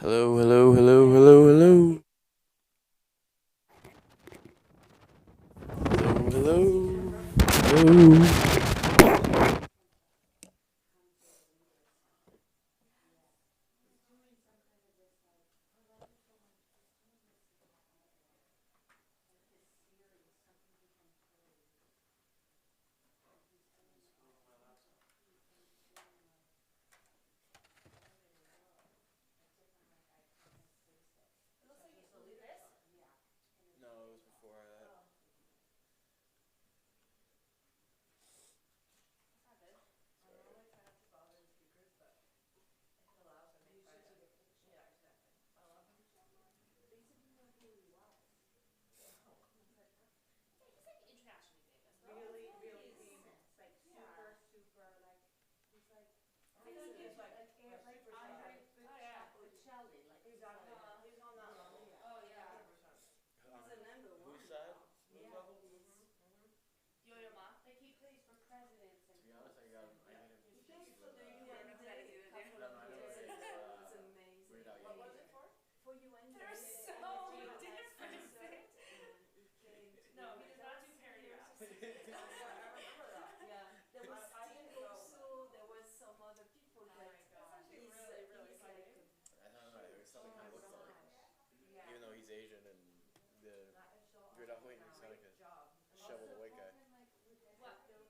Hello, hello, hello, hello, hello. Hello, hello, hello. No, it was before that. Whose side? Whose level? To be honest, I got him. I need him. No, I know it's Weird Al Yankovic. I don't know. It still kind of looks like, even though he's Asian and the Weird Al Yankovic's kind of like a shovel the white guy. Hello. Yep. Battery.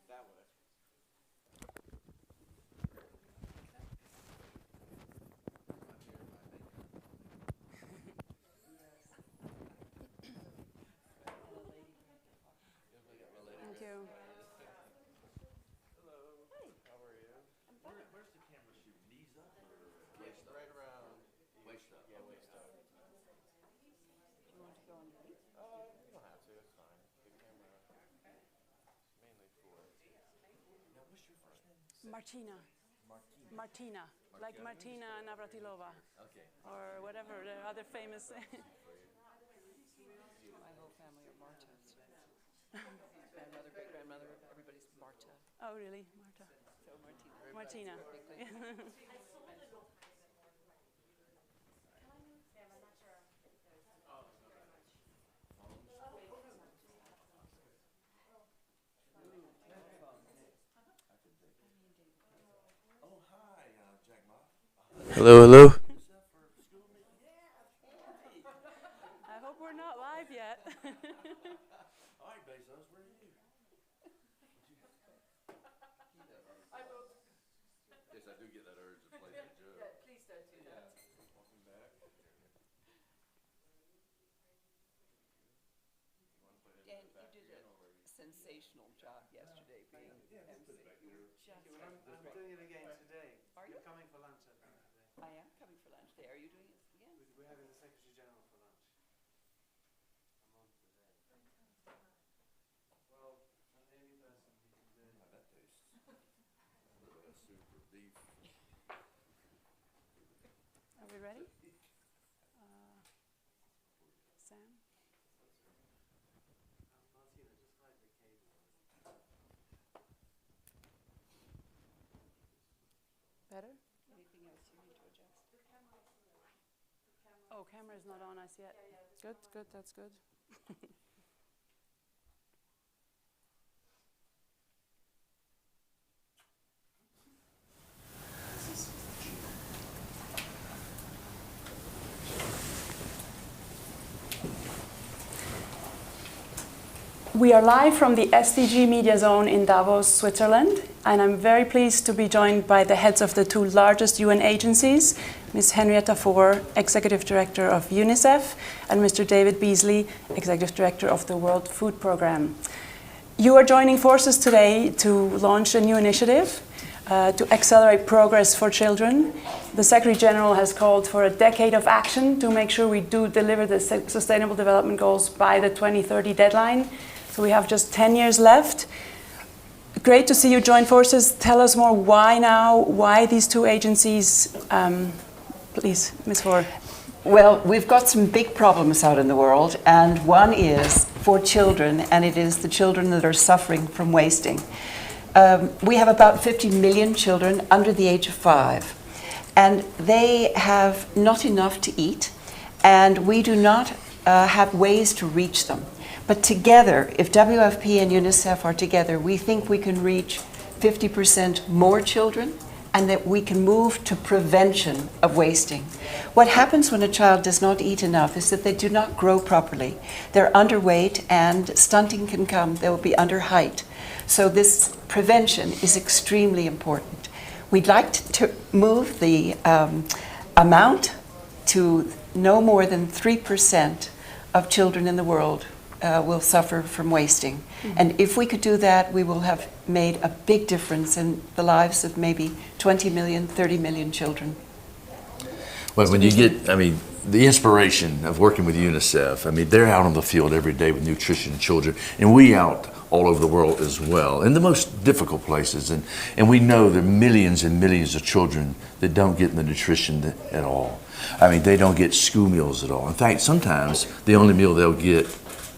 That way. Thank you. Hello. How are you? Where's the camera shoot? Knees up or Yeah, right around. waist up? Yeah, waist up. Do you want to go underneath? You don't have to. It's fine. The camera is mainly for. Now, what's your first name? Martina. Martina. Martina. Like Martina Navratilova. Okay. Or whatever the other famous. My whole family are Martas. Grandmother, great grandmother, everybody's Marta. Oh, really? Marta. So Martina. Martina. Oh, hi. Hello, hello. I hope we're not live yet. All right, Bezos, where are you? Yes, I do get that urge to play that joke. Please don't do that. Dan, you did a sensational job yesterday being MC. You were just I'm doing it again today. Are you? You're coming for lunch, I think, today. I am coming for lunch today. Are you doing it again? We're having the Secretary General for lunch. I'm on today. Well, any person he can do. Now that tastes a little bit of super beef. Are we ready? Sam? Martina, just hide the cable. Better? Anything else you need to adjust? Oh, camera's not on us yet. Good, good, that's good. We are live from the SDG Media Zone in Davos, Switzerland, and I'm very pleased to be joined by the heads of the two largest UN agencies, Ms. Henrietta Fore, Executive Director of UNICEF, and Mr. David Beasley, Executive Director of the World Food Programme. You are joining forces today to launch a new initiative to accelerate progress for children. The Secretary General has called for a decade of action to make sure we do deliver the Sustainable Development Goals by the 2030 deadline. So we have just 10 years left. Great to see you join forces. Tell us more, why now? Why these two agencies? Please, Ms. Fore. Well, we've got some big problems out in the world, and one is for children, and it is the children that are suffering from wasting. We have about 50 million children under the age of 5, and they have not enough to eat, and we do not have ways to reach them. But together, if WFP and UNICEF are together, we think we can reach 50% more children, and that we can move to prevention of wasting. What happens when a child does not eat enough is that they do not grow properly. They're underweight, and stunting can come. They will be under height. So this prevention is extremely important. We'd like to move the amount to no more than 3% of children in the world will suffer from wasting. Mm-hmm. And if we could do that, we will have made a big difference in the lives of maybe 20 million, 30 million children. Well, when you get, the inspiration of working with UNICEF, they're out on the field every day with nutrition children, and we out all over the world as well, in the most difficult places. And we know there are millions and millions of children that don't get the nutrition at all. They don't get school meals at all. In fact, sometimes the only meal they'll get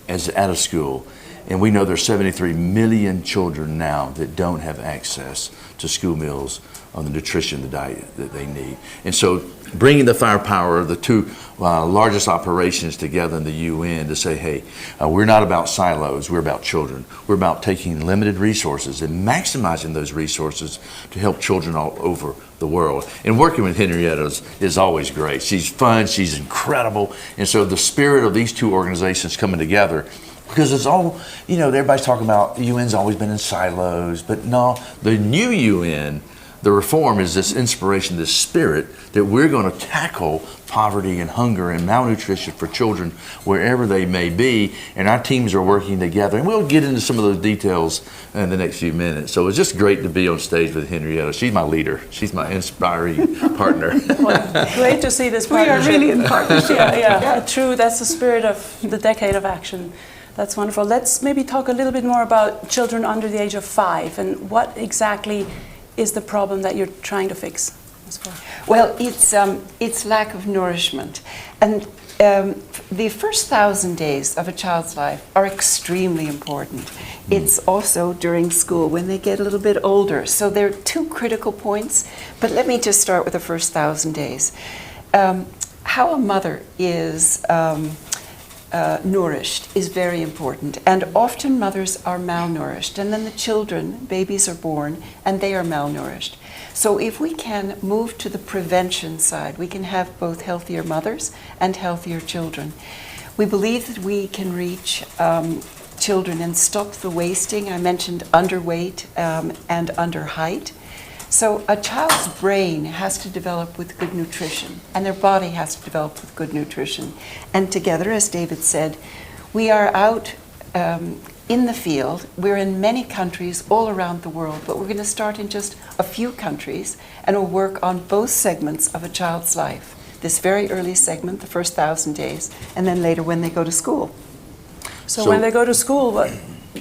is out of school. And we know there's 73 million children now that don't have access to school meals on the nutrition, the diet that they need. And so bringing the firepower of the two largest operations together in the UN to say, hey, we're not about silos, we're about children. We're about taking limited resources and maximizing those resources to help children all over the world. And working with Henrietta is always great. She's fun, she's incredible. And so the spirit of these two organizations coming together, because it's all, everybody's talking about the UN's always been in silos, but no, the new UN, the reform is this inspiration, this spirit that we're going to tackle poverty and hunger and malnutrition for children wherever they may be, and our teams are working together, and we'll get into some of those details in the next few minutes. So it's just great to be on stage with Henrietta. She's my leader. She's my inspiring partner. Well, great to see this partnership. We are really in partnership. True, that's the spirit of the decade of action. That's wonderful. Let's maybe talk a little bit more about children under the age of 5 and what exactly is the problem that you're trying to fix. Well, it's lack of nourishment. And the first 1,000 days of a child's life are extremely important. It's also during school when they get a little bit older. So there are two critical points, but let me just start with the first 1,000 days. How a mother is nourished is very important. And often mothers are malnourished, and then the children, babies are born, and they are malnourished. So if we can move to the prevention side, we can have both healthier mothers and healthier children. We believe that we can reach children and stop the wasting. I mentioned underweight and under height. So a child's brain has to develop with good nutrition, and their body has to develop with good nutrition. And together, as David said, we are out in the field. We're in many countries all around the world, but we're going to start in just a few countries, and we'll work on both segments of a child's life. This very early segment, the first 1,000 days, and then later when they go to school. So when they go to school,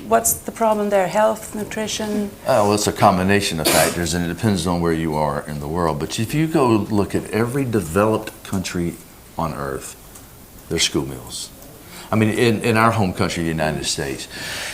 what's the problem there? Health, nutrition? Well, it's a combination of factors, and it depends on where you are in the world. But if you go look at every developed country on earth, there's school meals. I mean, in our home country, the United States,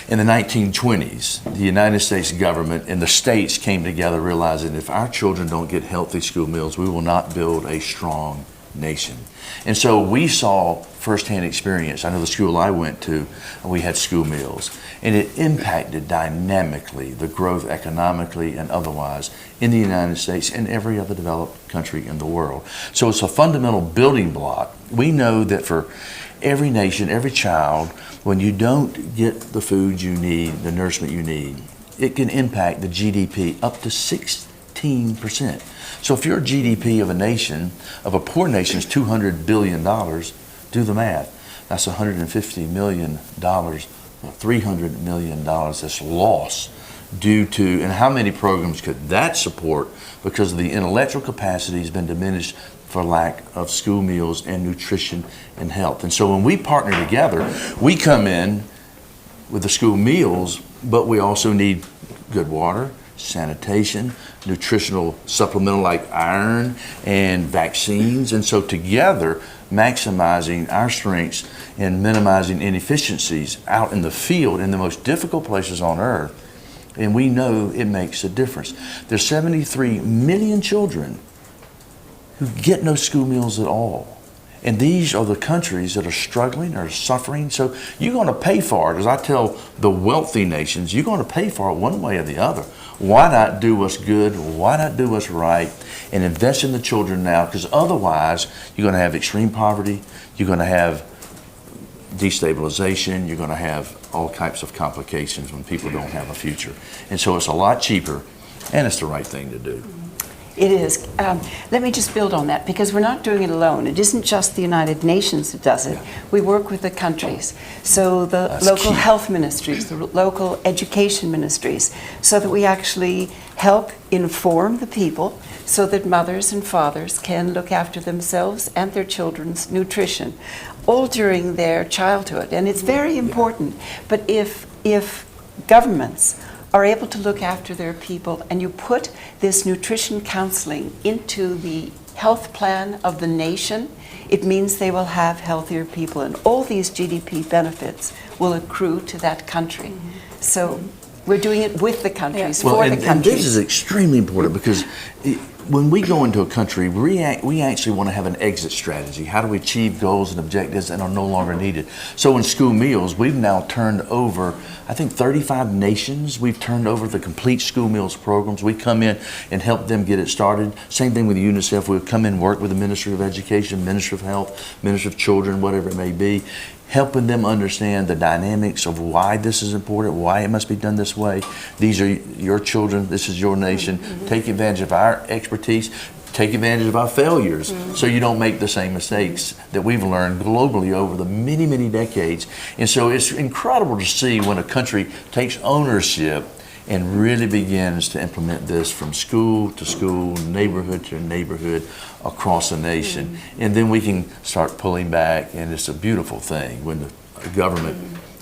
in the 1920s, the United States government and the states came together realizing if our children don't get healthy school meals, we will not build a strong nation. And so we saw firsthand experience. I know the school I went to, we had school meals, and it impacted dynamically the growth economically and otherwise in the United States and every other developed country in the world. So it's a fundamental building block. We know that for every nation, every child, when you don't get the food you need, the nourishment you need, it can impact the GDP up to 16%. So if your GDP of a nation, of a poor nation, is $200 billion, do the math. That's $150 million, $300 million that's lost due to, and how many programs could that support because the intellectual capacity has been diminished for lack of school meals and nutrition and health. And so when we partner together, we come in with the school meals, but we also need good water, sanitation, nutritional supplemental like iron and vaccines. And so together, maximizing our strengths and minimizing inefficiencies out in the field in the most difficult places on earth. And we know it makes a difference. There's 73 million children who get no school meals at all. And these are the countries that are struggling or suffering. So you're going to pay for it. As I tell the wealthy nations, you're going to pay for it one way or the other. Why not do what's good? Why not do what's right? And invest in the children now, because otherwise you're going to have extreme poverty. You're going to have destabilization. You're going to have all types of complications when people don't have a future. And so it's a lot cheaper, and it's the right thing to do. It is. Let me just build on that, because we're not doing it alone. It isn't just the United Nations that does it. We work with the countries. So the local health ministries, the local education ministries, so that we actually help inform the people so that mothers and fathers can look after themselves and their children's nutrition, all during their childhood. And it's very important. But if governments are able to look after their people, and you put this nutrition counseling into the health plan of the nation, it means they will have healthier people, and all these GDP benefits will accrue to that country. So we're doing it with the countries, for the countries. And this is extremely important, because when we go into a country, we actually want to have an exit strategy. How do we achieve goals and objectives that are no longer needed? So in school meals, we've now turned over, I think 35 nations, we've turned over the complete school meals programs. We come in and help them get it started. Same thing with UNICEF. We'll come in and work with the Ministry of Education, Ministry of Health, Ministry of Children, whatever it may be, helping them understand the dynamics of why this is important, why it must be done this way. These are your children, this is your nation. Take advantage of our expertise, take advantage of our failures, so you don't make the same mistakes that we've learned globally over the many, many decades. And so it's incredible to see when a country takes ownership and really begins to implement this from school to school, neighborhood to neighborhood, across the nation. And then we can start pulling back, and it's a beautiful thing when the government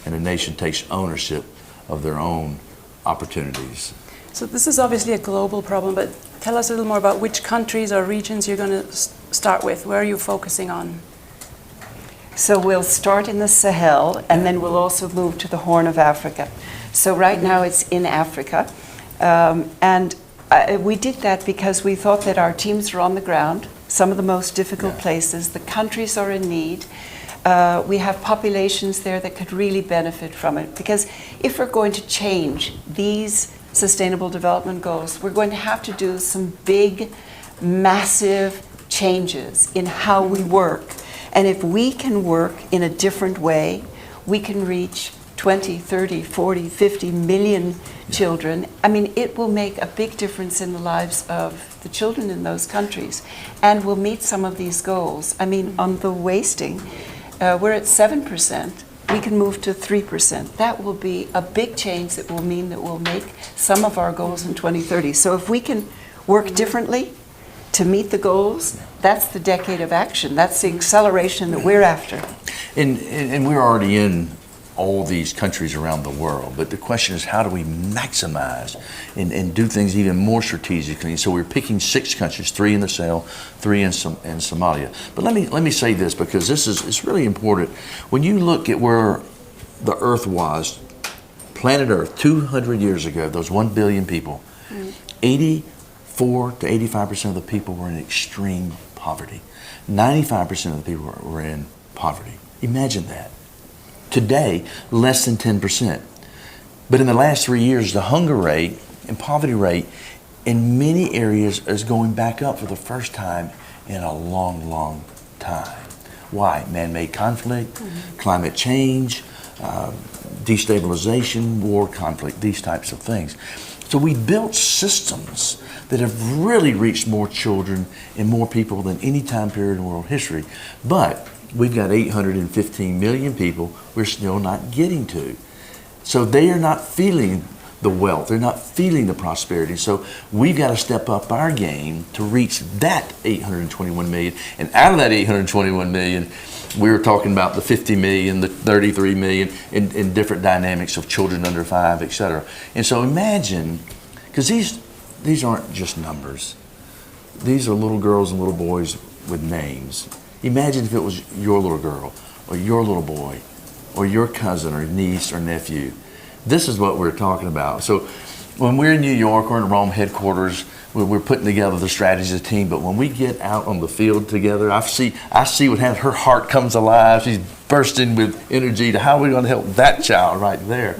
and a nation takes ownership of their own opportunities. So this is obviously a global problem, but tell us a little more about which countries or regions you're going to start with. Where are you focusing on? So we'll start in the Sahel, and then we'll also move to the Horn of Africa. So right now it's in Africa, and we did that because we thought that our teams are on the ground, some of the most difficult places, the countries are in need, We have populations there that could really benefit from it. Because if we're going to change these Sustainable Development Goals, we're going to have to do some big, massive changes in how we work. And if we can work in a different way, we can reach 20, 30, 40, 50 million children. I mean, it will make a big difference in the lives of the children in those countries, and we'll meet some of these goals. I mean, on the wasting, we're at 7%. We can move to 3%. That will be a big change that will mean that we'll make some of our goals in 2030. So if we can work differently to meet the goals, that's the decade of action. That's the acceleration that we're after. And we're already in all these countries around the world, but the question is, how do we maximize and do things even more strategically? So we're picking 6 countries, 3 in the Sahel, 3 in Somalia. But let me say this, because it's really important. When you look at where the Earth was, planet Earth, 200 years ago, those 1 billion people, 84 to 85% of the people were in extreme poverty. 95% of the people were in poverty. Imagine that. Today, less than 10%. But in the last 3 years, the hunger rate and poverty rate in many areas is going back up for the first time in a long, long time. Why? Man-made conflict, climate change, destabilization, war, conflict, these types of things. So we built systems that have really reached more children and more people than any time period in world history. But we've got 815 million people we're still not getting to. So they are not feeling the wealth. They're not feeling the prosperity. So we've got to step up our game to reach that 821 million. And out of that 821 million, we were talking about the 50 million, the 33 million in different dynamics of children under 5, et cetera. And so imagine, because these aren't just numbers. These are little girls and little boys with names. Imagine if it was your little girl or your little boy or your cousin or niece or nephew. This is what we're talking about. So when we're in New York or in Rome headquarters, we're putting together the strategies of the team, but when we get out on the field together, I see what happens. Her heart comes alive. She's bursting with energy to how are we going to help that child right there.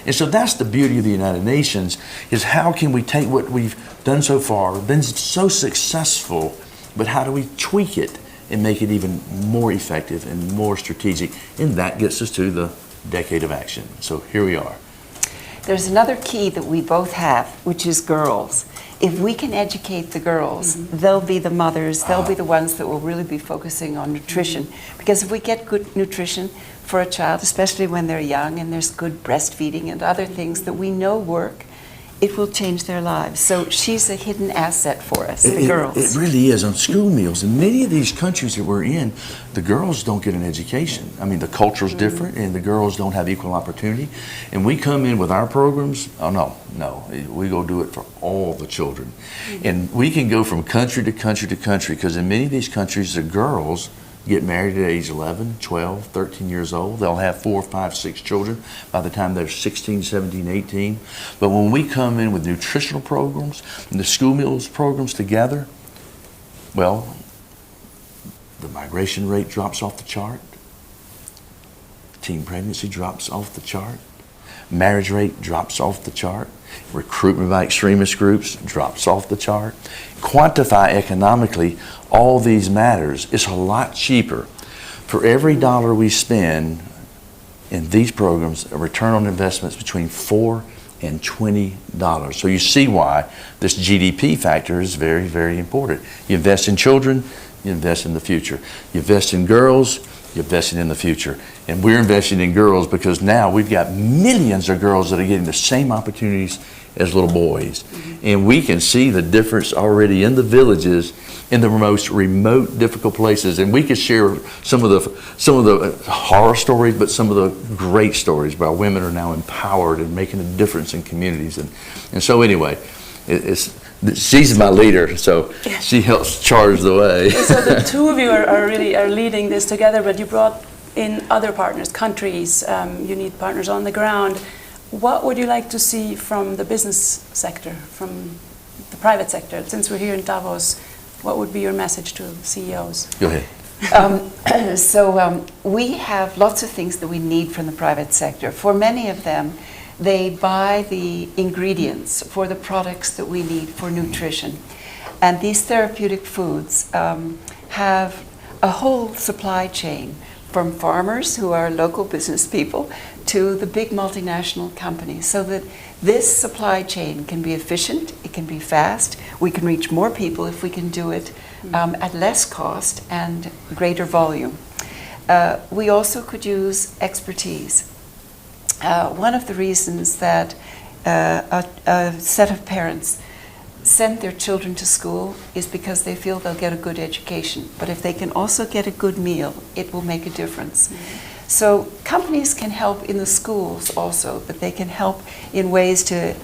And so that's the beauty of the United Nations, is how can we take what we've done so far, been so successful, but how do we tweak it and make it even more effective and more strategic? And that gets us to the decade of action. So here we are. There's another key that we both have, which is girls. If we can educate the girls, they'll be the mothers, they'll be the ones that will really be focusing on nutrition. Because if we get good nutrition for a child, especially when they're young, and there's good breastfeeding and other things that we know work, it will change their lives. So she's a hidden asset for us, the girls. It really is. On school meals, in many of these countries that we're in, the girls don't get an education. I mean, the culture's different, and the girls don't have equal opportunity. And we come in with our programs, no, we go do it for all the children. And we can go from country to country to country, because in many of these countries, the girls get married at age 11, 12, 13 years old. They'll have 4, 5, 6 children by the time they're 16, 17, 18. But when we come in with nutritional programs and the school meals programs together, well, the migration rate drops off the chart. Teen pregnancy drops off the chart. Marriage rate drops off the chart. Recruitment by extremist groups drops off the chart. Quantify economically all these matters. It's a lot cheaper. For every dollar we spend in these programs, a return on investment is between $4 and $20. So you see why this GDP factor is very, very important. You invest in children, you invest in the future. You invest in girls, you're investing in the future. And we're investing in girls because now we've got millions of girls that are getting the same opportunities as little boys. And we can see the difference already in the villages, in the most remote, difficult places. And we could share some of the horror stories, but some of the great stories about women are now empowered and making a difference in communities. And so anyway, she's my leader, so she helps charge the way. So the two of you are really leading this together, but you brought in other partners, countries. You need partners on the ground. What would you like to see from the business sector, from the private sector? Since we're here in Davos, what would be your message to CEOs? Go ahead. We have lots of things that we need from the private sector. For many of them, they buy the ingredients for the products that we need for nutrition. And these therapeutic foods have a whole supply chain, from farmers who are local business people to the big multinational companies, so that this supply chain can be efficient, it can be fast, we can reach more people if we can do it at less cost and greater volume. We also could use expertise. One of the reasons that a set of parents send their children to school is because they feel they'll get a good education. But if they can also get a good meal, it will make a difference. So companies can help in the schools also, but they can help in ways to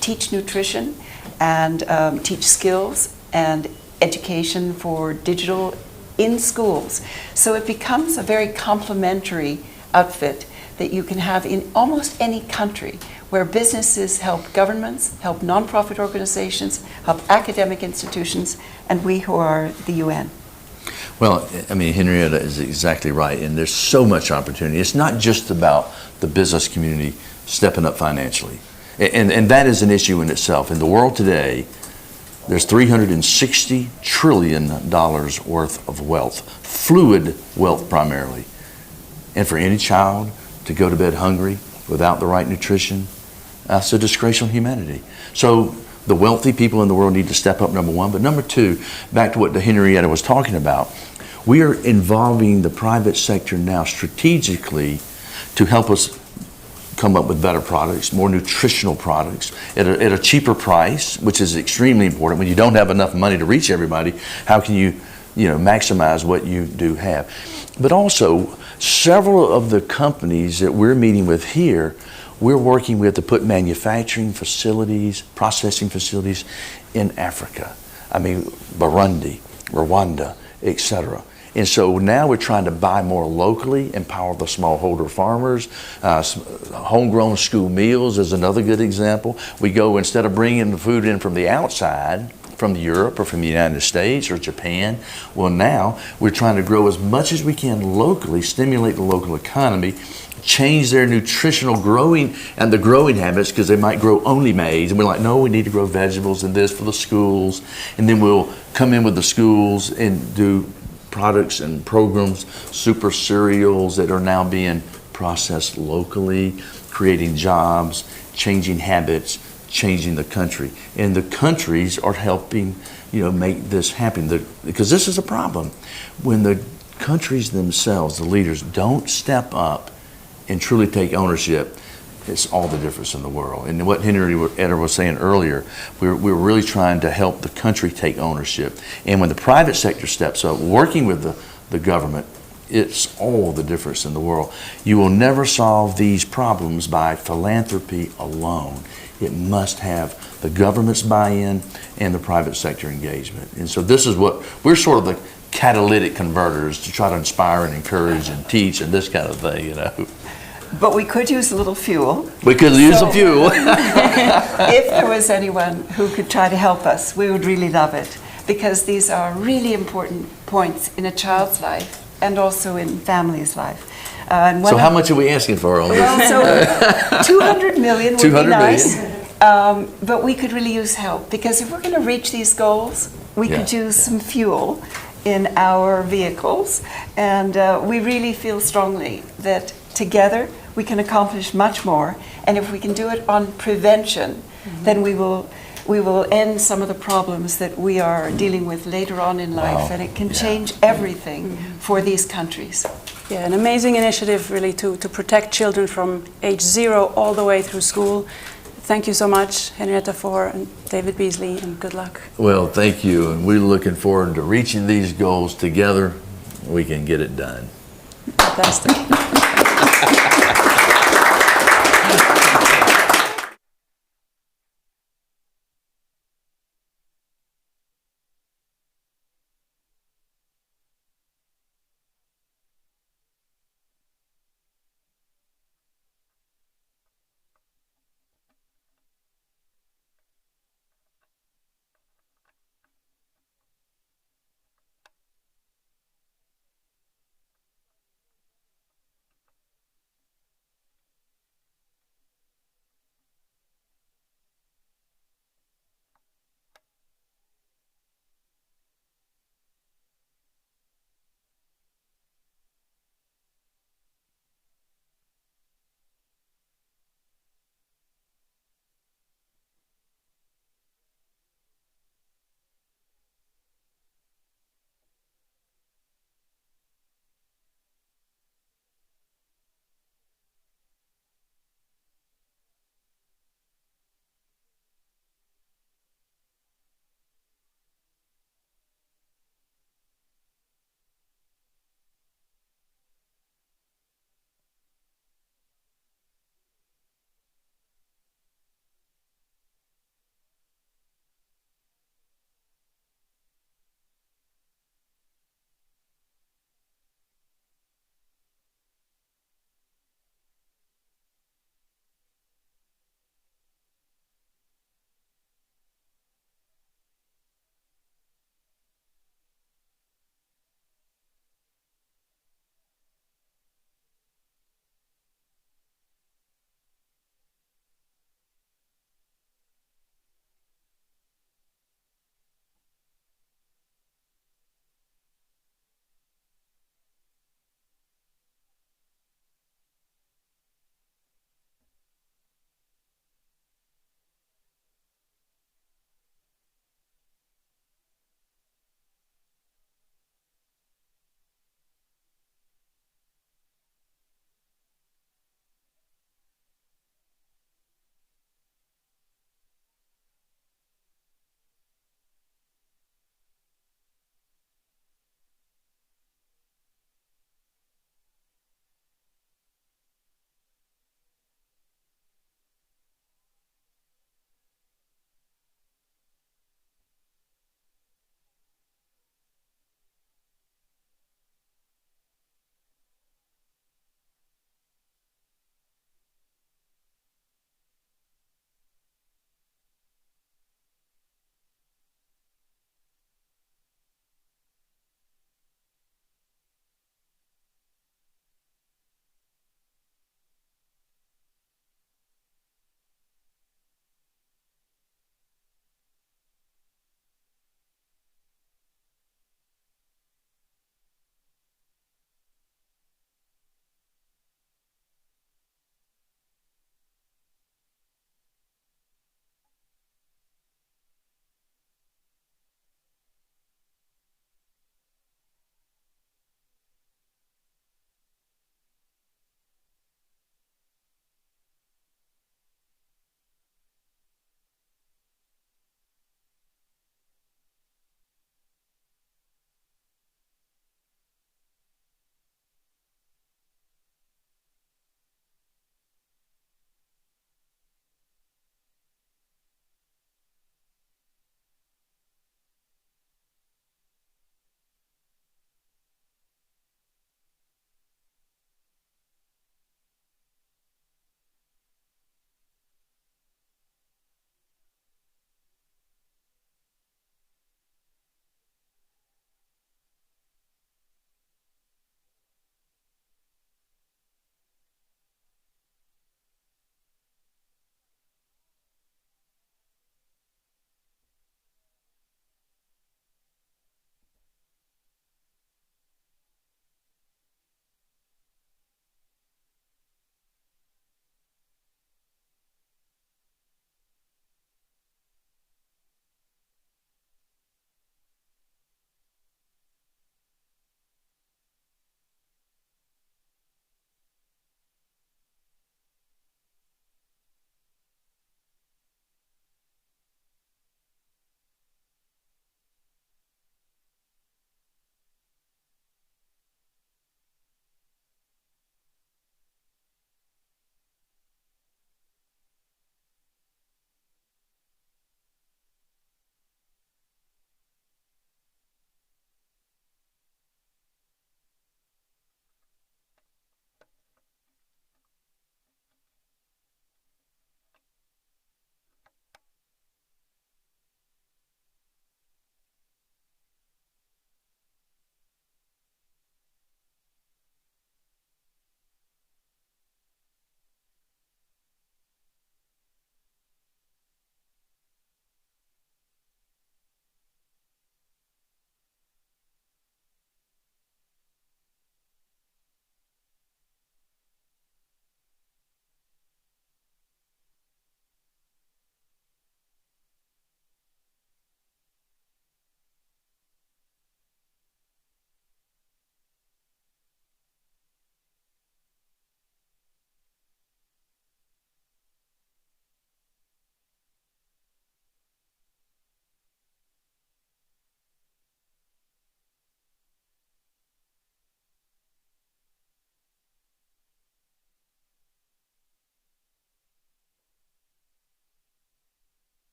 teach nutrition and teach skills and education for digital in schools. So it becomes a very complementary outfit that you can have in almost any country, where businesses help governments, help nonprofit organizations, help academic institutions, and we who are the UN. Well, I mean, Henrietta is exactly right, and there's so much opportunity. It's not just about the business community stepping up financially, and that is an issue in itself. In the world today, there's $360 trillion worth of wealth, fluid wealth primarily. And for any child to go to bed hungry without the right nutrition, that's a disgrace on humanity. So the wealthy people in the world need to step up, number one. But number two, back to what Henrietta was talking about, we are involving the private sector now strategically to help us come up with better products, more nutritional products at a cheaper price, which is extremely important. When you don't have enough money to reach everybody, how can you maximize what you do have? But also, several of the companies that we're meeting with here, we're working with to put manufacturing facilities, processing facilities in Africa. I mean, Burundi, Rwanda, etc. And so now we're trying to buy more locally, empower the smallholder farmers. Homegrown school meals is another good example. We go, instead of bringing the food in from the outside, from Europe or from the United States or Japan, well, now we're trying to grow as much as we can locally, stimulate the local economy, change their nutritional growing and the growing habits, because they might grow only maize. And we're like, no, we need to grow vegetables and this for the schools. And then we'll come in with the schools and do products and programs, super cereals that are now being processed locally, creating jobs, changing habits, changing the country. And the countries are helping, make this happen. Because this is a problem. When the countries themselves, the leaders, don't step up and truly take ownership, it's all the difference in the world. And what Henrietta was saying earlier, we're really trying to help the country take ownership. And when the private sector steps up, working with the government, it's all the difference in the world. You will never solve these problems by philanthropy alone. It must have the government's buy-in and the private sector engagement. And so this is what, we're sort of the catalytic converters to try to inspire and encourage and teach and this kind of thing, But we could use a little fuel. We could use some fuel. If there was anyone who could try to help us, we would really love it, because these are really important points in a child's life and also in family's life. So how much are we asking for on this? Well, so 200 million would 200 be nice. million. But we could really use help, because if we're going to reach these goals, we could use some fuel in our vehicles. And we really feel strongly that together we can accomplish much more. And if we can do it on prevention, then we will end some of the problems that we are dealing with later on in life, and it can change everything for these countries. Yeah, an amazing initiative really to protect children from age 0 all the way through school. Thank you so much, Henrietta Fore and David Beasley, and good luck. Well, thank you, and we're looking forward to reaching these goals together. We can get it done. Fantastic.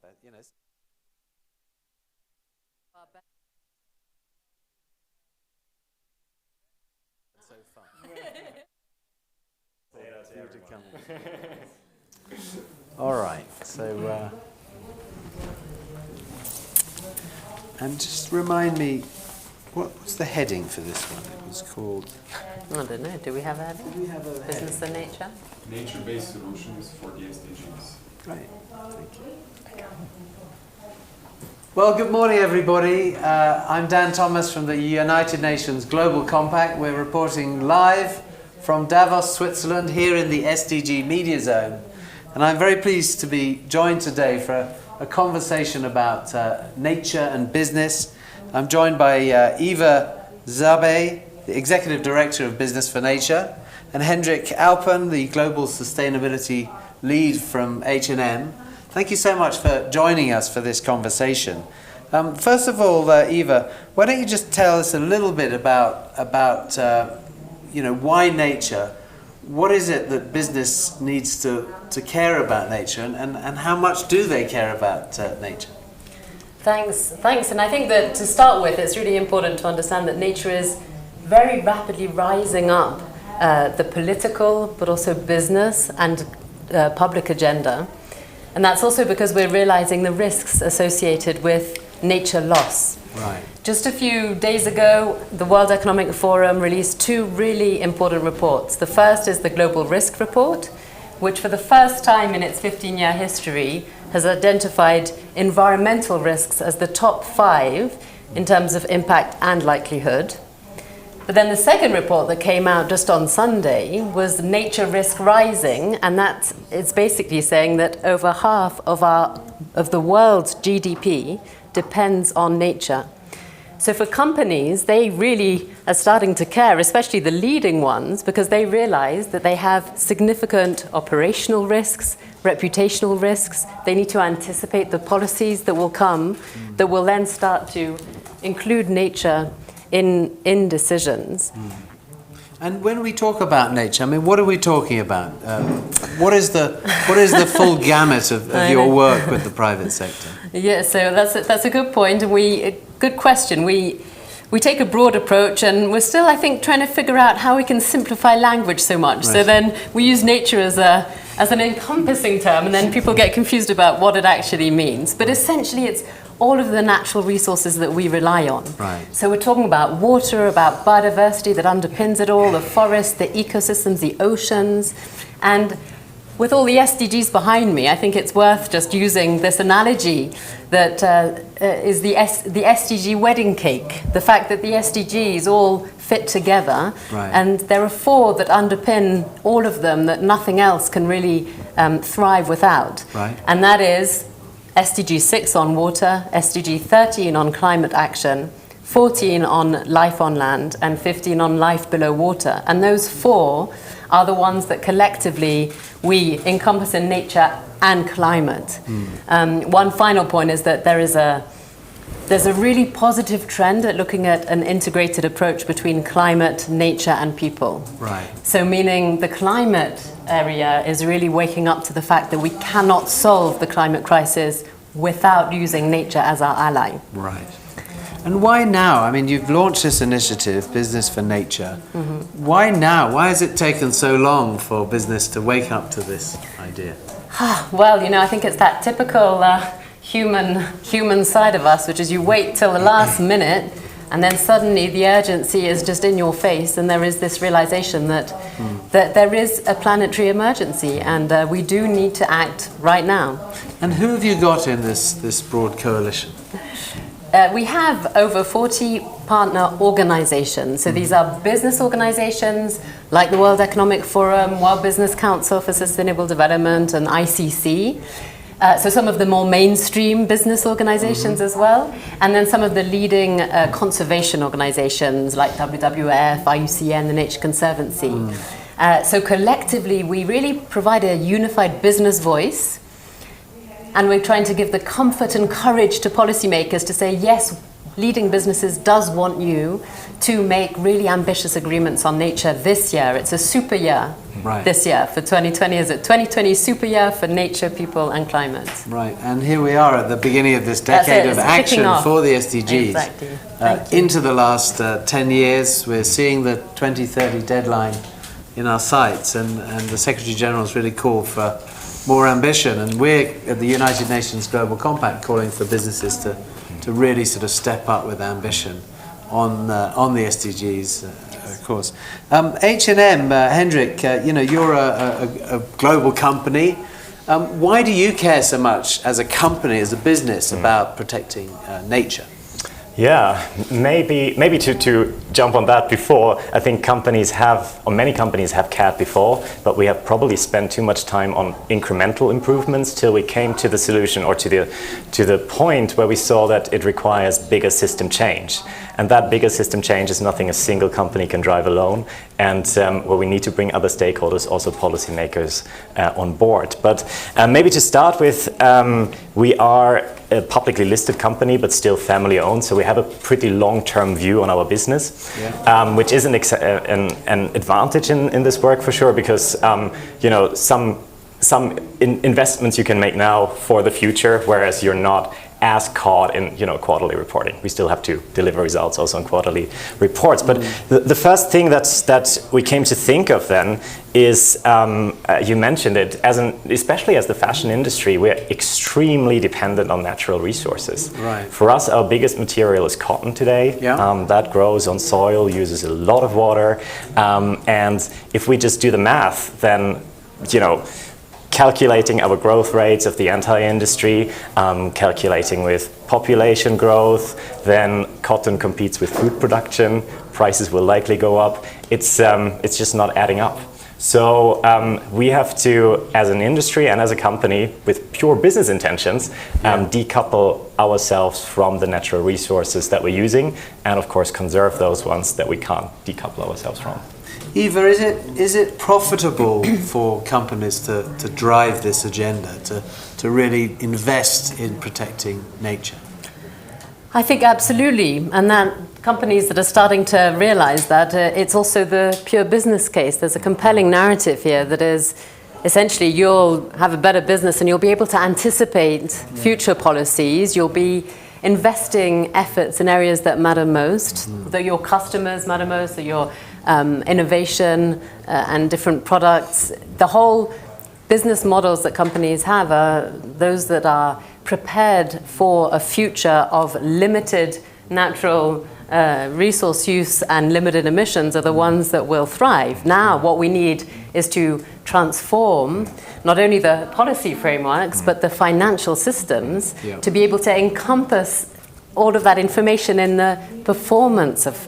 but you know. So fun. You to come. All right, so and just remind me, what's the heading for this one? It was called. I don't know. Do we have a heading? Do we have a Business and nature. Nature-based solutions for the SDGs. Great, thank you. Well, good morning, everybody. I'm Dan Thomas from the United Nations Global Compact. We're reporting live from Davos, Switzerland, here in the SDG Media Zone. And I'm very pleased to be joined today for a conversation about nature and business. I'm joined by Eva Zabe, the Executive Director of Business for Nature, and Hendrik Alpen, the Global Sustainability Lead from H&M. Thank you so much for joining us for this conversation. First of all, Eva, why don't you just tell us a little bit about why nature? What is it that business needs to care about nature, and how much do they care about nature? Thanks. And I think that to start with, it's really important to understand that nature is very rapidly rising up the political, but also business and public agenda. And that's also because we're realizing the risks associated with nature loss. Right. Just a few days ago, the World Economic Forum released two really important reports. The first is the Global Risk Report, which for the first time in its 15-year history has identified environmental risks as the top 5 in terms of impact and likelihood. But then the second report that came out just on Sunday was Nature Risk Rising, and that is basically saying that over half of the world's GDP depends on nature. So for companies, they really are starting to care, especially the leading ones, because they realize that they have significant operational risks, reputational risks. They need to anticipate the policies that will come that will then start to include nature in decisions. And when we talk about nature, I mean, what are we talking about? What is the full gamut of your work with the private sector? Yeah, so that's a good point, and good question. We take a broad approach, and we're still, I think, trying to figure out how we can simplify language so much. Right. So then we use nature as an encompassing term, and then people get confused about what it actually means. But essentially, it's all of the natural resources that we rely on. Right. So we're talking about water, about biodiversity that underpins it all, the forests, the ecosystems, the oceans. And with all the SDGs behind me, I think it's worth just using this analogy that is the SDG wedding cake. The fact that the SDGs all fit together. Right. And there are 4 that underpin all of them that nothing else can really thrive without. Right. And that is SDG 6 on water, SDG 13 on climate action, 14 on life on land, and 15 on life below water. And those 4 are the ones that collectively we encompass in nature and climate. One final point is that there's a really positive trend at looking at an integrated approach between climate, nature, and people. Right. So meaning the climate area is really waking up to the fact that we cannot solve the climate crisis without using nature as our ally. Right. And why now? I mean, you've launched this initiative, Business for Nature. Mm-hmm. Why now? Why has it taken so long for business to wake up to this idea? Well, I think it's that typical human side of us, which is you wait till the last minute, and then suddenly the urgency is just in your face, and there is this realization that there is a planetary emergency, and we do need to act right now. And who have you got in this broad coalition? We have over 40 partner organizations. So these are business organizations like the World Economic Forum, World Business Council for Sustainable Development, and ICC. So some of the more mainstream business organizations as well. And then some of the leading conservation organizations like WWF, IUCN, the Nature Conservancy. So collectively, we really provide a unified business voice. And we're trying to give the comfort and courage to policymakers to say, yes, leading businesses does want you to make really ambitious agreements on nature this year. It's a super year. Right. this year for 2020 is a 2020 super year for nature, people and climate. Right, and here we are at the beginning of this That's decade it, of it's kicking action off. for the SDGs. Exactly. Thank you. Into the last 10 years, we're seeing the 2030 deadline in our sights, and the Secretary General's really called for more ambition, and we're at the United Nations Global Compact calling for businesses to really sort of step up with ambition on the SDGs, of course. H&M, Hendrik, you're a global company. Why do you care so much as a company, as a business, about protecting nature? Yeah, maybe to jump on that before, I think many companies have cared before, but we have probably spent too much time on incremental improvements till we came to the solution or to the point where we saw that it requires bigger system change. And that bigger system change is nothing a single company can drive alone, and where we need to bring other stakeholders, also policymakers, on board. But maybe to start with, we are a publicly listed company, but still family owned, so we have a pretty long-term view on our business, which is an advantage in this work for sure, because some investments you can make now for the future, whereas you're not as caught in quarterly reporting. We still have to deliver results also on quarterly reports. But the first thing that we came to think of then is, you mentioned it, especially as the fashion industry, we're extremely dependent on natural resources. Right. For us, our biggest material is cotton today. Yeah. That grows on soil, uses a lot of water, and if we just do the math, then calculating our growth rates of the entire industry, calculating with population growth, then cotton competes with food production, prices will likely go up. It's just not adding up. So we have to, as an industry and as a company with pure business intentions, decouple ourselves from the natural resources that we're using, and of course conserve those ones that we can't decouple ourselves from. Eva, is it profitable for companies to drive this agenda, to really invest in protecting nature? I think absolutely, and that companies that are starting to realize that it's also the pure business case. There's a compelling narrative here that is essentially you'll have a better business and you'll be able to anticipate future policies. You'll be investing efforts in areas that matter most, that your customers matter most, that your innovation and different products. The whole business models that companies have are those that are prepared for a future of limited natural resource use and limited emissions are the ones that will thrive. Now what we need is to transform not only the policy frameworks but the financial systems to be able to encompass all of that information in the performance of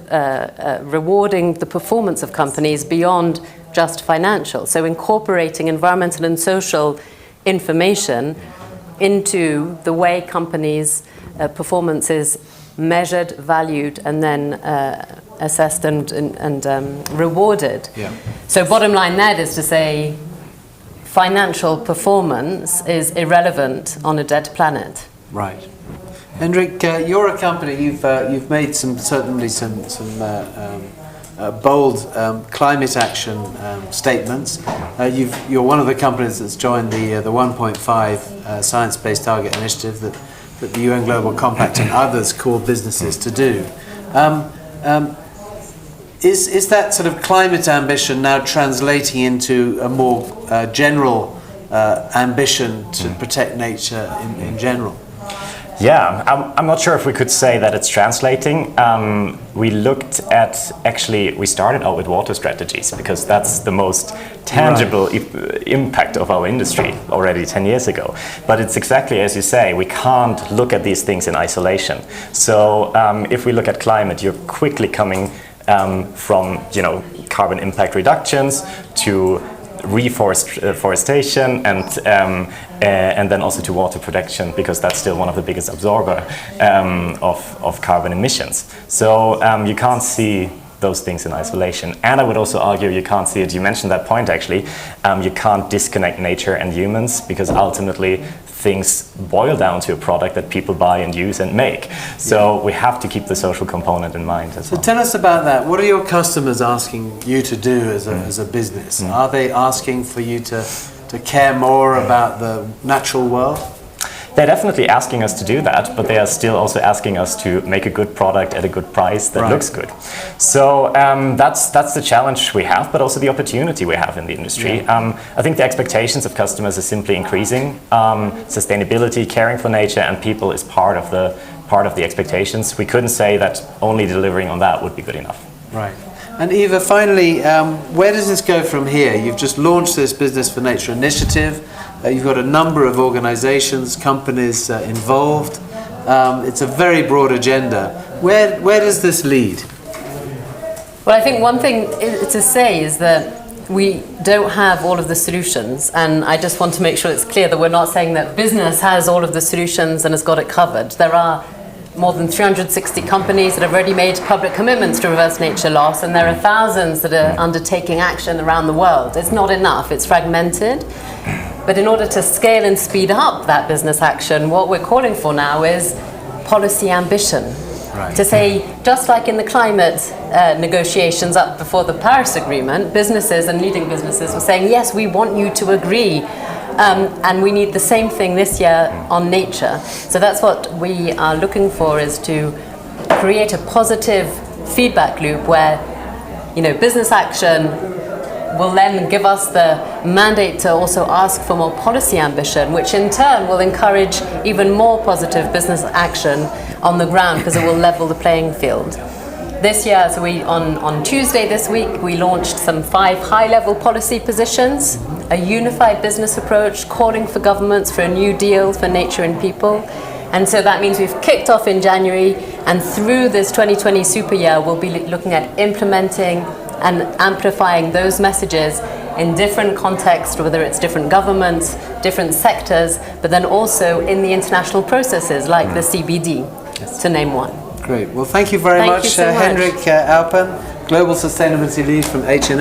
rewarding the performance of companies beyond just financial. So incorporating environmental and social information into the way companies' performance is measured, valued, and then assessed and rewarded. So bottom line there is to say financial performance is irrelevant on a dead planet. Right. Hendrik, you're a company, you've made some bold climate action statements. You're one of the companies that's joined the 1.5 Science-Based Target Initiative that the UN Global Compact and others call businesses to do. Is that sort of climate ambition now translating into a more general ambition to protect nature in general? Yeah, I'm not sure if we could say that it's translating. We looked at, we started out with water strategies because that's the most tangible impact of our industry already 10 years ago. But it's exactly as you say, we can't look at these things in isolation. So if we look at climate, you're quickly coming from carbon impact reductions to reforestation and then also to water protection, because that's still one of the biggest absorber of carbon emissions. So you can't see those things in isolation. And I would also argue you can't see it, you mentioned that point actually, you can't disconnect nature and humans, because ultimately things boil down to a product that people buy and use and make. So we have to keep the social component in mind as well. So tell us about that. What are your customers asking you to do as a business? Are they asking for you to care more about the natural world? They're definitely asking us to do that, but they are still also asking us to make a good product at a good price that looks good. So that's the challenge we have, but also the opportunity we have in the industry. I think the expectations of customers is simply increasing. Sustainability, caring for nature and people is part of the expectations. We couldn't say that only delivering on that would be good enough. Right. And Eva, finally, where does this go from here? You've just launched this Business for Nature initiative. You've got a number of organizations, companies involved. It's a very broad agenda. Where does this lead? Well, I think one thing to say is that we don't have all of the solutions, and I just want to make sure it's clear that we're not saying that business has all of the solutions and has got it covered. There are more than 360 companies that have already made public commitments to reverse nature loss, and there are thousands that are undertaking action around the world. It's not enough, it's fragmented. But in order to scale and speed up that business action, what we're calling for now is policy ambition. Right. To say, just like in the climate negotiations up before the Paris Agreement, businesses and leading businesses were saying, yes, we want you to agree, and we need the same thing this year on nature. So that's what we are looking for, is to create a positive feedback loop where, business action will then give us the mandate to also ask for more policy ambition, which in turn will encourage even more positive business action on the ground, because it will level the playing field. This year, so on Tuesday this week, we launched some 5 high-level policy positions, a unified business approach, calling for governments for a new deal for nature and people. And so that means we've kicked off in January, and through this 2020 super year, we'll be looking at implementing and amplifying those messages in different contexts, whether it's different governments, different sectors, but then also in the international processes like the CBD, to name one. Great. Well, thank you very much, Henrik Alpen, Global Sustainability Lead from H&M,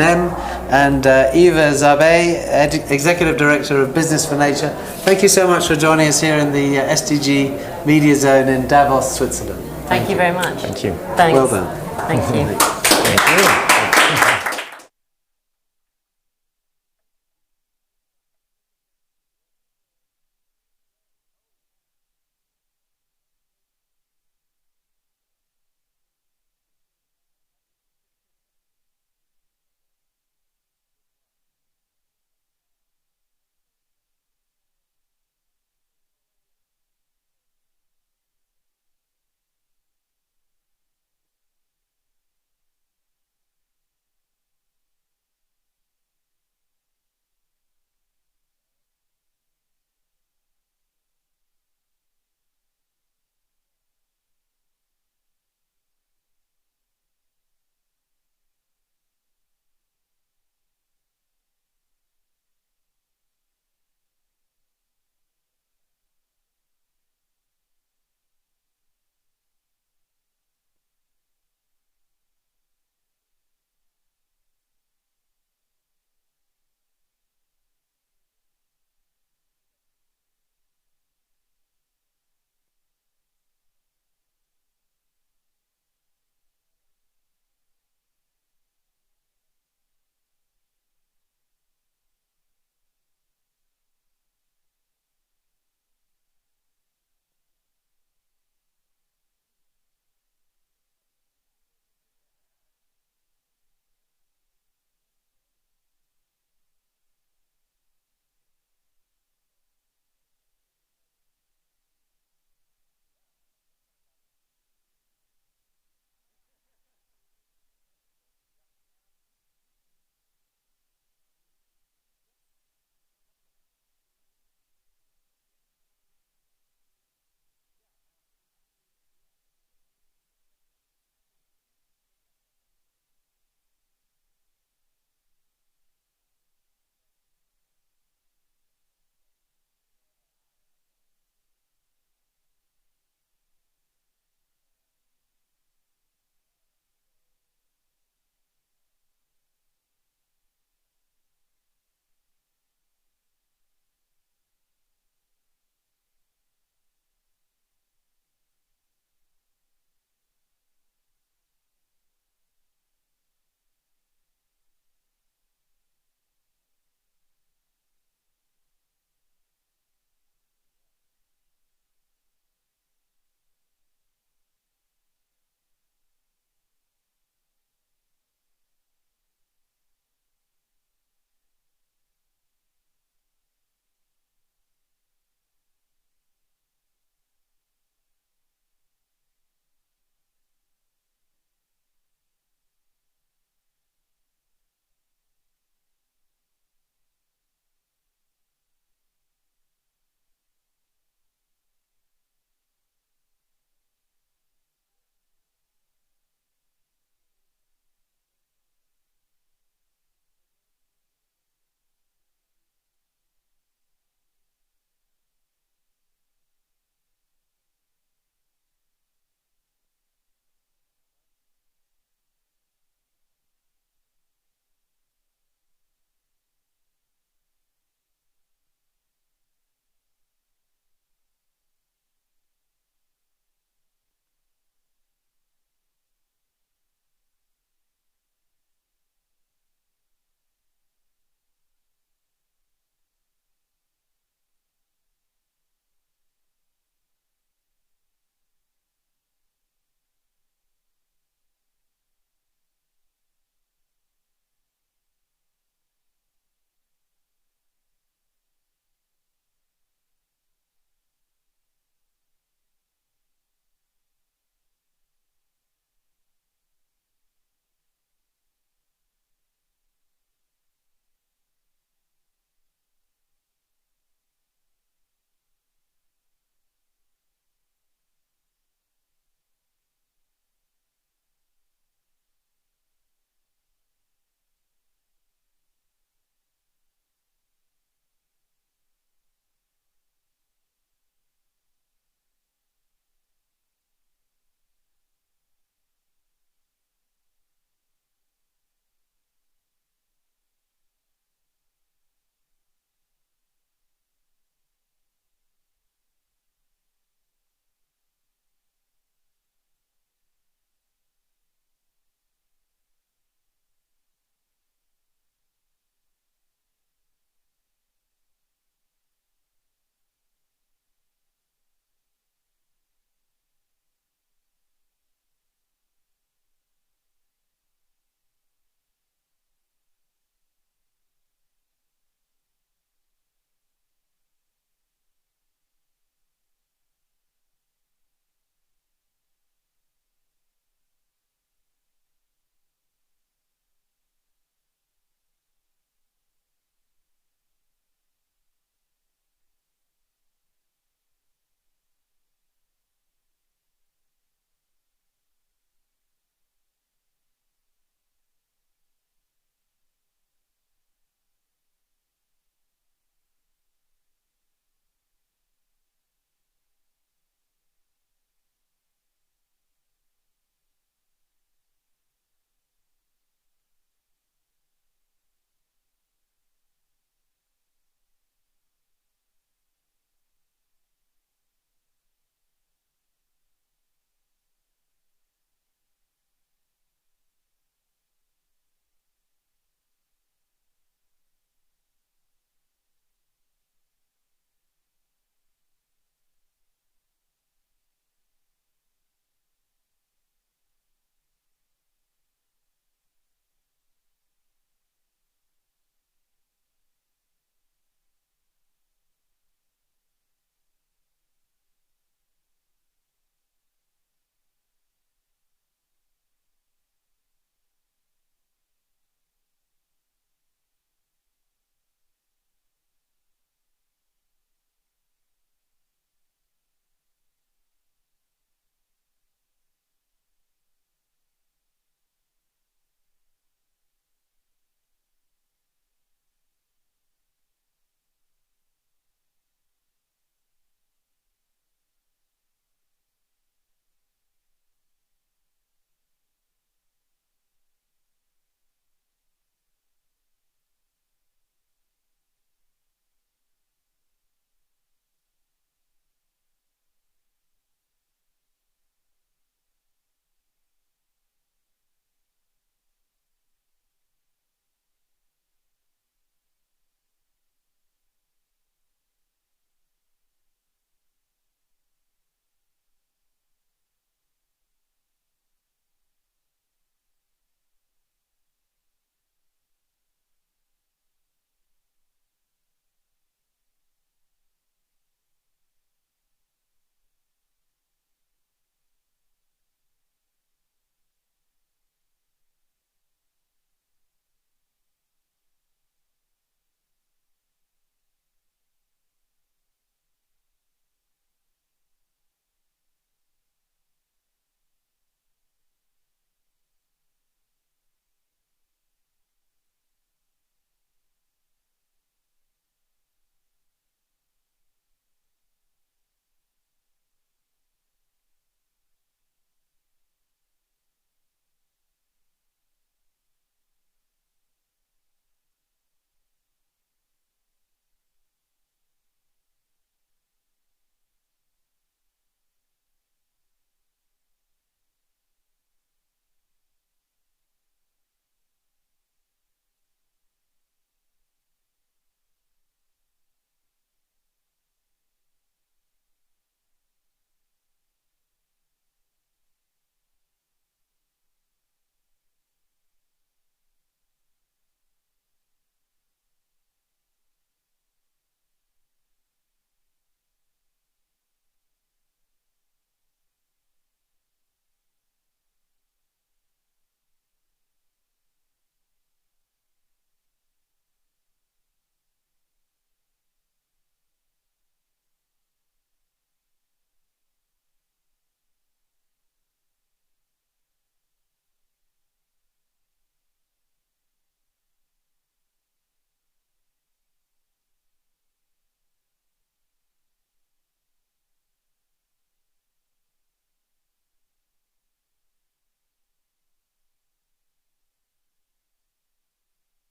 and Eva Zabe, Executive Director of Business for Nature. Thank you so much for joining us here in the SDG Media Zone in Davos, Switzerland. Thank you very much. Thank you. Thanks. Well done. Thank you. Thank you.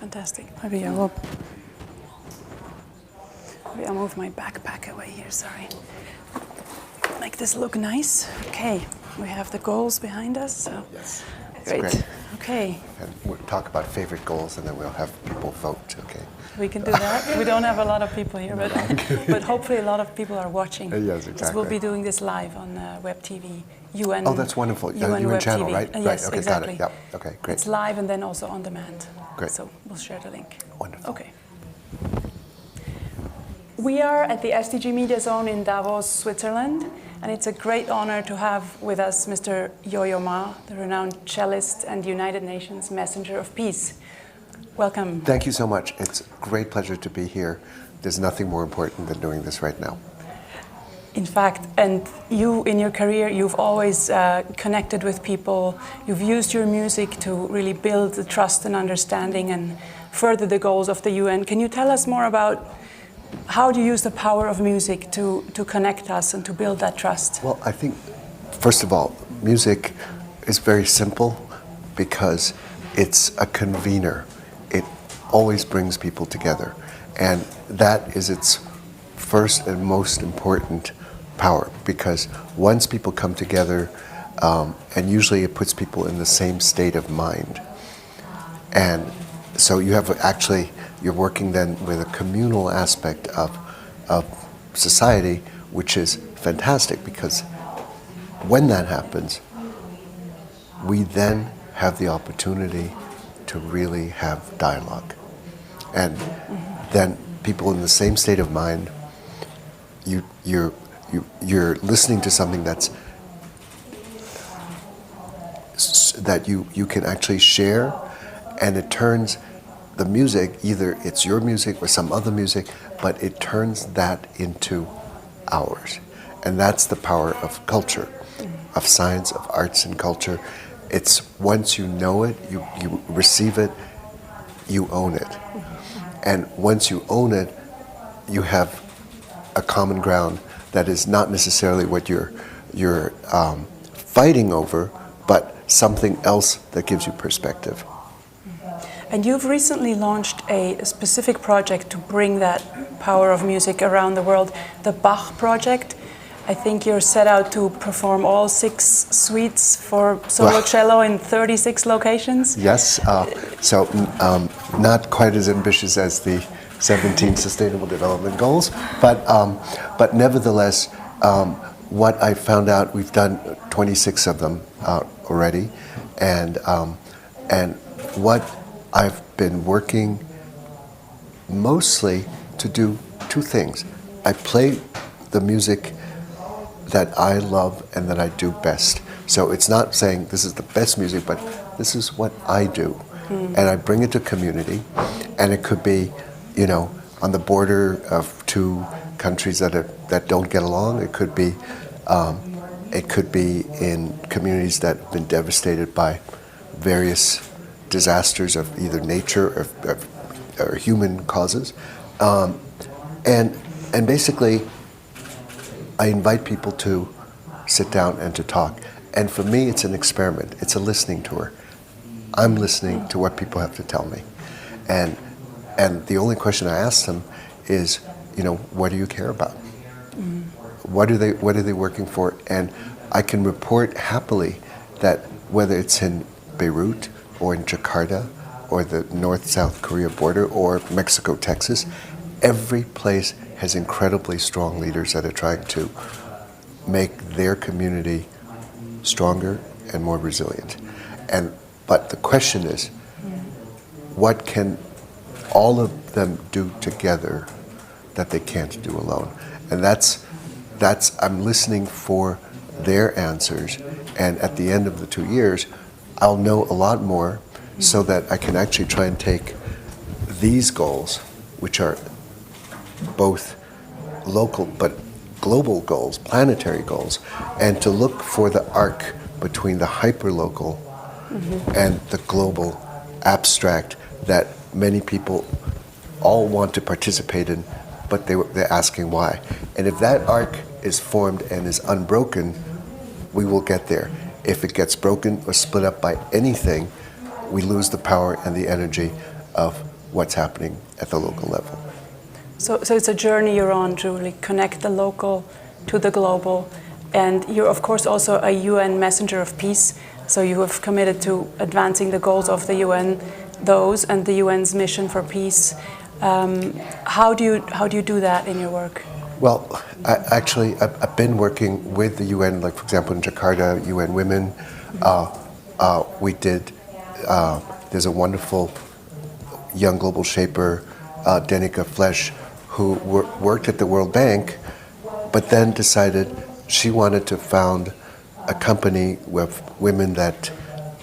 Fantastic. Maybe I'll move my backpack away here, sorry. Make this look nice. Okay, we have the goals behind us. So. Yes. Great. Okay. And we'll talk about favorite goals, and then we'll have people vote, okay? We can do that. We don't have a lot of people here, but hopefully a lot of people are watching. Yes, exactly. Because we'll be doing this live on Web TV, UN. Oh, that's wonderful. UN UN channel, TV. right? Yes, right. Okay, exactly. got it. Yep. Okay, great. It's live and then also on demand. Great. So we'll share the link. Wonderful. Okay. We are at the SDG Media Zone in Davos, Switzerland, and it's a great honor to have with us Mr. Yo-Yo Ma, the renowned cellist and United Nations Messenger of Peace. Welcome. Thank you so much. It's a great pleasure to be here. There's nothing more important than doing this right now. In fact, and you in your career, you've always connected with people. You've used your music to really build the trust and understanding and further the goals of the UN. Can you tell us more about how do you use the power of music to connect us and to build that trust? Well, I think, first of all, music is very simple because it's a convener. It always brings people together. And that is its first and most important power, because once people come together, and usually it puts people in the same state of mind. And so you have actually, you're working then with a communal aspect of society, which is fantastic, because when that happens, we then have the opportunity to really have dialogue. And then people in the same state of mind, you're listening to something that you can actually share, and it turns the music, either it's your music or some other music, but it turns that into ours. And that's the power of culture, of science, of arts and culture. It's once you know it, you receive it, you own it. And once you own it, you have a common ground that is not necessarily what you're fighting over, but something else that gives you perspective. And you've recently launched a specific project to bring that power of music around the world, the Bach Project. I think you're set out to perform all 6 suites for solo cello in 36 locations. Yes, not quite as ambitious as the 17 Sustainable Development Goals, but nevertheless, what I found out, we've done 26 of them already, and what I've been working mostly to do 2 things. I play the music that I love and that I do best. So it's not saying this is the best music, but this is what I do. And I bring it to community, and it could be, on the border of 2 countries that don't get along. It could be in communities that have been devastated by various disasters of either nature or human causes, and basically, I invite people to sit down and to talk. And for me, it's an experiment. It's a listening tour. I'm listening to what people have to tell me, and the only question I ask them is, what do you care about? What are they working for? And I can report happily that whether it's in Beirut or in Jakarta or the North-South Korea border or Mexico, Texas, every place has incredibly strong leaders that are trying to make their community stronger and more resilient. But the question is, what can all of them do together that they can't do alone? And that's I'm listening for their answers, and at the end of the 2 years, I'll know a lot more so that I can actually try and take these goals, which are both local but global goals, planetary goals, and to look for the arc between the hyperlocal and the global abstract that many people all want to participate in, but they're asking why. And if that arc is formed and is unbroken, we will get there. If it gets broken or split up by anything, we lose the power and the energy of what's happening at the local level. So it's a journey you're on to really connect the local to the global. And you're, of course, also a UN messenger of peace. So you have committed to advancing the goals of the UN, those and the UN's mission for peace. How do you do that in your work? Well, I've been working with the UN, like, for example, in Jakarta, UN Women. There's a wonderful young global shaper, Denica Flesch, who worked at the World Bank, but then decided she wanted to found a company with women that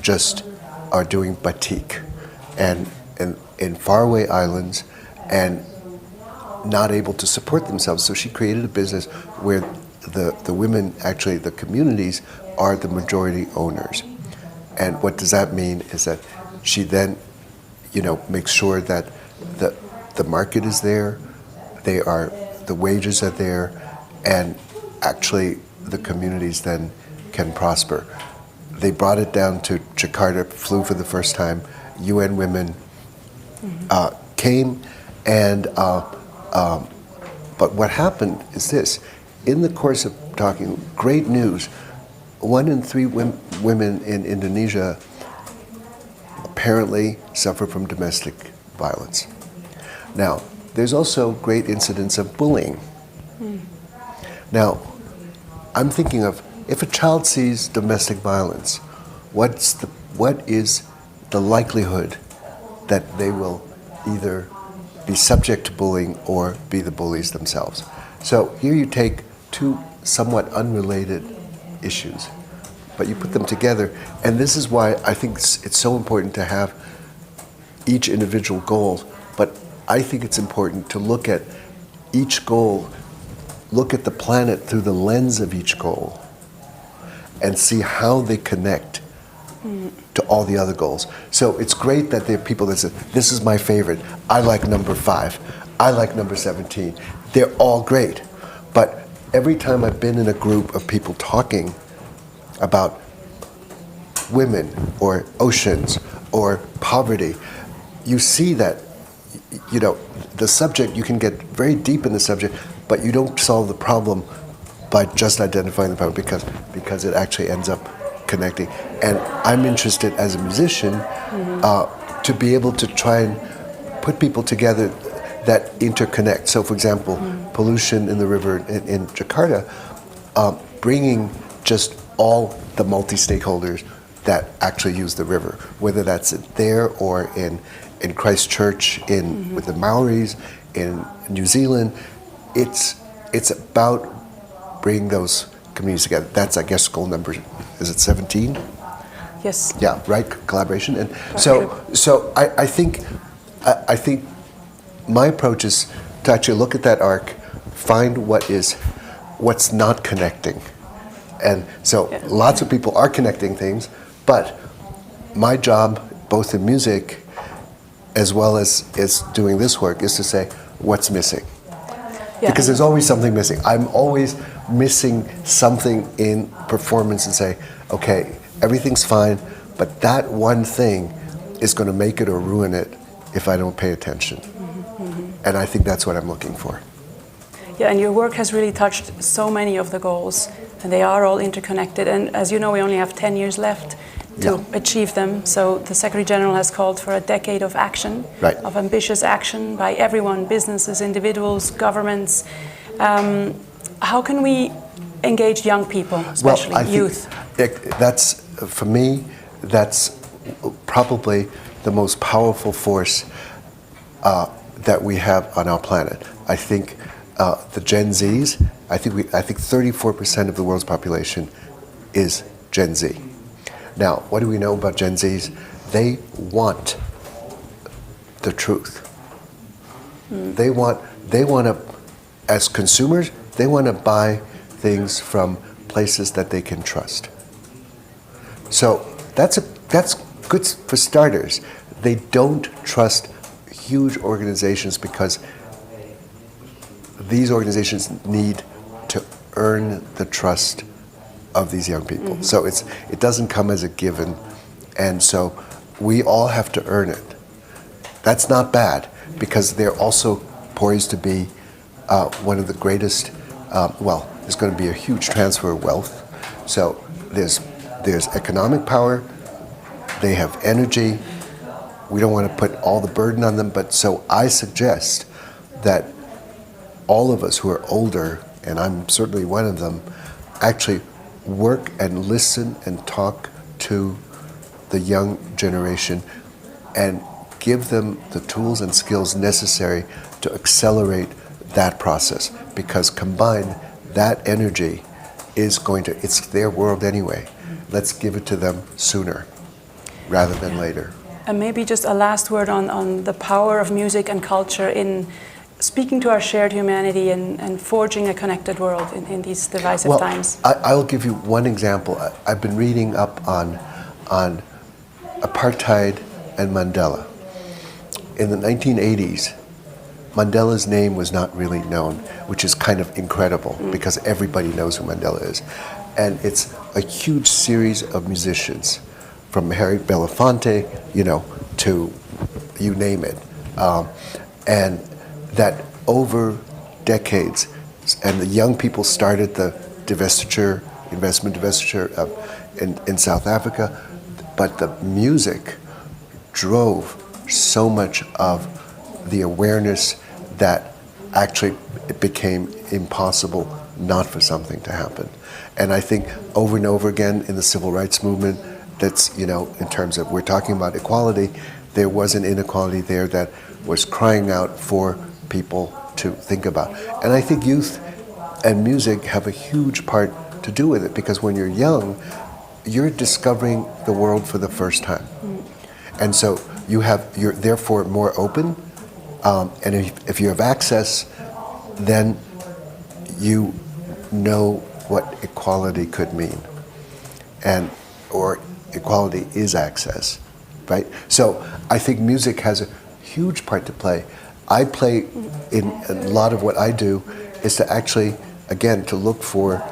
just are doing batik and in faraway islands and not able to support themselves. So she created a business where the women, actually the communities, are the majority owners. And what does that mean is that she then, makes sure that the market is there, the wages are there, and actually the communities then can prosper. They brought it down to Jakarta, flew for the first time. UN Women came, and but what happened is this: in the course of talking, great news. 1 in 3 women in Indonesia apparently suffer from domestic violence. Now, there's also great incidents of bullying. Now, I'm thinking of, if a child sees domestic violence, what is the likelihood that they will either be subject to bullying or be the bullies themselves? So here you take 2 somewhat unrelated issues, but you put them together, and this is why I think it's so important to have each individual goal, but I think it's important to look at each goal, look at the planet through the lens of each goal, and see how they connect to all the other goals. So it's great that there are people that say, this is my favorite, I like number 5, I like number 17. They're all great, but every time I've been in a group of people talking about women or oceans or poverty, you see that, the subject, you can get very deep in the subject, but you don't solve the problem by just identifying the problem, because it actually ends up connecting. And I'm interested as a musician to be able to try and put people together that interconnect. So, for example, pollution in the river in Jakarta, bringing just all the multi-stakeholders that actually use the river, whether that's there or in Christchurch, with the Maoris, in New Zealand. It's about bringing those communities together. That's, I guess, goal number, is it 17? Yes. Yeah, right, collaboration. And so I think my approach is to actually look at that arc, find what's not connecting. And so lots of people are connecting things, but my job, both in music as well as doing this work, is to say what's missing. Yeah. Because there's always something missing. I'm always missing something in performance and say, okay, everything's fine, but that one thing is going to make it or ruin it if I don't pay attention. And I think that's what I'm looking for. Yeah, and your work has really touched so many of the goals, and they are all interconnected. And as you know, we only have 10 years left to achieve them. So the Secretary General has called for a decade of action, of ambitious action by everyone, businesses, individuals, governments. How can we engage young people, especially youth? That's, for me, that's probably the most powerful force that we have on our planet. I think the Gen Zs, I think 34% of the world's population is Gen Z. Now, what do we know about Gen Zs? They want the truth. They want to, as consumers, they want to buy things from places that they can trust. So that's good for starters. They don't trust huge organizations because these organizations need to earn the trust of these young people. So it doesn't come as a given, and so we all have to earn it. That's not bad, because they're also poised to be one of the greatest, well, there's going to be a huge transfer of wealth. So there's economic power, they have energy. We don't want to put all the burden on them, but so I suggest that all of us who are older, and I'm certainly one of them, actually work and listen and talk to the young generation and give them the tools and skills necessary to accelerate that process, because combined, that energy is going to, it's their world anyway. Let's give it to them sooner rather than later. And maybe just a last word on the power of music and culture in speaking to our shared humanity and forging a connected world in these divisive times. I'll give you one example. I've been reading up on apartheid and Mandela. In the 1980s, Mandela's name was not really known, which is kind of incredible because everybody knows who Mandela is. And it's a huge series of musicians, from Harry Belafonte, to you name it. And that over decades, and the young people started the investment divestiture in South Africa, but the music drove so much of the awareness that actually it became impossible not for something to happen. And I think over and over again in the civil rights movement, that's, in terms of, we're talking about equality, there was an inequality there that was crying out for people to think about. And I think youth and music have a huge part to do with it, because when you're young, you're discovering the world for the first time. And so you're therefore more open, and if you have access, then you know what equality could mean, or equality is access, right? So I think music has a huge part to play. I play in a lot of what I do is to actually, again, to look for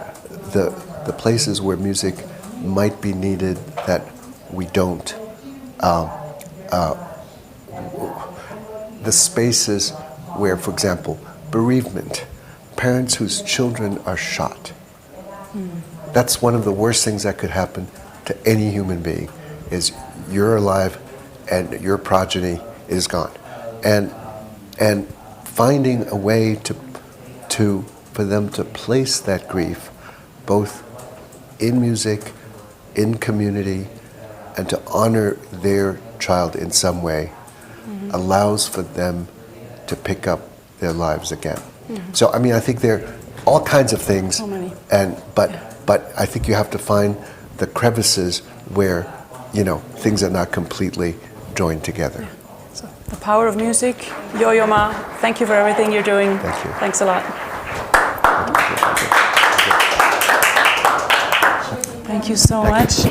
the places where music might be needed that we don't. The spaces where, for example, bereavement, parents whose children are shot. That's one of the worst things that could happen to any human being, is you're alive and your progeny is gone. And finding a way for them to place that grief, both in music, in community, and to honor their child in some way, allows for them to pick up their lives again. So, I mean, I think there are all kinds of things, So many. but I think you have to find the crevices where, things are not completely joined together. So, the power of music. Yo-Yo Ma, thank you for everything you're doing. Thank you. Thanks a lot. Thank you so much.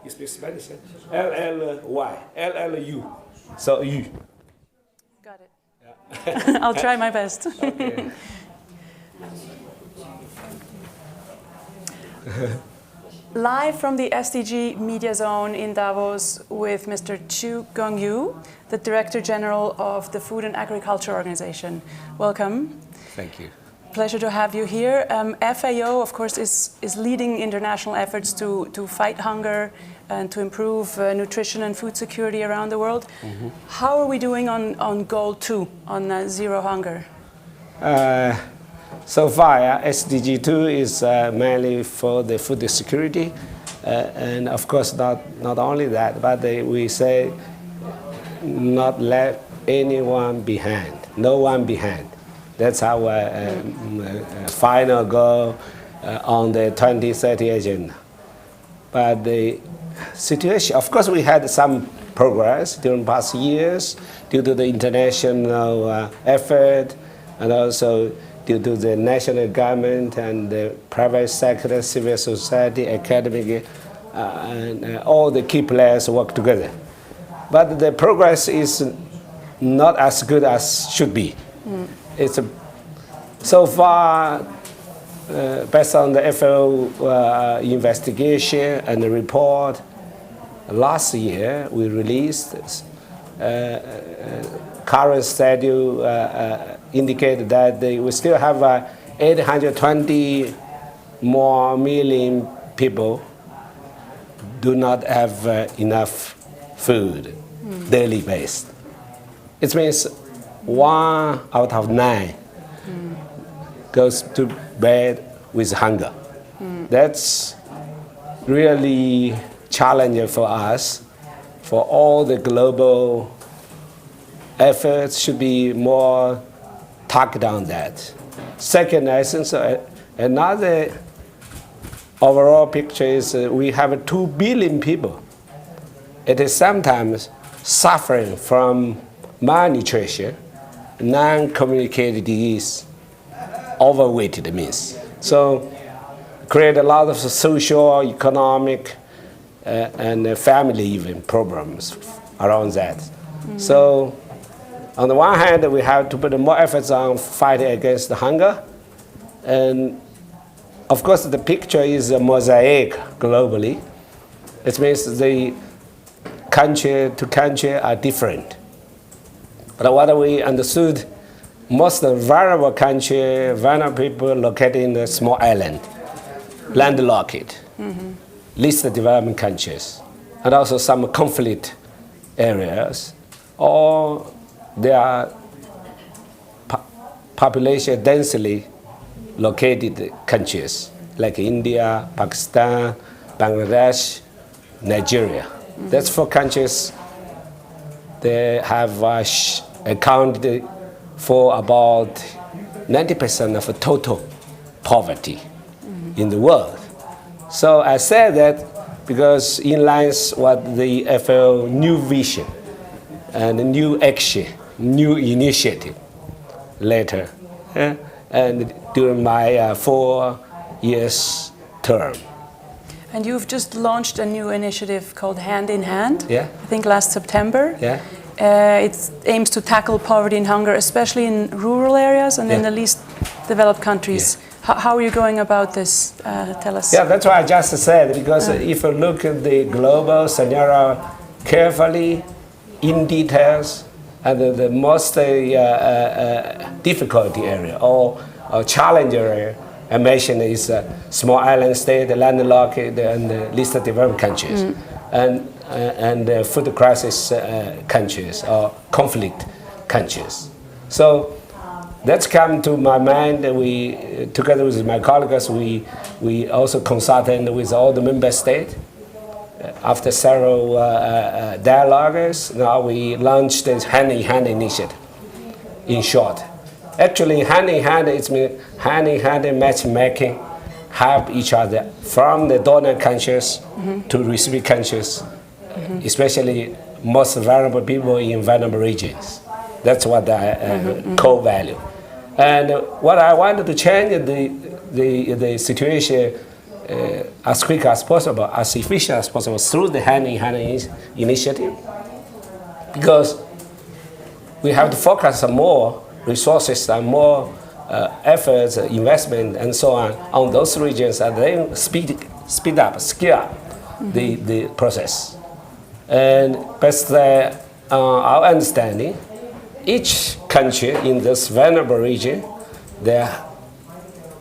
You speak Spanish? LLY, LLU. So you. Got it. Yeah. I'll try my best. Okay. Live from the SDG Media Zone in Davos with Mr. Chu Gong-yu, the Director General of the Food and Agriculture Organization. Welcome. Thank you. Pleasure to have you here. FAO, of course, is leading international efforts to fight hunger and to improve nutrition and food security around the world. Mm-hmm. How are we doing on Goal 2, on zero hunger? So far, SDG 2 is mainly for the food security. And of course, not only that, but we say not let anyone behind, no one behind. That's our final goal on the 2030 agenda. But the situation, of course, we had some progress during past years due to the international effort and also due to the national government and the private sector, civil society, academic, and all the key players work together. But the progress is not as good as should be. Mm. It's so far, based on the FAO investigation and the report, last year we released current schedule indicated that we still have 820 more million people do not have enough food daily based. It means 1 out of 9 goes to bed with hunger. That's really challenging for us. For all the global efforts should be more targeted on that. Second, I think another overall picture is we have 2 billion people. It is sometimes suffering from malnutrition, non-communicated disease, overweight it means. So create a lot of social, economic, and family even problems around that. Mm-hmm. So on the one hand, we have to put more efforts on fighting against the hunger. And of course, the picture is a mosaic globally. It means the country to country are different. But what we understood, most vulnerable country, vulnerable people located in a small island, landlocked, least developed countries, and also some conflict areas, or they are population densely located countries like India, Pakistan, Bangladesh, Nigeria. That's 4 countries. They have accounted for about 90% of total poverty in the world. So I said that because in line with what the FAO new vision and new action, new initiative later, and during my 4 years term. And you've just launched a new initiative called Hand in Hand, yeah. I think last September. Yeah. It aims to tackle poverty and hunger, especially in rural areas and in the least developed countries. Yeah. How are you going about this? Tell us. Yeah, that's what I just said, because if you look at the global scenario carefully, in details, and the most difficulty area or challenge area I mentioned is small island state, landlocked, and least developed countries, and food crisis countries or conflict countries. So that's come to my mind. We, together with my colleagues, we also consulted with all the member states. After several dialogues, now we launched this hand-in-hand initiative. In short, actually, hand-in-hand it means hand-in-hand matchmaking, help each other from the donor countries to recipient countries, especially most vulnerable people in vulnerable regions. That's what the core value. And what I wanted to change the situation as quick as possible, as efficient as possible through the hand-in-hand initiative, because we have to focus on more resources and more efforts, investment, and so on those regions, and then speed up, scale up the process. But our understanding, each country in this vulnerable region,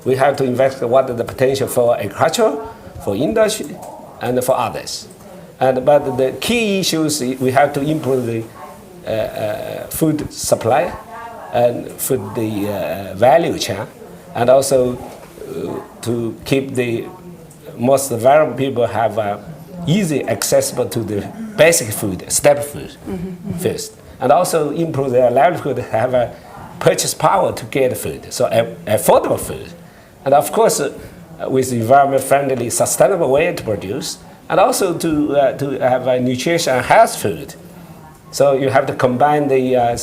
we have to invest what is the potential for agriculture, for industry, and for others. But the key issues, we have to improve the food supply and food value chain, and also to keep the most vulnerable people have easy accessible to the basic food, staple food first, and also improve their livelihood, have a purchase power to get food, so affordable food. And of course, with environment-friendly, sustainable way to produce, and also to have a nutrition and health food. So you have to combine the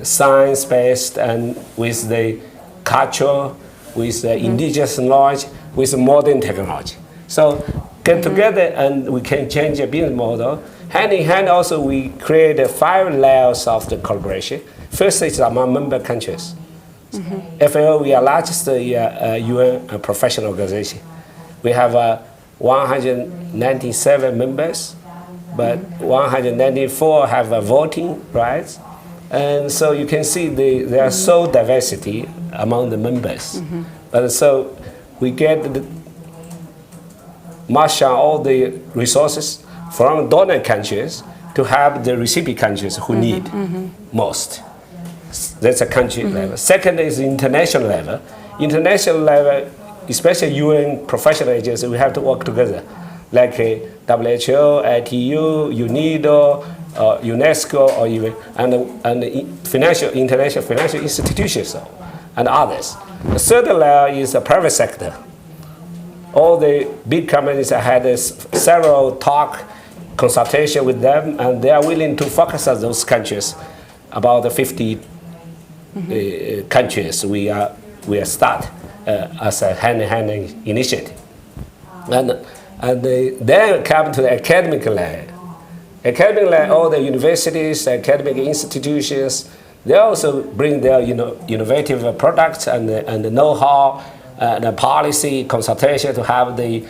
science-based and with the culture, with the indigenous knowledge, with modern technology. So get together and we can change the business model. Hand in hand also we create 5 layers of the collaboration. First is among member countries. FAO, we are largest UN professional organization. We have 197 members, but 194 have voting rights. And so you can see there are so diversity among the members. But so we get marshal all the resources from donor countries to help the recipient countries who need most. That's a country level. Second is international level. International level, especially UN professional agencies, we have to work together, like WHO, ITU, UNIDO, UNESCO, or even and international financial institutions and others. The third layer is the private sector. All the big companies had several consultation with them, and they are willing to focus on those countries. About the 50 countries we are start as a hand-in-hand initiative, and then come to the academic layer. Academic layer, all the universities, academic institutions, they also bring their innovative products and the know-how, the policy consultation to have the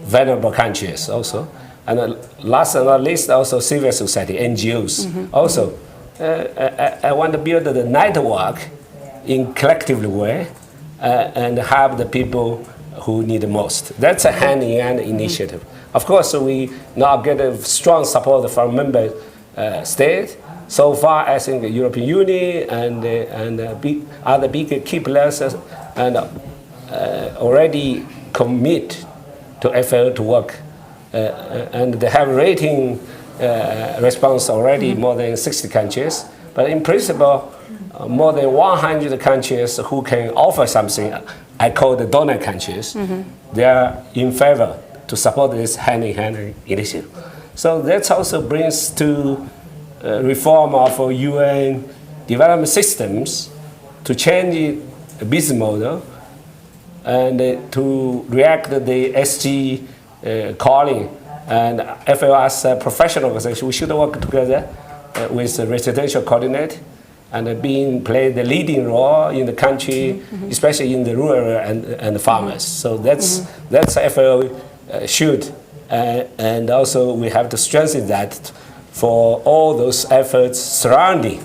vulnerable countries also. And last but not least, also civil society, NGOs. Also, I want to build the network in collective way and have the people who need the most. That's a hand-in-hand initiative. Of course, we now get a strong support from member states. So far, I think the European Union and other big key players and already commit to FAO to work. And they have rating response already more than 60 countries. But in principle, more than 100 countries who can offer something, I call the donor countries, they are in favor to support this hand-in-hand initiative. So that also brings to reform of UN development systems to change the business model and to react to the SG calling. And FAO as a professional organization, we should work together with the residential coordinate and play the leading role in the country, especially in the rural and the farmers. So that's FAO should, and also we have to strengthen that for all those efforts surrounding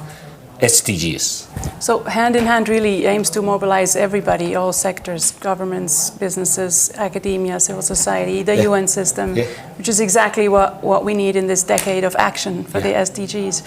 SDGs. So hand in hand really aims to mobilize everybody, all sectors, governments, businesses, academia, civil society, the UN system, which is exactly what we need in this decade of action for the SDGs.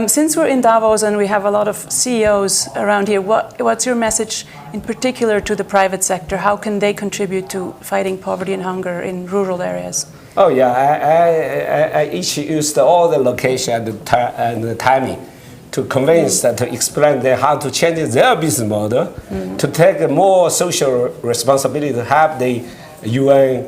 Since we're in Davos and we have a lot of CEOs around here, what's your message in particular to the private sector? How can they contribute to fighting poverty and hunger in rural areas? Oh yeah, I used all the location and the timing to convince them, to explain them how to change their business model, to take more social responsibility, to have the UN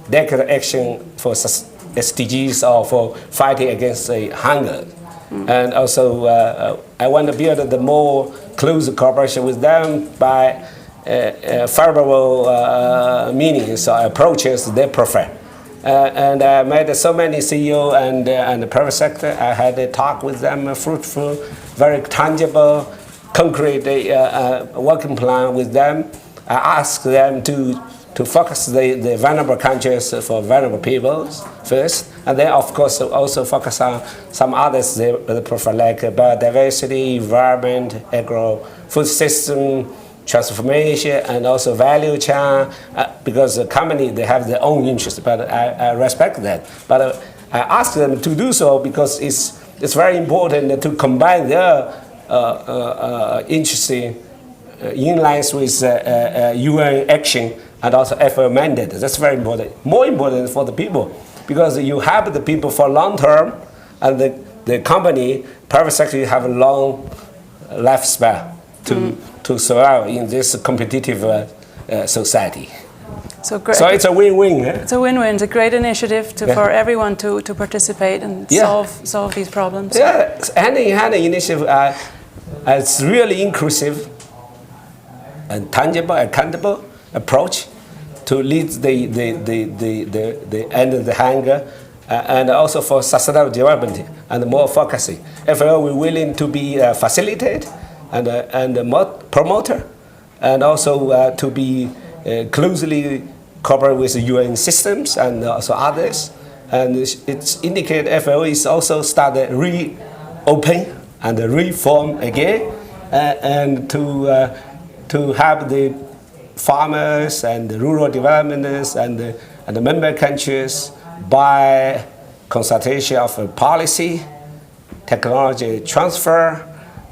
declared action for SDGs or for fighting against hunger. And also I want to build the more close cooperation with them by favorable meanings or approaches they prefer. And I met so many CEO and the private sector. I had a talk with them, fruitful, very tangible, concrete working plan with them. I asked them to focus the vulnerable countries for vulnerable peoples first, and then of course also focus on some others they prefer, like biodiversity, environment, agro-food system, transformation, and also value chain, because the company, they have their own interest, but I respect that. But I ask them to do so because it's very important to combine their interest in line with UN action and also FAO mandate. That's very important. More important for the people, because you have the people for long term, and the company, private sector, have a long lifespan to survive in this competitive society. So it's a win-win. It's a win-win. It's a great initiative for everyone to participate and solve these problems. Yeah, hand-in-hand initiative. It's really inclusive and tangible, accountable approach to lead the end of the hunger, and also for sustainable development and more focusing. FAO, we're willing to be facilitator and promoter, and also to be closely cooperate with UN systems and also others. And it's indicate FAO is also started reopen and reform again, and to have the farmers and the rural developments and the member countries by consultation of policy, technology transfer,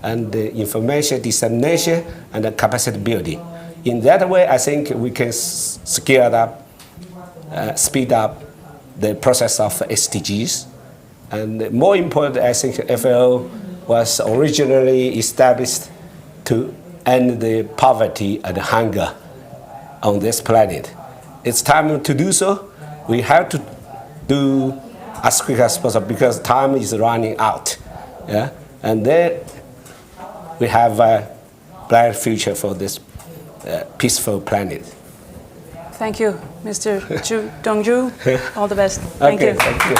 and the information dissemination and the capacity building. In that way, I think we can scale up, speed up the process of SDGs. And more important, I think FAO was originally established to end the poverty and hunger on this planet. It's time to do so. We have to do as quick as possible because time is running out. Yeah? And then we have a bright future for this peaceful planet. Thank you, Mr. Dongju. All the best. Thank you. Thank you.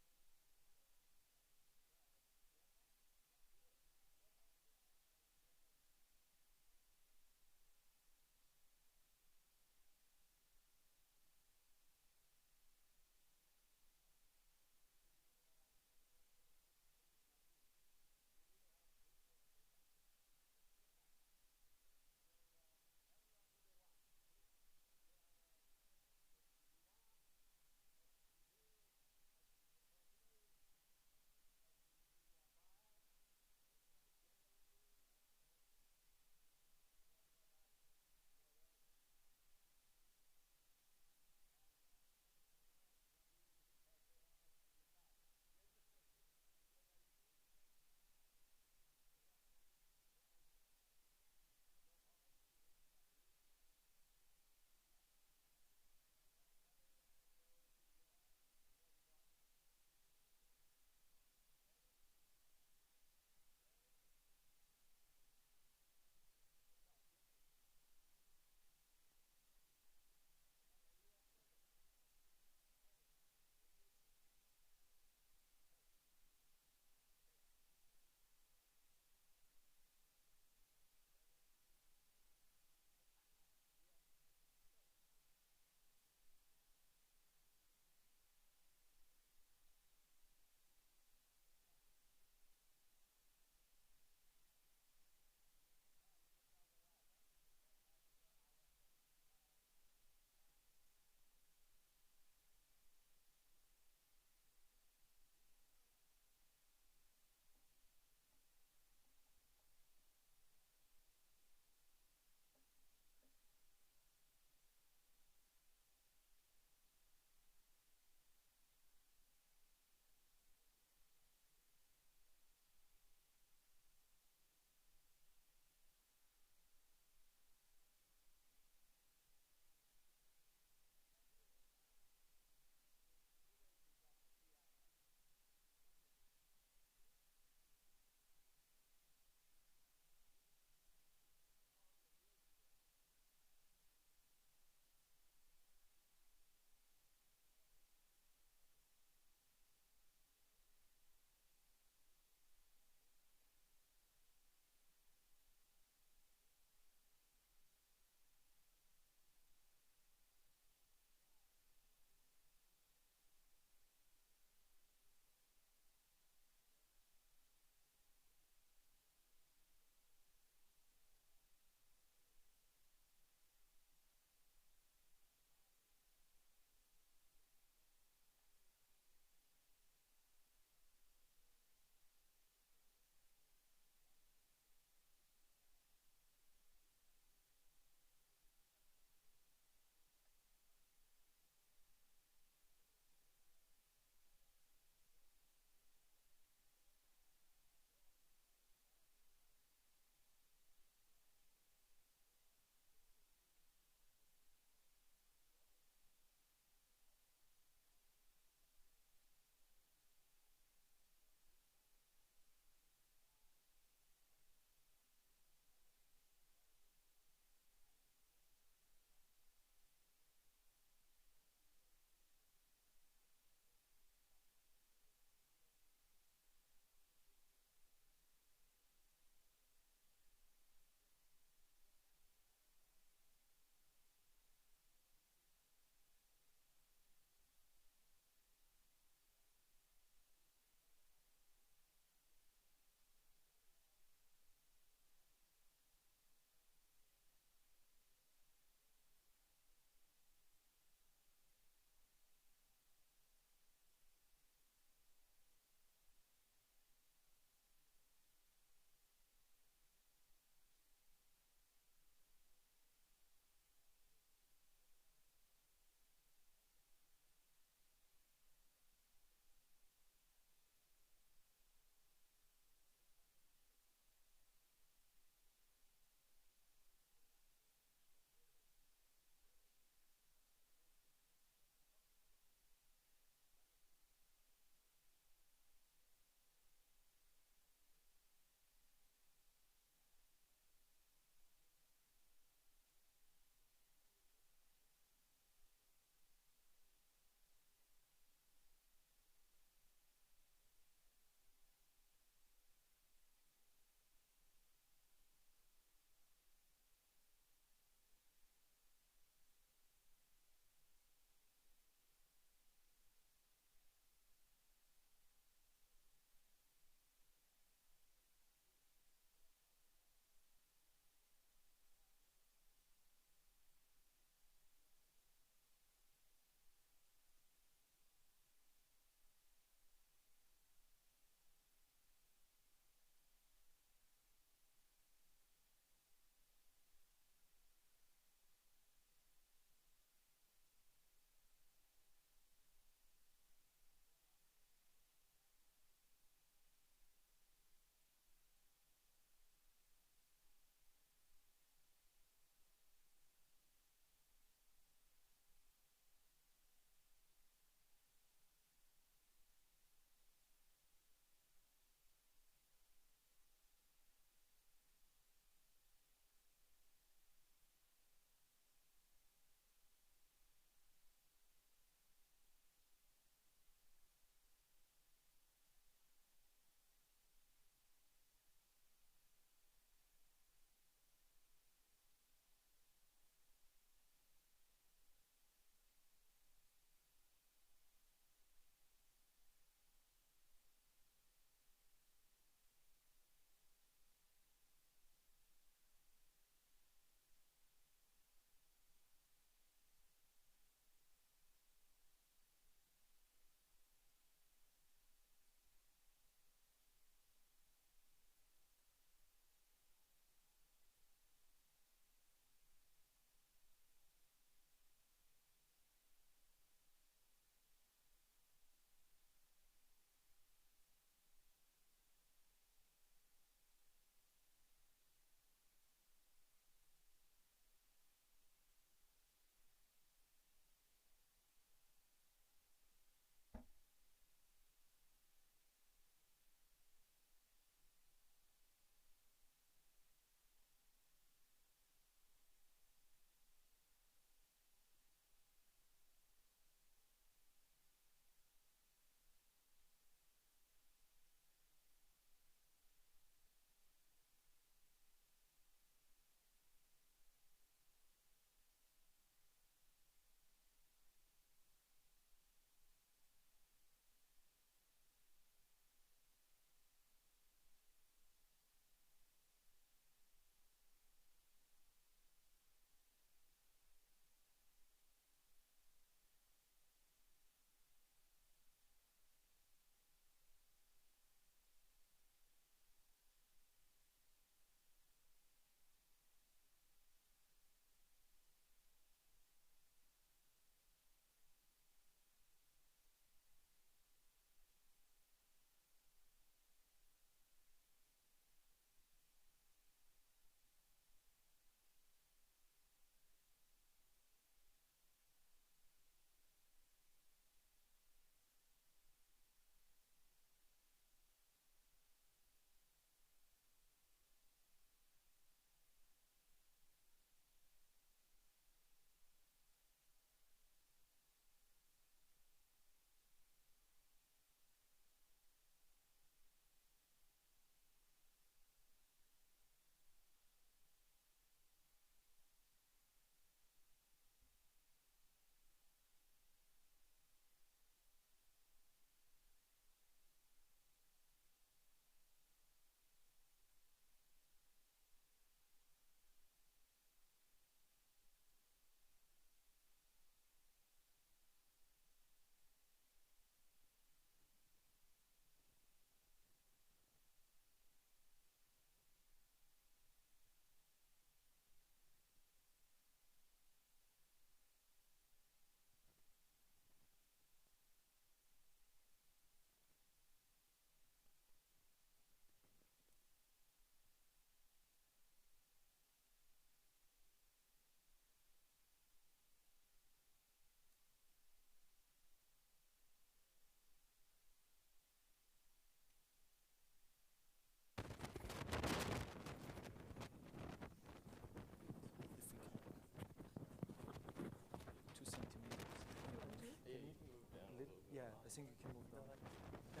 I think you can move down. I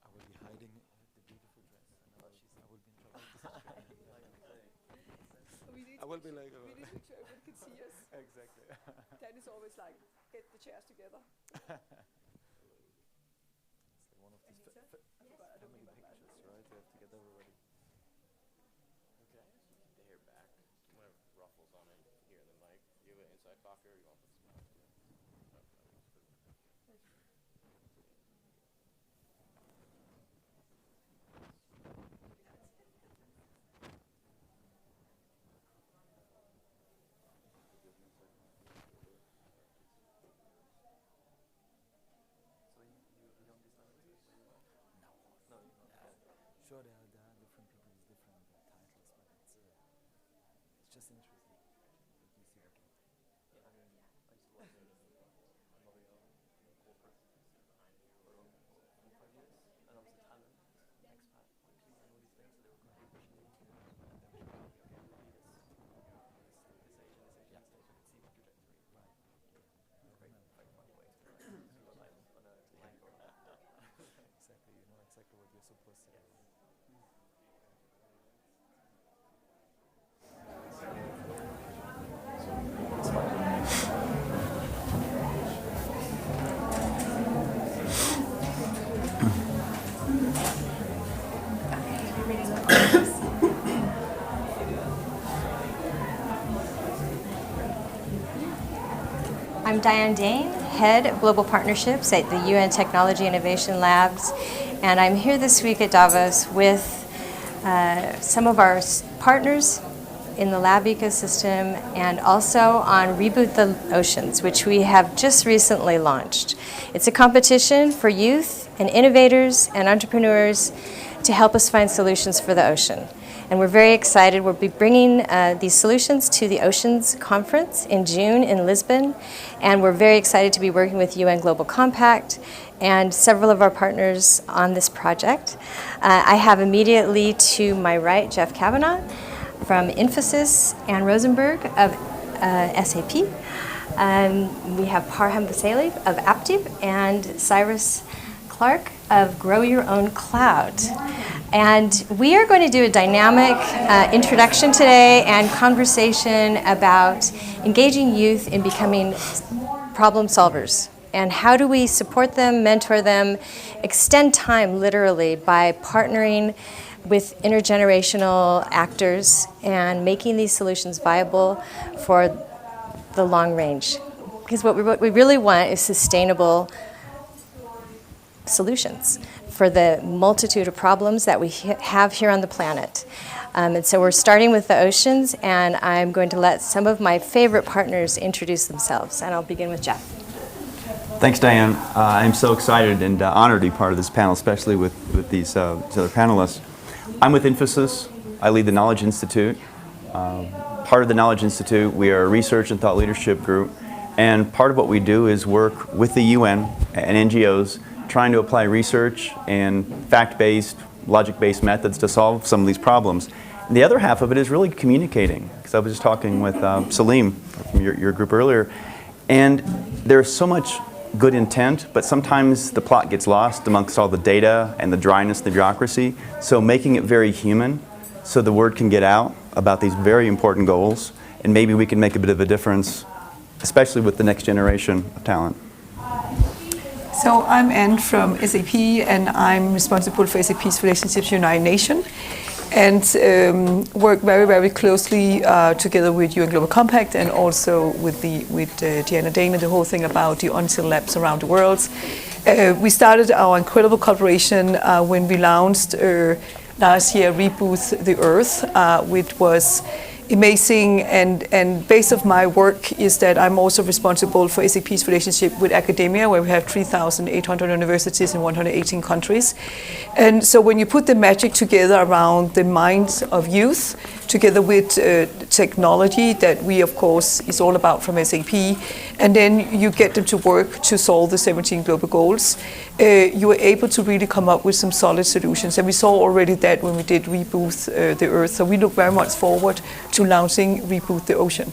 will be hiding the beautiful dress, and I will be in trouble. I will be like. We need to make sure everyone can see us. Exactly. That is always like, get the chairs together. It's like one of these family pictures, right? You have to get everybody. Okay, so keep the hair back. You want to have ruffles on it here in the mic. You have an inside pocket, or you want to put some out? Sure, there are different people with different titles, but it's just interesting. That you see again. Yeah, I mean, I used to work in another corporate for 25 years, and I was a talent expat, actually, and all these things, so they were completely pushing me, and they were showing me, okay, be this age and this age and this age, so you can see my trajectory. Right. Very funny way to see what life on a plank or Exactly, you know exactly what you're supposed to do. I'm Diane Dane, Head of Global Partnerships at the UN Technology Innovation Labs, and I'm here this week at Davos with some of our partners in the lab ecosystem and also on Reboot the Oceans, which we have just recently launched. It's a competition for youth and innovators and entrepreneurs to help us find solutions for the ocean. And we're very excited. We'll be bringing these solutions to the Oceans Conference in June in Lisbon. And we're very excited to be working with UN Global Compact and several of our partners on this project. I have immediately to my right Jeff Kavanaugh from Infosys and Rosenberg of SAP. We have Parham Basali of Aptiv and Cyrus Clark of Grow Your Own Cloud. And we are going to do a dynamic introduction today and conversation about engaging youth in becoming problem solvers. And how do we support them, mentor them, extend time literally by partnering with intergenerational actors and making these solutions viable for the long range. Because what we really want is sustainable solutions for the multitude of problems that we have here on the planet. And so we're starting with the oceans, and I'm going to let some of my favorite partners introduce themselves, and I'll begin with Jeff. Thanks, Diane. I'm so excited and honored to be part of this panel, especially with these other panelists. I'm with Infosys. I lead the Knowledge Institute. Part of the Knowledge Institute, we are a research and thought leadership group, and part of what we do is work with the UN and NGOs trying to apply research and fact-based, logic-based methods to solve some of these problems. And the other half of it is really communicating, because I was just talking with Salim from your group earlier, and there's so much good intent, but sometimes the plot gets lost amongst all the data and the dryness, the bureaucracy. So making it very human so the word can get out about these very important goals, and maybe we can make a bit of a difference, especially with the next generation of talent. So I'm Anne from SAP, and I'm responsible for SAP's relationships with United Nations, and work very, very closely together with UN Global Compact and also with Diana Dane and the whole thing about the UNCIL labs around the world. We started our incredible collaboration when we launched last year Reboot the Earth, which was amazing, and base of my work is that I'm also responsible for SAP's relationship with academia, where we have 3,800 universities in 118 countries. And so when you put the magic together around the minds of youth, together with technology that we, of course, is all about from SAP, and then you get them to work to solve the 17 global goals, you were able to really come up with some solid solutions. And we saw already that when we did Reboot the Earth. So we look very much forward to launching Reboot the Ocean.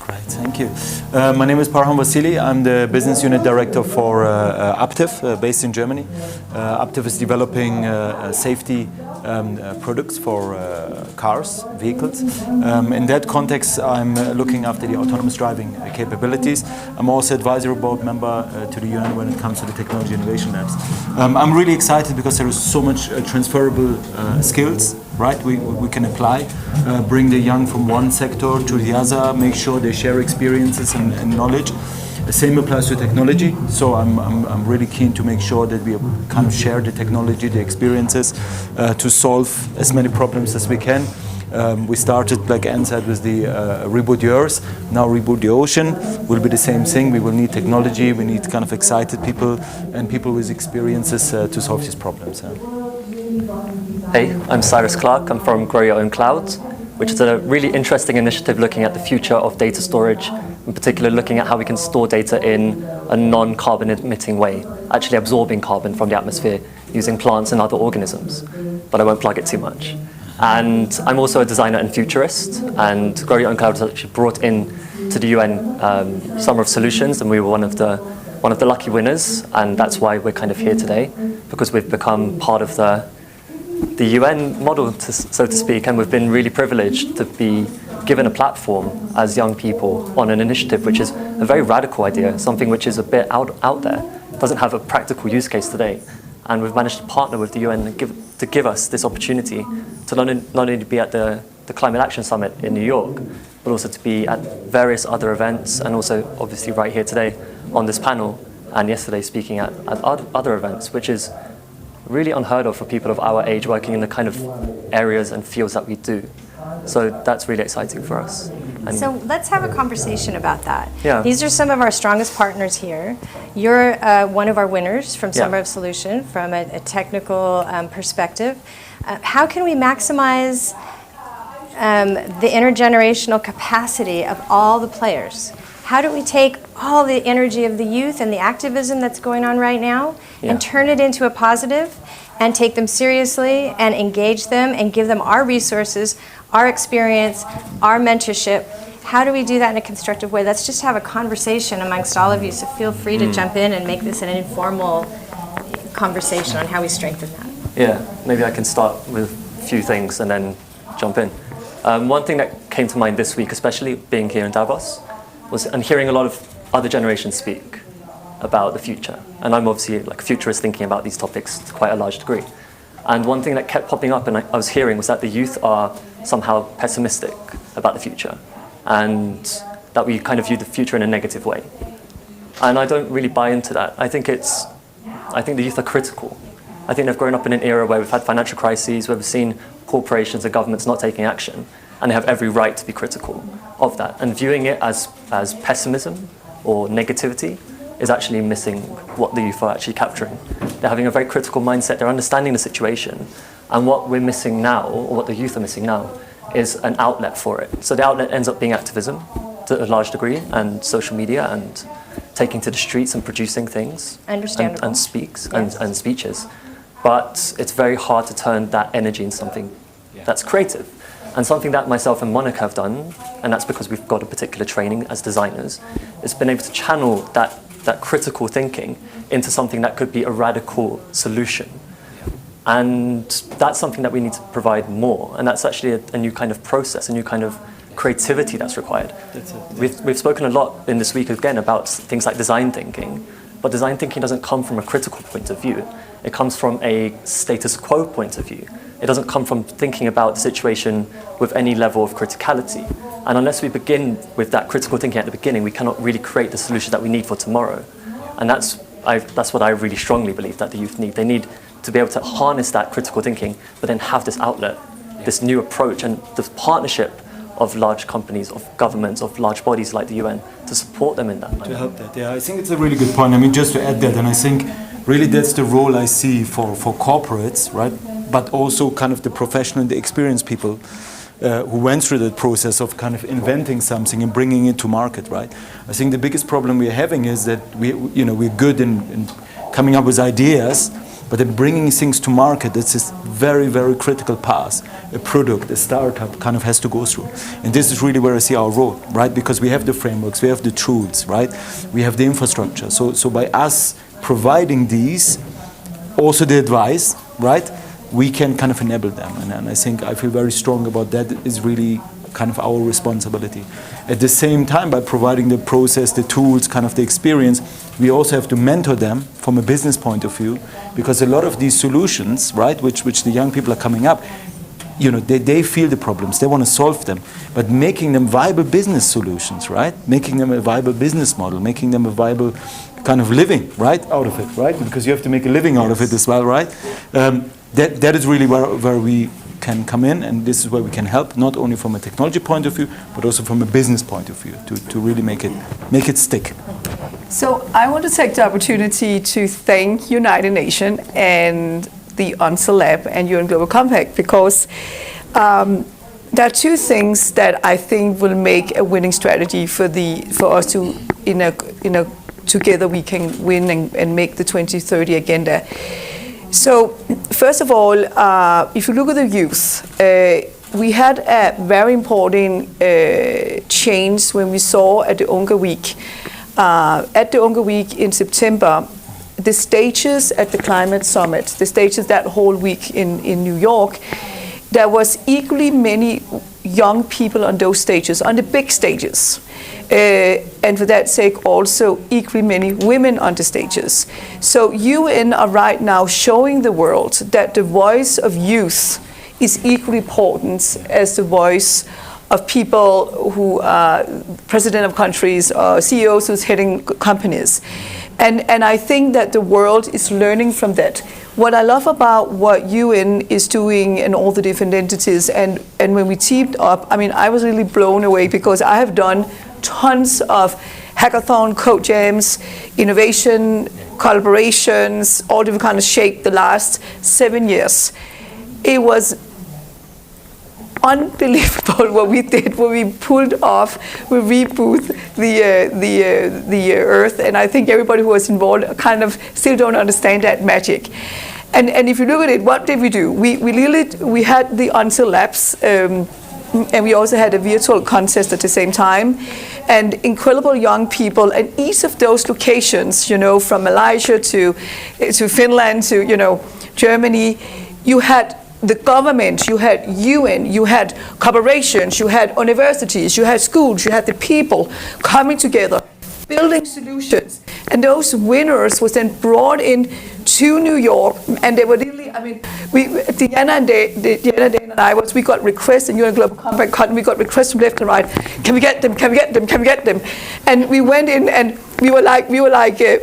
Great, thank you. My name is Parham Vasili. I'm the business unit director for Aptiv, based in Germany. Aptiv is developing safety products for cars, vehicles. In that context, I'm looking after the autonomous driving capabilities. I'm also advisory board member to the UN when it comes to the technology innovation labs. I'm really excited because there is so much transferable skills, right? We can apply, bring the young from one sector to the other, make sure they share experiences and knowledge. The same applies to technology, so I'm really keen to make sure that we kind of share the technology, the experiences, to solve as many problems as we can. We started, like Anne said, with the Reboot the Earth. Now Reboot the Ocean will be the same thing. We will need technology, we need kind of excited people and people with experiences to solve these problems. Hey, I'm Cyrus Clark. I'm from Grow Your Own Cloud, which is a really interesting initiative looking at the future of data storage, in particular looking at how we can store data in a non-carbon emitting way, actually absorbing carbon from the atmosphere using plants and other organisms. But I won't plug it too much. And I'm also a designer and futurist, and Grow Your Own Cloud was actually brought in to the UN Summer of Solutions, and we were one of the lucky winners, and that's why we're kind of here today, because we've become part of the UN model, so to speak, and we've been really privileged to be given a platform as young people on an initiative which is a very radical idea, something which is a bit out there, doesn't have a practical use case today. And we've managed to partner with the UN to give us this opportunity to not only be at the Climate Action Summit in New York, but also to be at various other events, and also obviously right here today on this panel, and yesterday speaking at other events, which is really unheard of for people of our age working in the kind of areas and fields that we do. So that's really exciting for us. And so let's have a conversation about that. Yeah. These are some of our strongest partners here. You're one of our winners from Summer of Solution from a technical perspective. How can we maximize the intergenerational capacity of all the players? How do we take all the energy of the youth and the activism that's going on right now and turn it into a positive and take them seriously and engage them and give them our resources, our experience, our mentorship? How do we do that in a constructive way? Let's just have a conversation amongst all of you, so feel free to jump in and make this an informal conversation on how we strengthen that. yeah, maybe I can start with a few things and then jump in. One thing that came to mind this week, especially being here in Davos, was and hearing a lot of other generations speak about the future. And I'm obviously like a futurist thinking about these topics to quite a large degree. And one thing that kept popping up and I was hearing was that the youth are somehow pessimistic about the future, and that we kind of view the future in a negative way. And I don't really buy into that. I think the youth are critical. I think they've grown up in an era where we've had financial crises, where we've seen corporations and governments not taking action, and they have every right to be critical of that. And viewing it as pessimism or negativity is actually missing what the youth are actually capturing. They're having a very critical mindset, they're understanding the situation, and what we're missing now, or what the youth are missing now, is an outlet for it. So the outlet ends up being activism to a large degree, and social media, and taking to the streets and producing things. Understandable. And speeches. But it's very hard to turn that energy into something that's creative. And something that myself and Monica have done, and that's because we've got a particular training as designers, is been able to channel that critical thinking into something that could be a radical solution. And that's something that we need to provide more. And that's actually a new kind of process, a new kind of creativity that's required. We've spoken a lot in this week again about things like design thinking, but design thinking doesn't come from a critical point of view. It comes from a status quo point of view. It doesn't come from thinking about the situation with any level of criticality. And unless we begin with that critical thinking at the beginning, we cannot really create the solution that we need for tomorrow. And that's what I really strongly believe that the youth need. They need to be able to harness that critical thinking, but then have this outlet, this new approach, and the partnership of large companies, of governments, of large bodies like the UN to support them in that. To help that, yeah, I think it's a really good point. I mean, just to add that, and I think really that's the role I see for corporates, right? But also kind of the professional and the experienced people who went through that process of kind of inventing something and bringing it to market, right? I think the biggest problem we're having is that we're good in coming up with ideas, but then bringing things to market, that's this very, very critical path a product, a startup kind of has to go through. And this is really where I see our role, right? Because we have the frameworks, we have the tools, right? We have the infrastructure. So by us providing these, also the advice, right? We can kind of enable them. And I think I feel very strong about that is really kind of our responsibility. At the same time, by providing the process, the tools, kind of the experience, we also have to mentor them from a business point of view, because a lot of these solutions, right, which the young people are coming up, you know, they feel the problems, they want to solve them, but making them viable business solutions, right, making them a viable business model, making them a viable kind of living, right, out of it, right, because you have to make a living out of it as well, right. That is really where we can come in, and this is where we can help, not only from a technology point of view, but also from a business point of view, to really make it stick. So I want to take the opportunity to thank United Nations and the UNCL Lab and UN Global Compact, because there are two things that I think will make a winning strategy for us to together we can win and make the 2030 agenda. So first of all, if you look at the youth, we had a very important change when we saw at the UNGA Week. At the UNGA Week in September, the stages at the climate summit, the stages that whole week in New York, there was equally many young people on those stages, on the big stages. And for that sake, also equally many women on the stages. So UN are right now showing the world that the voice of youth is equally important as the voice of people who are president of countries or CEOs who's heading companies. And I think that the world is learning from that. What I love about what UN is doing and all the different entities, and when we teamed up, I mean, I was really blown away, because I have done tons of hackathon, code jams, innovation, collaborations, all different kind of shape the last 7 years. It was unbelievable what we did when we pulled off, we Reboot the Earth, and I think everybody who was involved kind of still don't understand that magic. And if you look at it, what did we do? We had the UNCL Labs, and we also had a virtual contest at the same time, and incredible young people. And each of those locations, you know, from Malaysia to Finland to, you know, Germany, you had the government, you had UN, you had corporations, you had universities, you had schools, you had the people coming together, building solutions. And those winners was then brought in to New York, and they were really, I mean, Diana and I we got requests in UN Global Compact, we got requests from left and right, can we get them, can we get them, can we get them? And we went in and we were like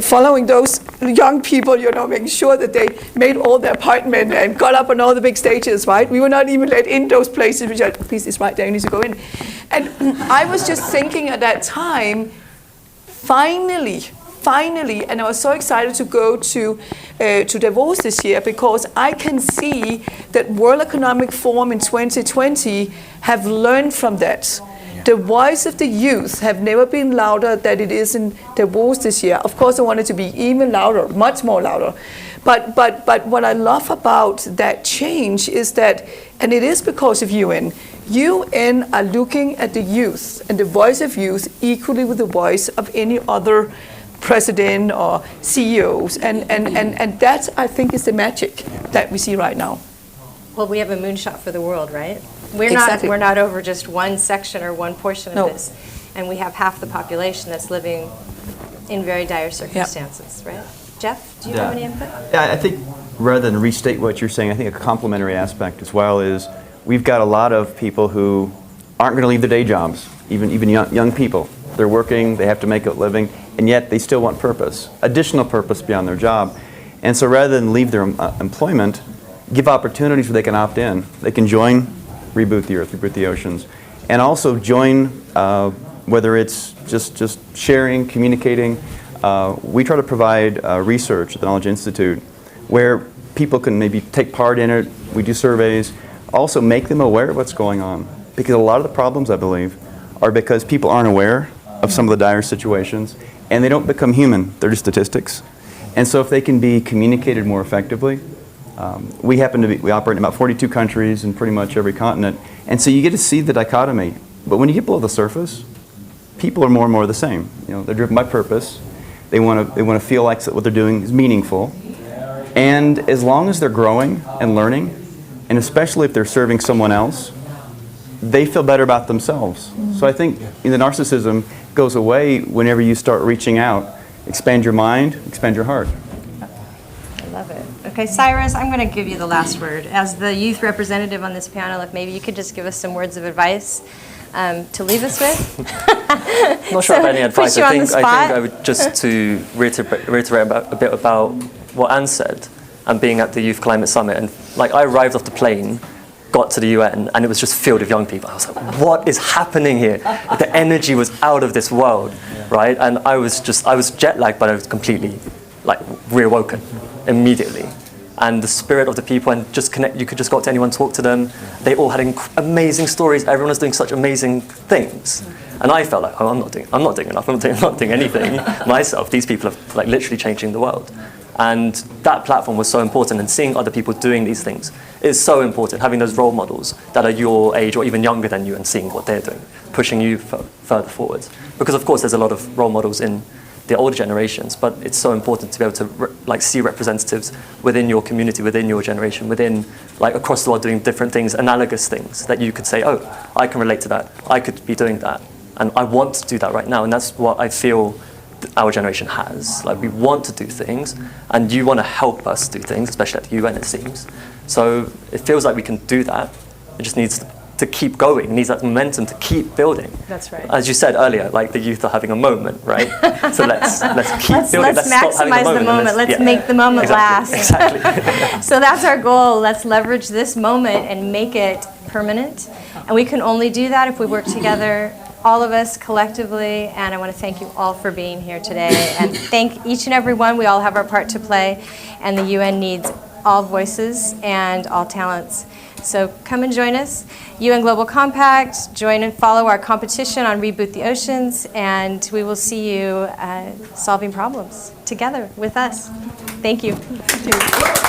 following those young people, you know, making sure that they made all their appointment and got up on all the big stages, right? We were not even let in those places. We just, please, it's right there, you need to go in. And I was just thinking at that time, finally, and I was so excited to go to Davos this year, because I can see that World Economic Forum in 2020 have learned from that. Yeah. The voice of the youth have never been louder than it is in Davos this year. Of course, I want it to be even louder, much more louder. But what I love about that change is that, and it is because of UN are looking at the youth and the voice of youth equally with the voice of any other president or CEOs, and that, I think, is the magic that we see right now. Well, we have a moonshot for the world, right? We're not over just one section or one portion of this, and we have half the population that's living in very dire circumstances, right? Jeff, do you have any input? Yeah, I think rather than restate what you're saying, I think a complementary aspect as well is we've got a lot of people who aren't going to leave their day jobs, even young people. They're working, they have to make a living, and yet they still want purpose, additional purpose beyond their job. And so rather than leave their employment, give opportunities where they can opt in. They can join Reboot the Earth, Reboot the Oceans, and also join, whether it's just sharing, communicating. We try to provide research at the Knowledge Institute where people can maybe take part in it. We do surveys, also make them aware of what's going on. Because a lot of the problems, I believe, are because people aren't aware of some of the dire situations, and they don't become human. They're just statistics. And so if they can be communicated more effectively, we operate in about 42 countries in pretty much every continent, and so you get to see the dichotomy. But when you get below the surface, people are more and more the same. You know, they're driven by purpose. They want to feel like what they're doing is meaningful. And as long as they're growing and learning, and especially if they're serving someone else, they feel better about themselves. So I think the narcissism goes away whenever you start reaching out. Expand your mind, expand your heart. I love it. Okay, Cyrus, I'm going to give you the last word. As the youth representative on this panel, if maybe you could just give us some words of advice to leave us with. Not sure of any advice. I think I would just to reiterate a bit about what Anne said, and being at the Youth Climate Summit, and like I arrived off the plane, got to the UN, and it was just filled with young people. I was like, what is happening here? The energy was out of this world, right? And I was jet lagged, but I was completely like reawoken immediately. And the spirit of the people, and just connect, you could just go up to anyone, talk to them. They all had amazing stories. Everyone was doing such amazing things. And I felt like, oh, I'm not doing enough. I'm not doing anything myself. These people are like literally changing the world. And that platform was so important, and seeing other people doing these things is so important. Having those role models that are your age or even younger than you, and seeing what they're doing, pushing you further forwards. Because of course there's a lot of role models in the older generations, but it's so important to be able to see representatives within your community, within your generation, within like across the world doing different things, analogous things that you could say, oh, I can relate to that. I could be doing that, and I want to do that right now. And that's what I feel our generation has. Like, we want to do things, and you want to help us do things, especially at the UN, it seems. So it feels like we can do that. It just needs to keep going. It needs that momentum to keep building. That's right. As you said earlier, like the youth are having a moment, right? So let's keep building. Let's maximize the moment. Let's make the moment last. Exactly. So that's our goal. Let's leverage this moment and make it permanent. And we can only do that if we work together, all of us collectively. And I want to thank you all for being here today, and thank each and every one. We all have our part to play, and the UN needs all voices and all talents. So come and join us. UN Global Compact, join and follow our competition on Reboot the Oceans, and we will see you solving problems together with us. Thank you. Thank you.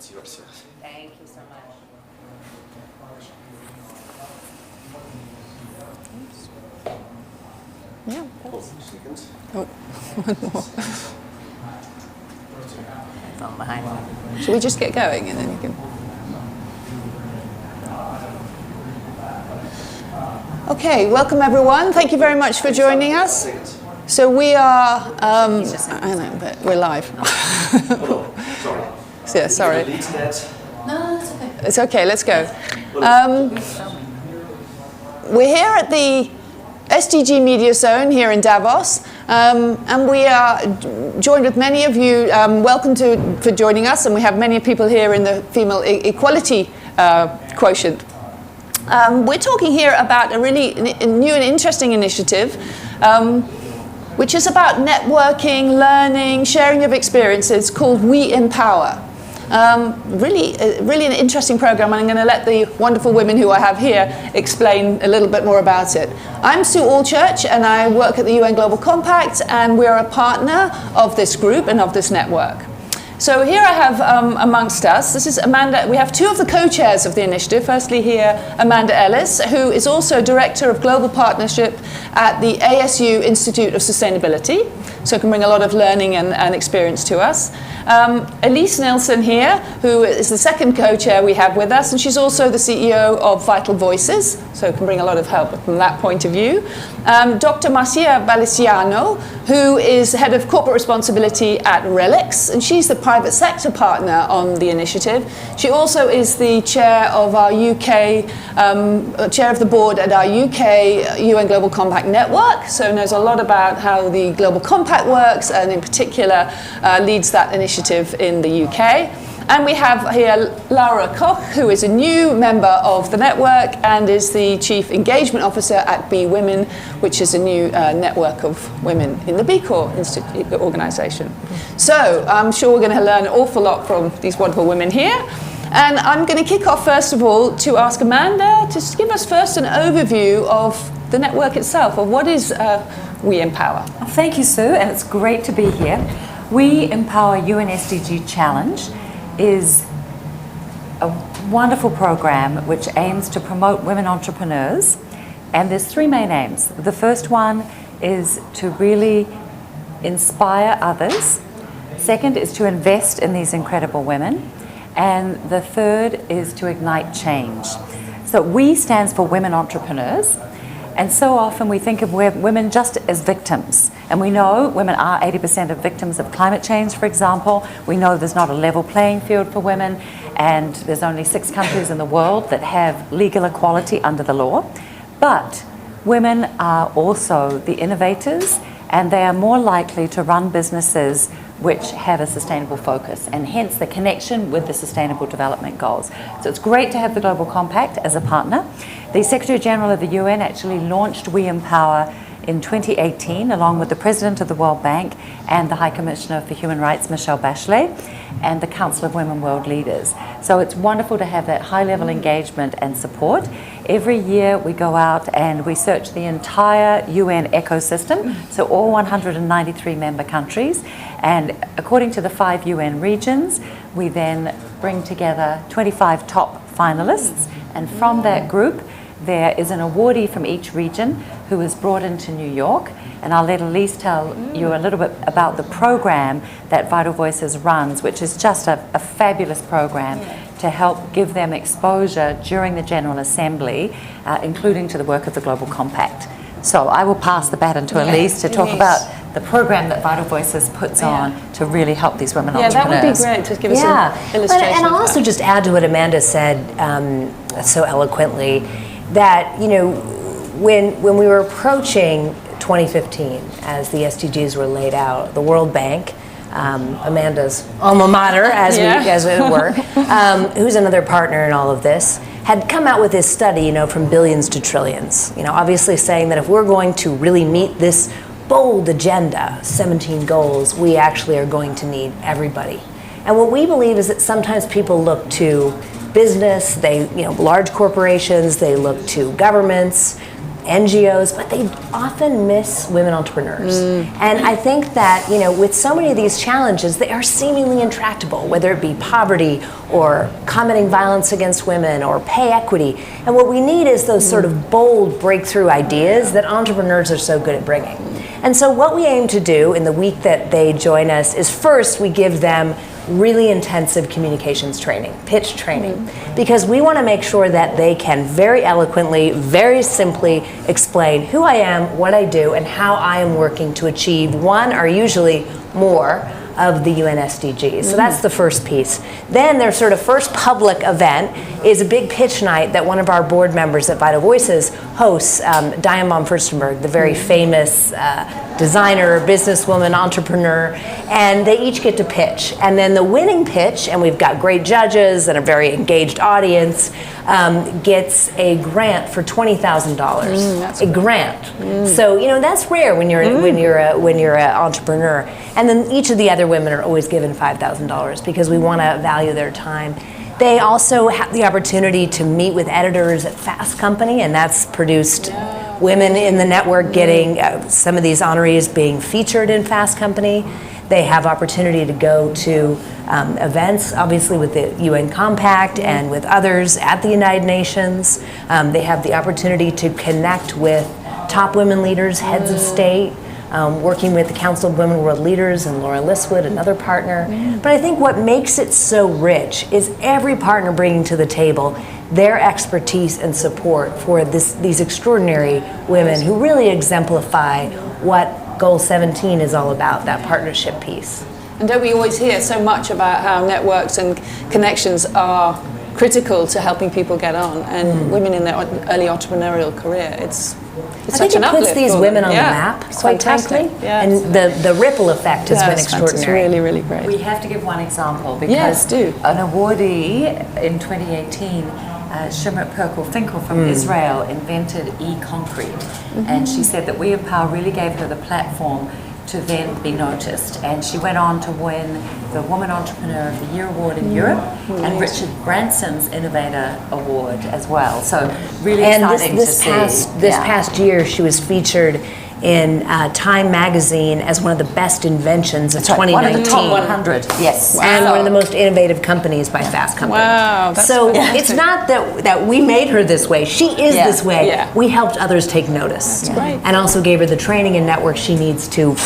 It's yours. Thank you so much. Yeah. Seconds. Oh, one more. It's on behind me. Should we just get going and then you can... Okay, welcome everyone. Thank you very much for joining us. So we are, I know, but we're live. Sorry. Yeah, sorry. No, it's okay. It's okay, let's go. We're here at the SDG Media Zone here in Davos, and we are joined with many of you. Welcome for joining us, and we have many people here in the female equality quotient. We're talking here about a really new and interesting initiative, which is about networking, learning, sharing of experiences, called We Empower. Really an interesting program, and I'm going to let the wonderful women who I have here explain a little bit more about it. I'm Sue Allchurch, and I work at the UN Global Compact, and we're a partner of this group and of this network. So here I have amongst us, this is Amanda. We have two of the co-chairs of the initiative. Firstly here, Amanda Ellis, who is also Director of Global Partnership at the ASU Institute of Sustainability, so can bring a lot of learning and experience to us. Elise Nilsson here, who is the second co-chair we have with us, and she's also the CEO of Vital Voices, so can bring a lot of help from that point of view. Dr. Marcia Baliciano, who is Head of Corporate Responsibility at RELX, and she's the private sector partner on the initiative. She also is the chair of our UK, chair of the board at our UK UN Global Compact network, so knows a lot about how the Global Compact works, and in particular leads that initiative in the UK. And we have here Laura Koch, who is a new member of the network and is the Chief Engagement Officer at B Women, which is a new network of women in the B Corps organisation. So I'm sure we're going to learn an awful lot from these wonderful women here. And I'm going to kick off, first of all, to ask Amanda to give us first an overview of the network itself, of what is We Empower. Thank you, Sue, and it's great to be here. We Empower UN SDG Challenge is a wonderful program which aims to promote women entrepreneurs, and there's three main aims. The first one is to really inspire others. Second is to invest in these incredible women, and the third is to ignite change. So WE stands for Women Entrepreneurs, and so often we think of women just as victims. And we know women are 80% of victims of climate change, for example. We know there's not a level playing field for women, and there's only 6 countries in the world that have legal equality under the law. But women are also the innovators, and they are more likely to run businesses which have a sustainable focus, and hence the connection with the Sustainable Development Goals. So it's great to have the Global Compact as a partner. The Secretary General of the UN actually launched We Empower in 2018, along with the President of the World Bank and the High Commissioner for Human Rights, Michelle Bachelet, and the Council of Women World Leaders. So it's wonderful to have that high-level engagement and support. Every year we go out and we search the entire UN ecosystem, so all 193 member countries, and according to the 5 UN regions, we then bring together 25 top finalists, and from that group there is an awardee from each region who is brought into New York, and I'll let Elise tell you a little bit about the program that Vital Voices runs, which is just a fabulous program to help give them exposure during the General Assembly, including to the work of the Global Compact. So I will pass the baton to Elise to talk about the program that Vital Voices puts on to really help these women entrepreneurs. Yeah, that would be great to give us an illustration. And I'll also just add to what Amanda said so eloquently, that when we were approaching 2015, as the SDGs were laid out, the World Bank, Amanda's alma mater, as it were, who's another partner in all of this, had come out with this study, from billions to trillions. Obviously saying that if we're going to really meet this bold agenda, 17 goals, we actually are going to need everybody. And what we believe is that sometimes people look to business, large corporations, they look to governments, NGOs, but they often miss women entrepreneurs. And I think that, with so many of these challenges, they are seemingly intractable, whether it be poverty or combating violence against women or pay equity. And what we need is those sort of bold breakthrough ideas that entrepreneurs are so good at bringing. And so what we aim to do in the week that they join us is, first, we give them really intensive communications training, pitch training, because we want to make sure that they can very eloquently, very simply explain who I am, what I do, and how I am working to achieve one or usually more of the UN SDGs. So that's the first piece. Then their sort of first public event is a big pitch night that one of our board members at Vital Voices hosts, Diane von Furstenberg, the very famous designer, businesswoman, entrepreneur, and they each get to pitch. And then the winning pitch, and we've got great judges and a very engaged audience, gets a grant for $20,000. A grant. So that's rare when you're an entrepreneur. And then each of the other women are always given $5,000 because we want to value their time. They also have the opportunity to meet with editors at Fast Company, and that's produced women in the network getting some of these honorees being featured in Fast Company. They have opportunity to go to events, obviously with the UN Compact and with others at the United Nations. They have the opportunity to connect with top women leaders, heads of state, working with the Council of Women World Leaders and Laura Liswood, another partner. But I think what makes it so rich is every partner bringing to the table their expertise and support for these extraordinary women who really exemplify what Goal 17 is all about, that partnership piece. And don't we always hear so much about how networks and connections are critical to helping people get on, and women in their early entrepreneurial career, it's I think it puts these women on the map, quite frankly, and the ripple effect has been extraordinary. It's really, really great. We have to give one example because an awardee in 2018, Shimrit Perkal-Finkel from Israel, invented e-concrete, and she said that We Empower really gave her the platform to then be noticed, and she went on to win the Woman Entrepreneur of the Year award in Europe and Richard Branson's Innovator Award as well. So really exciting to see. This past year, she was featured in Time magazine as one of the best inventions of 2019. One of the top 100, yes. And one of the most innovative companies by Fast Company. Wow, that's so fantastic. it's not that we made her this way. She is this way. Yeah. We helped others take notice. That's great. And also gave her the training and network she needs to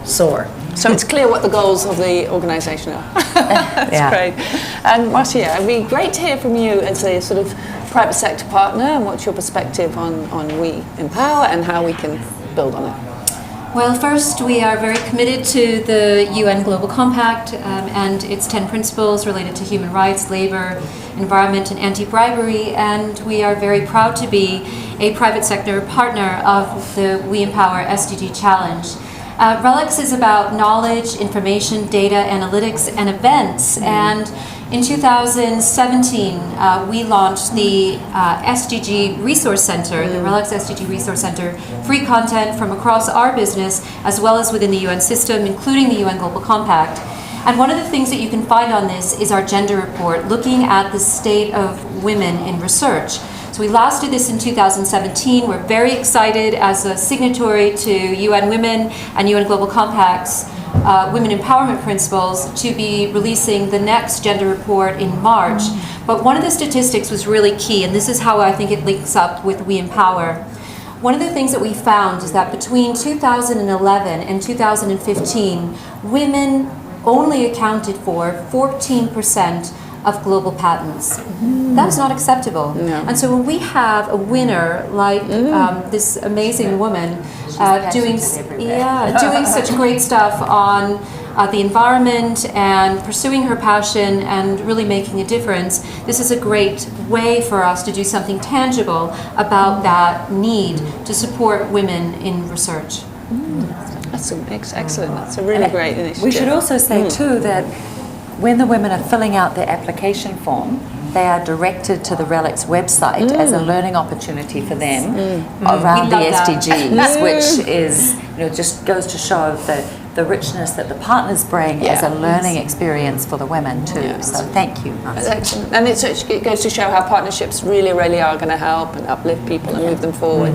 soar. So it's clear what the goals of the organisation are. That's great. And Marcia, it'd be great to hear from you as a sort of private sector partner, and what's your perspective on We Empower and how we can build on it? Well, first, we are very committed to the UN Global Compact and its 10 principles related to human rights, labor, environment, and anti-bribery, and we are very proud to be a private sector partner of the We Empower SDG Challenge. RELX is about knowledge, information, data, analytics, and events, and in 2017, we launched the SDG Resource Center, the RELX SDG Resource Center, free content from across our business as well as within the UN system, including the UN Global Compact. And one of the things that you can find on this is our gender report, looking at the state of women in research. So we last did this in 2017. We're very excited as a signatory to UN Women and UN Global Compact's Women Empowerment Principles to be releasing the next gender report in March. But one of the statistics was really key, and this is how I think it links up with We Empower. One of the things that we found is that between 2011 and 2015, women only accounted for 14% of global patents. That is not acceptable. No. And so when we have a winner like this amazing woman doing such great stuff on the environment and pursuing her passion and really making a difference, this is a great way for us to do something tangible about that need to support women in research. That's excellent. That's a really great initiative. We should also say too that when the women are filling out their application form, they are directed to the RELX website as a learning opportunity for them around the SDGs, which is, just goes to show the the richness that the partners bring as a learning experience for the women too. So thank you. That's excellent. And it goes to show how partnerships really, really are going to help and uplift people and move them forward.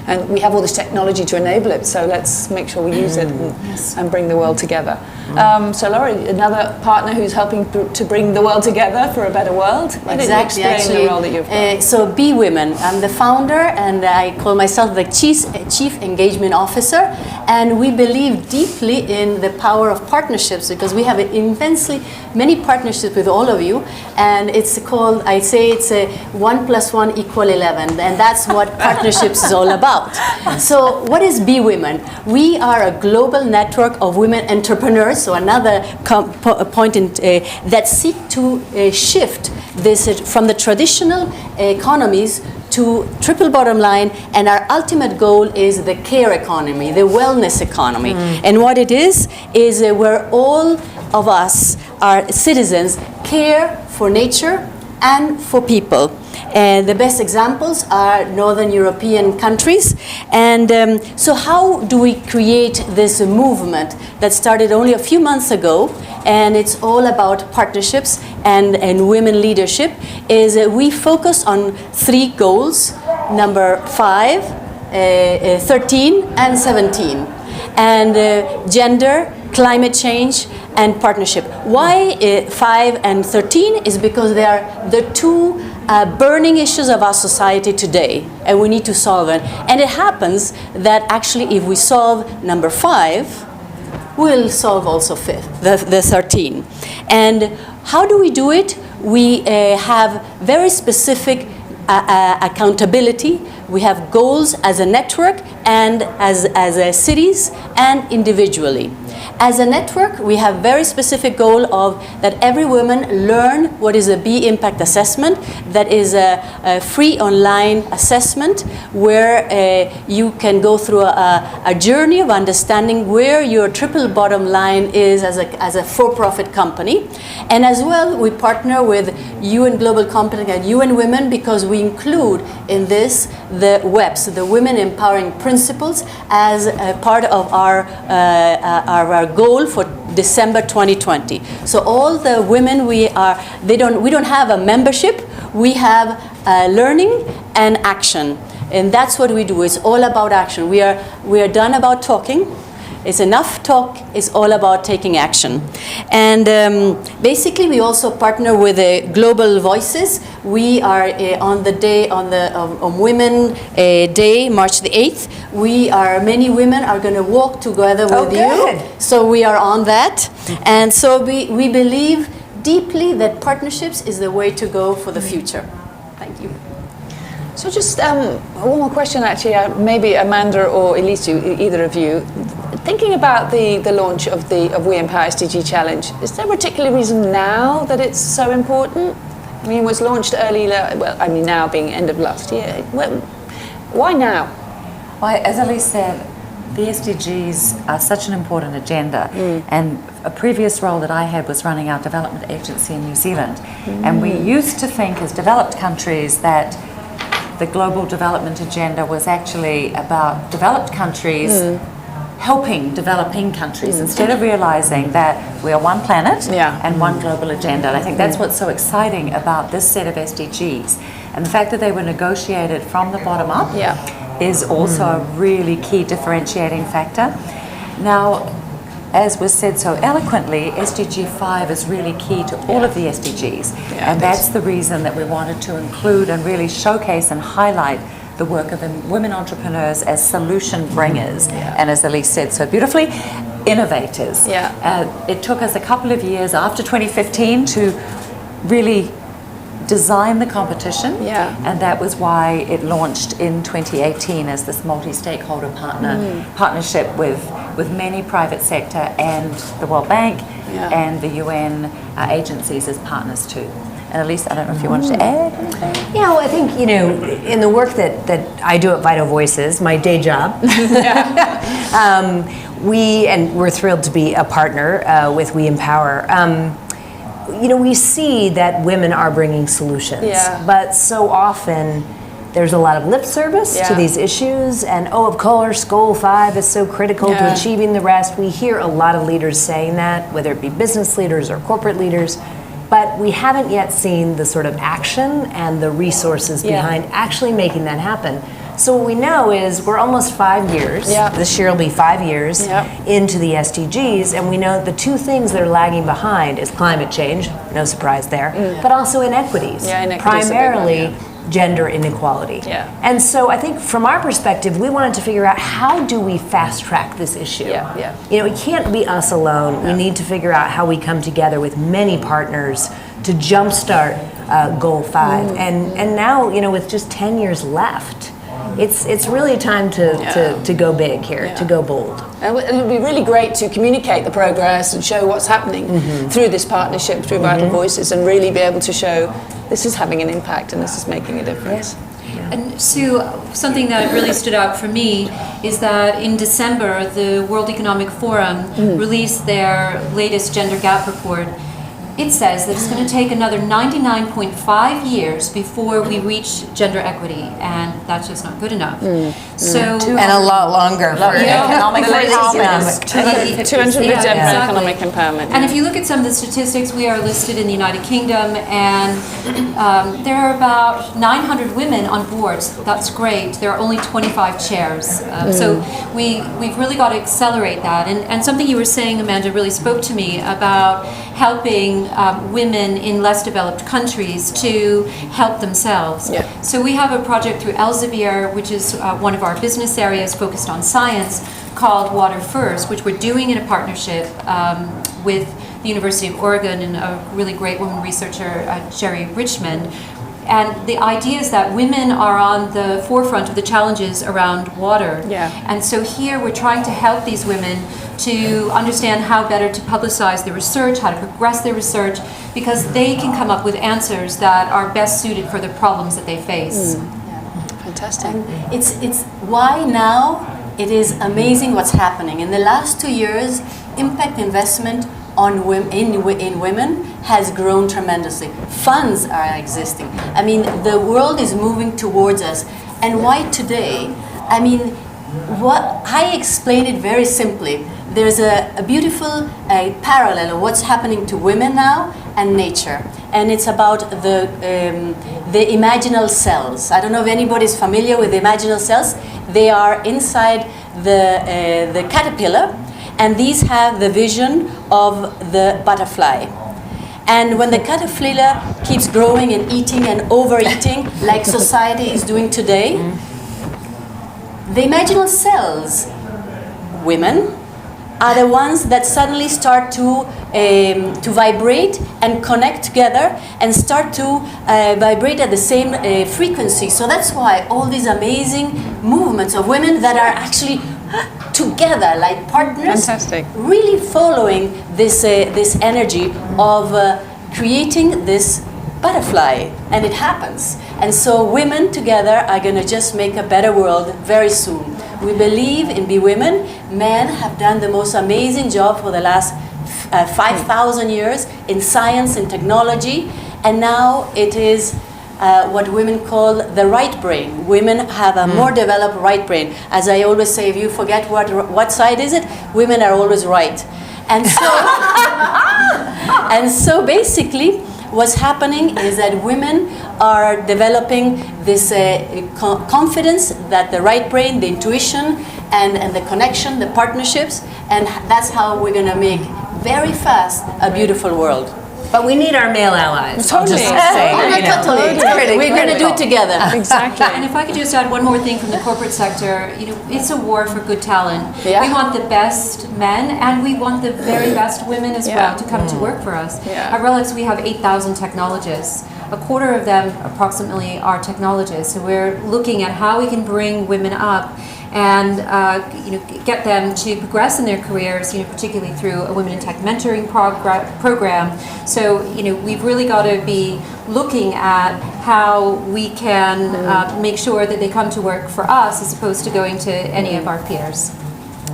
And we have all this technology to enable it, so let's make sure we use it and bring the world together. So Laurie, another partner who's helping to bring the world together for a better world. Exactly. Explain the role that you've got. So Be Women, I'm the founder and I call myself the Chief Engagement Officer, and we believe deeply in the power of partnerships because we have immensely many partnerships with all of you, and it's called, I say it's a 1 + 1 = 11, and that's what partnerships is all about. So what is Be Women? We are a global network of women entrepreneurs, so another point that seek to shift this from the traditional economies to triple bottom line, and our ultimate goal is the care economy, the wellness economy. And what it is where all of us, our citizens, care for nature and for people. And the best examples are Northern European countries. And so how do we create this movement that started only a few months ago, and it's all about partnerships and women leadership, is we focus on 3 goals, number 5, 13, and 17. And gender, climate change, and partnership. Why 5 and 13 is because they are the 2 burning issues of our society today, and we need to solve it. And it happens that actually if we solve number 5, we'll solve also the 13. And how do we do it? We have very specific accountability. We have goals as a network and as a cities and individually. As a network, we have very specific goal of that every woman learn what is a B impact assessment. That is a free online assessment where you can go through a journey of understanding where your triple bottom line is as a for-profit company. And as well, we partner with UN Global Compact and UN Women because we include in this the WEPs, the Women Empowering Principles, as a part of our goal for December 2020. So all the women we don't have a membership, we have learning and action, and that's what we do. It's all about action. We are done about talking. It's enough talk. It's all about taking action. And basically, we also partner with Global Voices. We are on the day on Women Day, March the 8th. Many women are going to walk together with you. So we are on that. And so we believe deeply that partnerships is the way to go for the future. Thank you. So just one more question, actually, maybe Amanda or Elise, either of you. Thinking about the launch of We Empower SDG Challenge, is there a particular reason now that it's so important? I mean, it was launched now being end of last year. Why now? Well, as Elise said, the SDGs are such an important agenda, and a previous role that I had was running our development agency in New Zealand, and we used to think as developed countries that the global development agenda was actually about developed countries helping developing countries instead of realizing that we are one planet and one global agenda. And I think that's what's so exciting about this set of SDGs. And the fact that they were negotiated from the bottom up is also a really key differentiating factor. Now, as was said so eloquently, SDG 5 is really key to all of the SDGs. And that's the reason that we wanted to include and really showcase and highlight the work of women entrepreneurs as solution bringers. And as Elise said so beautifully, innovators. It took us a couple of years after 2015 to really design the competition, and that was why it launched in 2018 as this multi-stakeholder partnership with many private sector and the World Bank and the UN agencies as partners too. And Elise, I don't know if you wanted to add? Yeah, well, I think, in the work that I do at Vital Voices, my day job, we're thrilled to be a partner with We Empower. We see that women are bringing solutions, but so often there's a lot of lip service to these issues, and of course, Goal 5 is so critical to achieving the rest. We hear a lot of leaders saying that, whether it be business leaders or corporate leaders, but we haven't yet seen the sort of action and the resources behind actually making that happen. So what we know is we're almost 5 years. This year will be 5 years into the SDGs, and we know the two things that are lagging behind is climate change, no surprise there, but also inequities, primarily gender inequality. And so I think from our perspective, we wanted to figure out how do we fast track this issue. You know, it can't be us alone. We need to figure out how we come together with many partners to jumpstart Goal 5. And now, you know, with just 10 years left, it's really time to go big here, to go bold. And it would be really great to communicate the progress and show what's happening through this partnership, through Vital Voices, and really be able to show this is having an impact and this is making a difference. And Sue, something that really stood out for me is that in December, the World Economic Forum released their latest gender gap report. It says that it's going to take another 99.5 years before we reach gender equity, and that's just not good enough. So and a lot longer for economic empowerment. 200% economic empowerment. And if you look at some of the statistics, we are listed in the United Kingdom, and there are about 900 women on boards. That's great. There are only 25 chairs. So we've really got to accelerate that. And something you were saying, Amanda, really spoke to me about helping women in less developed countries to help themselves. So we have a project through Elsevier, which is one of our business areas focused on science, called Water First, which we're doing in a partnership with the University of Oregon and a really great woman researcher, Jerry Richmond. And the idea is that women are on the forefront of the challenges around water. And so here we're trying to help these women to understand how better to publicize their research, how to progress their research, because they can come up with answers that are best suited for the problems that they face. Fantastic. It's why now it is amazing what's happening. In the last 2 years, impact investment on in women has grown tremendously. Funds are existing. I mean, the world is moving towards us. And why today? I mean, what I explain it very simply. There's a beautiful parallel of what's happening to women now and nature. And it's about the imaginal cells. I don't know if anybody's familiar with the imaginal cells. They are inside the caterpillar, and these have the vision of the butterfly. And when the caterpillar keeps growing and eating and overeating, like society is doing today, the imaginal cells, women, are the ones that suddenly start to vibrate and connect together and start to vibrate at the same frequency. So that's why all these amazing movements of women that are actually together like partners, really following this energy of creating this butterfly, and it happens. And so women together are going to just make a better world very soon. We believe in Be Women. Men have done the most amazing job for the last 5,000 years in science and technology, and now it is what women call the right brain. Women have a more developed right brain. As I always say, if you forget what side is it, women are always right. And so, and so basically, what's happening is that women are developing this confidence that the right brain, the intuition, and the connection, the partnerships, and that's how we're going to make very fast a beautiful world. But we need our male allies. Totally. We're going to do it together. Exactly. And if I could just add one more thing from the corporate sector, you know, it's a war for good talent. Yeah. We want the best men, and we want the very best women as well to come to work for us. At RELX, we have 8,000 technologists. A quarter of them, approximately, are technologists. So we're looking at how we can bring women up and get them to progress in their careers, particularly through a Women in Tech mentoring program. So we've really got to be looking at how we can make sure that they come to work for us as opposed to going to any of our peers.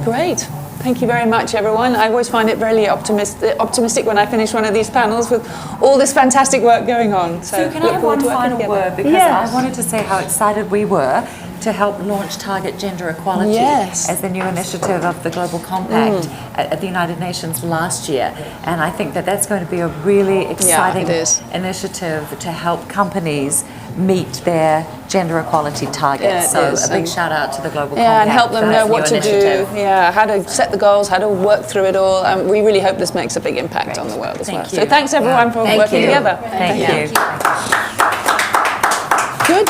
Great. Thank you very much, everyone. I always find it very optimistic when I finish one of these panels with all this fantastic work going on. So can I have one final word? Because I wanted to say how excited we were to help launch Target Gender Equality as the new initiative of the Global Compact at the United Nations last year. And I think that that's going to be a really exciting initiative to help companies meet their gender equality targets. So a big shout out to the Global Compact. And help them know what to do, how to set the goals, how to work through it all. And we really hope this makes a big impact on the world as well. So thanks everyone for working together. Thank you. Good.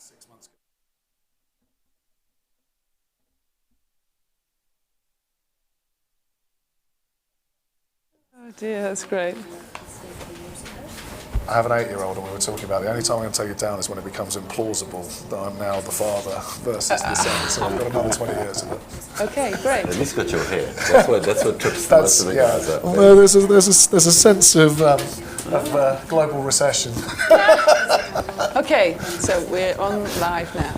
6 months ago. Oh dear, that's great. I have an 8-year-old, and we were talking about the only time I'm going to take it down is when it becomes implausible that I'm now the father versus the son. So I've got another 20 years of it. Okay, great. At least got your hair. That's what trips the most of the guys up. Well, there's a sense of global recession. Okay, so we're on live now.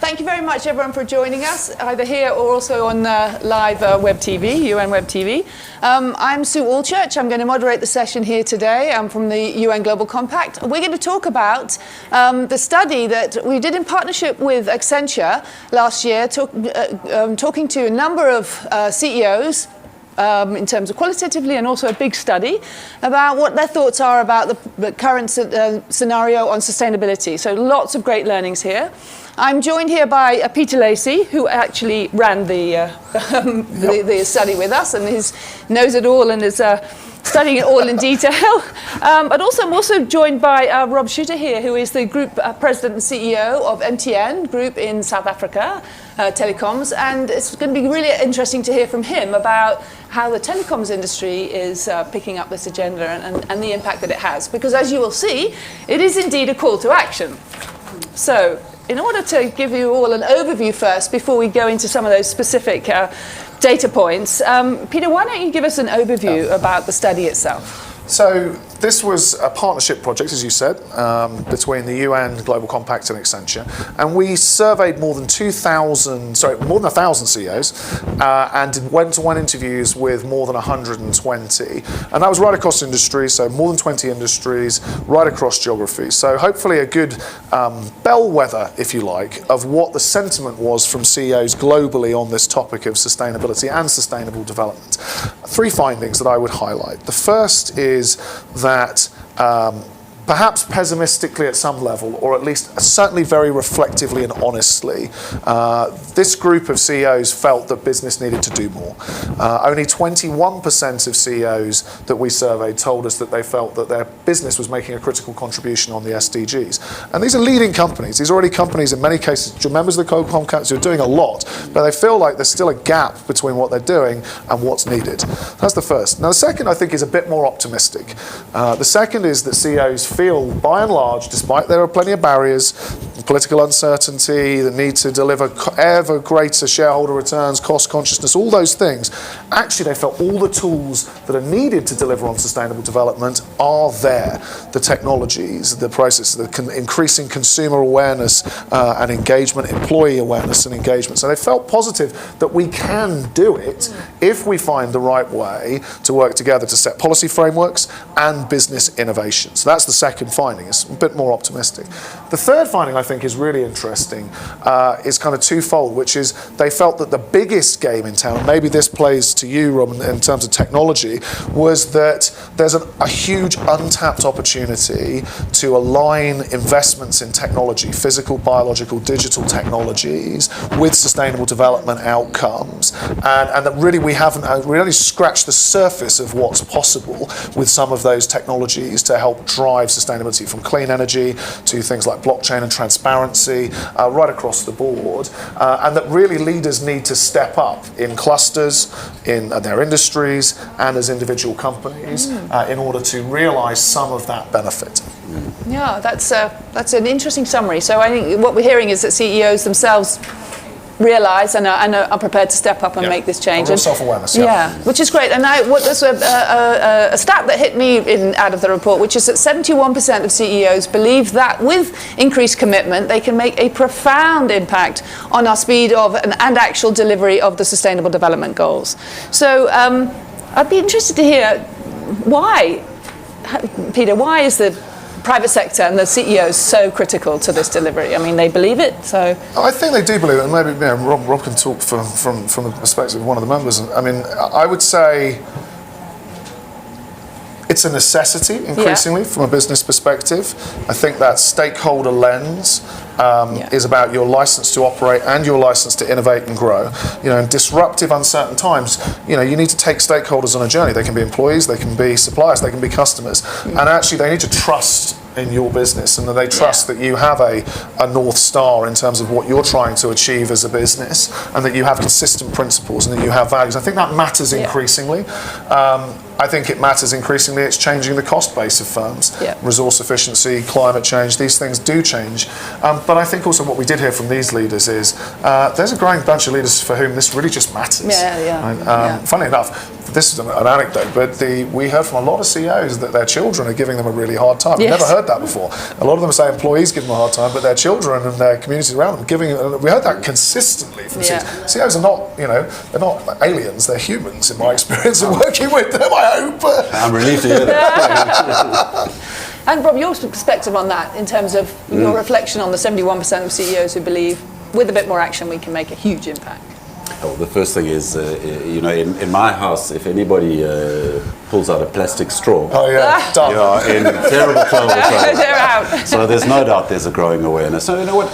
Thank you very much, everyone, for joining us, either here or also on live web TV, UN Web TV. I'm Sue Allchurch. I'm going to moderate the session here today. I'm from the UN Global Compact. We're going to talk about the study that we did in partnership with Accenture last year, talking to a number of CEOs, in terms of qualitatively, and also a big study about what their thoughts are about the current scenario on sustainability. So lots of great learnings here. I'm joined here by Peter Lacey, who actually ran the study with us and knows it all and is studying it all in detail. But also, I'm also joined by Rob Schutter here, who is the Group President and CEO of MTN Group in South Africa, telecoms. And it's going to be really interesting to hear from him about how the telecoms industry is picking up this agenda and the impact that it has. Because as you will see, it is indeed a call to action. So, in order to give you all an overview first, before we go into some of those specific data points, Peter, why don't you give us an overview about the study itself? So this was a partnership project, as you said, between the UN Global Compact and Accenture, and we surveyed more than 1,000 CEOs, and did one-to-one interviews with more than 120, and that was right across industries, so more than 20 industries, right across geographies. So hopefully a good bellwether, if you like, of what the sentiment was from CEOs globally on this topic of sustainability and sustainable development. 3 findings that I would highlight. The first is that perhaps pessimistically at some level, or at least certainly very reflectively and honestly, this group of CEOs felt that business needed to do more. Only 21% of CEOs that we surveyed told us that they felt that their business was making a critical contribution on the SDGs. And these are leading companies. These are already companies, in many cases, members of the Global Compact who are doing a lot, but they feel like there's still a gap between what they're doing and what's needed. That's the first. Now, the second, I think, is a bit more optimistic. The second is that CEOs feel, by and large, despite there are plenty of barriers, political uncertainty, the need to deliver ever greater shareholder returns, cost consciousness, all those things, actually they felt all the tools that are needed to deliver on sustainable development are there. The technologies, the processes, the increasing consumer awareness and engagement, employee awareness and engagement. So they felt positive that we can do it if we find the right way to work together to set policy frameworks and business innovation. So that's the second finding. It's a bit more optimistic. The third finding, I think, is really interesting, is kind of twofold, which is they felt that the biggest game in town, maybe this plays to you, Rob, in terms of technology, was that there's a huge untapped opportunity to align investments in technology, physical, biological, digital technologies, with sustainable development outcomes, and that really we only scratched the surface of what's possible with some of those technologies to help drive sustainability, from clean energy to things like blockchain and transparency, right across the board, and that really leaders need to step up in clusters, in their industries, and as individual companies in order to realise some of that benefit. Yeah, that's an interesting summary. So I think what we're hearing is that CEOs themselves realise and are prepared to step up and make this change. And self-awareness, which is great. And there's a stat that hit me out of the report, which is that 71% of CEOs believe that with increased commitment, they can make a profound impact on our speed of and actual delivery of the Sustainable Development Goals. So I'd be interested to hear why, Peter, why is the private sector and the CEOs so critical to this delivery? I mean, they believe it, so... I think they do believe it, and maybe Rob can talk from the perspective of one of the members. I mean, I would say it's a necessity, increasingly, from a business perspective. I think that stakeholder lens is about your license to operate and your license to innovate and grow. You know, in disruptive, uncertain times, you need to take stakeholders on a journey. They can be employees, they can be suppliers, they can be customers, and actually they need to trust in your business, and that they trust that you have a North Star in terms of what you're trying to achieve as a business, and that you have consistent principles and that you have values. I think that matters increasingly. I think it matters increasingly. It's changing the cost base of firms. Resource efficiency, climate change, these things do change. But I think also what we did hear from these leaders is there's a growing bunch of leaders for whom this really just matters. Funnily enough, this is an anecdote, but we heard from a lot of CEOs that their children are giving them a really hard time. We've never heard that before. A lot of them say employees give them a hard time, but their children and their communities around them giving. We heard that consistently from CEOs. CEOs are not, they're not aliens. They're humans, in my experience of working with them. I hope. I'm relieved to hear that. And Rob, your perspective on that in terms of your reflection on the 71% of CEOs who believe with a bit more action we can make a huge impact. Oh, the first thing is, in my house, if anybody pulls out a plastic straw, done. You are in terrible trouble. They're out. So there's no doubt there's a growing awareness. So you know what?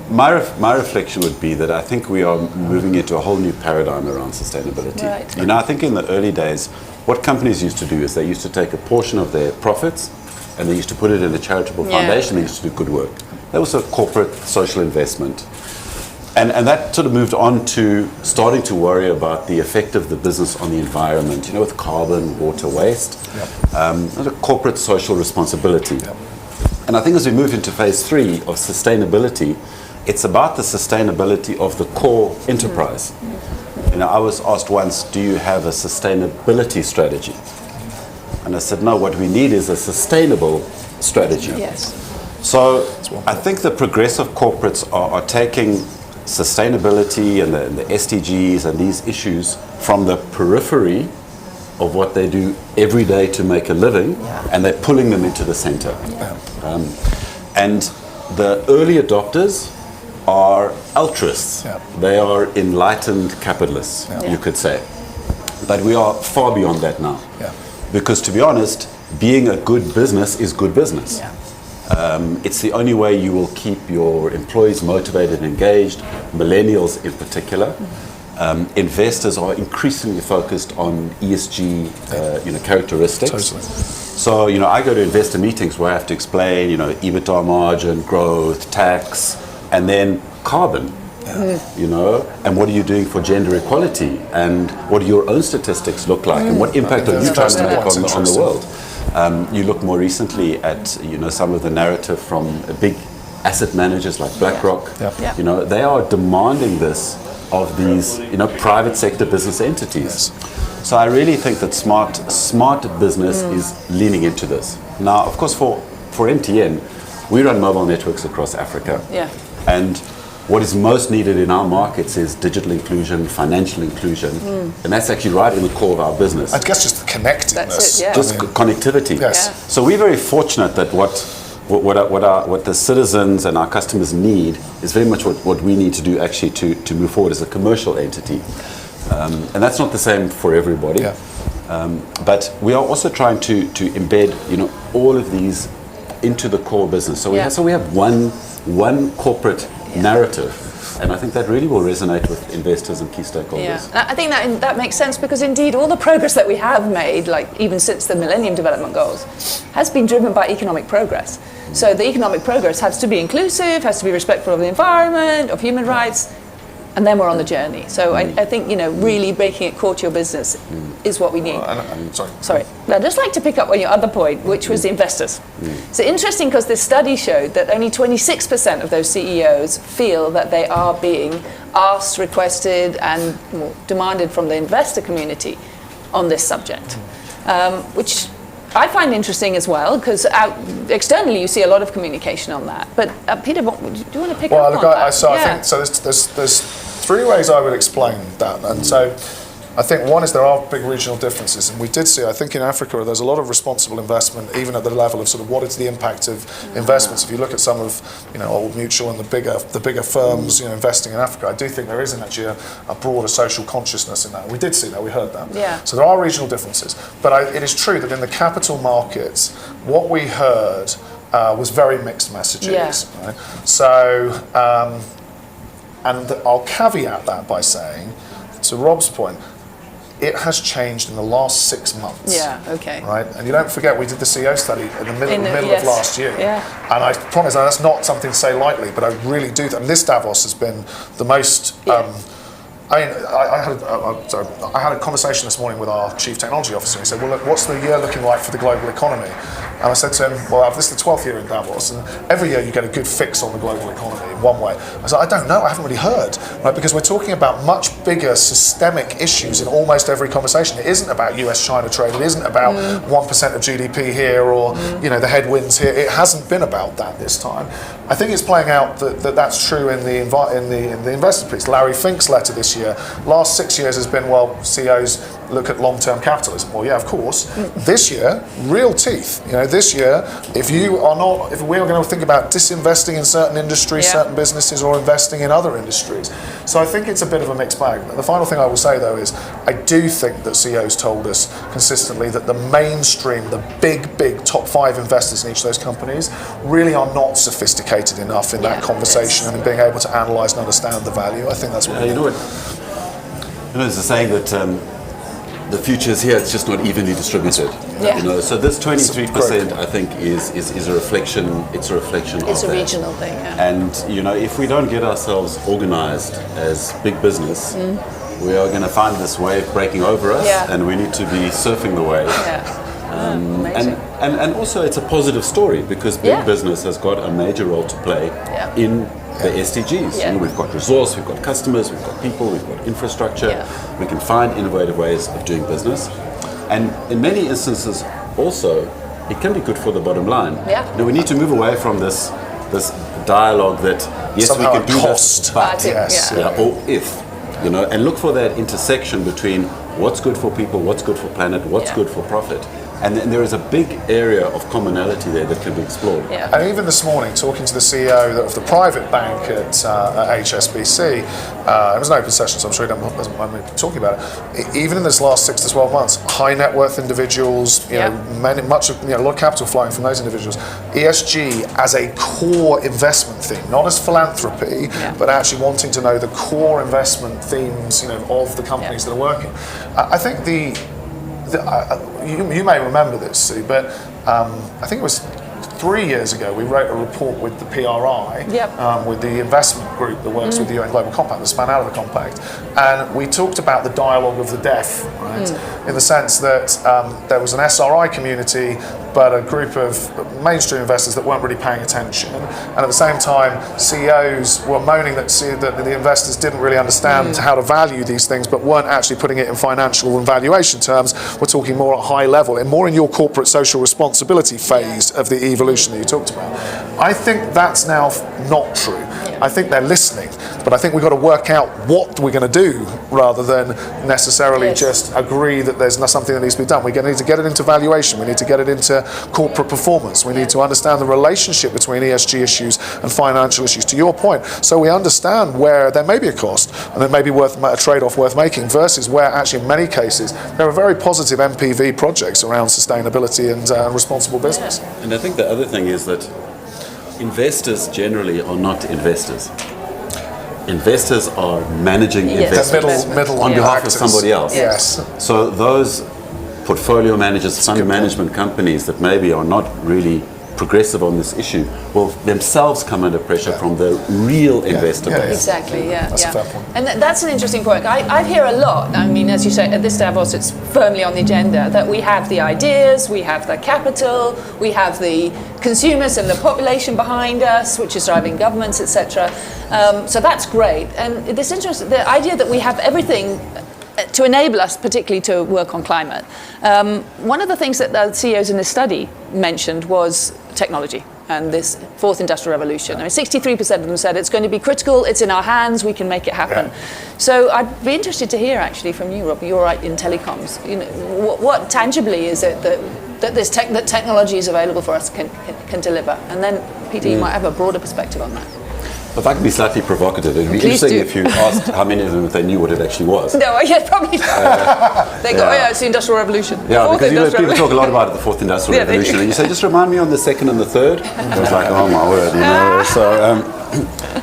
My reflection would be that I think we are moving into a whole new paradigm around sustainability. Right. I think in the early days, what companies used to do is they used to take a portion of their profits and they used to put it in a charitable foundation. They used to do good work. That was a corporate social investment. And that sort of moved on to starting to worry about the effect of the business on the environment, with carbon, water, waste, corporate social responsibility. And I think as we move into phase 3 of sustainability, it's about the sustainability of the core enterprise. I was asked once, do you have a sustainability strategy? And I said, no, what we need is a sustainable strategy. Yes. So I think the progressive corporates are taking sustainability and the SDGs and these issues from the periphery of what they do every day to make a living, and they're pulling them into the center. And the early adopters are altruists. They are enlightened capitalists, you could say. But we are far beyond that now. Because to be honest, being a good business is good business. It's the only way you will keep your employees motivated and engaged, millennials in particular. Investors are increasingly focused on ESG characteristics. Totally. So, I go to investor meetings where I have to explain, EBITDA margin, growth, tax, and then carbon. And what are you doing for gender equality? And what do your own statistics look like? And what impact are you trying to make on the world? You look more recently at some of the narrative from big asset managers like BlackRock. They are demanding this of these private sector business entities. So I really think that smart business is leaning into this. Now, of course, for MTN, we run mobile networks across Africa. And what is most needed in our markets is digital inclusion, financial inclusion, and that's actually right in the core of our business. I guess just the connectedness. Just connectivity. So we're very fortunate that what the citizens and our customers need is very much what we need to do actually to move forward as a commercial entity. And that's not the same for everybody. But we are also trying to embed all of these into the core business. So we have one corporate narrative, and I think that really will resonate with investors and key stakeholders. I think that makes sense, because indeed all the progress that we have made, like even since the Millennium Development Goals, has been driven by economic progress. So the economic progress has to be inclusive, has to be respectful of the environment, of human rights, and then we're on the journey. So I think really making it core to your business is what we need. Sorry. I'd just like to pick up on your other point, which was the investors. So interesting, because this study showed that only 26% of those CEOs feel that they are being asked, requested, and demanded from the investor community on this subject, which I find interesting as well, because externally you see a lot of communication on that. But Peter, do you want to pick up on that? I think there's 3 ways I would explain that. And so I think one is there are big regional differences, and we did see, I think in Africa there's a lot of responsible investment, even at the level of sort of what is the impact of investments. If you look at some of Old Mutual and the bigger firms investing in Africa, I do think there is actually a broader social consciousness in that. We did see that, we heard that. So there are regional differences, but it is true that in the capital markets, what we heard was very mixed messages. Right? So, and I'll caveat that by saying, to Rob's point, it has changed in the last 6 months. Yeah, okay. Right? And you don't forget, we did the CEO study in the middle yes. of last year. Yeah. And I promise, and that's not something to say lightly, but I really do. And this Davos has been the most. I had a conversation this morning with our Chief Technology Officer. He said, well, look, what's the year looking like for the global economy? And I said to him, well, this is the 12th year in Davos, and every year you get a good fix on the global economy in one way. I said, I don't know, I haven't really heard, right? Because we're talking about much bigger systemic issues in almost every conversation. It isn't about US-China trade, it isn't about 1% of GDP here or the headwinds here. It hasn't been about that this time. I think it's playing out that's true in the investor piece. Larry Fink's letter this year, last 6 years has been, well, CEOs look at long-term capitalism. Well, yeah, of course. This year, real teeth. This year, if we are going to think about disinvesting in certain industries, certain businesses, or investing in other industries. So I think it's a bit of a mixed bag. The final thing I will say, though, is I do think that CEOs told us consistently that the mainstream, the big top 5 investors in each of those companies really are not sophisticated enough in that conversation and in being able to analyse and understand the value. I think that's what there's a saying that the future is here, it's just not evenly distributed. So this 23% I think is a reflection. It's a reflection of that. It's a regional thing. Yeah. And if we don't get ourselves organized as big business, we are going to find this wave breaking over us, and we need to be surfing the wave. And also it's a positive story because big business has got a major role to play in the SDGs. We've got resource, we've got customers, we've got people, we've got infrastructure. We can find innovative ways of doing business. And in many instances also, it can be good for the bottom line. We need to move away from this dialogue that, yes, somehow we can do cost, but or if, and look for that intersection between what's good for people, what's good for planet, what's good for profit. And then there is a big area of commonality there that can be explored. And even this morning, talking to the CEO of the private bank at HSBC, it was an open session, so I'm sure he doesn't mind me talking about it. Even in this last 6 to 12 months, high net worth individuals, a lot of capital flowing from those individuals. ESG as a core investment theme, not as philanthropy, but actually wanting to know the core investment themes, of the companies that are working. I think you may remember this, Sue, but I think it was 3 years ago we wrote a report with the PRI, with the investment group that works with the UN Global Compact, that span out of the Compact, and we talked about the dialogue of the deaf, right? In the sense that there was an SRI community, but a group of mainstream investors that weren't really paying attention, and at the same time CEOs were moaning that the investors didn't really understand how to value these things, but weren't actually putting it in financial and valuation terms. We're talking more at high level and more in your corporate social responsibility phase of the evolution that you talked about. I think that's now not true. I think they're listening, but I think we've got to work out what we're going to do rather than necessarily just agree that there's something that needs to be done. We need to get it into valuation. We need to get it into corporate performance. We need to understand the relationship between ESG issues and financial issues, to your point, so we understand where there may be a cost and there may be a trade-off worth making versus where actually in many cases there are very positive MPV projects around sustainability and responsible business. And I think the other thing is that investors generally are not investors. Investors are managing investments on behalf of somebody else. So those portfolio managers, fund management companies that maybe are not really progressive on this issue will themselves come under pressure from the real investor base. Exactly, That's a fair point. And that's an interesting point. I hear a lot, I mean, as you say, at this Davos it's firmly on the agenda, that we have the ideas, we have the capital, we have the consumers and the population behind us, which is driving governments, etc. So that's great. And this interesting, the idea that we have everything to enable us particularly to work on climate. One of the things that the CEOs in this study mentioned was technology and this fourth industrial revolution. I mean, 63% of them said it's going to be critical, it's in our hands, we can make it happen. So I'd be interested to hear actually from you, Rob, you're right in telecoms. What tangibly is it that technology is available for us can deliver? And then Peter, you might have a broader perspective on that. If I could be slightly provocative, it'd be interesting if you asked how many of them if they knew what it actually was. No, yeah, probably not. They go, it's the Industrial Revolution. Yeah, because people talk a lot about the fourth industrial revolution, and you say, just remind me on the second and the third. I was like, oh my word,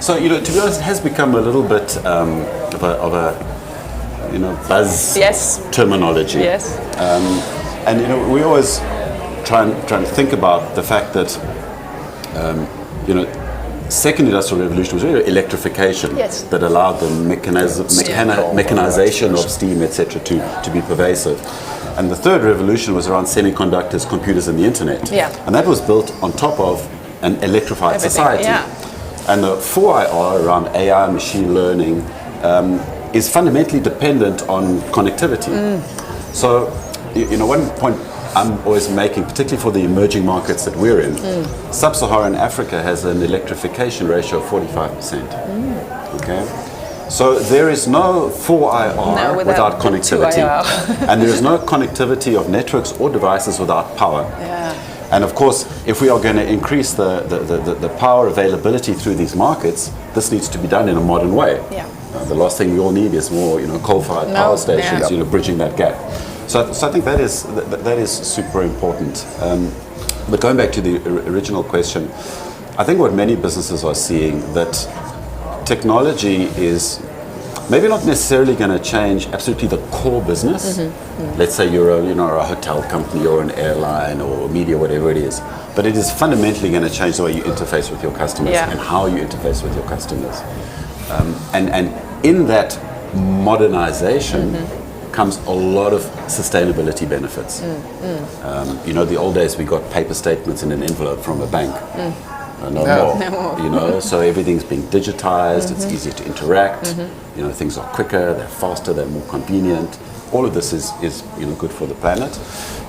So to be honest, it has become a little bit of a buzz terminology. Yes. And we always try and think about the fact that second industrial revolution was really electrification that allowed the mechanization of steam, etc., to be pervasive. And the third revolution was around semiconductors, computers, and the internet. Yeah. And that was built on top of an electrified society. Yeah. And the 4IR around AI, machine learning, is fundamentally dependent on connectivity. So, one point I'm always making, particularly for the emerging markets that we're in, Sub-Saharan Africa has an electrification ratio of 45%. Okay? So there is no 4IR without connectivity. And there is no connectivity of networks or devices without power. Yeah. And of course, if we are going to increase the power availability through these markets, this needs to be done in a modern way. Yeah. The last thing we all need is more, coal-fired power stations, bridging that gap. So I think that is super important. But going back to the original question, I think what many businesses are seeing, that technology is maybe not necessarily going to change absolutely the core business. Let's say you're a hotel company or an airline or media, whatever it is. But it is fundamentally going to change the way you interface with your customers and how you interface with your customers. And in that modernization comes a lot of sustainability benefits. The old days we got paper statements in an envelope from a bank. No more. So everything's being digitized, it's easier to interact, things are quicker, they're faster, they're more convenient. All of this is good for the planet.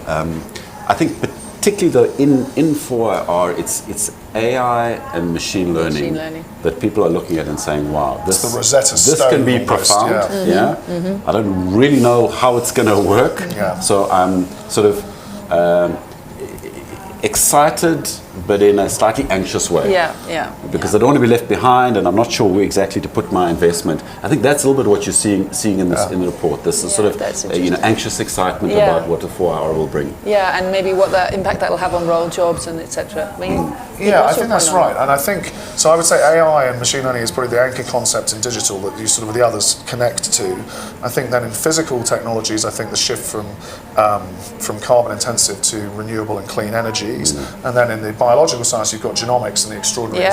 I think particularly though in 4IR, it's AI and machine learning that people are looking at and saying, wow, this can be profound. I don't really know how it's going to work. So I'm sort of excited, but in a slightly anxious way. Because I don't want to be left behind, and I'm not sure where exactly to put my investment. I think that's a little bit what you're seeing in this in the report. This is sort of anxious excitement about what the 4IR will bring. Yeah, and maybe what the impact that will have on role jobs and etc. I think that's right, and I think so. I would say AI and machine learning is probably the anchor concept in digital that you sort of the others connect to. I think then in physical technologies, I think the shift from carbon intensive to renewable and clean energies, and then in the biological science, you've got genomics and the extraordinary.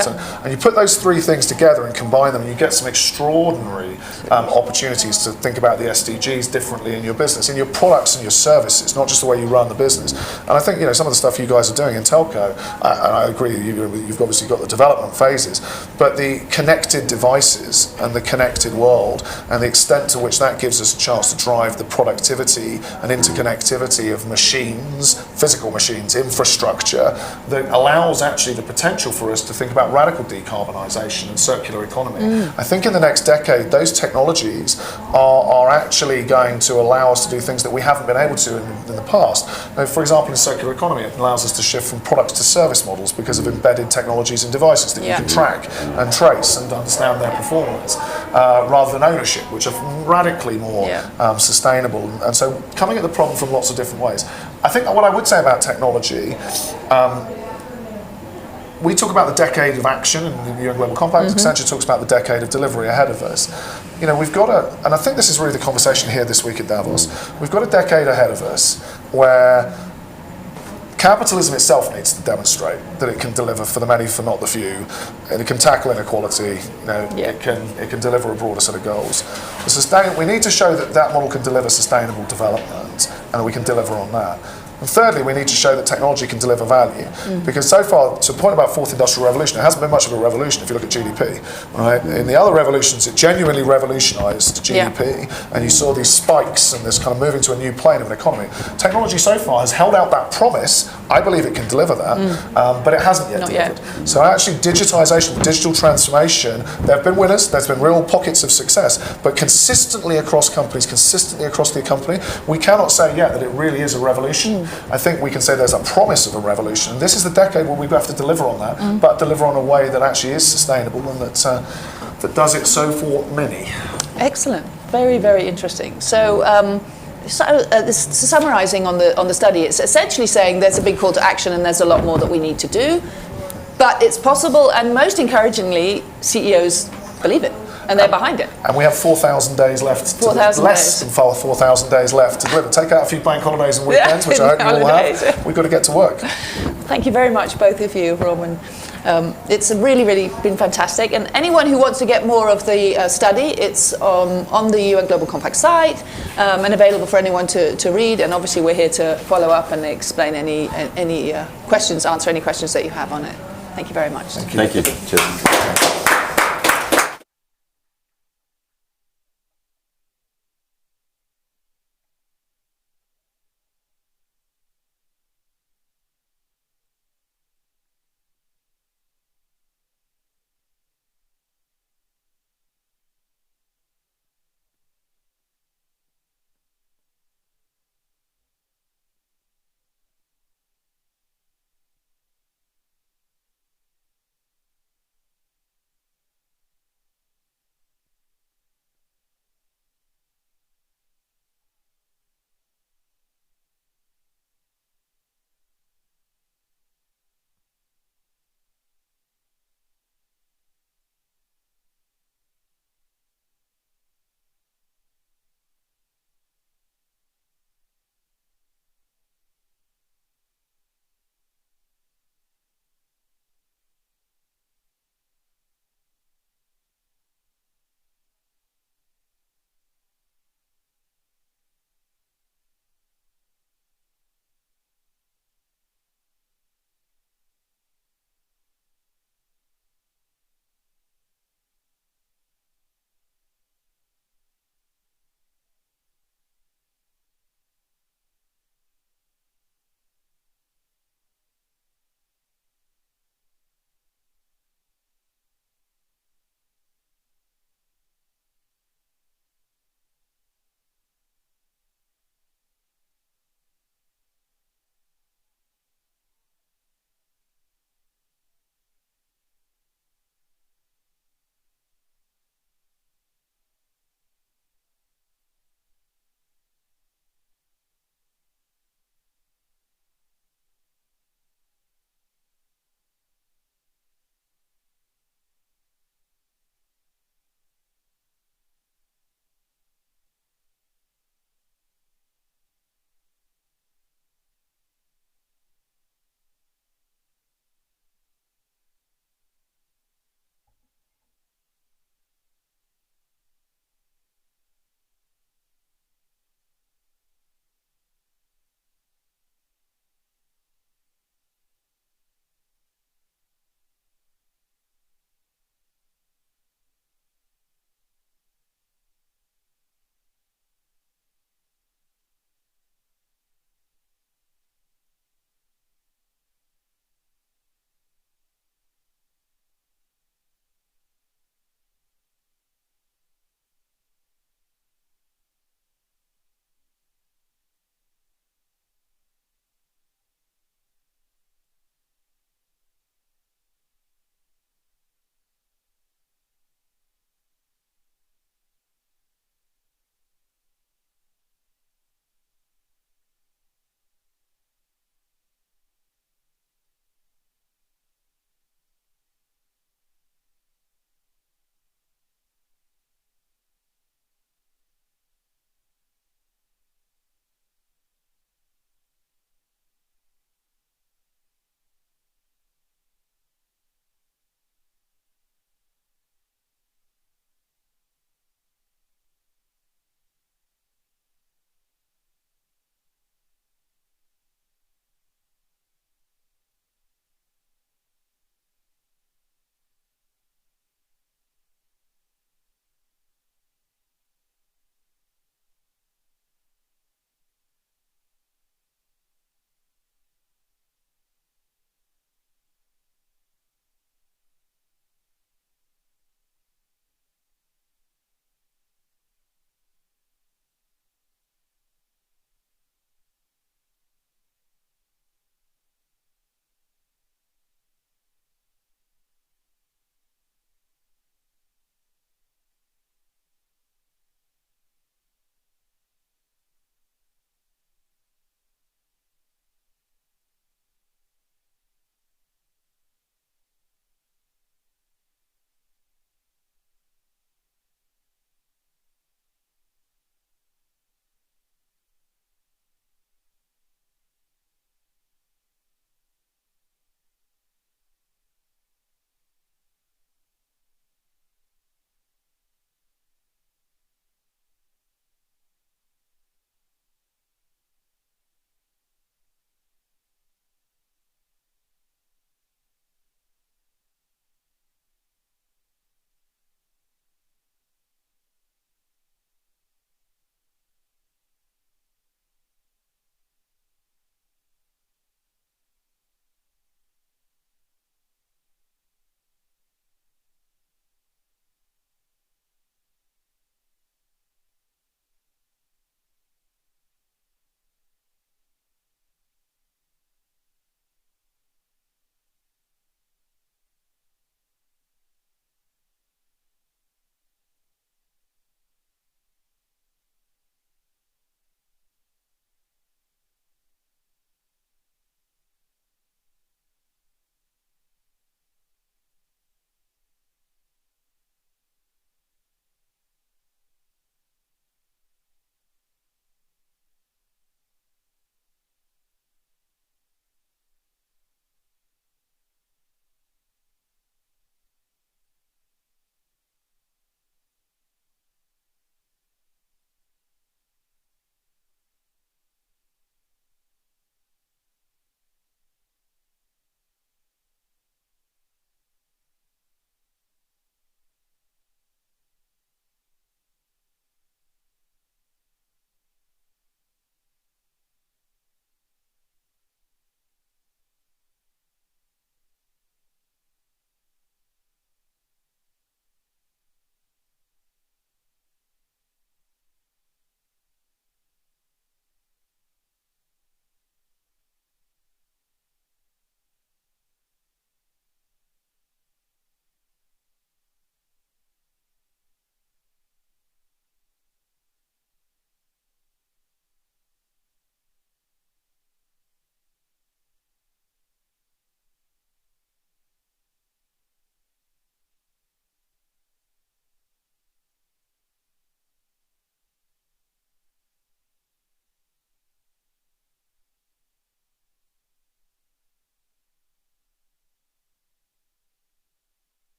And you put those three things together and combine them, and you get some extraordinary opportunities to think about the SDGs differently in your business, in your products and your services, not just the way you run the business. And I think some of the stuff you guys are doing in telco, and I agree, you've obviously got the development phases, but the connected devices and the connected world and the extent to which that gives us a chance to drive the productivity and interconnectivity of machines, physical machines, infrastructure, that allows actually the potential for us to think about radical decarbonisation and circular economy. I think in the next decade, those technologies are actually going to allow us to do things that we haven't been able to in the past. Now, for example, in circular economy, it allows us to shift from products to service models because of embedded technologies and devices that you can track and trace and understand their performance, rather than ownership, which are radically more sustainable. And so coming at the problem from lots of different ways. I think what I would say about technology, we talk about the decade of action in the UN Global Compact. Accenture talks about the decade of delivery ahead of us. We've got and I think this is really the conversation here this week at Davos, we've got a decade ahead of us where capitalism itself needs to demonstrate that it can deliver for the many, for not the few, and it can tackle inequality. It can deliver a broader set of goals. We need to show that model can deliver sustainable development, and that we can deliver on that. And thirdly, we need to show that technology can deliver value. Because so far, to the point about fourth industrial revolution, it hasn't been much of a revolution if you look at GDP. Right? In the other revolutions, it genuinely revolutionized GDP, and you saw these spikes and this kind of moving to a new plane of an economy. Technology so far has held out that promise. I believe it can deliver that, but it hasn't yet delivered. So actually, digitization, digital transformation, there have been winners, there's been real pockets of success, but consistently across companies, consistently across the company, we cannot say yet that it really is a revolution. I think we can say there's a promise of a revolution. And this is the decade where we have to deliver on that, but deliver on a way that actually is sustainable and that does it so for many. Excellent. Very, very interesting. So, summarising on the study, it's essentially saying there's a big call to action and there's a lot more that we need to do, but it's possible, and most encouragingly, CEOs believe it. And they're behind it. And we have 4,000 days left. 4,000 less than 4,000 days left to deliver. Take out a few bank holidays and weekends, which I hope you all have. We've got to get to work. Thank you very much, both of you, Roman. It's really, really been fantastic. And anyone who wants to get more of the study, it's on the UN Global Compact site and available for anyone to read. And obviously, we're here to follow up and explain any questions, answer any questions that you have on it. Thank you very much. Thank you. Cheers.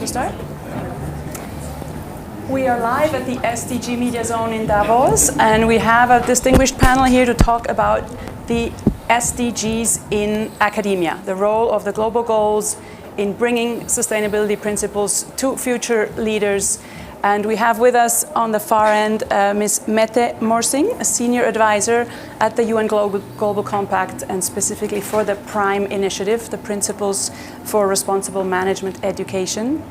to start? We are live at the SDG Media Zone in Davos, and we have a distinguished panel here to talk about the SDGs in academia, the role of the global goals in bringing sustainability principles to future leaders. And we have with us on the far end Ms. Mette Morsing, a senior advisor at the UN Global Compact, and specifically for the PRIME initiative, the Principles for Responsible Management Education.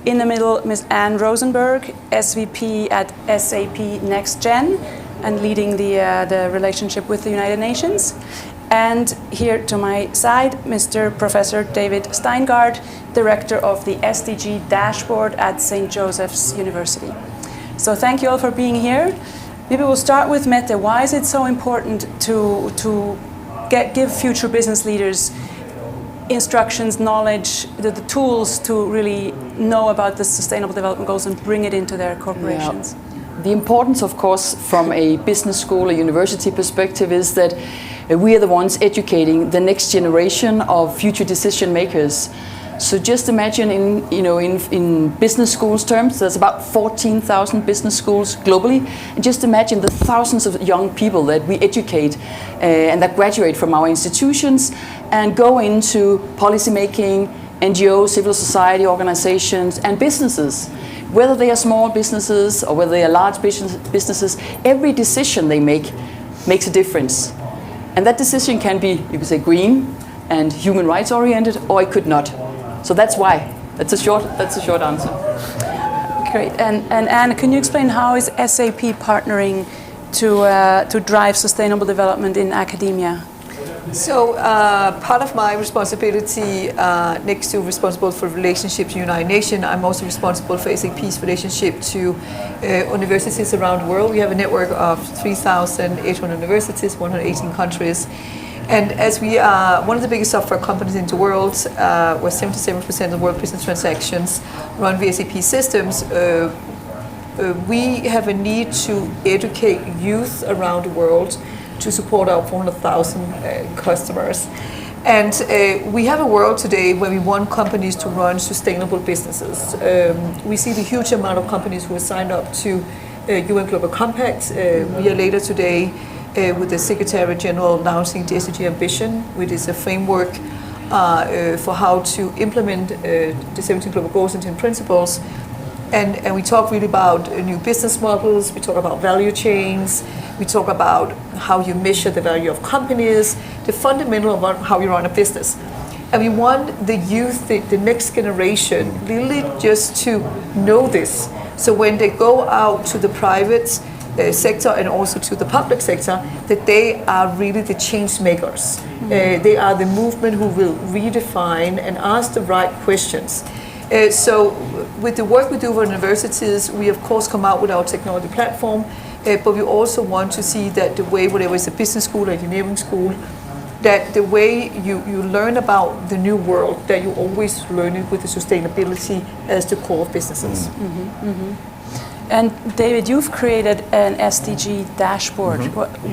In the middle, Ms. Anne Rosenberg, SVP at SAP NextGen, and leading the relationship with the United Nations. And here to my side, Mr. Professor David Steingart, Director of the SDG Dashboard at St. Joseph's University. So thank you all for being here. Maybe we'll start with Mette. Why is it so important to give future business leaders instructions, knowledge, the tools to really know about the Sustainable Development Goals and bring it into their corporations? Yeah. The importance, of course, from a business school or university perspective is that we are the ones educating the next generation of future decision makers. So just imagine in business schools terms, there's about 14,000 business schools globally. And just imagine the thousands of young people that we educate and that graduate from our institutions and go into policymaking, NGOs, civil society organizations, and businesses. Whether they are small businesses or whether they are large businesses, every decision they make makes a difference. And that decision can be, you could say, green and human rights oriented, or it could not. So that's why. That's a short answer. Great. And Anne, can you explain how is SAP partnering to drive sustainable development in academia? So part of my responsibility, next to responsible for relationships to United Nations, I'm also responsible for SAP's relationship to universities around the world. We have a network of 3,800 universities, 118 countries. And as we are one of the biggest software companies in the world, where 77% of world business transactions run via SAP systems, we have a need to educate youth around the world to support our 400,000 customers. And we have a world today where we want companies to run sustainable businesses. We see the huge amount of companies who are signed up to UN Global Compact. We are later today with the Secretary General announcing the SDG Ambition, which is a framework for how to implement the 17 global goals and 10 principles. And we talk really about new business models, we talk about value chains, we talk about how you measure the value of companies, the fundamental of how you run a business. And we want the youth, the next generation, really just to know this. So when they go out to the private sector and also to the public sector, that they are really the change makers. They are the movement who will redefine and ask the right questions. So with the work we do for universities, we of course come out with our technology platform, but we also want to see that the way, whether it's a business school or engineering school, that the way you learn about the new world, that you always learn it with the sustainability as the core of businesses. And David, you've created an SDG dashboard.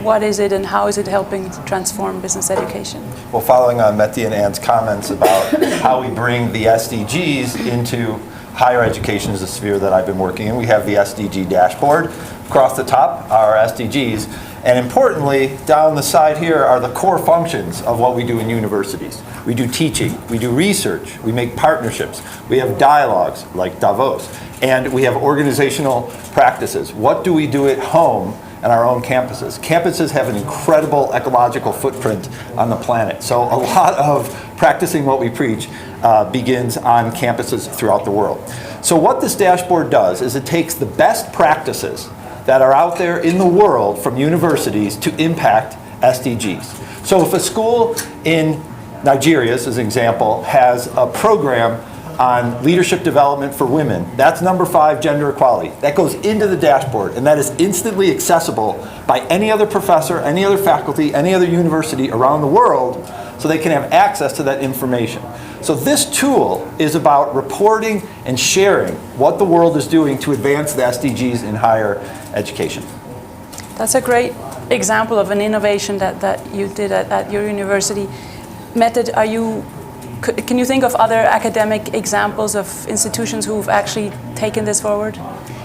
What is it and how is it helping to transform business education? Well, following on Mette and Anne's comments about how we bring the SDGs into higher education is a sphere that I've been working in. We have the SDG dashboard. Across the top are our SDGs. And importantly, down the side here are the core functions of what we do in universities. We do teaching, we do research, we make partnerships, we have dialogues like Davos, and we have organizational practices. What do we do at home and our own campuses? Campuses have an incredible ecological footprint on the planet. So a lot of practicing what we preach begins on campuses throughout the world. So what this dashboard does is it takes the best practices that are out there in the world from universities to impact SDGs. So if a school in Nigeria, as an example, has a program on leadership development for women, that's number 5, gender equality. That goes into the dashboard, and that is instantly accessible by any other professor, any other faculty, any other university around the world, so they can have access to that information. So this tool is about reporting and sharing what the world is doing to advance the SDGs in higher education. That's a great example of an innovation that you did at your university. Mette, are you can you think of other academic examples of institutions who've actually taken this forward?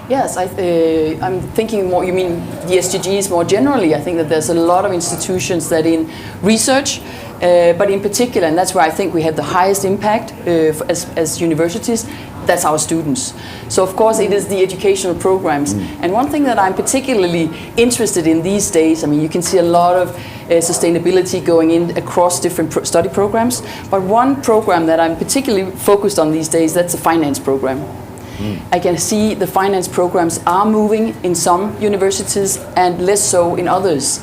Yes, I'm thinking more, you mean the SDGs more generally. I think that there's a lot of institutions that in research, but in particular, and that's where I think we have the highest impact as universities, that's our students. So of course it is the educational programs. And one thing that I'm particularly interested in these days, I mean, you can see a lot of sustainability going in across different study programs, but one program that I'm particularly focused on these days, that's the finance program. I can see the finance programs are moving in some universities and less so in others.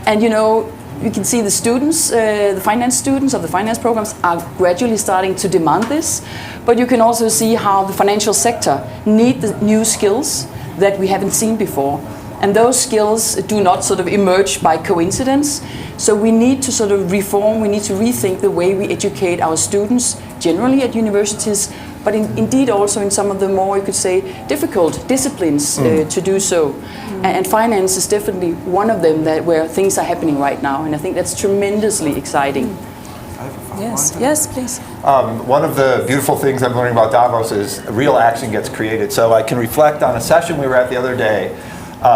And you know, you can see the students, the finance students of the finance programs are gradually starting to demand this, but you can also see how the financial sector need the new skills that we haven't seen before. And those skills do not sort of emerge by coincidence. So we need to sort of reform, we need to rethink the way we educate our students generally at universities, but indeed also in some of the more, you could say, difficult disciplines to do so. And finance is definitely one of them where things are happening right now, and I think that's tremendously exciting. Yes, please. One of the beautiful things I'm learning about Davos is real action gets created. So I can reflect on a session we were at the other day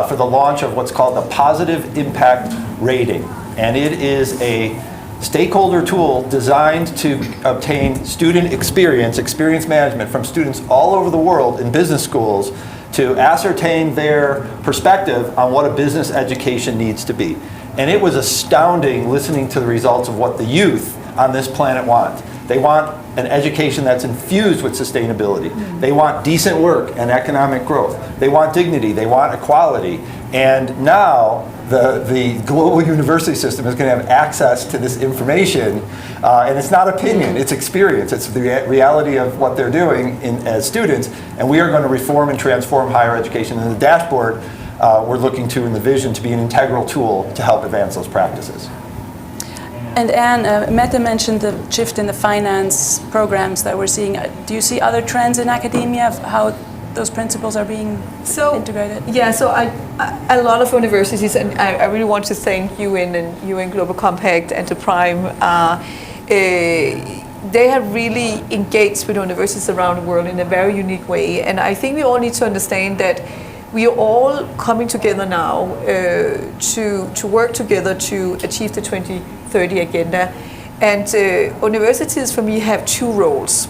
for the launch of what's called the Positive Impact Rating. And it is a stakeholder tool designed to obtain student experience management from students all over the world in business schools to ascertain their perspective on what a business education needs to be. And it was astounding listening to the results of what the youth on this planet want. They want an education that's infused with sustainability. They want decent work and economic growth. They want dignity. They want equality. And now the global university system is going to have access to this information. And it's not opinion, it's experience. It's the reality of what they're doing as students. And we are going to reform and transform higher education. And the dashboard we're looking to in the vision to be an integral tool to help advance those practices. And Anne, Mette mentioned the shift in the finance programs that we're seeing. Do you see other trends in academia of how those principles are being integrated? Yeah, so a lot of universities, and I really want to thank UN and UN Global Compact and the Prime, they have really engaged with universities around the world in a very unique way. And I think we all need to understand that we are all coming together now to work together to achieve the 2030 agenda. And universities, for me, have two roles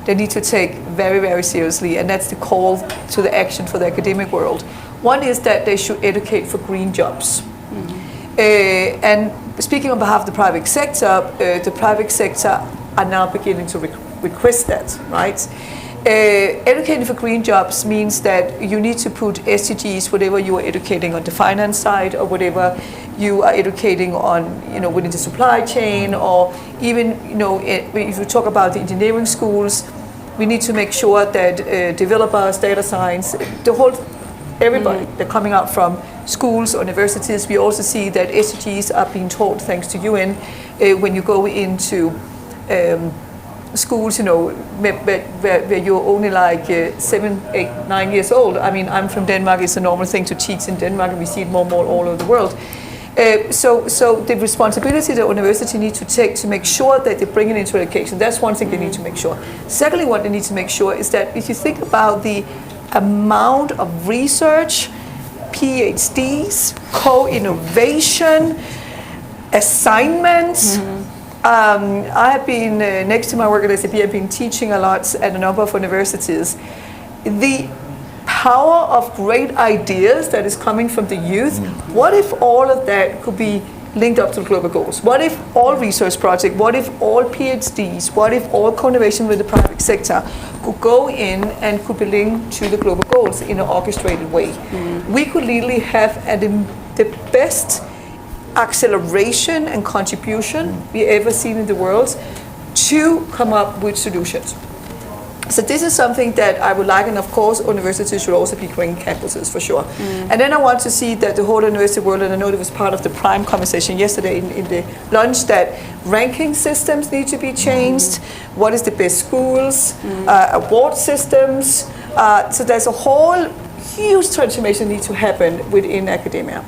they need to take very, very seriously, and that's the call to the action for the academic world. One is that they should educate for green jobs. And speaking on behalf of the private sector are now beginning to request that, right? Educating for green jobs means that you need to put SDGs, whatever you are educating on the finance side or whatever you are educating on, within the supply chain, or even, if you talk about the engineering schools, we need to make sure that developers, data science, everybody that coming out from schools, universities, we also see that SDGs are being taught thanks to UN when you go into schools, where you're only like 7, 8, 9 years old. I mean, I'm from Denmark. It's a normal thing to teach in Denmark, and we see it more and more all over the world. So the responsibility the university need to take to make sure that they bring it into education, that's one thing they need to make sure. Secondly, what they need to make sure is that if you think about the amount of research, PhDs, co-innovation, assignments, I have been, next to my work at SAP, I've been teaching a lot at a number of universities. The power of great ideas that is coming from the youth, what if all of that could be linked up to the global goals? What if all research projects, what if all PhDs, what if all co-innovation with the private sector could go in and could be linked to the global goals in an orchestrated way? We could really have the best acceleration and contribution we ever seen in the world to come up with solutions. So this is something that I would like, and of course universities should also be green campuses for sure. And then I want to see that the whole university world, and I know it was part of the Prime conversation yesterday in the lunch, that ranking systems need to be changed. What is the best schools, award systems. So there's a whole huge transformation need to happen within academia.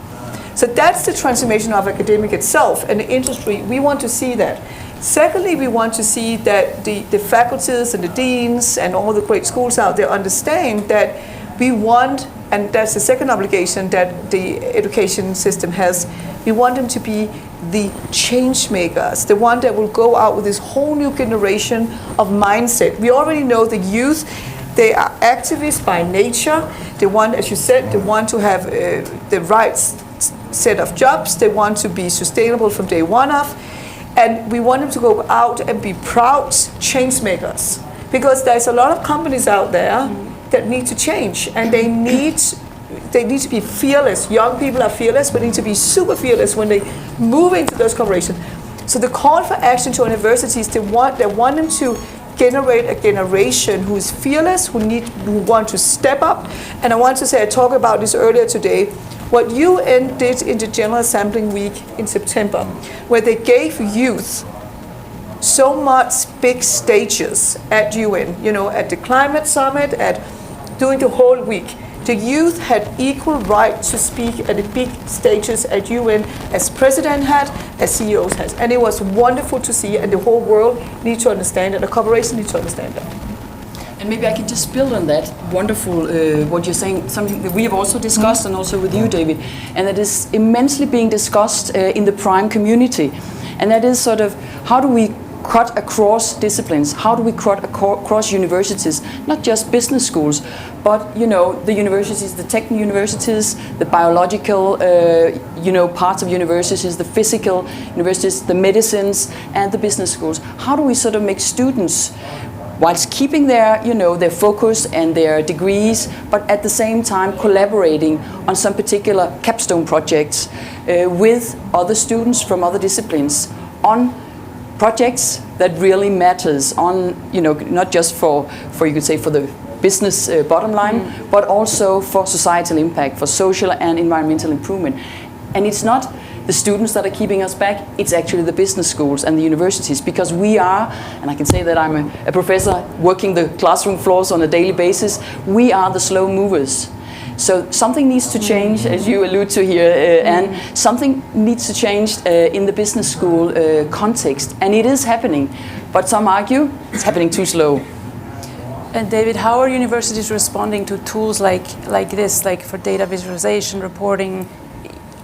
So that's the transformation of academic itself and the industry. We want to see that. Secondly, we want to see that the faculties and the deans and all the great schools out there understand that we want, and that's the second obligation that the education system has, we want them to be the change makers, the one that will go out with this whole new generation of mindset. We already know the youth, they are activists by nature. They want, as you said, they want to have the right set of jobs. They want to be sustainable from day one of. And we want them to go out and be proud change makers. Because there's a lot of companies out there that need to change, and they need to be fearless. Young people are fearless, but need to be super fearless when they move into those corporations. So the call for action to universities, they want them to generate a generation who is fearless, who want to step up. And I want to say, I talked about this earlier today, what UN did in the General Assembly Week in September, where they gave youth so much big stages at UN, at the climate summit, during the whole week. The youth had equal right to speak at the big stages at UN as president had, as CEOs has. And it was wonderful to see, and the whole world needs to understand it, the corporation needs to understand that. And maybe I can just build on that wonderful, what you're saying, something that we have also discussed, and also with you, David, and that is immensely being discussed in the Prime community. And that is sort of, how do we cut across disciplines? How do we cut across universities? Not just business schools, but the universities, the tech universities, the biological parts of universities, the physical universities, the medicines, and the business schools. How do we sort of make students, whilst keeping their focus and their degrees, but at the same time collaborating on some particular capstone projects with other students from other disciplines on projects that really matters, on not just for you could say for the business bottom line, but also for societal impact, for social and environmental improvement. And it's not the students that are keeping us back, it's actually the business schools and the universities, because we are, and I can say that I'm a professor working the classroom floors on a daily basis, we are the slow movers. So something needs to change, as you allude to here, and something needs to change in the business school context, and it is happening, but some argue it's happening too slow. And David, how are universities responding to tools like this, like for data visualization, reporting?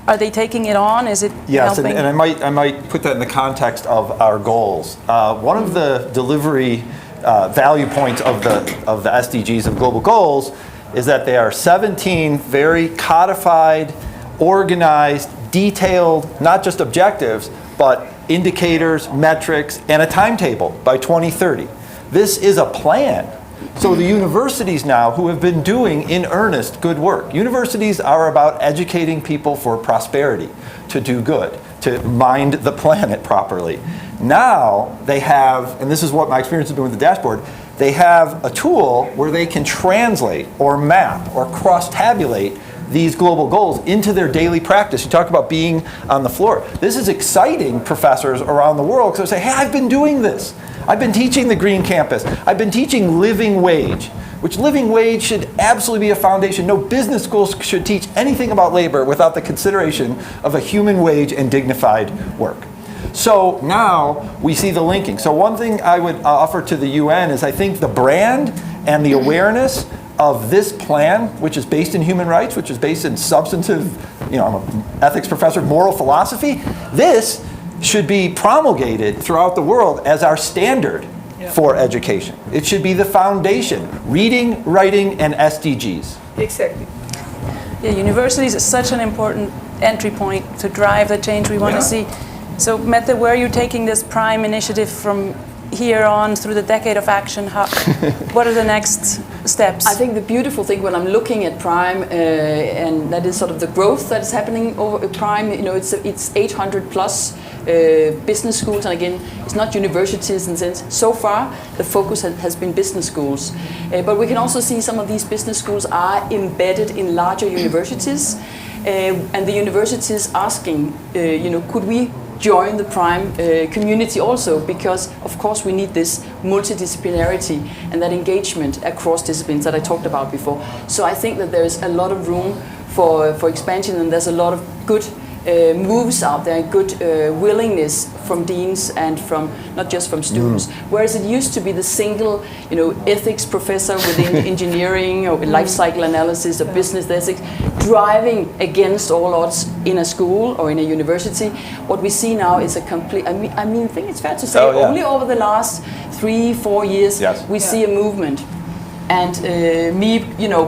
Are they taking it on? Is it helping? And I might put that in the context of our goals. One of the delivery value points of the SDGs and global goals is that they are 17 very codified, organized, detailed, not just objectives, but indicators, metrics, and a timetable by 2030. This is a plan. So the universities now, who have been doing in earnest good work, universities are about educating people for prosperity, to do good, to mind the planet properly. Now they have, and this is what my experience has been with the dashboard, they have a tool where they can translate or map or cross-tabulate these global goals into their daily practice. You talk about being on the floor. This is exciting professors around the world, because they say, hey, I've been doing this. I've been teaching the Green Campus. I've been teaching living wage, which living wage should absolutely be a foundation. No business school should teach anything about labor without the consideration of a human wage and dignified work. So now we see the linking. So one thing I would offer to the UN is, I think the brand and the awareness of this plan, which is based in human rights, which is based in substantive, I'm an ethics professor, moral philosophy, this should be promulgated throughout the world as our standard for education. It should be the foundation, reading, writing, and SDGs. Exactly. Yeah, universities is such an important entry point to drive the change we want to see. So Mette, where are you taking this Prime initiative from here on through the decade of action? What are the next steps? I think the beautiful thing when I'm looking at Prime, and that is sort of the growth that is happening over Prime, it's 800 plus business schools, and again, it's not universities in the sense. So far, the focus has been business schools. But we can also see some of these business schools are embedded in larger universities, and the universities asking, could we join the Prime community also, because of course we need this multidisciplinarity and that engagement across disciplines that I talked about before. So I think that there is a lot of room for expansion, and there's a lot of good moves out there, good willingness from deans and from not just from students. Whereas it used to be the single, ethics professor within engineering or life cycle analysis or business ethics driving against all odds in a school or in a university. What we see now is a complete. I think it's fair to say only over the last 3-4 years we see a movement. And me,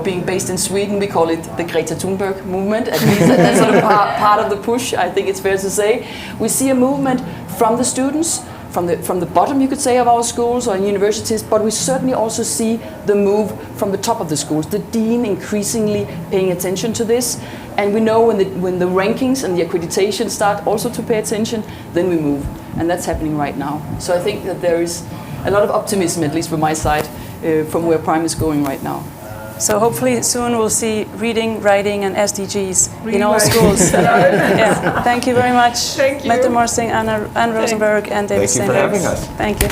being based in Sweden, we call it the Greta Thunberg movement. At least that's sort of part of the push, I think it's fair to say. We see a movement from the students, from the bottom, you could say, of our schools or universities, but we certainly also see the move from the top of the schools. The dean increasingly paying attention to this. And we know when the rankings and the accreditation start also to pay attention, then we move. And that's happening right now. So I think that there is a lot of optimism, at least from my side, from where Prime is going right now. So hopefully soon we'll see reading, writing, and SDGs in all schools. Thank you very much. Thank you. Mette Morsing, Anne Rosenberg, and David Thank you for having us. Thank you.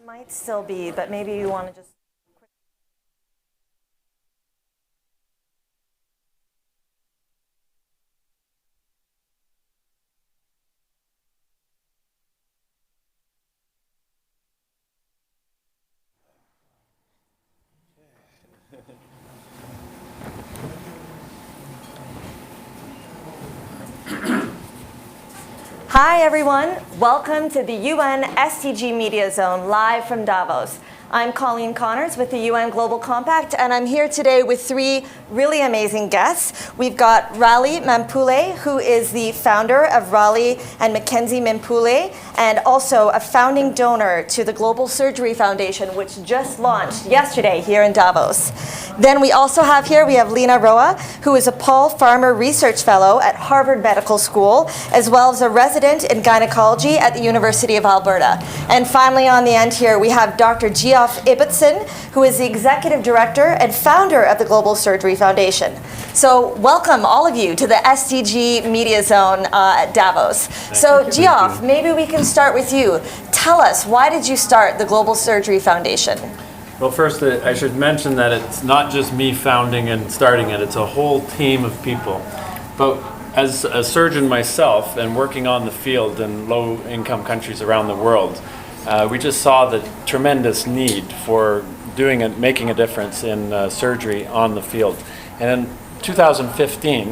might still be, but maybe you want to just... Hi everyone, welcome to the UN SDG Media Zone live from Davos. I'm Colleen Connors with the UN Global Compact, and I'm here today with three really amazing guests. We've got Raleigh Mampule, who is the founder of Raleigh and Mackenzie Mampule, and also a founding donor to the Global Surgery Foundation, which just launched yesterday here in Davos. Then we also have here, we have Lena Roa, who is a Paul Farmer Research Fellow at Harvard Medical School, as well as a resident in gynecology at the University of Alberta. And finally on the end here, we have Dr. Geoff Ibbotson, who is the Executive Director and founder of the Global Surgery Foundation. So welcome all of you to the SDG Media Zone at Davos. So Geoff, maybe we can start with you. Tell us, why did you start the Global Surgery Foundation? Well, first, I should mention that it's not just me founding and starting it, it's a whole team of people. But as a surgeon myself and working on the field in low-income countries around the world, we just saw the tremendous need for making a difference in surgery on the field. And in 2015,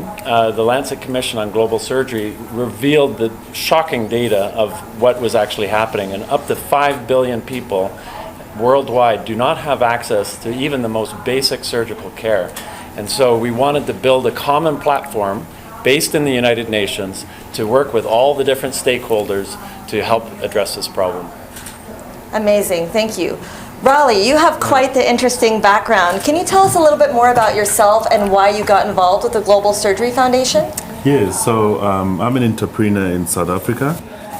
the Lancet Commission on Global Surgery revealed the shocking data of what was actually happening, and up to 5 billion people worldwide do not have access to even the most basic surgical care. And so we wanted to build a common platform based in the United Nations to work with all the different stakeholders to help address this problem. Amazing, thank you. Raleigh, you have quite the interesting background. Can you tell us a little bit more about yourself and why you got involved with the Global Surgery Foundation? Yes, so I'm an entrepreneur in South Africa,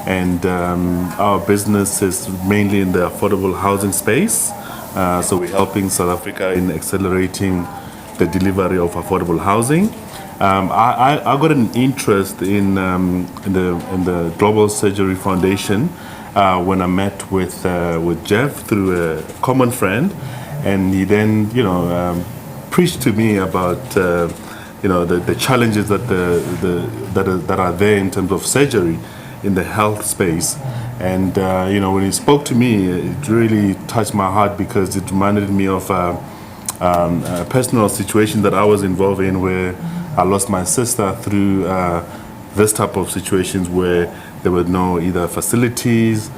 and our business is mainly in the affordable housing space. So we're helping South Africa in accelerating the delivery of affordable housing. I got an interest in the Global Surgery Foundation when I met with Jeff through a common friend, and he then preached to me about the challenges that are there in terms of surgery in the health space. And when he spoke to me, it really touched my heart because it reminded me of a personal situation that I was involved in, where I lost my sister through this type of situations where there were no either facilities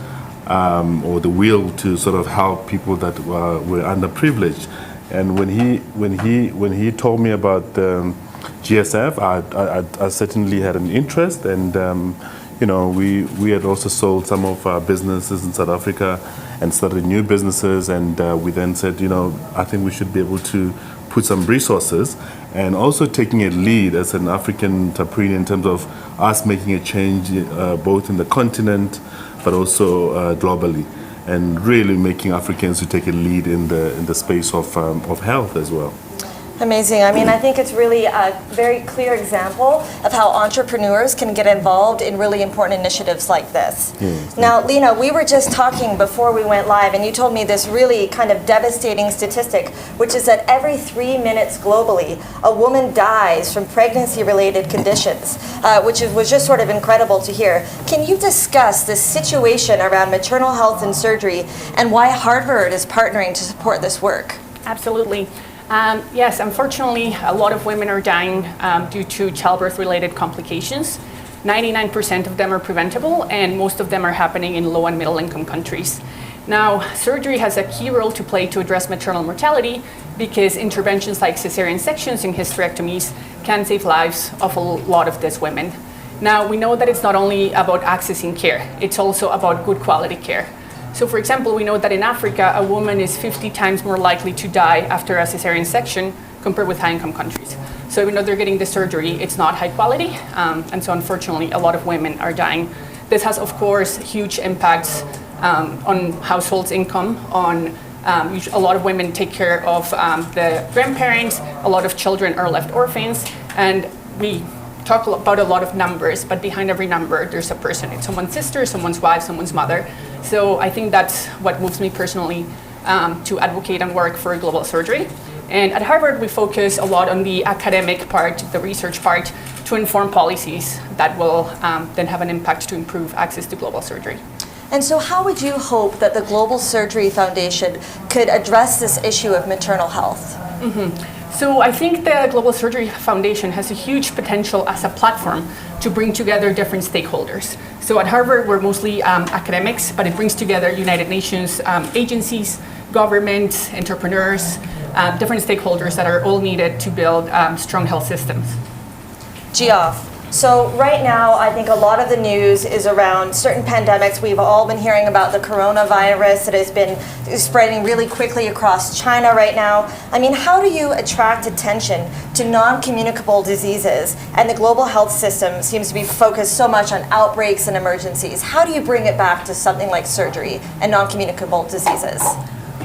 or the will to sort of help people that were underprivileged. And when he told me about GSF, I certainly had an interest, and we had also sold some of our businesses in South Africa and started new businesses, and we then said, I think we should be able to put some resources and also taking a lead as an African entrepreneur in terms of us making a change both in the continent but also globally, and really making Africans to take a lead in the space of health as well. Amazing. I mean, I think it's really a very clear example of how entrepreneurs can get involved in really important initiatives like this. Yes. Now, Lena, we were just talking before we went live, and you told me this really kind of devastating statistic, which is that every 3 minutes globally, a woman dies from pregnancy-related conditions, which was just sort of incredible to hear. Can you discuss the situation around maternal health and surgery and why Harvard is partnering to support this work? Absolutely. Yes, unfortunately, a lot of women are dying due to childbirth-related complications. 99% of them are preventable, and most of them are happening in low and middle-income countries. Now, surgery has a key role to play to address maternal mortality because interventions like cesarean sections and hysterectomies can save lives of a lot of these women. Now, we know that it's not only about accessing care, it's also about good quality care. So for example, we know that in Africa, a woman is 50 times more likely to die after a cesarean section compared with high-income countries. So even though they're getting the surgery, it's not high quality, and so unfortunately, a lot of women are dying. This has, of course, huge impacts on households' income, on a lot of women take care of the grandparents, a lot of children are left orphans, and we talk about a lot of numbers, but behind every number, there's a person. It's someone's sister, someone's wife, someone's mother. So I think that's what moves me personally to advocate and work for global surgery. And at Harvard, we focus a lot on the academic part, the research part, to inform policies that will then have an impact to improve access to global surgery. And so how would you hope that the Global Surgery Foundation could address this issue of maternal health? So I think the Global Surgery Foundation has a huge potential as a platform to bring together different stakeholders. So at Harvard, we're mostly academics, but it brings together United Nations agencies, government, entrepreneurs, different stakeholders that are all needed to build strong health systems. Geoff, so right now I think a lot of the news is around certain pandemics. We've all been hearing about the coronavirus that has been spreading really quickly across China right now. I mean, how do you attract attention to non-communicable diseases? And the global health system seems to be focused so much on outbreaks and emergencies. How do you bring it back to something like surgery and non-communicable diseases?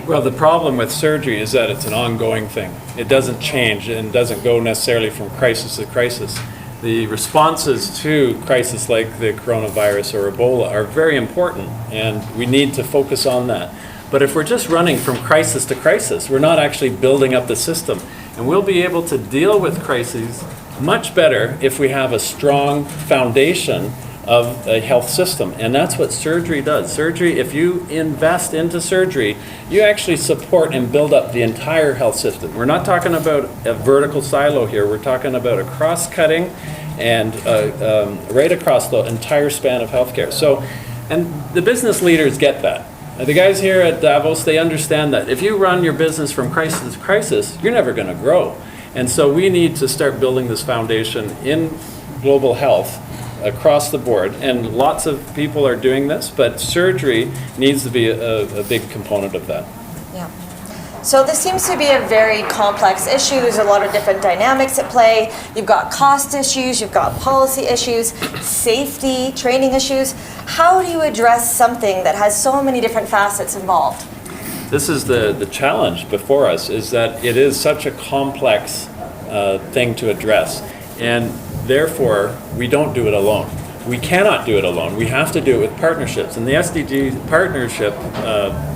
Well, the problem with surgery is that it's an ongoing thing. It doesn't change and doesn't go necessarily from crisis to crisis. The responses to crises like the coronavirus or Ebola are very important, and we need to focus on that. But if we're just running from crisis to crisis, we're not actually building up the system. And we'll be able to deal with crises much better if we have a strong foundation of a health system. And that's what surgery does. Surgery, if you invest into surgery, you actually support and build up the entire health system. We're not talking about a vertical silo here. We're talking about a cross-cutting and right across the entire span of healthcare. So, and the business leaders get that. The guys here at Davos, they understand that. If you run your business from crisis to crisis, you're never going to grow. And so we need to start building this foundation in global health across the board, and lots of people are doing this, but surgery needs to be a big component of that. Yeah. So this seems to be a very complex issue. There's a lot of different dynamics at play. You've got cost issues, you've got policy issues, safety, training issues. How do you address something that has so many different facets involved? This is the challenge before us, is that it is such a complex thing to address. And therefore, we don't do it alone. We cannot do it alone. We have to do it with partnerships. And the SDG partnership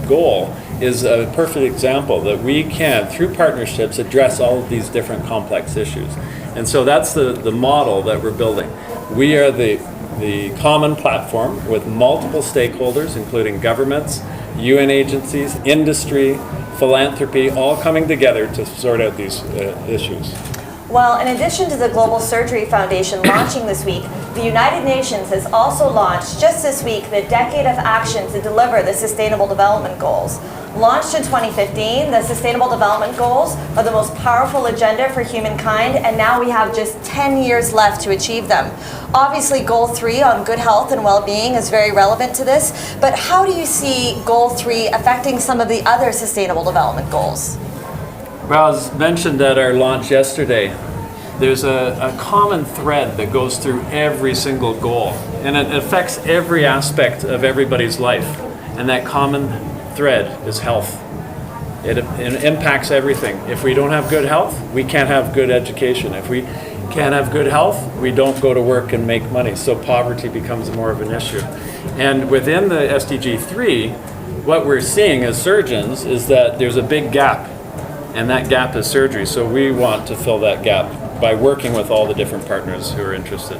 goal is a perfect example that we can, through partnerships, address all of these different complex issues. And so that's the model that we're building. We are the common platform with multiple stakeholders, including governments, UN agencies, industry, philanthropy, all coming together to sort out these issues. Well, in addition to the Global Surgery Foundation launching this week, the United Nations has also launched just this week the Decade of Action to deliver the Sustainable Development Goals. Launched in 2015, the Sustainable Development Goals are the most powerful agenda for humankind, and now we have just 10 years left to achieve them. Obviously, Goal 3 on good health and well-being is very relevant to this, but how do you see Goal 3 affecting some of the other Sustainable Development Goals? Well, as mentioned at our launch yesterday, there's a common thread that goes through every single goal, and it affects every aspect of everybody's life. And that common thread is health. It impacts everything. If we don't have good health, we can't have good education. If we can't have good health, we don't go to work and make money. So poverty becomes more of an issue. And within the SDG 3, what we're seeing as surgeons is that there's a big gap. And that gap is surgery. So we want to fill that gap by working with all the different partners who are interested.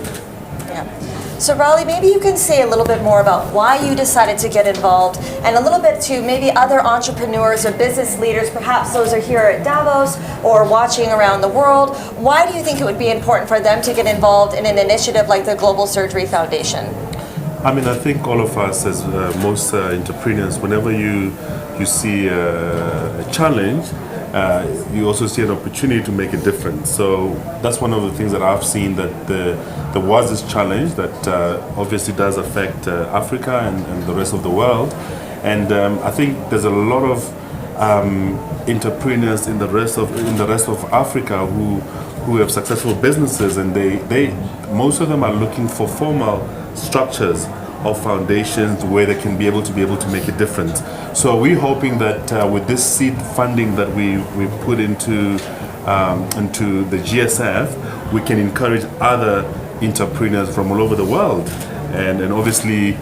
Yeah. So Raleigh, maybe you can say a little bit more about why you decided to get involved, and a little bit to maybe other entrepreneurs or business leaders, perhaps those are here at Davos or watching around the world. Why do you think it would be important for them to get involved in an initiative like the Global Surgery Foundation? I mean, I think all of us as most entrepreneurs, whenever you see a challenge, you also see an opportunity to make a difference. So that's one of the things that I've seen, that there was this challenge that obviously does affect Africa and the rest of the world. And I think there's a lot of entrepreneurs in the rest of Africa who have successful businesses, and they most of them are looking for formal structures of foundations where they can be able to make a difference. So we're hoping that with this seed funding that we put into and to the GSF, we can encourage other entrepreneurs from all over the world. And obviously,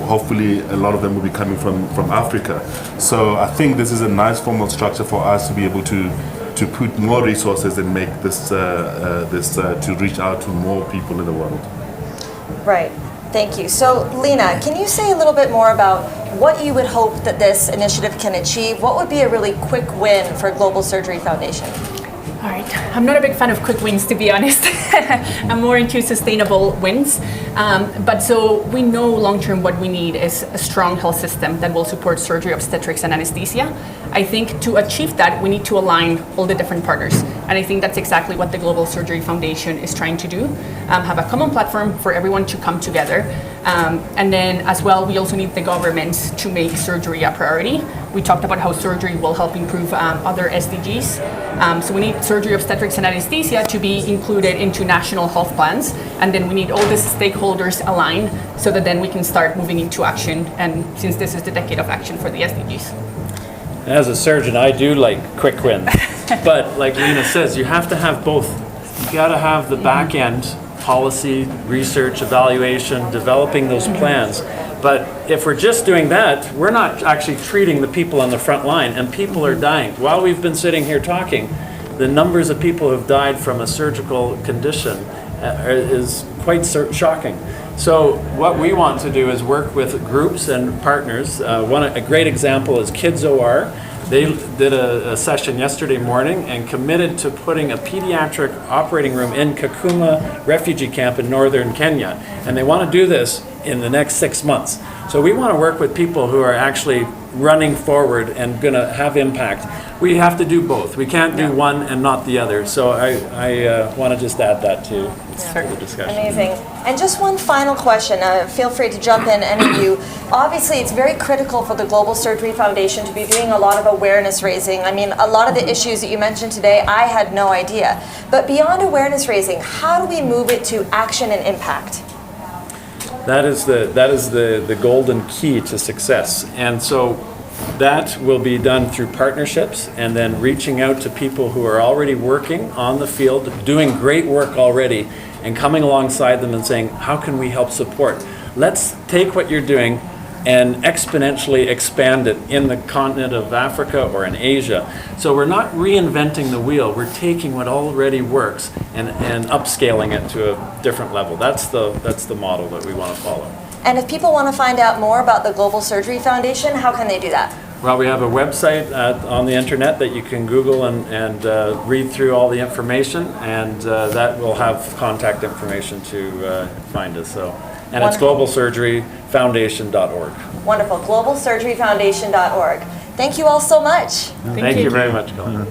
hopefully, a lot of them will be coming from Africa. So I think this is a nice formal structure for us to be able to put more resources and make this, to reach out to more people in the world. Right. Thank you. So, Lena, can you say a little bit more about what you would hope that this initiative can achieve? What would be a really quick win for Global Surgery Foundation? All right. I'm not a big fan of quick wins, to be honest. I'm more into sustainable wins. But so we know long-term what we need is a strong health system that will support surgery, obstetrics, and anesthesia. I think to achieve that, we need to align all the different partners. And I think that's exactly what the Global Surgery Foundation is trying to do. Have a common platform for everyone to come together. And then as well, we also need the governments to make surgery a priority. We talked about how surgery will help improve other SDGs. So we need surgery, obstetrics, and anesthesia to be included into national health plans. And then we need all the stakeholders aligned so that then we can start moving into action. And since this is the decade of action for the SDGs. As a surgeon, I do like quick wins. But like Lena says, you have to have both. You got to have the back end, policy, research, evaluation, developing those plans. But if we're just doing that, we're not actually treating the people on the front line, and people are dying. While we've been sitting here talking, the numbers of people who have died from a surgical condition is quite shocking. So what we want to do is work with groups and partners. A great example is Kids OR. They did a session yesterday morning and committed to putting a pediatric operating room in Kakuma refugee camp in northern Kenya. And they want to do this in the next 6 months. So we want to work with people who are actually running forward and going to have impact. We have to do both. We can't do one and not the other. So I want to just add that to the discussion. Amazing. And just one final question. Feel free to jump in, any of you. Obviously, it's very critical for the Global Surgery Foundation to be doing a lot of awareness raising. I mean, a lot of the issues that you mentioned today, I had no idea. But beyond awareness raising, how do we move it to action and impact? That is the golden key to success. And so that will be done through partnerships and then reaching out to people who are already working on the field, doing great work already, and coming alongside them and saying, how can we help support? Let's take what you're doing and exponentially expand it in the continent of Africa or in Asia. So we're not reinventing the wheel, we're taking what already works and upscaling it to a different level. That's the model that we want to follow. And if people want to find out more about the Global Surgery Foundation, how can they do that? Well, we have a website on the internet that you can Google and read through all the information, and that will have contact information to find us. And it's globalsurgeryfoundation.org. Wonderful. globalsurgeryfoundation.org. Thank you all so much. Thank you very much, Colin.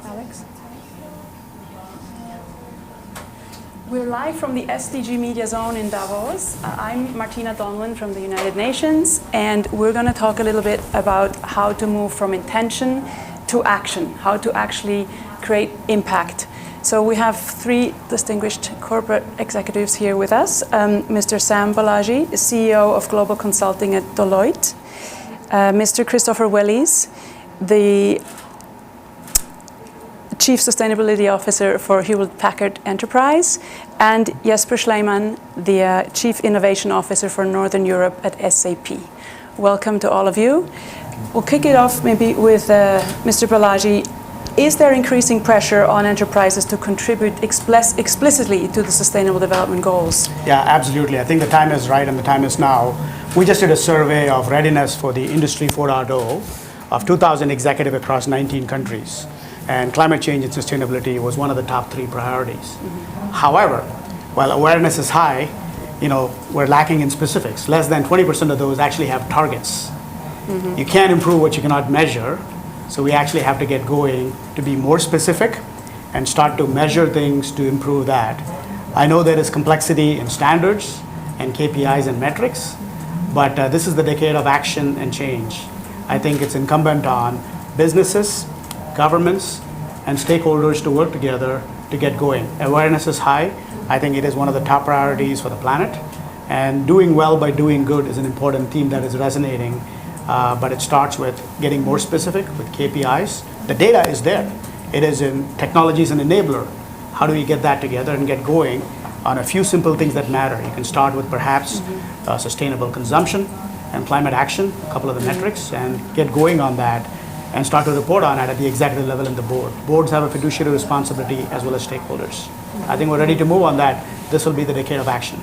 Alex? We're live from the SDG Media Zone in Davos. I'm Martina Donlin from the United Nations, and we're going to talk a little bit about how to move from intention to action, how to actually create impact. So we have three distinguished corporate executives here with us. Mr. Sam Balaji, CEO of Global Consulting at Deloitte. Mr. Christopher Wellies, the Chief Sustainability Officer for Hewlett-Packard Enterprise, and Jesper Schleiman, the Chief Innovation Officer for Northern Europe at SAP. Welcome to all of you. We'll kick it off maybe with Mr. Balaji. Is there increasing pressure on enterprises to contribute explicitly to the Sustainable Development Goals? Yeah, absolutely. I think the time is right and the time is now. We just did a survey of readiness for the Industry 4.0 of 2,000 executives across 19 countries. And climate change and sustainability was one of the top 3 priorities. Mm-hmm. However, while awareness is high, we're lacking in specifics. Less than 20% of those actually have targets. Mm-hmm. You can't improve what you cannot measure, so we actually have to get going to be more specific and start to measure things to improve that. I know there is complexity in standards and KPIs and metrics, but this is the decade of action and change. I think it's incumbent on businesses, governments, and stakeholders to work together to get going. Awareness is high. I think it is one of the top priorities for the planet. And doing well by doing good is an important theme that is resonating. But it starts with getting more specific with KPIs. The data is there. It is in technology as an enabler. How do we get that together and get going on a few simple things that matter? You can start with perhaps sustainable consumption and climate action, a couple of the metrics, and get going on that and start to report on it at the executive level and the board. Boards have a fiduciary responsibility as well as stakeholders. I think we're ready to move on that. This will be the decade of action.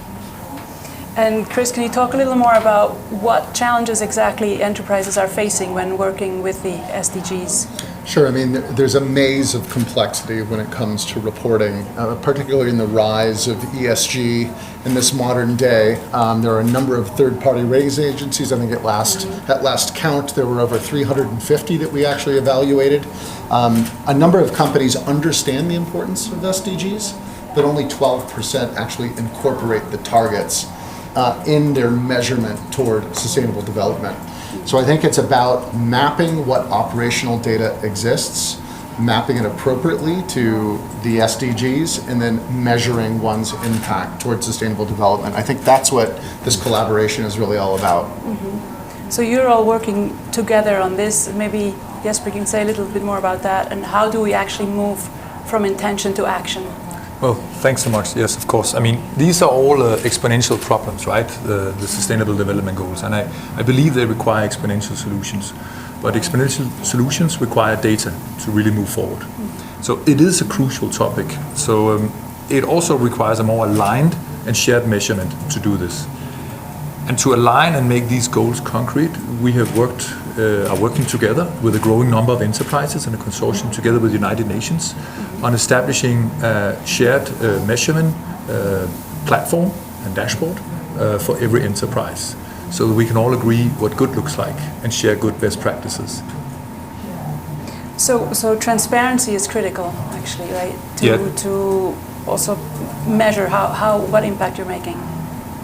And Chris, can you talk a little more about what challenges exactly enterprises are facing when working with the SDGs? Sure. I mean, there's a maze of complexity when it comes to reporting, particularly in the rise of ESG in this modern day. There are a number of third-party ratings agencies. I think at last count, there were over 350 that we actually evaluated. A number of companies understand the importance of SDGs, but only 12% actually incorporate the targets in their measurement toward sustainable development. So I think it's about mapping what operational data exists, mapping it appropriately to the SDGs, and then measuring one's impact towards sustainable development. I think that's what this collaboration is really all about. Mm-hmm. So you're all working together on this. Maybe Jesper can say a little bit more about that, and how do we actually move from intention to action? Well, thanks so much. Yes, of course. I mean, these are all exponential problems, right? The Sustainable Development Goals. And I believe they require exponential solutions. But exponential solutions require data to really move forward. So it is a crucial topic. So it also requires a more aligned and shared measurement to do this. And to align and make these goals concrete, we have are working together with a growing number of enterprises and a consortium together with the United Nations on establishing a shared measurement platform and dashboard for every enterprise, so that we can all agree what good looks like and share good best practices. So transparency is critical, actually, right? To also measure what impact you're making.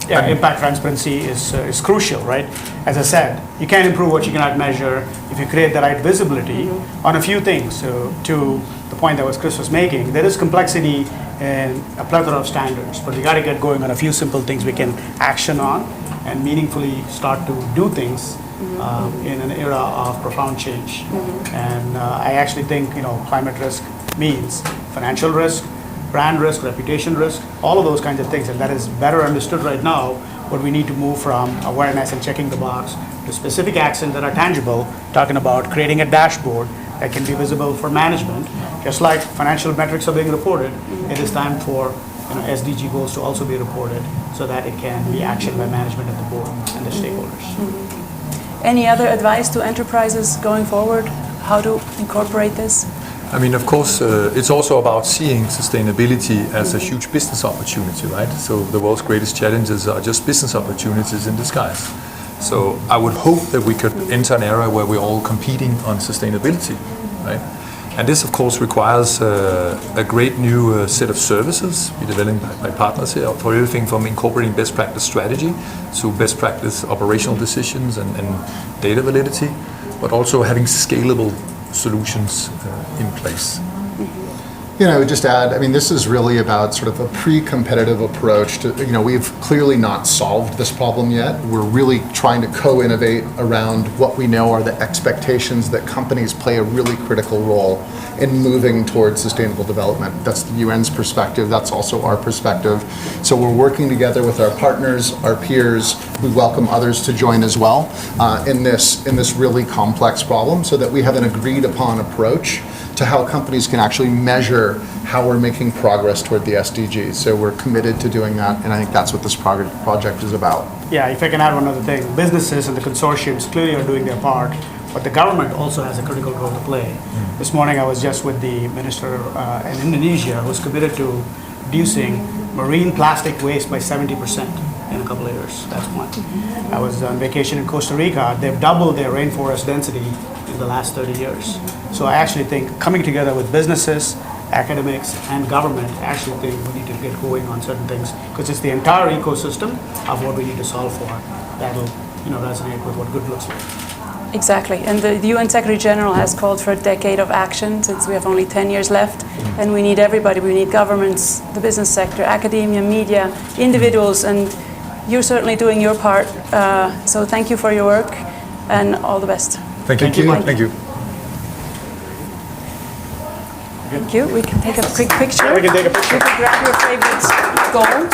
Yeah, impact transparency is crucial, right? As I said, you can't improve what you cannot measure. If you create the right visibility on a few things, so to the point that Chris was making, there is complexity and a plethora of standards, but we got to get going on a few simple things we can action on and meaningfully start to do things in an era of profound change. And I actually think climate risk means financial risk, brand risk, reputation risk, all of those kinds of things, and that is better understood right now. But we need to move from awareness and checking the box to specific actions that are tangible, talking about creating a dashboard that can be visible for management. Just like financial metrics are being reported, it is time for SDG goals to also be reported so that it can be actioned by management and the board and the stakeholders. Any other advice to enterprises going forward? How to incorporate this? I mean, of course, it's also about seeing sustainability as a huge business opportunity, right? So the world's greatest challenges are just business opportunities in disguise. So I would hope that we could enter an era where we're all competing on sustainability, right? And this, of course, requires a great new set of services be developed by partners here for everything from incorporating best practice strategy to best practice operational decisions and data validity, but also having scalable solutions in place. You know, I would just add, I mean, this is really about sort of a pre-competitive approach to, you know, we've clearly not solved this problem yet. We're really trying to co-innovate around what we know are the expectations that companies play a really critical role in moving towards sustainable development. That's the UN's perspective, that's also our perspective. So we're working together with our partners, our peers. We welcome others to join as well in this really complex problem so that we have an agreed upon approach to how companies can actually measure how we're making progress toward the SDGs. So we're committed to doing that, and I think that's what this project is about. Yeah, if I can add one other thing, businesses and the consortiums clearly are doing their part, but the government also has a critical role to play. This morning I was just with the minister in Indonesia who's committed to reducing marine plastic waste by 70% in a couple of years. That's one. I was on vacation in Costa Rica. They've doubled their rainforest density in the last 30 years. So I actually think coming together with businesses, academics, and government, I actually think we need to get going on certain things because it's the entire ecosystem of what we need to solve for that'll, you know, resonate with what good looks like. Exactly, and the UN Secretary General has called for a decade of action since we have only 10 years left, and we need everybody. We need governments, the business sector, academia, media, individuals, and you're certainly doing your part. So thank you for your work, and all the best. Thank you. Thank you. Thank you. We can take a quick picture. Yeah, we can take a picture. You can grab your favorite goal.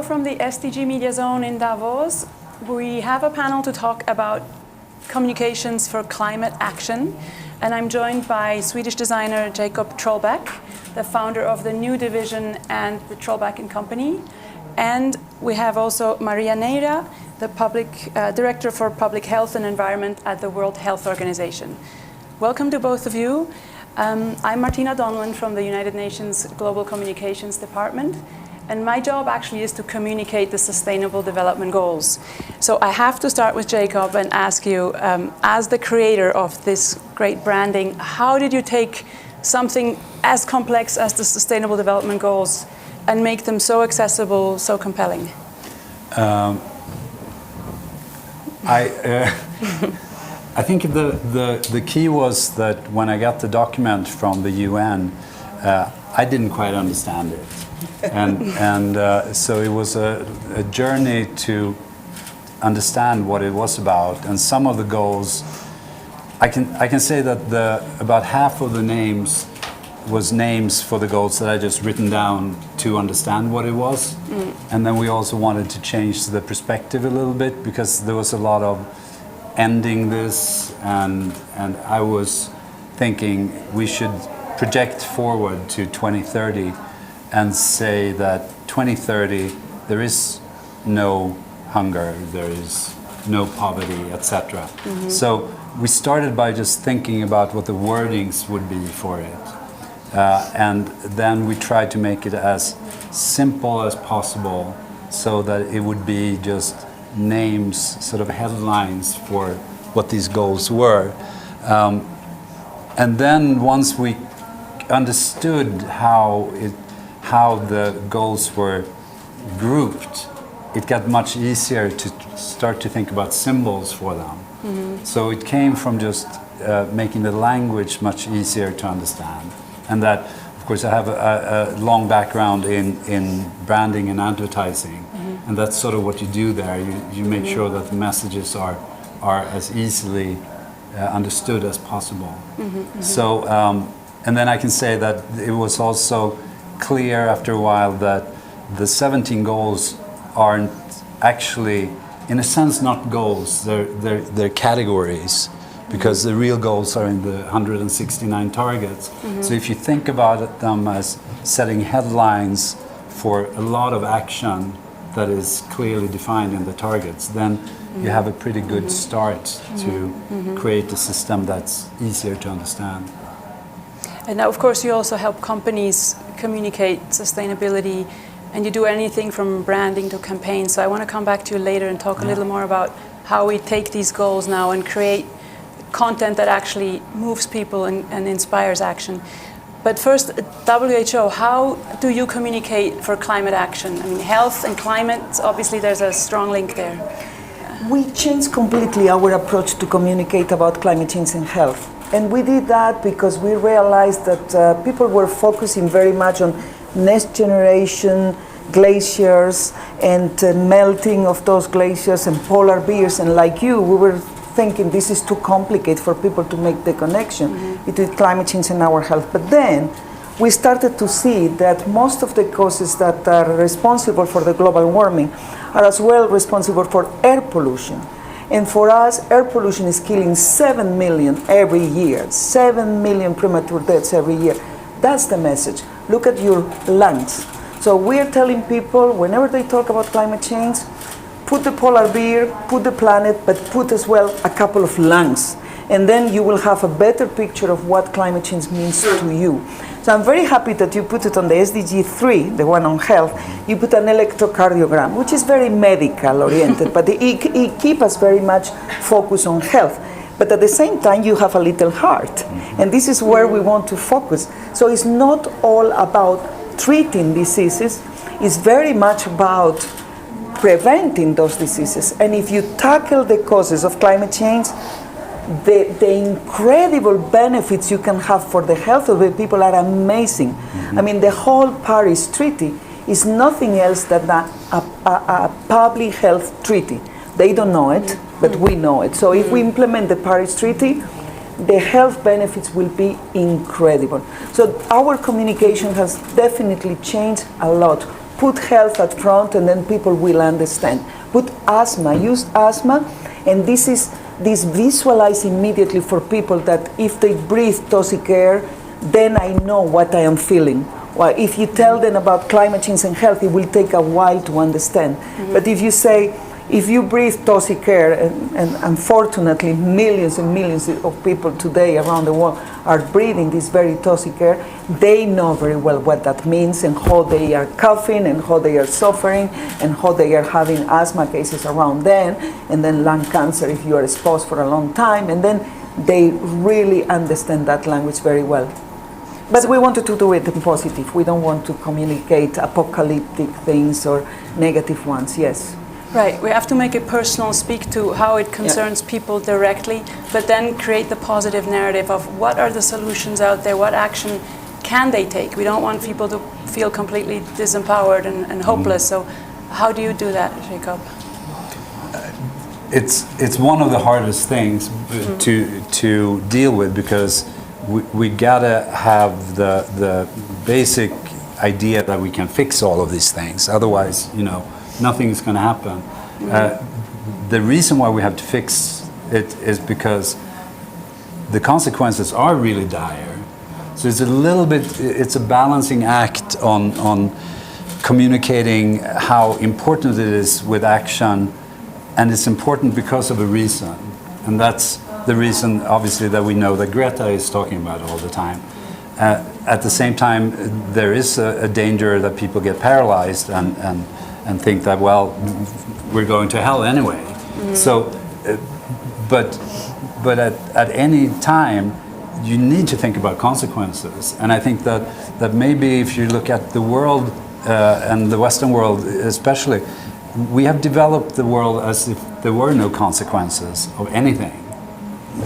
Hello from the SDG Media Zone in Davos. We have a panel to talk about communications for climate action, and I'm joined by Swedish designer Jacob Trollback, the founder of the new division and the Trollback & Company. And we have also Maria Neira, the Director for Public Health and Environment at the World Health Organization. Welcome to both of you. I'm Martina Donlan from the United Nations Global Communications Department, and my job actually is to communicate the Sustainable Development Goals. So I have to start with Jacob and ask you, as the creator of this great branding, how did you take something as complex as the Sustainable Development Goals and make them so accessible, so compelling? I think the key was that when I got the document from the UN, I didn't quite understand it. And so it was a journey to understand what it was about. And some of the goals, I can say that about half of the names was names for the goals that I just written down to understand what it was. And then we also wanted to change the perspective a little bit, because there was a lot of ending this, and I was thinking we should project forward to 2030 and say that 2030 there is no hunger, there is no poverty, etc. So we started by just thinking about what the wordings would be for it. And then we tried to make it as simple as possible so that it would be just names, sort of headlines for what these goals were. And then once we understood how the goals were grouped, it got much easier to start to think about symbols for them. So it came from just making the language much easier to understand. And that, of course, I have a long background in branding and advertising, and that's sort of what you do there. You make sure that the messages are as easily understood as possible. So, and then I can say that it was also clear after a while that the 17 goals aren't actually, in a sense, not goals. They're categories, because the real goals are in the 169 targets. So if you think about them as setting headlines for a lot of action that is clearly defined in the targets, then you have a pretty good start to create a system that's easier to understand. And now, of course, you also help companies communicate sustainability, and you do anything from branding to campaigns. So I want to come back to you later and talk a little more about how we take these goals now and create content that actually moves people and inspires action. But first, WHO, how do you communicate for climate action? I mean, health and climate, obviously there's a strong link there. We changed completely our approach to communicate about climate change and health. And we did that because we realized that people were focusing very much on next generation glaciers and melting of those glaciers and polar bears. And like you, we were thinking this is too complicated for people to make the connection between climate change and our health. But then we started to see that most of the causes that are responsible for the global warming are as well responsible for air pollution. And for us, air pollution is killing 7 million every year, 7 million premature deaths every year. That's the message. Look at your lungs. So we're telling people, whenever they talk about climate change, put the polar bear, put the planet, but put as well a couple of lungs. And then you will have a better picture of what climate change means to you. So I'm very happy that you put it on the SDG 3, the one on health. You put an electrocardiogram, which is very medical oriented, but it keeps us very much focused on health. But at the same time, you have a little heart. And this is where we want to focus. So it's not all about treating diseases. It's very much about preventing those diseases. And if you tackle the causes of climate change, the incredible benefits you can have for the health of the people are amazing. I mean, the whole Paris Treaty is nothing else than a public health treaty. They don't know it, but we know it. So if we implement the Paris Treaty, the health benefits will be incredible. So our communication has definitely changed a lot. put health at front and then people will understand. Put asthma, use asthma, and this visualize immediately for people that if they breathe toxic air, then I know what I am feeling. Well, if you tell them about climate change and health, it will take a while to understand. But if you say, if you breathe toxic air, and unfortunately millions and millions of people today around the world are breathing this very toxic air, they know very well what that means and how they are coughing and how they are suffering and how they are having asthma cases around them, and then lung cancer if you are exposed for a long time, and then they really understand that language very well. But we wanted to do it in positive. We don't want to communicate apocalyptic things or negative ones, yes. Right, we have to make it personal, speak to how it concerns people directly, but then create the positive narrative of what are the solutions out there, what action can they take. We don't want people to feel completely disempowered and hopeless, so how do you do that, Jacob? It's one of the hardest things to deal with, because we gotta have the basic idea that we can fix all of these things, otherwise, nothing is going to happen. The reason why we have to fix it is because the consequences are really dire. So it's a balancing act on communicating how important it is with action, and it's important because of a reason. And that's the reason, obviously, that we know that Greta is talking about all the time. At the same time, there is a danger that people get paralyzed and think that, well, we're going to hell anyway. So, but at any time, you need to think about consequences. And I think that maybe if you look at the world, and the Western world especially, we have developed the world as if there were no consequences of anything.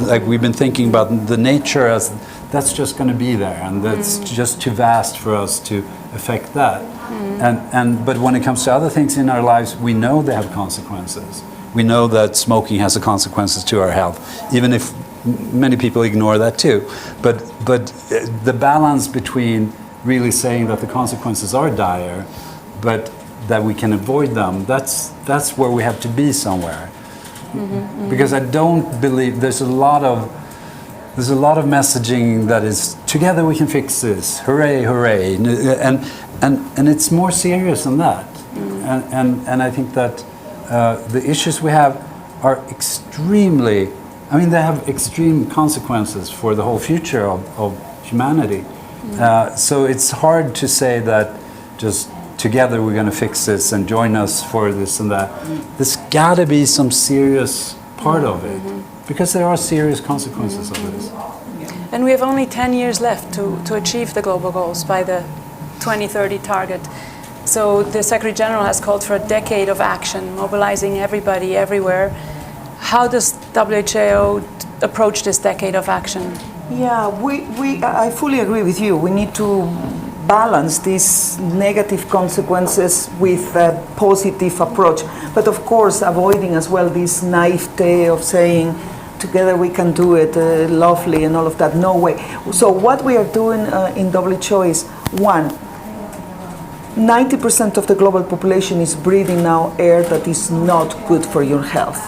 Like we've been thinking about the nature as that's just going to be there, and that's just too vast for us to affect that. But when it comes to other things in our lives, we know they have consequences. We know that smoking has consequences to our health, even if many people ignore that too. But the balance between really saying that the consequences are dire, but that we can avoid them, that's where we have to be somewhere. Because I don't believe there's a lot of messaging that is together we can fix this, hooray, hooray, and it's more serious than that. And I think that the issues we have are extremely, they have extreme consequences for the whole future of humanity. So it's hard to say that just together we're going to fix this and join us for this and that. There's got to be some serious part of it, because there are serious consequences of this. And we have only 10 years left to achieve the global goals by the 2030 target. So the Secretary General has called for a decade of action, mobilizing everybody everywhere. How does WHO approach this decade of action? Yeah, I fully agree with you. We need to balance these negative consequences with a positive approach. But of course, avoiding as well this naivete of saying, together we can do it, lovely and all of that. No way. So what we are doing in WHO is, 90% of the global population is breathing now air that is not good for your health.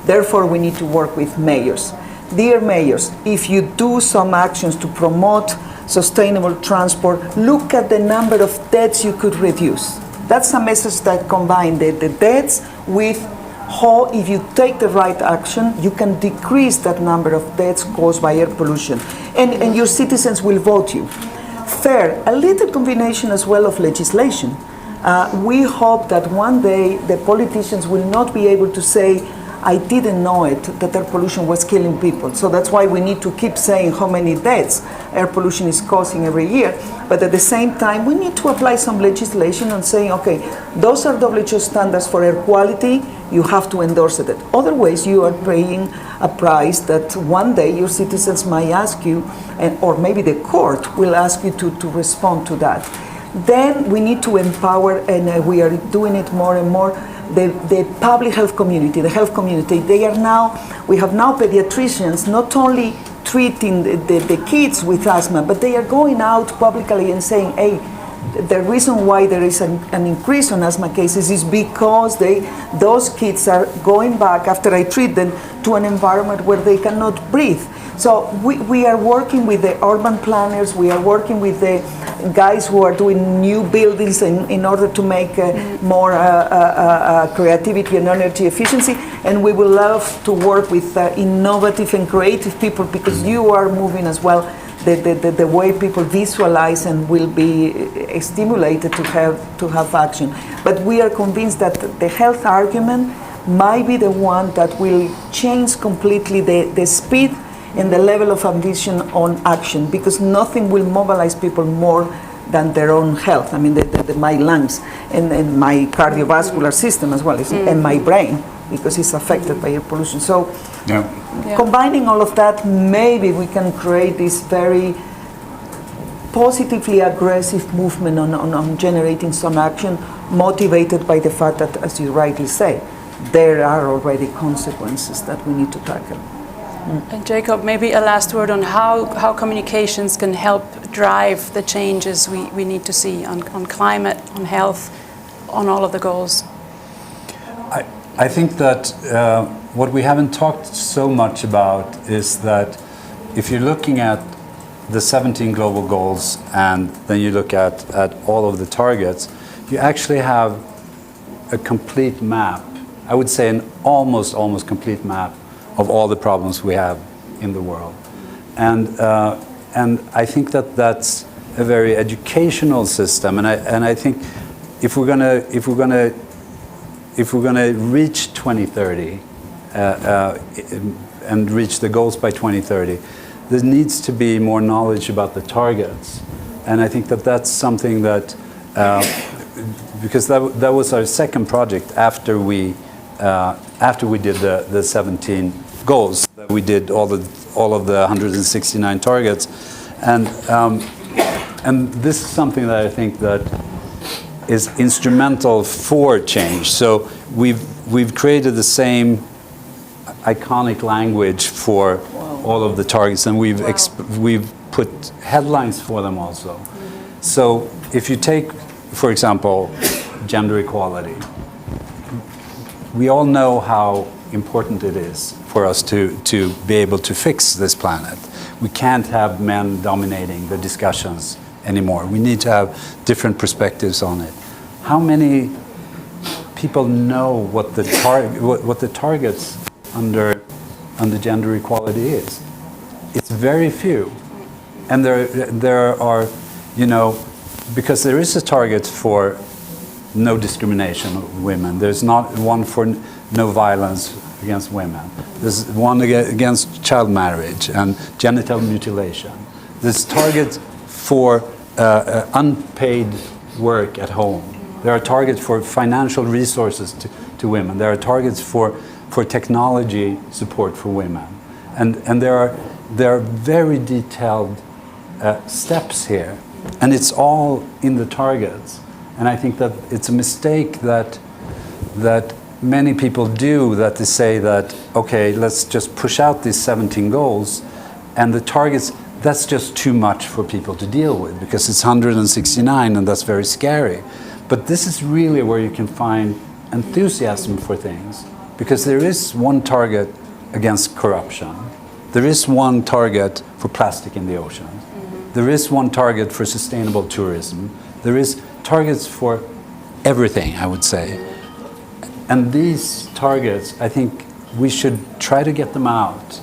Therefore, we need to work with mayors. Dear mayors, if you do some actions to promote sustainable transport, look at the number of deaths you could reduce. That's a message that combines the deaths with how, if you take the right action, you can decrease that number of deaths caused by air pollution. And your citizens will vote you. Third, a little combination as well of legislation. We hope that one day the politicians will not be able to say, I didn't know it, that air pollution was killing people. So that's why we need to keep saying how many deaths air pollution is causing every year. But at the same time, we need to apply some legislation and saying, okay, those are WHO standards for air quality, you have to endorse it. Otherwise, you are paying a price that one day your citizens might ask you, or maybe the court will ask you to respond to that. Then we need to empower, and we are doing it more and more, the public health community, the health community. We have now pediatricians not only treating the kids with asthma, but they are going out publicly and saying, hey, the reason why there is an increase on asthma cases is because those kids are going back after I treat them to an environment where they cannot breathe. So we are working with the urban planners, we are working with the guys who are doing new buildings in order to make more creativity and energy efficiency, and we would love to work with innovative and creative people, because you are moving as well the way people visualize and will be stimulated to have action. But we are convinced that the health argument might be the one that will change completely the speed and the level of ambition on action, because nothing will mobilize people more than their own health. I mean, my lungs and my cardiovascular system as well, and my brain, because it's affected by air pollution. So combining all of that, maybe we can create this very positively aggressive movement on generating some action, motivated by the fact that, as you rightly say, there are already consequences that we need to tackle. And Jacob, maybe a last word on how communications can help drive the changes we need to see on climate, on health, on all of the goals. I think that what we haven't talked so much about is that if you're looking at the 17 global goals and then you look at all of the targets, you actually have a complete map. I would say an almost complete map of all the problems we have in the world, and I think that that's a very educational system, and I think if we're gonna reach 2030 and reach the goals by 2030, there needs to be more knowledge about the targets, and I think that that's something that because that was our second project after we did the 17 goals, that we did all of the 169 targets, and this is something that I think that is instrumental for change. So we've created the same iconic language for all of the targets, and we've put headlines for them also. So if you take, for example, gender equality, we all know how important it is for us to be able to fix this planet. We can't have men dominating the discussions anymore. We need to have different perspectives on it. How many people know what the targets under gender equality is? It's very few. And there are, because there is a target for no discrimination of women. There's not one for no violence against women. There's one against child marriage and genital mutilation. There's targets for unpaid work at home. There are targets for financial resources to women. There are targets for technology support for women. And there are very detailed steps here. And it's all in the targets. And I think that it's a mistake that many people do, that they say that, okay, let's just push out these 17 goals, and the targets, that's just too much for people to deal with, because it's 169 and that's very scary. But this is really where you can find enthusiasm for things, because there is one target against corruption. There is one target for plastic in the ocean. There is one target for sustainable tourism. There is targets for everything, I would say. And these targets, I think we should try to get them out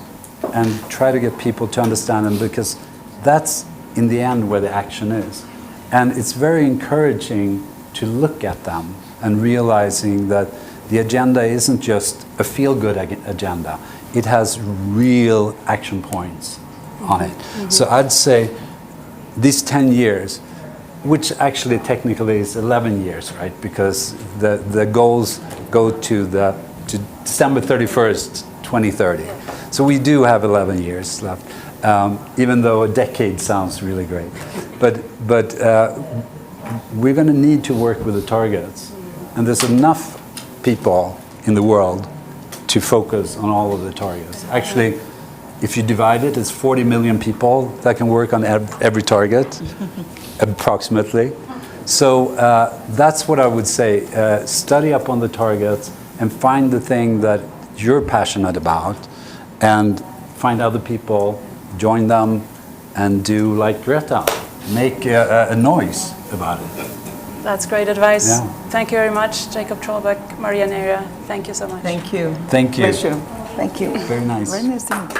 and try to get people to understand them, because that's in the end where the action is. And it's very encouraging to look at them and realizing that the agenda isn't just a feel-good agenda. It has real action points on it. So I'd say these 10 years, which actually technically is 11 years, right? Because the goals go to December 31st, 2030. So we do have 11 years left, even though a decade sounds really great. But we're going to need to work with the targets. And there's enough people in the world to focus on all of the targets. Actually, if you divide it, it's 40 million people that can work on every target, approximately. So that's what I would say. Study up on the targets and find the thing that you're passionate about, and find other people, join them, and do like Greta. Make a noise about it. That's great advice. Yeah. Thank you very much, Jacob Trollbeck, Maria Neira. Thank you so much. Thank you. Thank you. Pleasure. Thank you. Very nice. Very nice to meet you.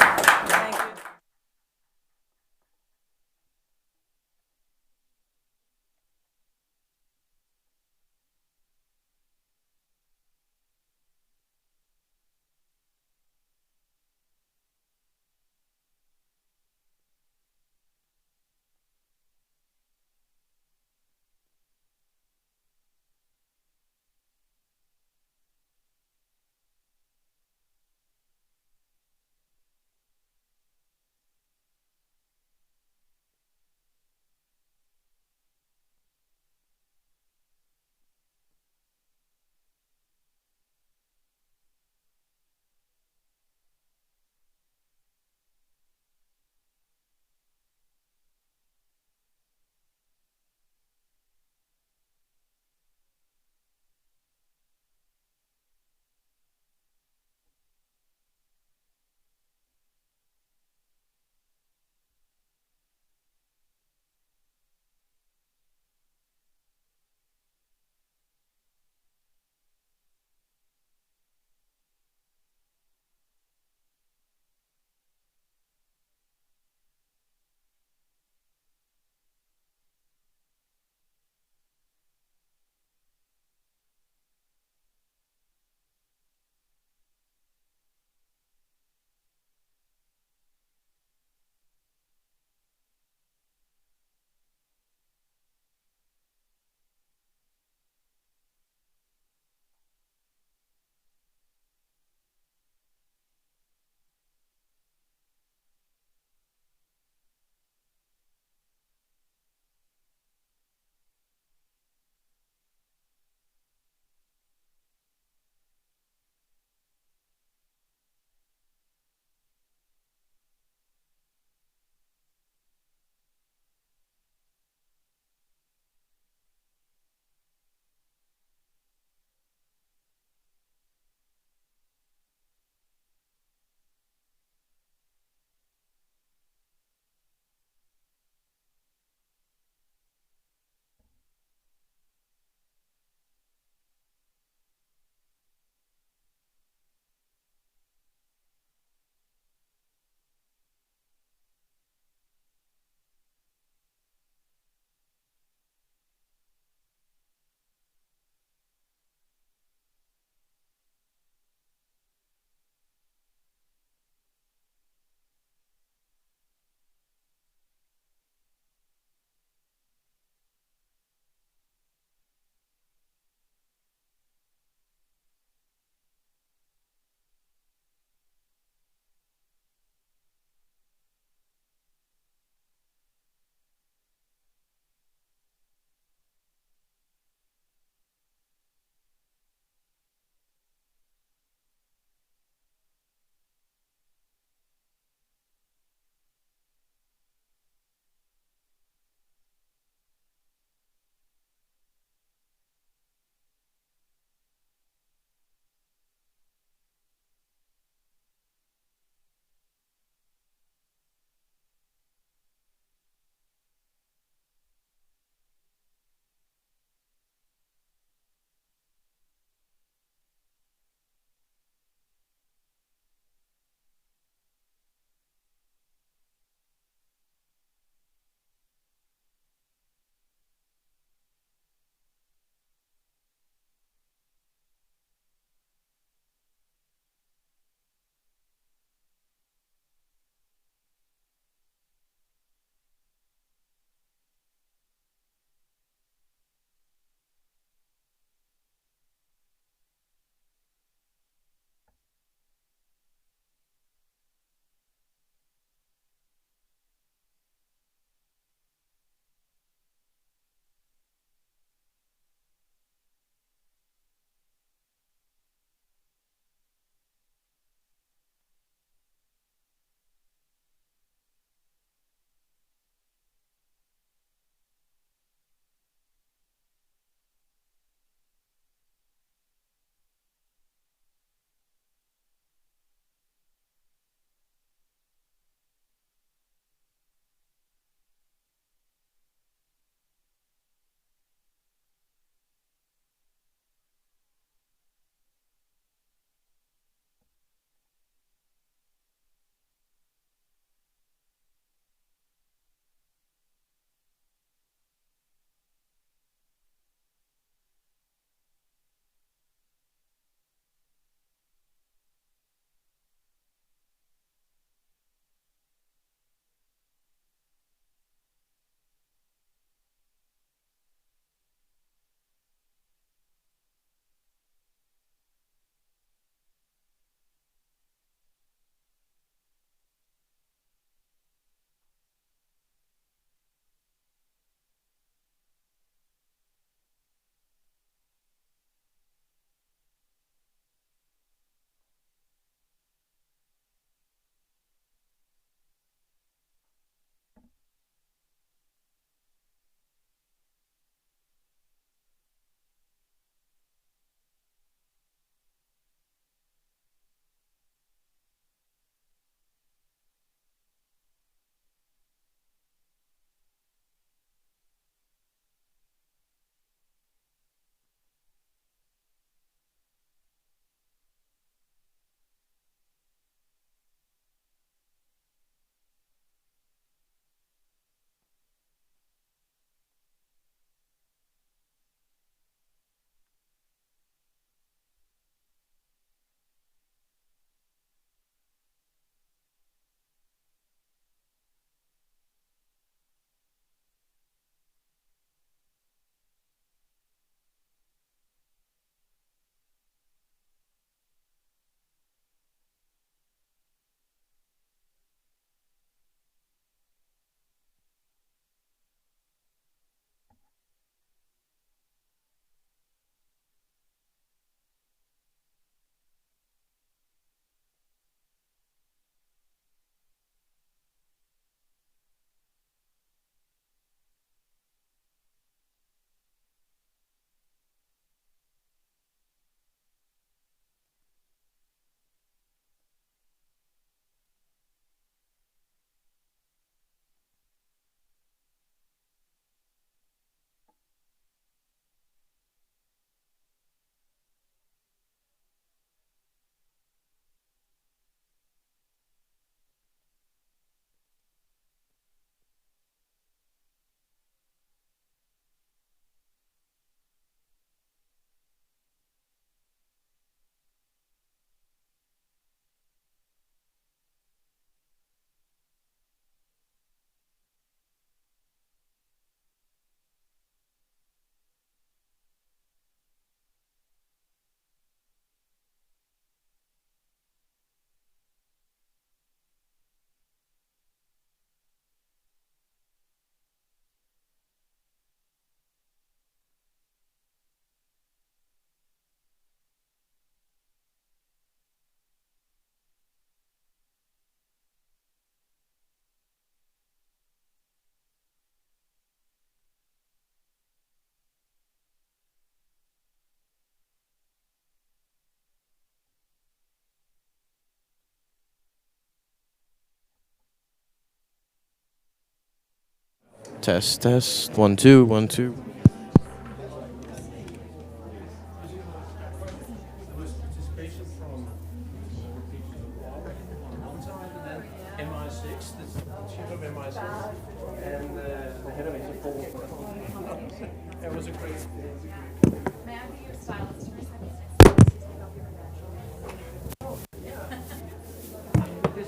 Test, test. 1, 2, 1, 2.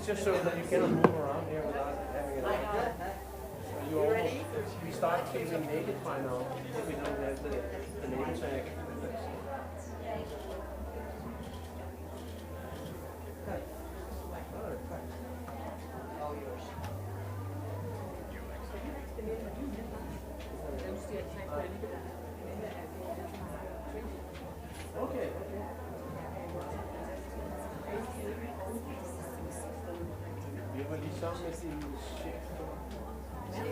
Just so that you cannot move around here without having it. So you almost, we start feeling naked by now if we don't have the name tag. Okay. Vi var lige sammen med sin chef. Nej,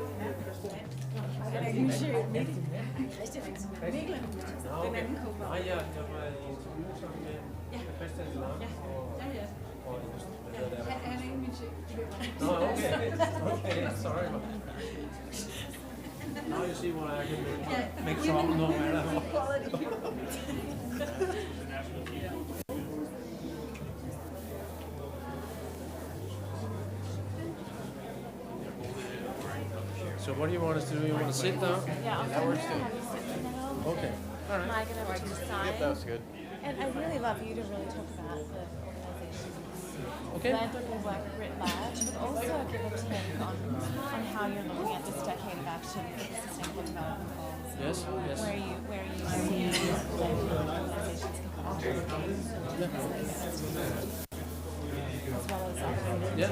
jeg var i interview sammen med Christian Lang. Han er ikke min chef. Nå, okay, sorry. Now you see what I can make trouble no matter what. So what do you want us to do? You want to sit down? Yeah, that works too. Okay. All right. Mike and over to the side. Yep, that's good. And I'd really love you to really talk about the organizations Okay. that will work writ large, but also give a take on how you're looking at this decade of action for the Sustainable Development Goals. Yes, yes. Where you see that organizations can contribute as well as other. Yeah.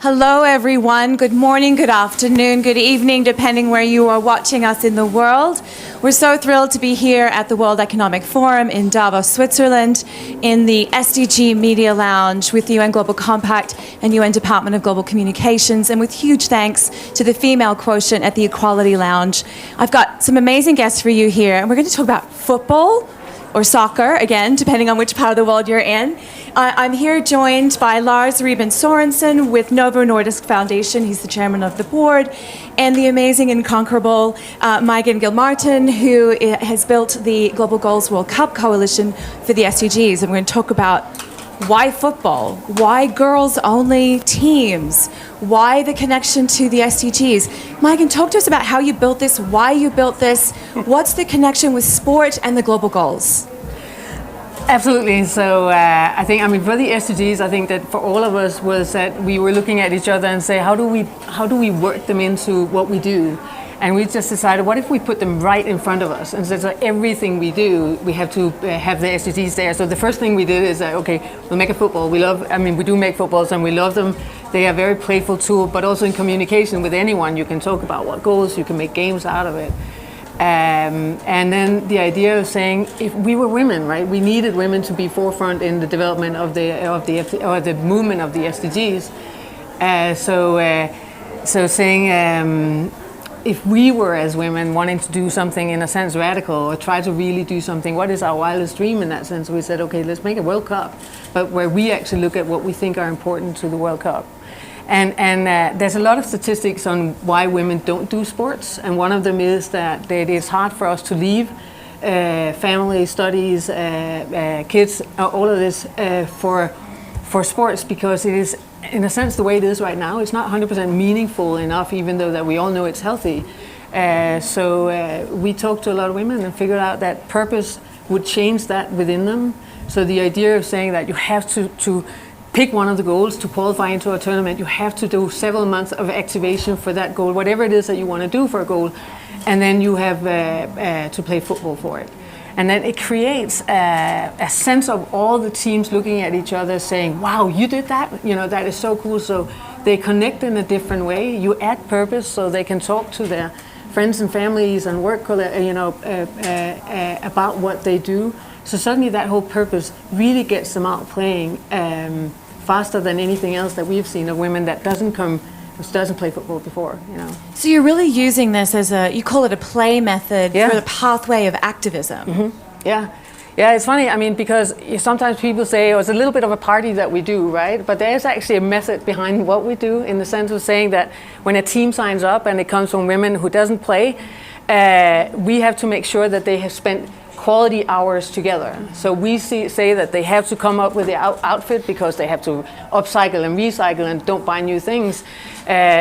Hello, everyone. Good morning, good afternoon, good evening, depending where you are watching us in the world. We're so thrilled to be here at the World Economic Forum in Davos, Switzerland, in the SDG Media Lounge with the UN Global Compact and UN Department of Global Communications, and with huge thanks to the female quotient at the Equality Lounge. I've got some amazing guests for you here, and we're going to talk about football, or soccer, again, depending on which part of the world you're in. I'm here joined by Lars Reben Sorensen with Novo Nordisk Foundation. He's the chairman of the board. And the amazing, incomparable Maiken Gilmartin, who has built the Global Goals World Cup Coalition for the SDGs. And we're going to talk about why football, why girls-only teams, why the connection to the SDGs. Maiken, talk to us about how you built this, why you built this, what's the connection with sport and the global goals? Absolutely. So I think, for the SDGs, I think that for all of us was that we were looking at each other and say, how do we work them into what we do? And we just decided, what if we put them right in front of us? And so everything we do, we have to have the SDGs there. So the first thing we did is, okay, we'll make a football. We do make footballs and we love them. They are a very playful tool, but also in communication with anyone, you can talk about what goals, you can make games out of it. And then the idea of saying, if we were women, right, we needed women to be forefront in the development of the movement of the SDGs. So saying, if we were as women wanting to do something in a sense radical or try to really do something, what is our wildest dream in that sense? We said, okay, let's make a World Cup, but where we actually look at what we think are important to the World Cup. And there's a lot of statistics on why women don't do sports, and one of them is that it is hard for us to leave family, studies, kids, all of this for sports, because it is, in a sense, the way it is right now. It's not 100% meaningful enough, even though that we all know it's healthy. So we talked to a lot of women and figured out that purpose would change that within them. So the idea of saying that you have to pick one of the goals to qualify into a tournament, you have to do several months of activation for that goal, whatever it is that you want to do for a goal, and then you have to play football for it. And then it creates a sense of all the teams looking at each other saying, wow, you did that? That is so cool. So they connect in a different way. You add purpose so they can talk to their friends and families and work about what they do. So suddenly that whole purpose really gets them out playing faster than anything else that we've seen of women that doesn't come doesn't play football before, you know. So you're really using this as you call it a play method Yeah. for the pathway of activism. Yeah. Yeah, it's funny, I mean, because sometimes people say, oh, it's a little bit of a party that we do, right? But there's actually a method behind what we do, in the sense of saying that when a team signs up and it comes from women who doesn't play, we have to make sure that they have spent quality hours together. So we say that they have to come up with the outfit because they have to upcycle and recycle and don't buy new things.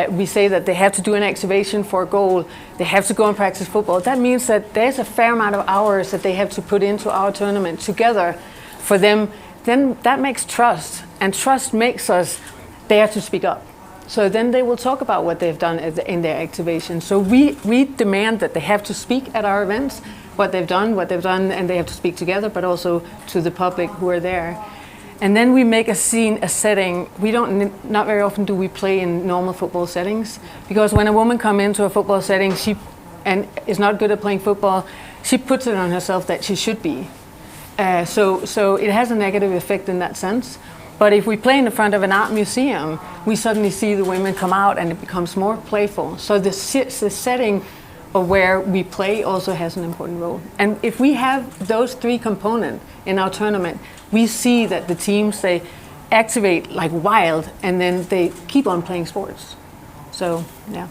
We say that they have to do an activation for a goal. They have to go and practice football. That means that there's a fair amount of hours that they have to put into our tournament together for them. Then that makes trust, and trust makes us dare to speak up. So then they will talk about what they've done in their activation. So we demand that they have to speak at our events, what they've done, and they have to speak together, but also to the public who are there. And then we make a scene, a setting. Not very often do we play in normal football settings, because when a woman comes into a football setting, and is not good at playing football, she puts it on herself that she should be. So it has a negative effect in that sense. But if we play in the front of an art museum, we suddenly see the women come out and it becomes more playful. So the setting of where we play also has an important role. And if we have those three components in our tournament, we see that the teams, they activate like wild, and then they keep on playing sports. So, yeah.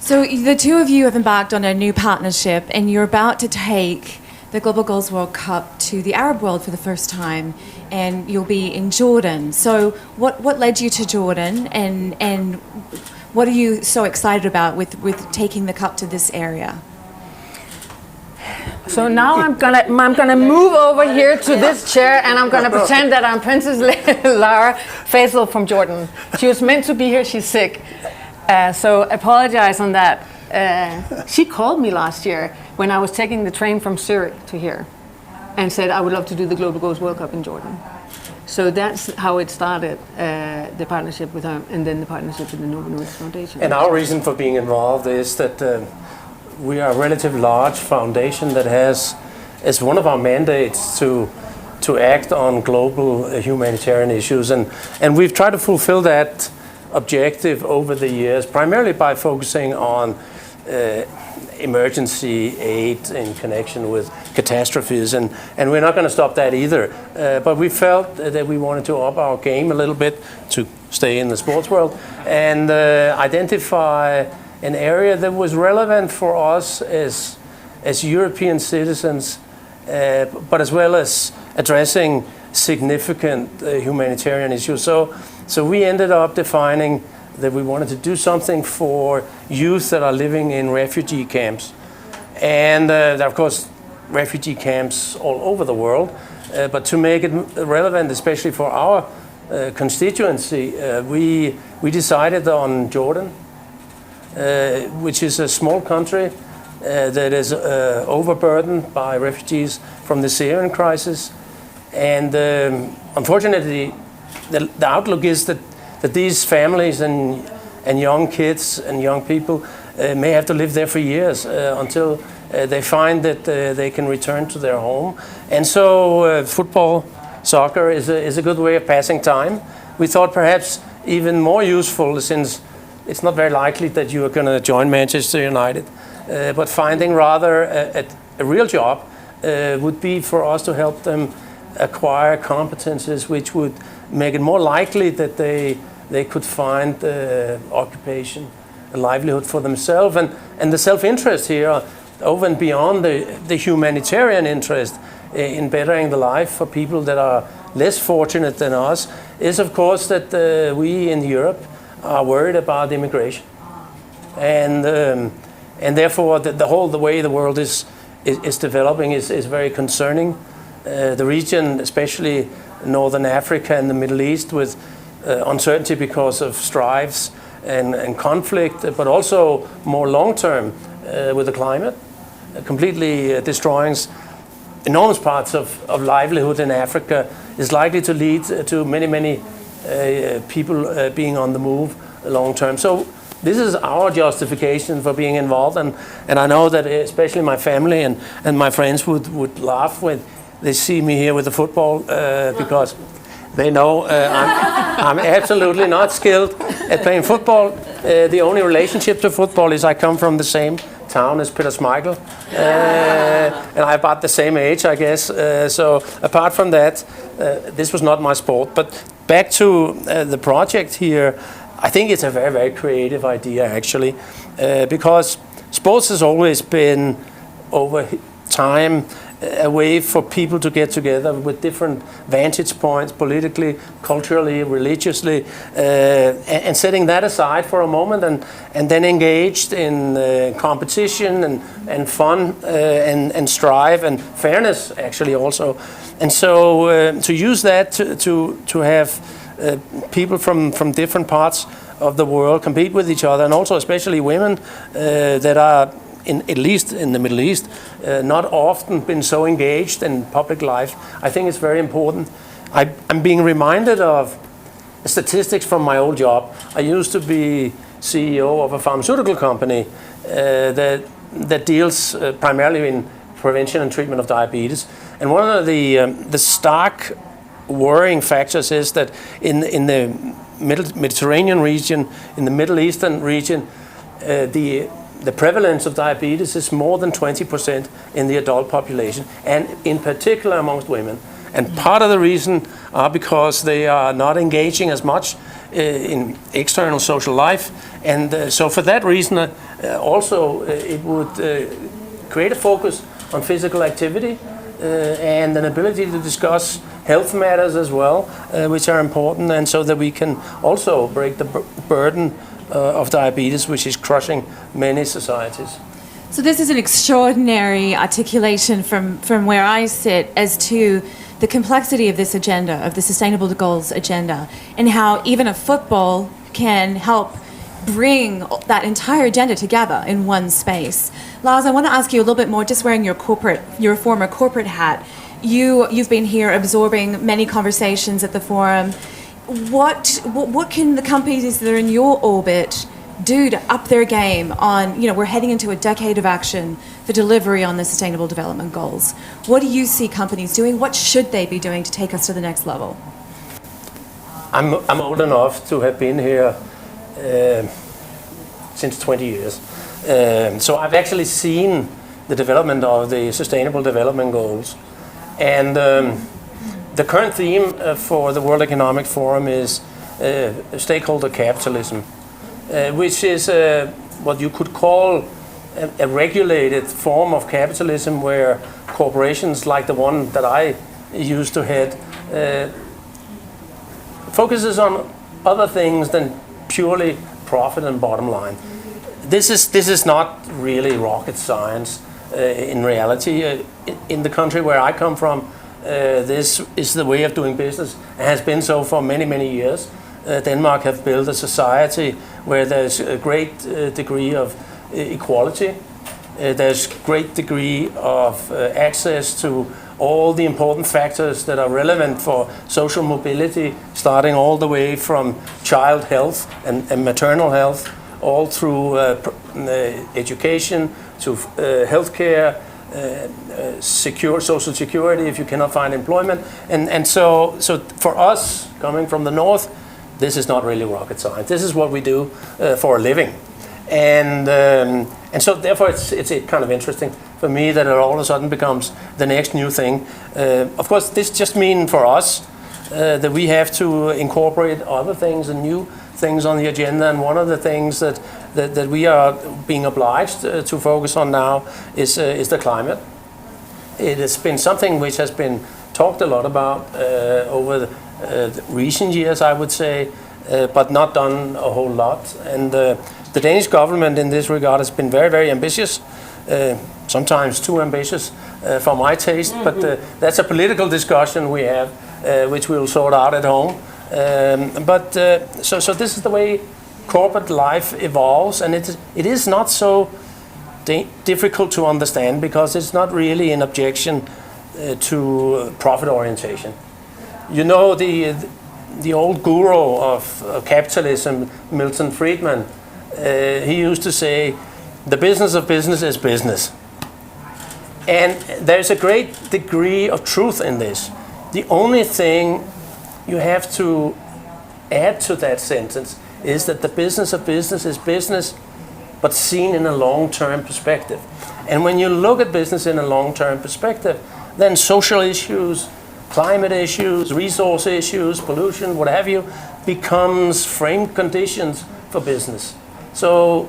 So the two of you have embarked on a new partnership, and you're about to take the Global Goals World Cup to the Arab world for the first time, and you'll be in Jordan. So what led you to Jordan, and what are you so excited about with taking the cup to this area? So now I'm gonna move over here to this chair, and I'm gonna pretend that I'm Princess Lara Faisal from Jordan. She was meant to be here, she's sick. So apologize on that. She called me last year when I was taking the train from Zurich to here, and said I would love to do the Global Goals World Cup in Jordan. So that's how it started, the partnership with her, and then the partnership with the Novo Nordisk Foundation. And our reason for being involved is that we are a relatively large foundation that has, as one of our mandates, to act on global humanitarian issues. And we've tried to fulfill that objective over the years, primarily by focusing on emergency aid in connection with catastrophes, and we're not going to stop that either. But we felt that we wanted to up our game a little bit to stay in the sports world and identify an area that was relevant for us as European citizens, but as well as addressing significant humanitarian issues. So we ended up defining that we wanted to do something for youth that are living in refugee camps. And there are, of course, refugee camps all over the world. But to make it relevant, especially for our constituency, we decided on Jordan, which is a small country that is overburdened by refugees from the Syrian crisis. And unfortunately, the outlook is that these families and young kids and young people may have to live there for years until they find that they can return to their home. And so football, soccer is a good way of passing time. We thought perhaps even more useful, since it's not very likely that you are going to join Manchester United, but finding rather a real job would be for us to help them acquire competences which would make it more likely that they could find occupation, a livelihood for themselves, and the self-interest here, over and beyond the humanitarian interest in bettering the life for people that are less fortunate than us, is of course that we in Europe are worried about immigration, and therefore the way the world is developing is very concerning. The region, especially Northern Africa and the Middle East, with uncertainty because of strifes and conflict, but also more long-term with the climate, completely destroying enormous parts of livelihood in Africa, is likely to lead to many people being on the move long-term. So this is our justification for being involved, and I know that especially my family and my friends would laugh when they see me here with the football, because they know I'm absolutely not skilled at playing football. The only relationship to football is I come from the same town as Peter Schmeichel, and I'm about the same age, I guess. So apart from that, this was not my sport. But back to the project here, I think it's a very, very creative idea, actually, because sports has always been, over time, a way for people to get together with different vantage points, politically, culturally, religiously, and setting that aside for a moment and then engaged in competition and fun and strive and fairness, actually, also. And so to use that to have people from different parts of the world compete with each other, and also especially women that are, at least in the Middle East, not often been so engaged in public life. I think it's very important. I'm being reminded of statistics from my old job. I used to be CEO of a pharmaceutical company that deals primarily in prevention and treatment of diabetes. And one of the stark worrying factors is that in the Mediterranean region, in the Middle Eastern region, the prevalence of diabetes is more than 20% in the adult population, and in particular amongst women. And part of the reason are because they are not engaging as much in external social life. And so for that reason, also it would create a focus on physical activity and an ability to discuss health matters as well, which are important, and so that we can also break the burden of diabetes, which is crushing many societies. So this is an extraordinary articulation from where I sit as to the complexity of this agenda, of the Sustainable Goals agenda, and how even a football can help bring that entire agenda together in one space. Lars, I want to ask you a little bit more, just wearing your former corporate hat. You've been here absorbing many conversations at the forum. What can the companies that are in your orbit do to up their game on, we're heading into a decade of action for delivery on the Sustainable Development Goals. What do you see companies doing? What should they be doing to take us to the next level? I'm old enough to have been here since 20 years. So I've actually seen the development of the Sustainable Development Goals. And the current theme for the World Economic Forum is stakeholder capitalism, which is what you could call a regulated form of capitalism, where corporations like the one that I used to head focuses on other things than purely profit and bottom line. This is not really rocket science in reality. In the country where I come from, this is the way of doing business. It has been so for many, many years. Denmark have built a society where there's a great degree of equality. There's great degree of access to all the important factors that are relevant for social mobility, starting all the way from child health and maternal health, all through education to healthcare, secure social security if you cannot find employment. And so for us, coming from the north, this is not really rocket science. This is what we do for a living. And so therefore it's kind of interesting for me that it all of a sudden becomes the next new thing. Of course, this just means for us that we have to incorporate other things and new things on the agenda. And one of the things that we are being obliged to focus on now is the climate. It has been something which has been talked a lot about over the recent years, I would say, but not done a whole lot. And the Danish government in this regard has been very, very ambitious, sometimes too ambitious for my taste, but that's a political discussion we have, which we'll sort out at home. So this is the way corporate life evolves, and it is not so difficult to understand, because it's not really an objection to profit orientation. You know, the old guru of capitalism, Milton Friedman, he used to say, the business of business is business. And there's a great degree of truth in this. The only thing you have to add to that sentence is that the business of business is business, but seen in a long-term perspective. And when you look at business in a long-term perspective, then social issues, climate issues, resource issues, pollution, what have you, becomes framed conditions for business. So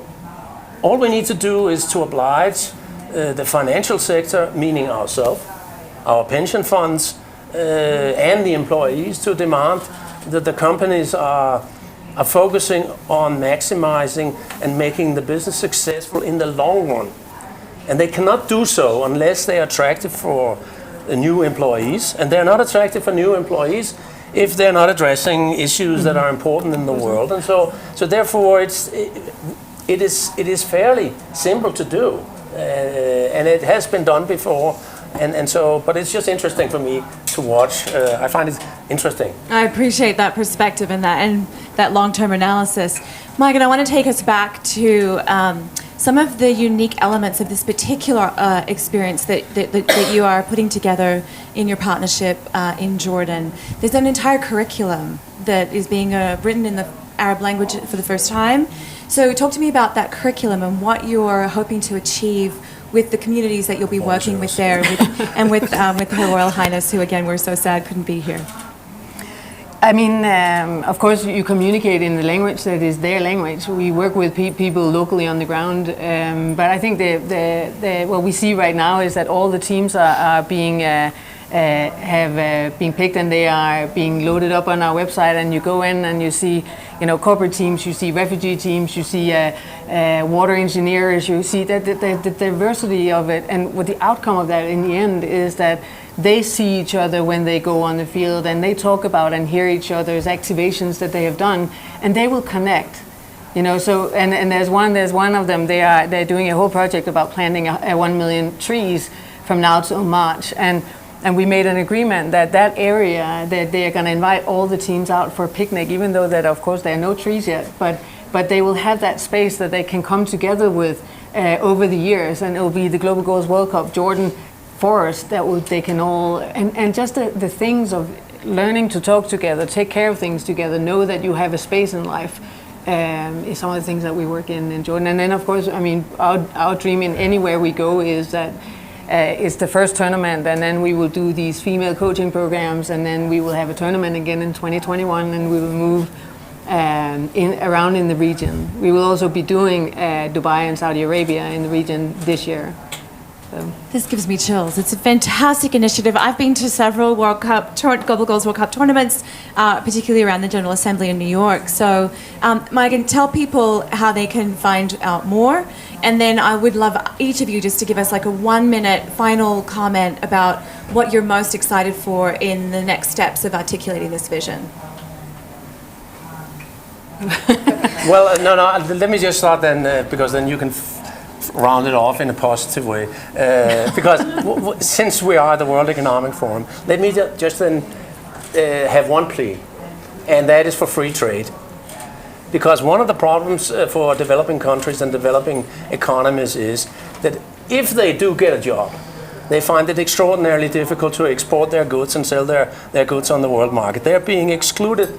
all we need to do is to oblige the financial sector, meaning ourselves, our pension funds, and the employees to demand that the companies are focusing on maximizing and making the business successful in the long run. And they cannot do so unless they are attractive for new employees. And they're not attractive for new employees if they're not addressing issues that are important in the world. And so therefore it is fairly simple to do. And it has been done before. And so, but it's just interesting for me to watch. I find it interesting. I appreciate that perspective and that long-term analysis. Mike, and I want to take us back to some of the unique elements of this particular experience that you are putting together in your partnership in Jordan. There's an entire curriculum that is being written in the Arab language for the first time. So talk to me about that curriculum and what you're hoping to achieve with the communities that you'll be working with there, and with Her Royal Highness, who again we're so sad couldn't be here. I mean, of course, you communicate in the language that is their language. We work with people locally on the ground, but I think what we see right now is that all the teams are being been picked, and they are being loaded up on our website. And you go in and you see, corporate teams, you see refugee teams, you see water engineers, you see the diversity of it. And what the outcome of that in the end is that they see each other when they go on the field, and they talk about and hear each other's activations that they have done, and they will connect. So and there's one of them. They're doing a whole project about planting 1 million trees from now till March, and we made an agreement that area that they are going to invite all the teams out for a picnic, even though that of course there are no trees yet, but they will have that space that they can come together with over the years, and it will be the Global Goals World Cup Jordan forest they can all, and just the things of learning to talk together, take care of things together, know that you have a space in life, is some of the things that we work in Jordan. And then of course, I mean, our dream in anywhere we go is that it's the first tournament, and then we will do these female coaching programs, and then we will have a tournament again in 2021, and we will move around in the region. We will also be doing Dubai and Saudi Arabia in the region this year. So. This gives me chills. It's a fantastic initiative. I've been to several Global Goals World Cup tournaments, particularly around the General Assembly in New York. So, Megan, tell people how they can find out more. And then I would love each of you just to give us like a 1-minute final comment about what you're most excited for in the next steps of articulating this vision. Well, no, let me just start then, because then you can round it off in a positive way. Because since we are the World Economic Forum, let me just then have one plea, and that is for free trade. Because one of the problems for developing countries and developing economies is that if they do get a job, they find it extraordinarily difficult to export their goods and sell their goods on the world market. They're being excluded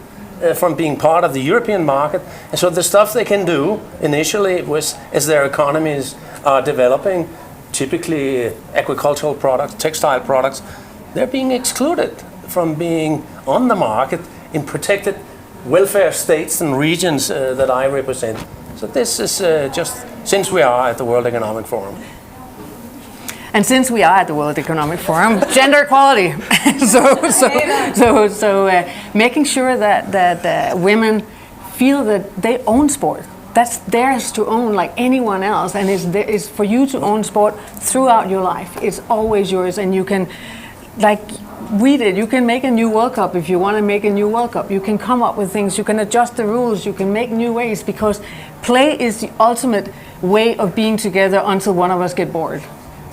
from being part of the European market. And so the stuff they can do initially as their economies are developing, typically agricultural products, textile products, they're being excluded from being on the market in protected welfare states and regions that I represent. So this is just since we are at the World Economic Forum. And since we are at the World Economic Forum, gender equality. so making sure that women feel that they own sport. That's theirs to own like anyone else, and it's for you to own sport throughout your life. It's always yours, and you can, like we did, you can make a new World Cup if you want to make a new World Cup. You can come up with things, you can adjust the rules, you can make new ways, because play is the ultimate way of being together until one of us get bored.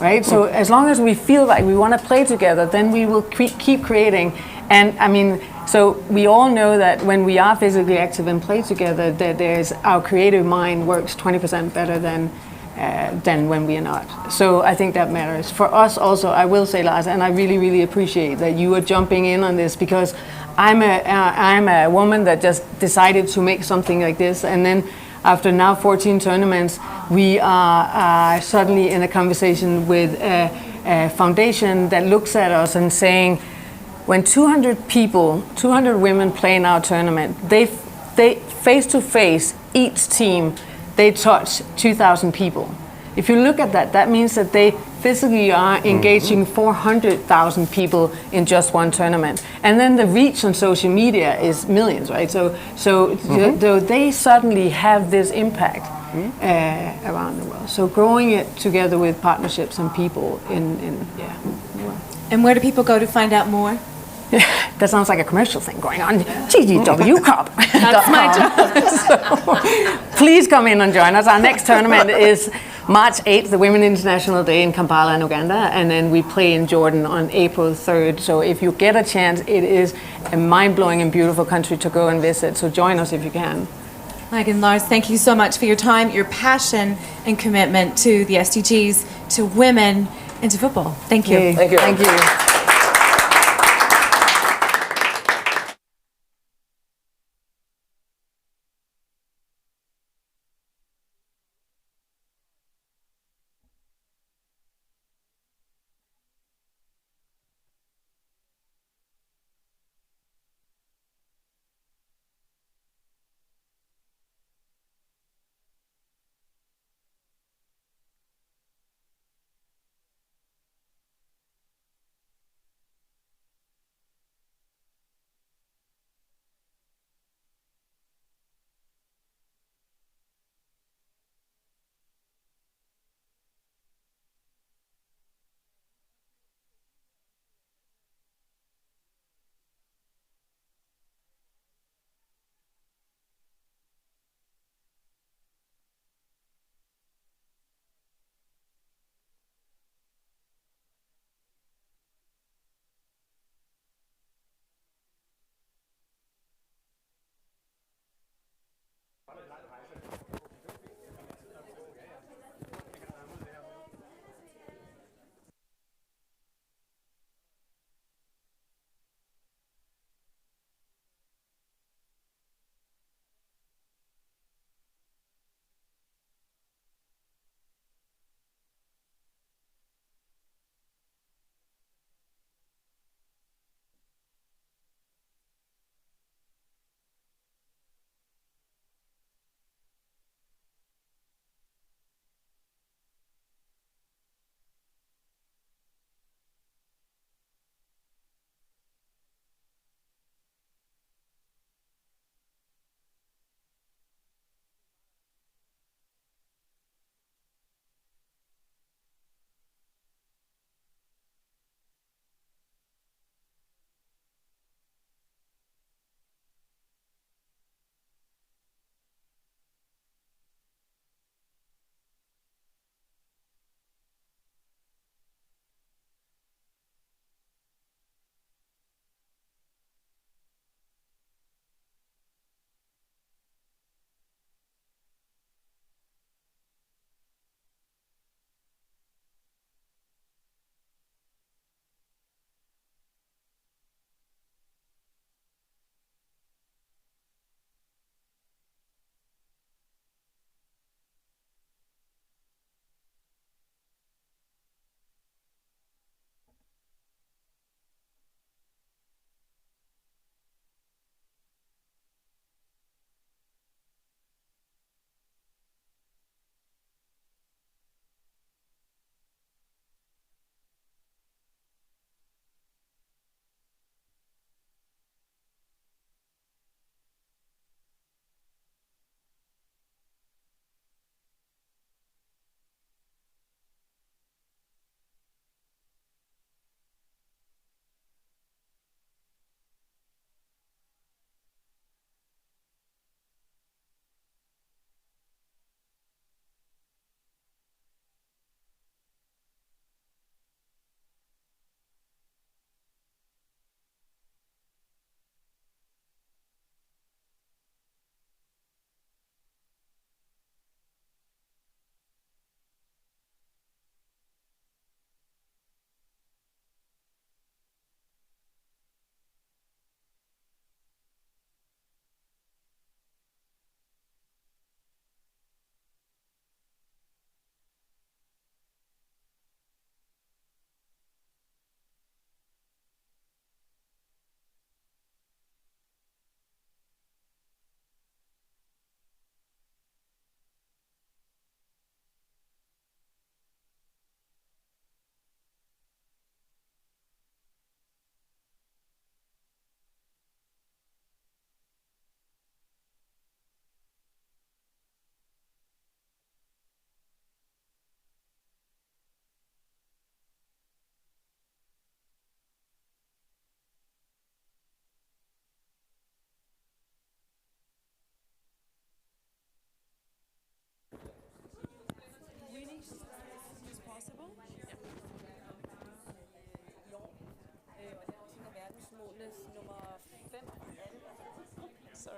Right? So as long as we feel like we want to play together, then we will keep creating. And I mean, so we all know that when we are physically active and play together, that our creative mind works 20% better than when we are not. So I think that matters. For us also, I will say, Lars, and I really, really appreciate that you are jumping in on this, because I'm a woman that just decided to make something like this, and then after now 14 tournaments, we are suddenly in a conversation with a foundation that looks at us and saying, when 200 people, 200 women play in our tournament, they face to face, each team, they touch 2,000 people. If you look at that, that means that they physically are engaging 400,000 people in just one tournament. And then the reach on social media is millions, right? So they suddenly have this impact around the world. So growing it together with partnerships and people And where do people go to find out more? That sounds like a commercial thing going on. GGW Cup. That's my job. So, please come in and join us. Our next tournament is March 8th, the Women International Day in Kampala in Uganda, and then we play in Jordan on April 3rd. So if you get a chance, it is a mind-blowing and beautiful country to go and visit. So join us if you can. Mike and Lars, thank you so much for your time, your passion, and commitment to the SDGs, to women, and to football. Thank you. Thank you. Thank you.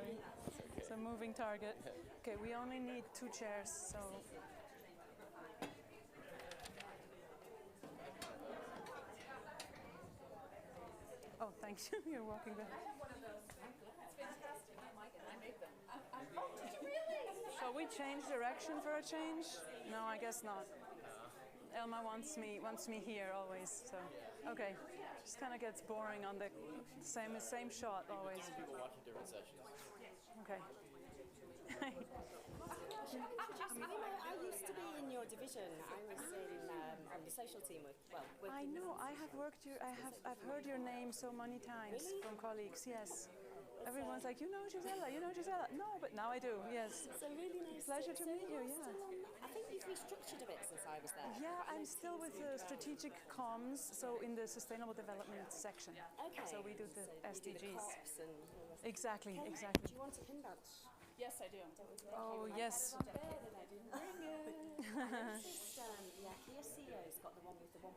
Sorry. It's a moving target. Okay, we only need 2 chairs, so. Oh, thanks. You're walking back. Shall we change direction for a change? No, I guess not. Elma wants me here always, so okay. Just kind of gets boring on the same shot always. People watching different sessions. Okay. I used to be in your division. I was in the social team with, I know. I have worked here. I've heard your name so many times from colleagues. Yes. Everyone's like, you know Gisela. No, but now I do. Yes. It's a really nice. Pleasure to meet you. Yeah. I think you've restructured a bit since I was there. Yeah, I'm still with the strategic comms, so in the sustainable development section. Okay. So we do the SDGs. Do the COPs and all the Exactly. Do you want a pin badge? Yes, I do. Oh, yes. I bring it. The IKEA CEO's got the one with the 1.5%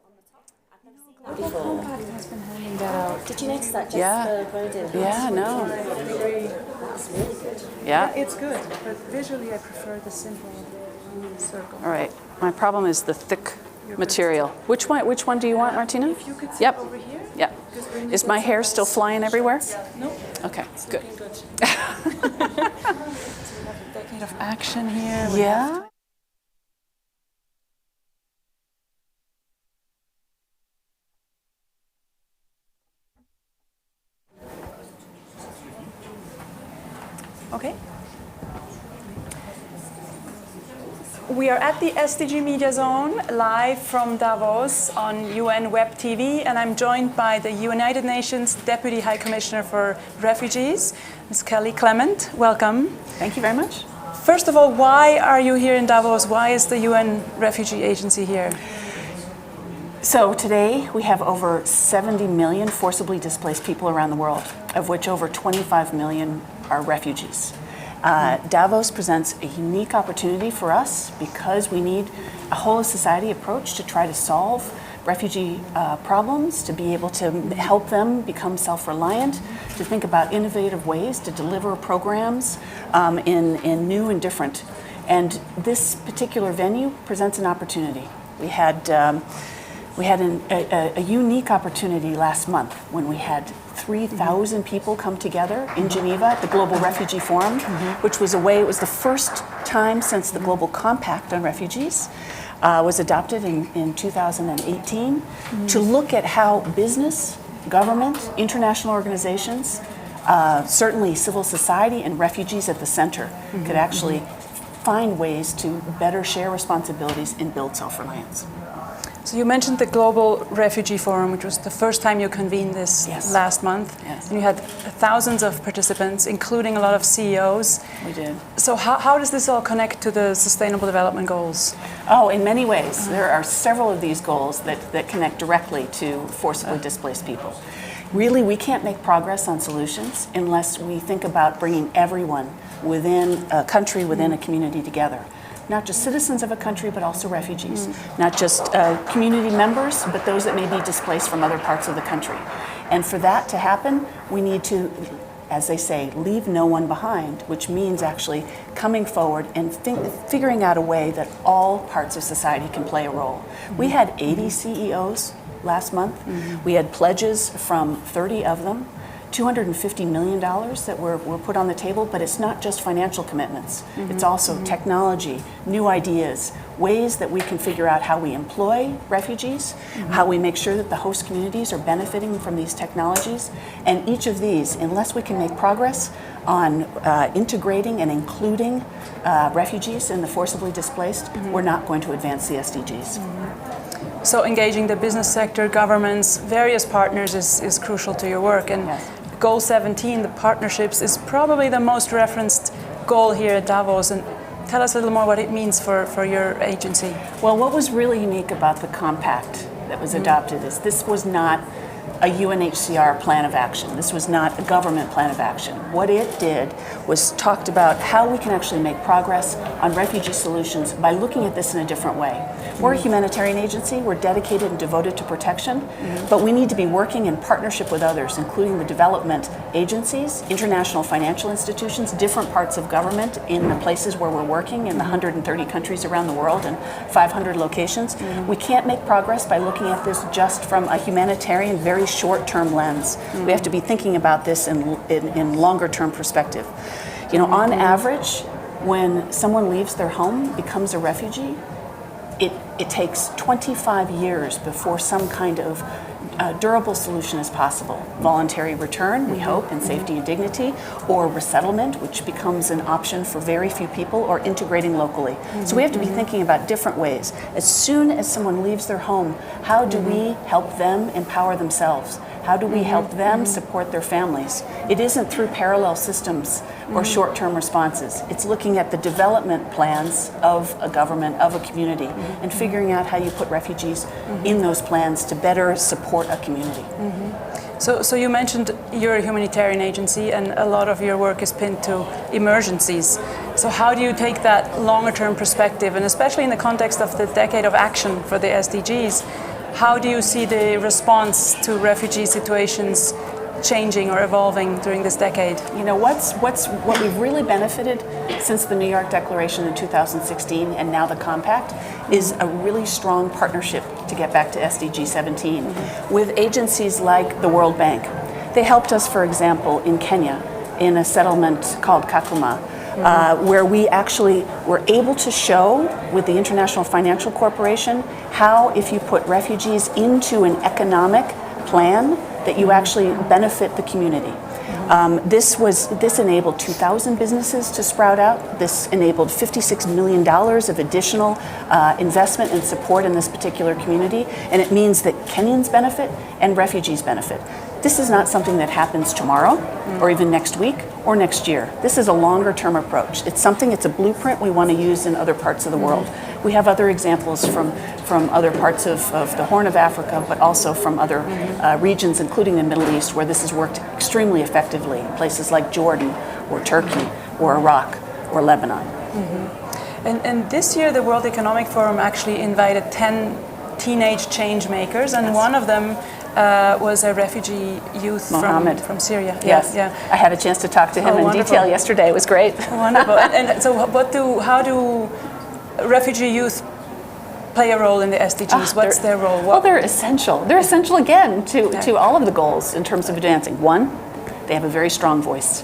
on the top. I've never seen that before. Compact has been handing that out. Did you notice that? Just Bowden. Yeah, no. That's really good. Yeah, it's good, but visually I prefer the simple circle. All right. My problem is the thick material. Which one do you want, Martina? If you could sit over here. Yep. Is my hair still flying everywhere? No. Okay, good. So we have a decade of action here. Yeah. Okay. We are at the SDG Media Zone, live from Davos on UN Web TV, and I'm joined by the United Nations Deputy High Commissioner for Refugees, Ms. Kelly Clement. Welcome. Thank you very much. First of all, why are you here in Davos? Why is the UN Refugee Agency here? So today we have over 70 million forcibly displaced people around the world, of which over 25 million are refugees. Davos presents a unique opportunity for us because we need a whole of society approach to try to solve refugee problems, to be able to help them become self-reliant, to think about innovative ways to deliver programs in new and different. And this particular venue presents an opportunity. We had a unique opportunity last month when we had 3,000 people come together in Geneva at the Global Refugee Forum, which was it was the first time since the Global Compact on Refugees was adopted in 2018 to look at how business, government, international organizations, certainly civil society and refugees at the center could actually find ways to better share responsibilities and build self-reliance. So you mentioned the Global Refugee Forum, which was the first time you convened this last month. Yes. And you had thousands of participants, including a lot of CEOs. We did. So how does this all connect to the Sustainable Development Goals? Oh, in many ways. There are several of these goals that connect directly to forcibly displaced people. Really, we can't make progress on solutions unless we think about bringing everyone within a country, within a community together. Not just citizens of a country, but also refugees. Not just community members, but those that may be displaced from other parts of the country. And for that to happen, we need to, as they say, leave no one behind, which means actually coming forward and figuring out a way that all parts of society can play a role. We had 80 CEOs last month. We had pledges from 30 of them. $250 million that were put on the table, but it's not just financial commitments. It's also technology, new ideas, ways that we can figure out how we employ refugees, how we make sure that the host communities are benefiting from these technologies. And each of these, unless we can make progress on integrating and including refugees and the forcibly displaced, we're not going to advance the SDGs. So engaging the business sector, governments, various partners is crucial to your work. And Goal 17, the partnerships, is probably the most referenced goal here at Davos. And tell us a little more what it means for your agency. Well, what was really unique about the compact that was adopted is this was not a UNHCR plan of action. This was not a government plan of action. What it did was talked about how we can actually make progress on refugee solutions by looking at this in a different way. We're a humanitarian agency. We're dedicated and devoted to protection, but we need to be working in partnership with others, including the development agencies, international financial institutions, different parts of government in the places where we're working in the 130 countries around the world and 500 locations. We can't make progress by looking at this just from a humanitarian, very short-term lens. We have to be thinking about this in longer-term perspective. You know, on average, when someone leaves their home, becomes a refugee, it takes 25 years before some kind of durable solution is possible. Voluntary return, we hope, in safety and dignity, or resettlement, which becomes an option for very few people, or integrating locally. So we have to be thinking about different ways. As soon as someone leaves their home, how do we help them empower themselves? How do we help them support their families? It isn't through parallel systems or short-term responses. It's looking at the development plans of a government, of a community, and figuring out how you put refugees in those plans to better support a community. So you mentioned you're a humanitarian agency and a lot of your work is pinned to emergencies. So how do you take that longer-term perspective, and especially in the context of the decade of action for the SDGs, how do you see the response to refugee situations changing or evolving during this decade? You know, what we've really benefited since the New York Declaration in 2016 and now the Compact is a really strong partnership, to get back to SDG 17, with agencies like the World Bank. They helped us, for example, in Kenya, in a settlement called Kakuma, where we actually were able to show with the International Financial Corporation how, if you put refugees into an economic plan, that you actually benefit the community. This enabled 2,000 businesses to sprout out. This enabled $56 million of additional investment and support in this particular community, and it means that Kenyans benefit and refugees benefit. This is not something that happens tomorrow or even next week or next year. This is a longer term approach. It's a blueprint we want to use in other parts of the world. We have other examples from other parts of the Horn of Africa, but also from other regions, including the Middle East, where this has worked extremely effectively, in places like Jordan or Turkey or Iraq or Lebanon. And this year the World Economic Forum actually invited 10 teenage change makers, and one of them was a refugee youth from Syria. Yes, I had a chance to talk to him in detail yesterday. It was great. Wonderful. and so how do refugee youth play a role in the SDGs? What's their role? Well, they're essential. They're essential again to all of the goals in terms of advancing. One, they have a very strong voice.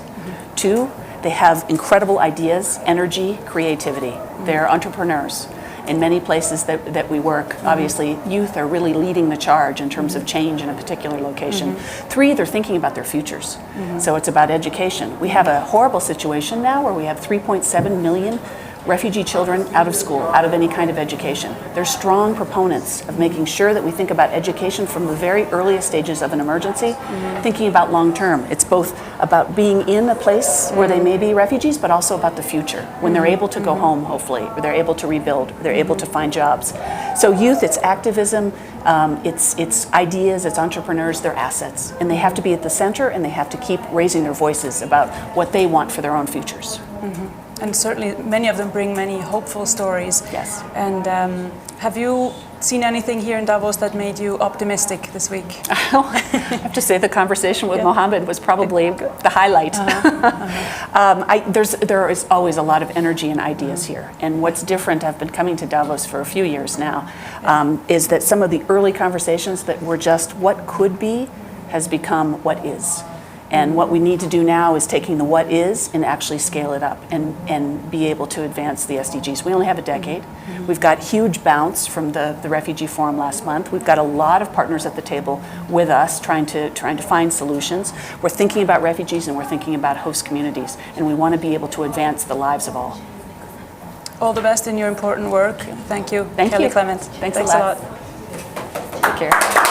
Two, they have incredible ideas, energy, creativity. They're entrepreneurs. In many places that we work, obviously, youth are really leading the charge in terms of change in a particular location. Three, they're thinking about their futures. So it's about education. We have a horrible situation now where we have 3.7 million refugee children out of school, out of any kind of education. They're strong proponents of making sure that we think about education from the very earliest stages of an emergency, thinking about long term. It's both about being in a place where they may be refugees, but also about the future, when they're able to go home, hopefully, or they're able to rebuild, or they're able to find jobs. So youth, it's activism, it's ideas, it's entrepreneurs, they're assets. And they have to be at the center, and they have to keep raising their voices about what they want for their own futures. And certainly many of them bring many hopeful stories. Yes. And have you seen anything here in Davos that made you optimistic this week? I have to say the conversation with Mohammed was probably the highlight. There is always a lot of energy and ideas here. And what's different, I've been coming to Davos for a few years now, is that some of the early conversations that were just what could be has become what is. And what we need to do now is taking the what is and actually scale it up and be able to advance the SDGs. We only have a decade. We've got huge bounce from the Refugee Forum last month. We've got a lot of partners at the table with us trying to find solutions. We're thinking about refugees and we're thinking about host communities, and we want to be able to advance the lives of all. All the best in your important work. Thank you. Thank Kelly you. Clement. Thanks a lot. Take care.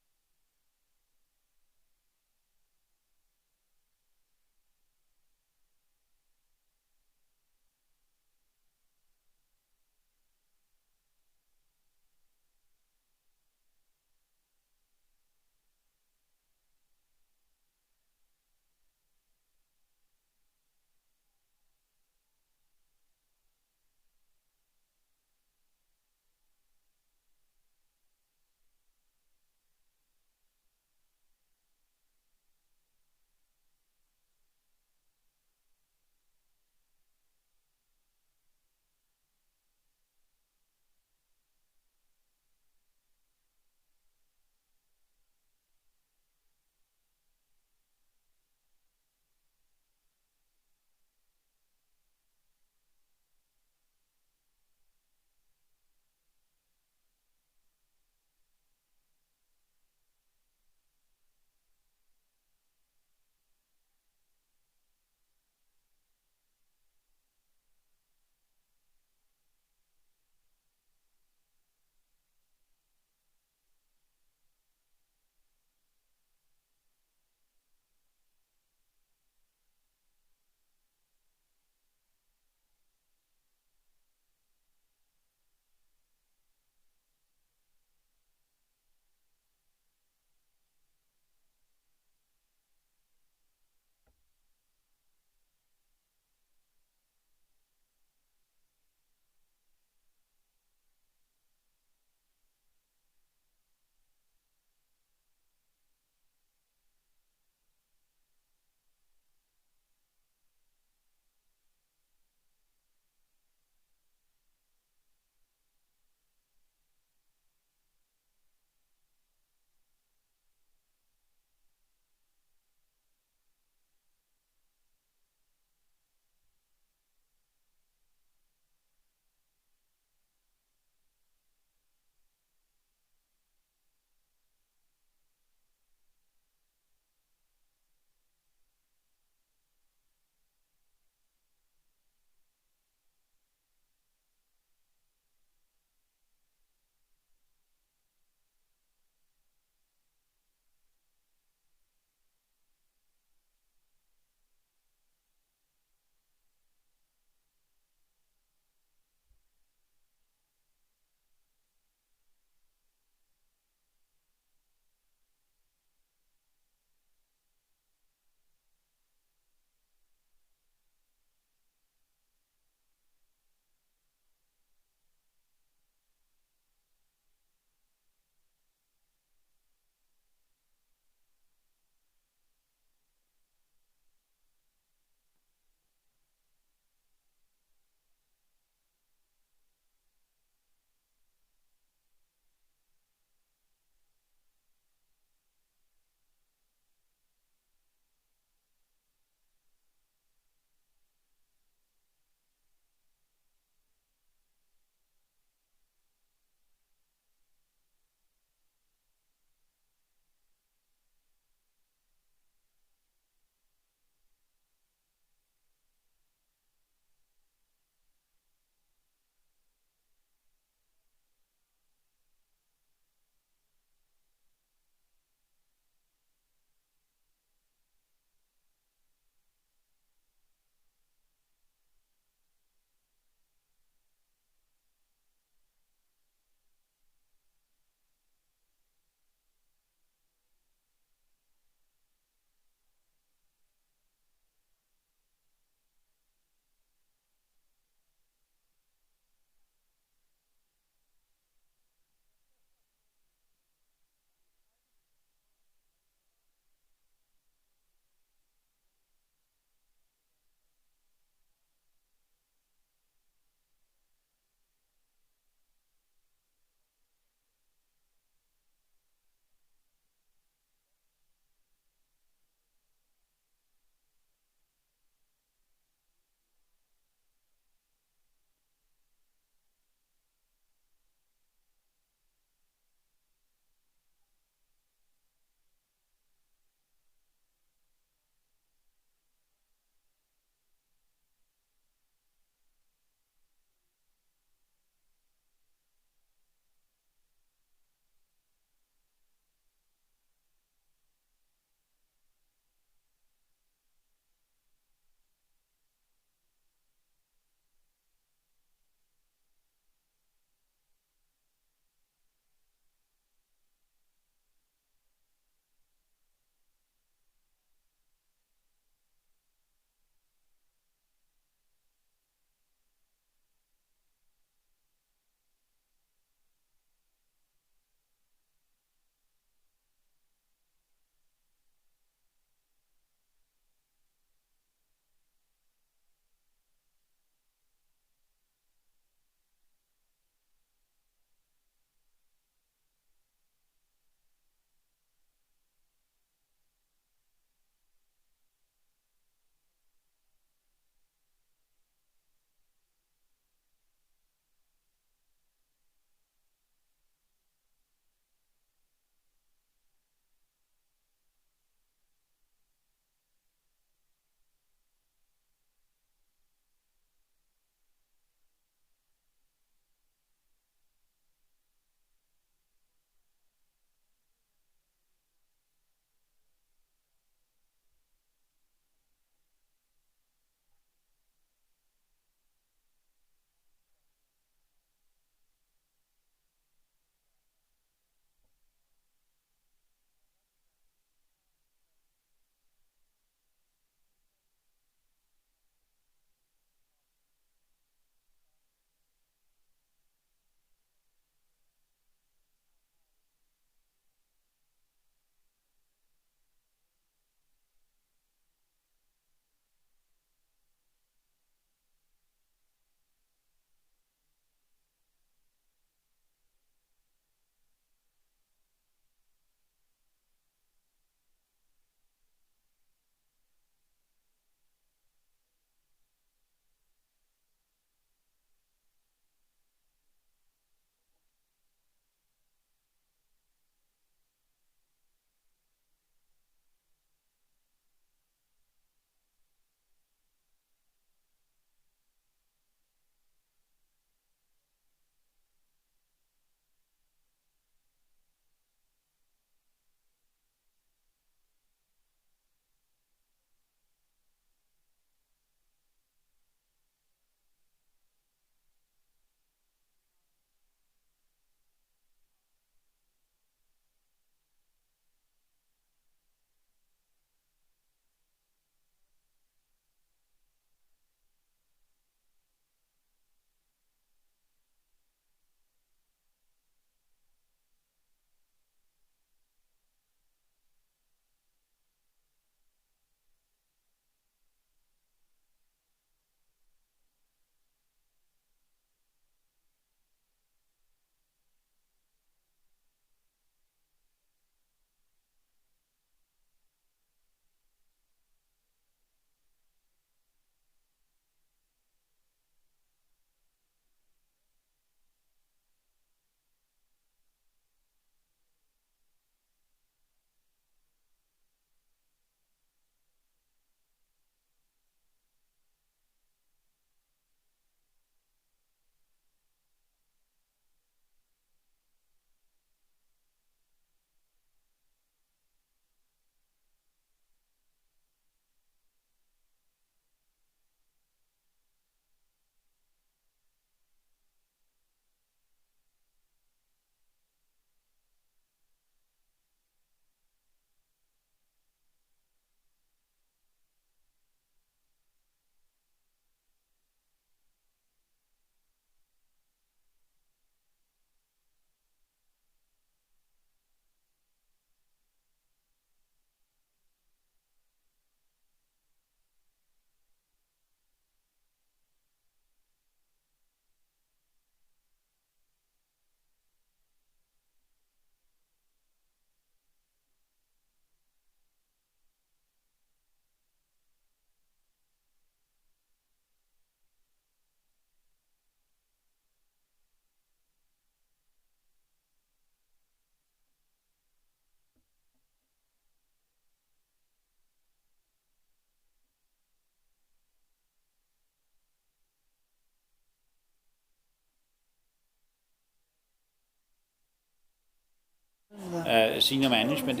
senior management,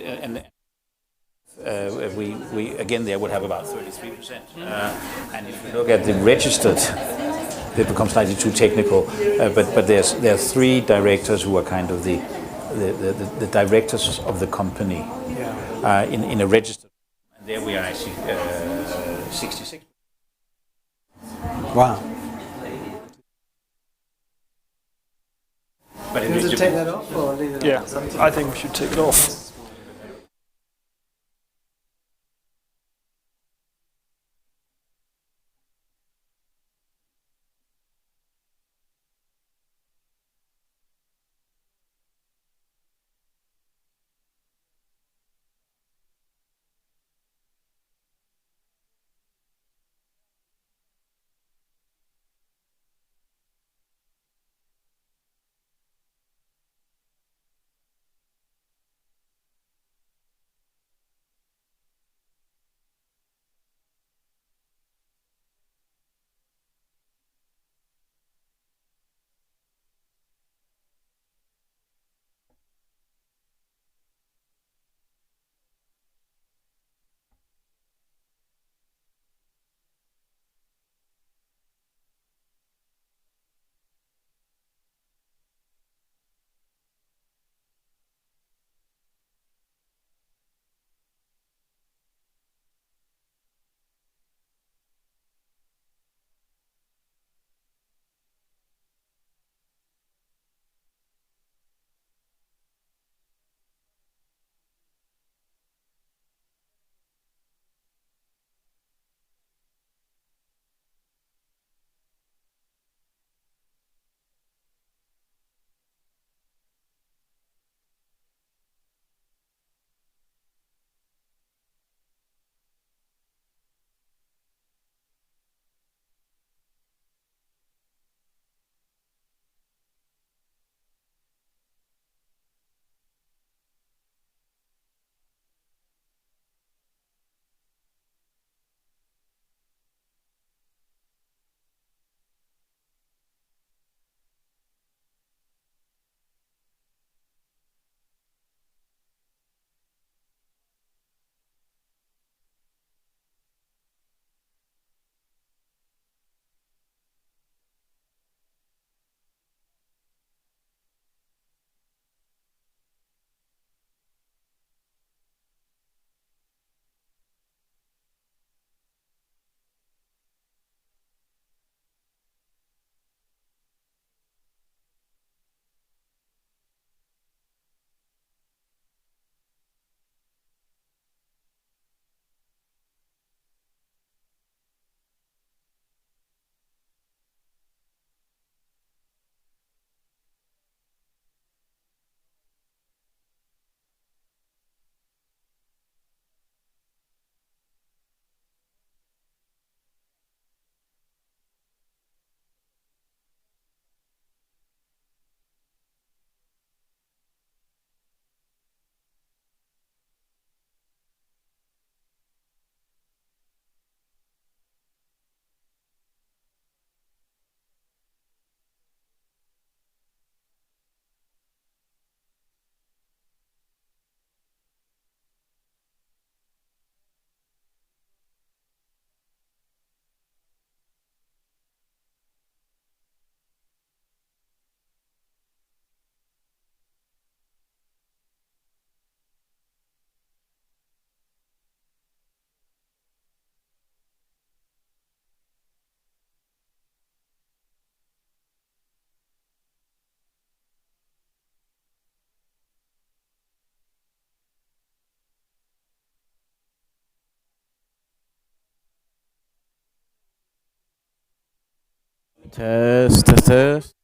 and we again there would have about 33%. And if you look at the registered, it becomes slightly too technical. But there are 3 directors who are kind of the directors of the company in a registered. And there we are actually 66. Wow. But Can we take that off or leave it on? Yeah, I think we should take it off. Test, test, test.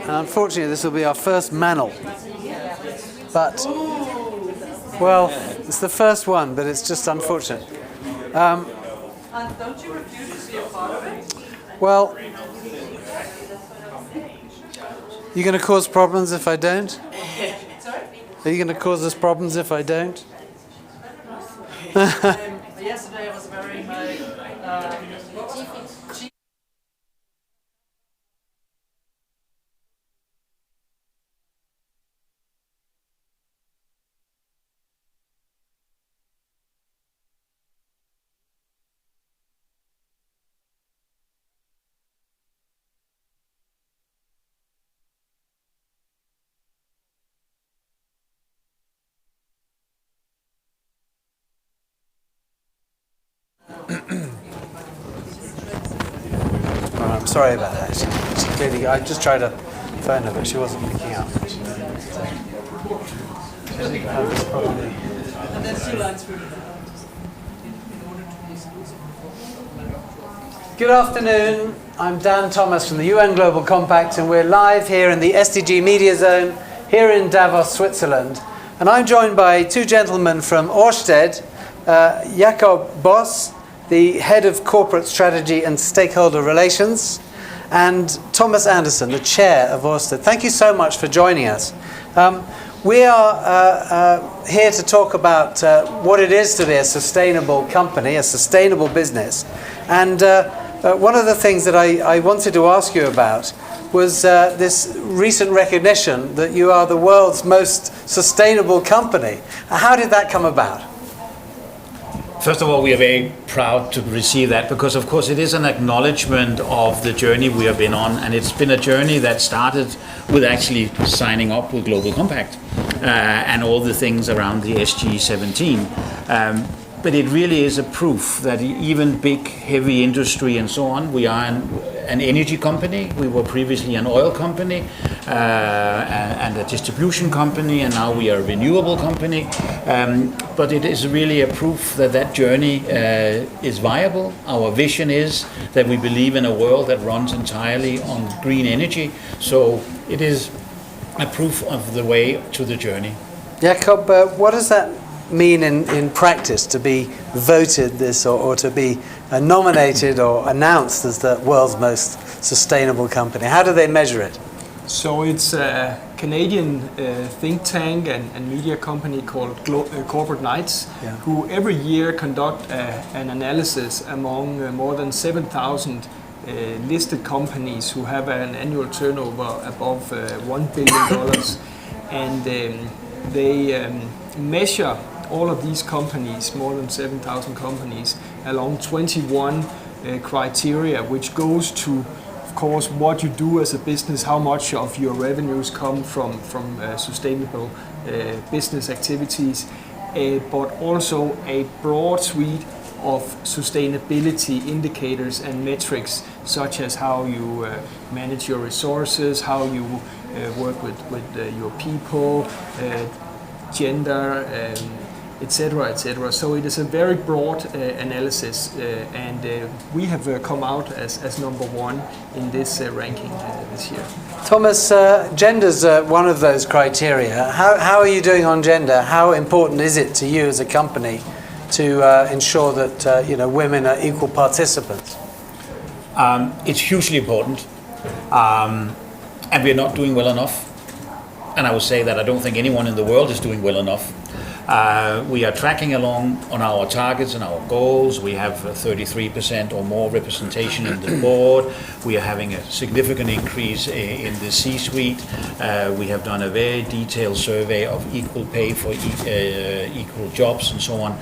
And unfortunately, this will be our first manel. But, well, it's the first one, but it's just unfortunate. And don't you refuse to be a part of it? Well, you going to cause problems if I don't? Sorry? Are you going to cause us problems if I don't? Yesterday was very I'm sorry about that. She clearly, I just tried to phone her, but she wasn't picking up. Good afternoon. I'm Dan Thomas from the UN Global Compact, and we're live here in the SDG Media Zone here in Davos, Switzerland. And I'm joined by two gentlemen from Ørsted, Jakob Boss, the Head of Corporate Strategy and Stakeholder Relations, and Thomas Anderson, the Chair of Ørsted. Thank you so much for joining us. We are here to talk about what it is to be a sustainable company, a sustainable business. And one of the things that I wanted to ask you about was this recent recognition that you are the world's most sustainable company. How did that come about? First of all, we are very proud to receive that because, of course, it is an acknowledgement of the journey we have been on, and it's been a journey that started with actually signing up with Global Compact and all the things around the SG 17. But it really is a proof that even big, heavy industry and so on, we are an energy company. We were previously an oil company and a distribution company, and now we are a renewable company. But it is really a proof that that journey is viable. Our vision is that we believe in a world that runs entirely on green energy. So it is a proof of the way to the journey. Jakob, what does that mean in practice to be voted this or to be nominated or announced as the world's most sustainable company? How do they measure it? So it's a Canadian think tank and media company called Corporate Knights, who every year conduct an analysis among more than 7,000 listed companies who have an annual turnover above $1 billion. And they measure all of these companies, more than 7,000 companies, along 21 criteria, which goes to, of course, what you do as a business, how much of your revenues come from sustainable business activities, but also a broad suite of sustainability indicators and metrics, such as how you manage your resources, how you work with your people, gender, etc., etc. So it is a very broad analysis, and we have come out as number one in this ranking this year. Thomas, gender's one of those criteria. How are you doing on gender? How important is it to you as a company to ensure that women are equal participants? It's hugely important, and we're not doing well enough. And I would say that I don't think anyone in the world is doing well enough. We are tracking along on our targets and our goals. We have 33% or more representation in the board. We are having a significant increase in the C-suite. We have done a very detailed survey of equal pay for equal jobs and so on.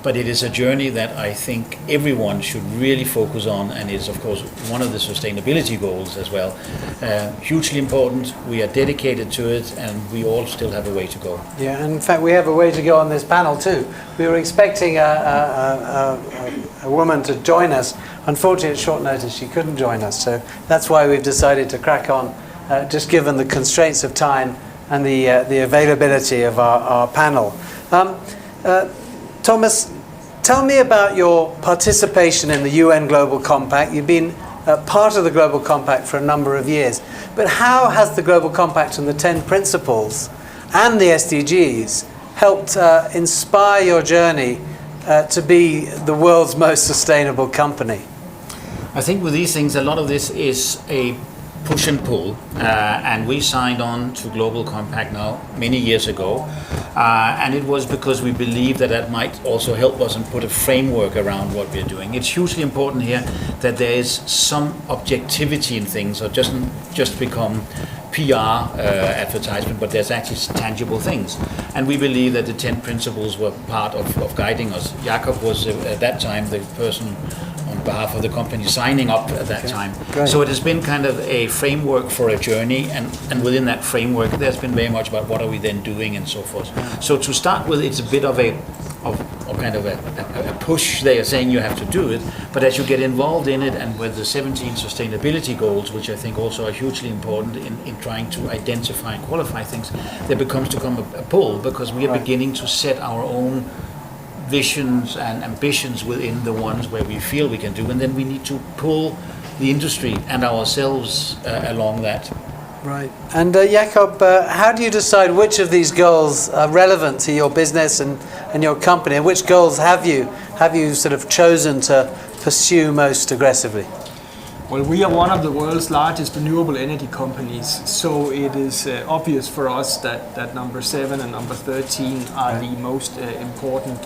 But it is a journey that I think everyone should really focus on, and is, of course, one of the sustainability goals as well. Hugely important. We are dedicated to it, and we all still have a way to go. Yeah, and in fact, we have a way to go on this panel too. We were expecting a woman to join us. Unfortunately, at short notice, she couldn't join us. So that's why we've decided to crack on, just given the constraints of time and the availability of our panel. Thomas, tell me about your participation in the UN Global Compact. You've been part of the Global Compact for a number of years. But how has the Global Compact and the 10 principles and the SDGs helped inspire your journey to be the world's most sustainable company? I think with these things, a lot of this is a push and pull, and we signed on to Global Compact now many years ago, and it was because we believe that that might also help us and put a framework around what we're doing. It's hugely important here that there is some objectivity in things, or doesn't just become PR advertisement, but there's actually tangible things. And we believe that the 10 principles were part of guiding us. Jakob was at that time the person on behalf of the company signing up at that time. Great. So it has been kind of a framework for a journey, and within that framework there's been very much about what are we then doing and so forth. So to start with, it's a bit of a push. They are saying you have to do it, but as you get involved in it, and with the 17 sustainability goals, which I think also are hugely important in trying to identify and qualify things, there becomes a pull, because we are beginning to set our own visions and ambitions within the ones where we feel we can do, and then we need to pull the industry and ourselves along that. Right. And Jakob, how do you decide which of these goals are relevant to your business and your company, and which goals have you sort of chosen to pursue most aggressively? Well, we are one of the world's largest renewable energy companies, so it is obvious for us that number 7 and number 13 are the most important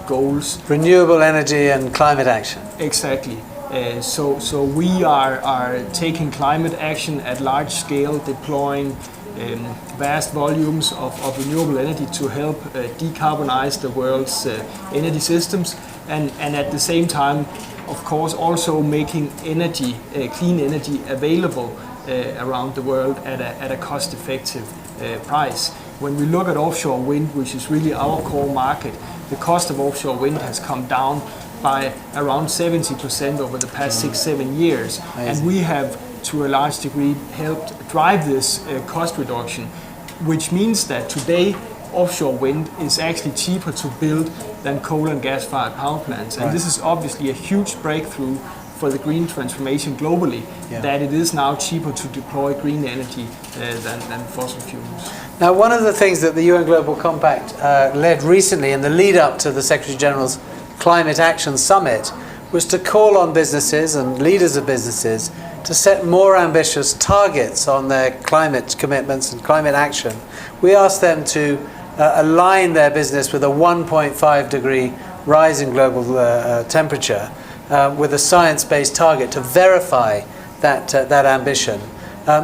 goals. Renewable energy and climate action. Exactly. So we are taking climate action at large scale, deploying vast volumes of renewable energy to help decarbonize the world's energy systems, and at the same time, of course, also making energy, clean energy, available around the world at a cost-effective price. When we look at offshore wind, which is really our core market, the cost of offshore wind has come down by around 70% over the past 6-7 years. Amazing. And we have, to a large degree, helped drive this cost reduction, which means that today offshore wind is actually cheaper to build than coal and gas-fired power plants. And this is obviously a huge breakthrough for the green transformation globally, that it is now cheaper to deploy green energy than fossil fuels. Now, one of the things that the UN Global Compact led recently in the lead up to the Secretary General's Climate Action Summit was to call on businesses and leaders of businesses to set more ambitious targets on their climate commitments and climate action. We asked them to align their business with a 1.5 degree rise in global temperature with a science-based target to verify that ambition.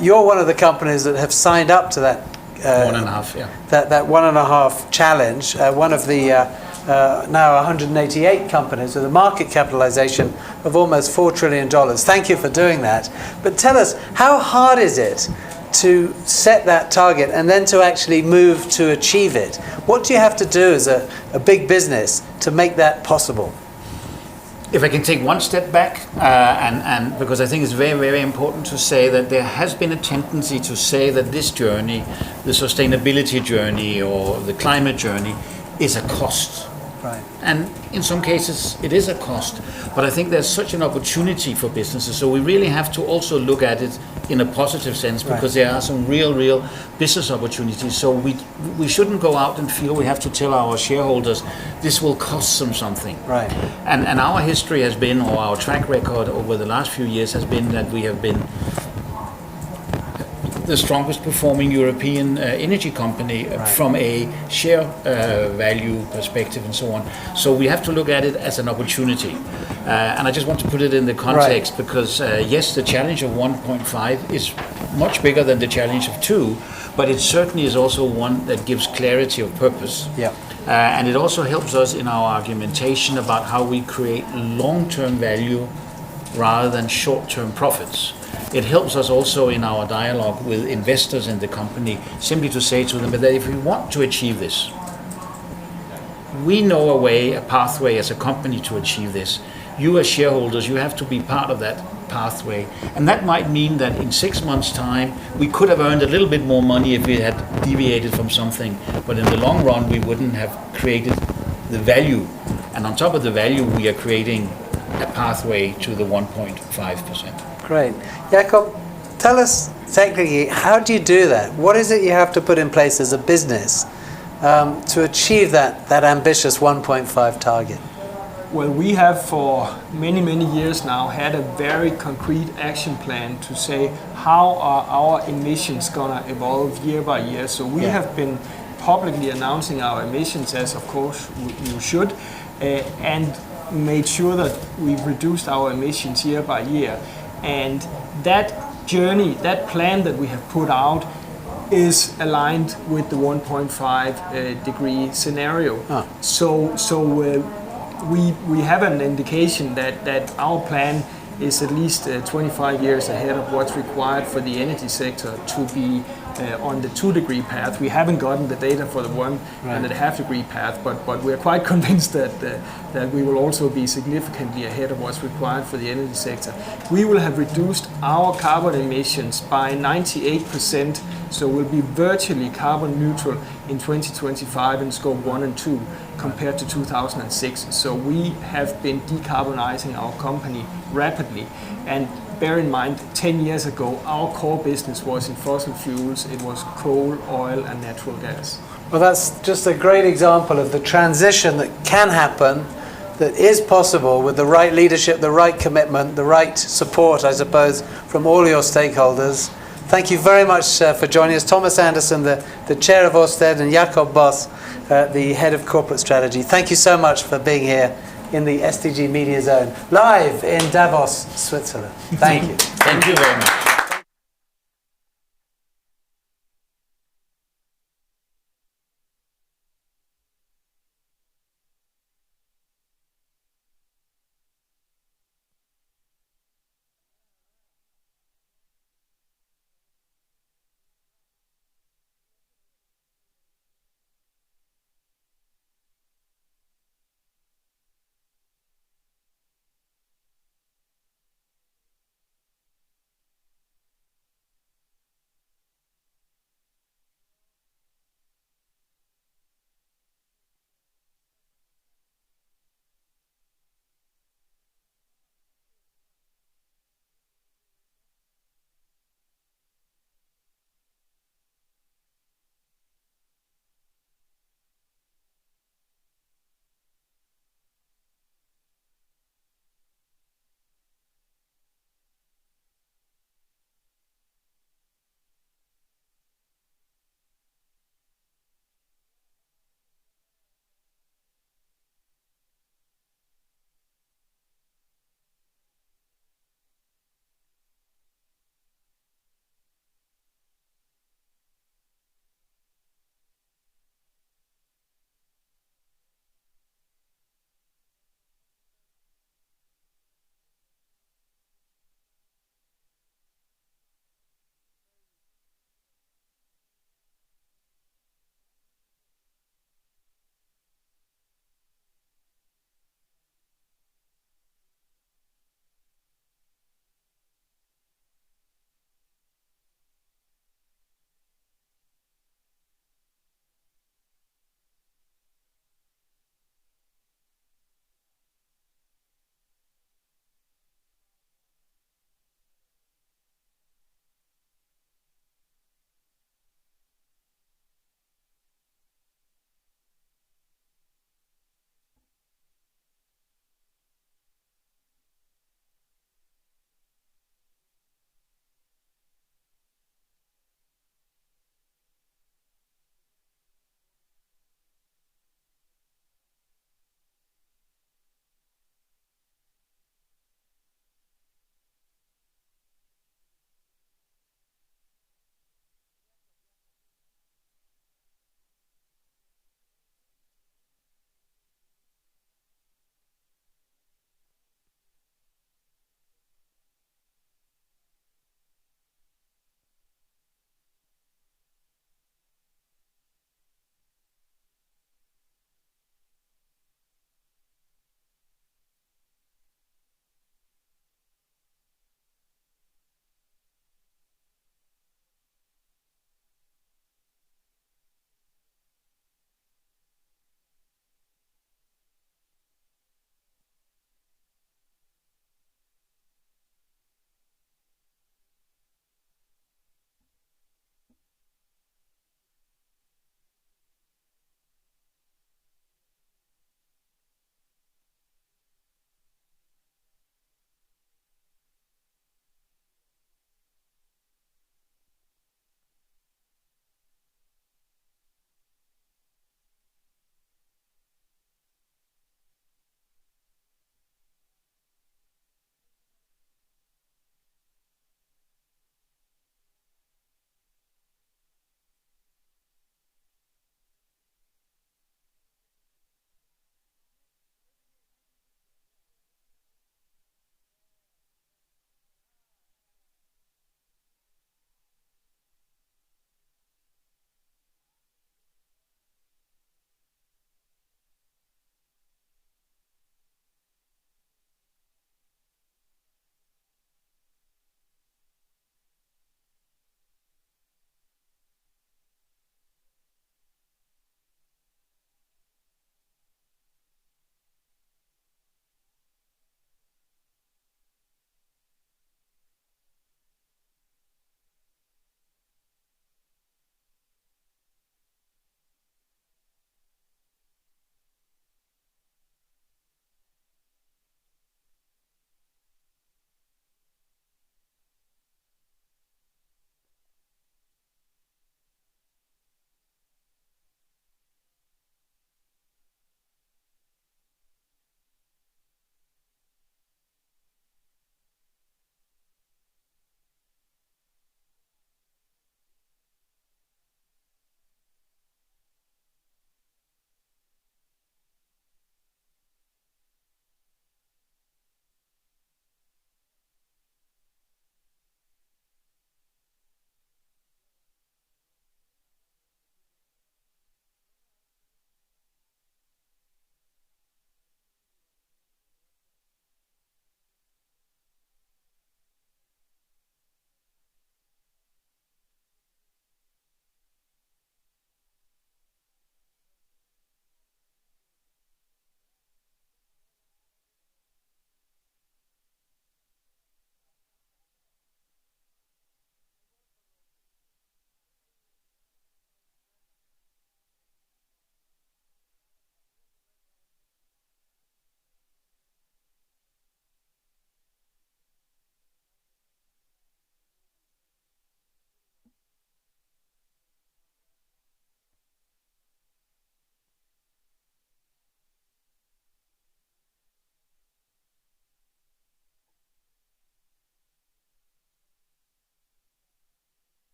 You're one of the companies that have signed up to that 1.5, yeah. That 1.5 challenge. One of the now 188 companies with a market capitalization of almost $4 trillion. Thank you for doing that. But tell us, how hard is it to set that target and then to actually move to achieve it? What do you have to do as a big business to make that possible? If I can take one step back, and because I think it's very, very important to say that there has been a tendency to say that this journey, the sustainability journey or the climate journey, is a cost. Right. And in some cases it is a cost, but I think there's such an opportunity for businesses, so we really have to also look at it in a positive sense, because there are some real business opportunities. So we shouldn't go out and feel we have to tell our shareholders this will cost them something. Right. And our history has been, or our track record over the last few years has been, that we have been the strongest performing European energy company from a share value perspective and so on. So we have to look at it as an opportunity. And I just want to put it in the context because yes, the challenge of 1.5 is much bigger than the challenge of 2, but it certainly is also one that gives clarity of purpose. Yeah. And it also helps us in our argumentation about how we create long-term value rather than short-term profits. It helps us also in our dialogue with investors in the company, simply to say to them that if we want to achieve this, we know a way, a pathway as a company to achieve this. You as shareholders, you have to be part of that pathway. And that might mean that in 6 months' time, we could have earned a little bit more money if we had deviated from something. But in the long run, we wouldn't have created the value. And on top of the value, we are creating a pathway to the 1.5%. Great. Jakob, tell us technically, how do you do that? What is it you have to put in place as a business to achieve that ambitious 1.5 target? Well, we have for many, many years now had a very concrete action plan to say how are our emissions going to evolve year by year. So we have been publicly announcing our emissions, as of course you should, and made sure that we've reduced our emissions year by year. And that journey, that plan that we have put out is aligned with the 1.5 degree scenario. We have an indication that our plan is at least 25 years ahead of what's required for the energy sector to be on the 2 degree path. We haven't gotten the data for the 1.5 degree path, but we're quite convinced that we will also be significantly ahead of what's required for the energy sector. We will have reduced our carbon emissions by 98%, so we'll be virtually carbon neutral in 2025 in scope 1 and 2 compared to 2006. So we have been decarbonizing our company rapidly. And bear in mind, 10 years ago, our core business was in fossil fuels. It was coal, oil, and natural gas. Well, that's just a great example of the transition that can happen, that is possible with the right leadership, the right commitment, the right support, I suppose, from all your stakeholders. Thank you very much for joining us. Thomas Anderson, the chair of Ørsted, and Jakob Boss, the head of corporate strategy. Thank you so much for being here in the SDG Media Zone, live in Davos, Switzerland. Thank you. Thank you very much.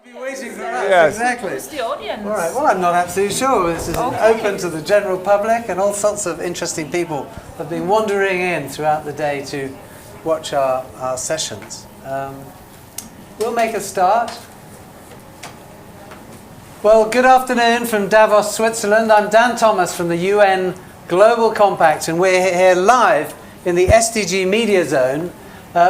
Be waiting for us. Yes. Exactly. Who's the audience? All right. Well, I'm not absolutely sure. This is open to the general public, and all sorts of interesting people have been wandering in throughout the day to watch our sessions. We'll make a start. Well, good afternoon from Davos, Switzerland. I'm Dan Thomas from the UN Global Compact, and we're here live in the SDG Media Zone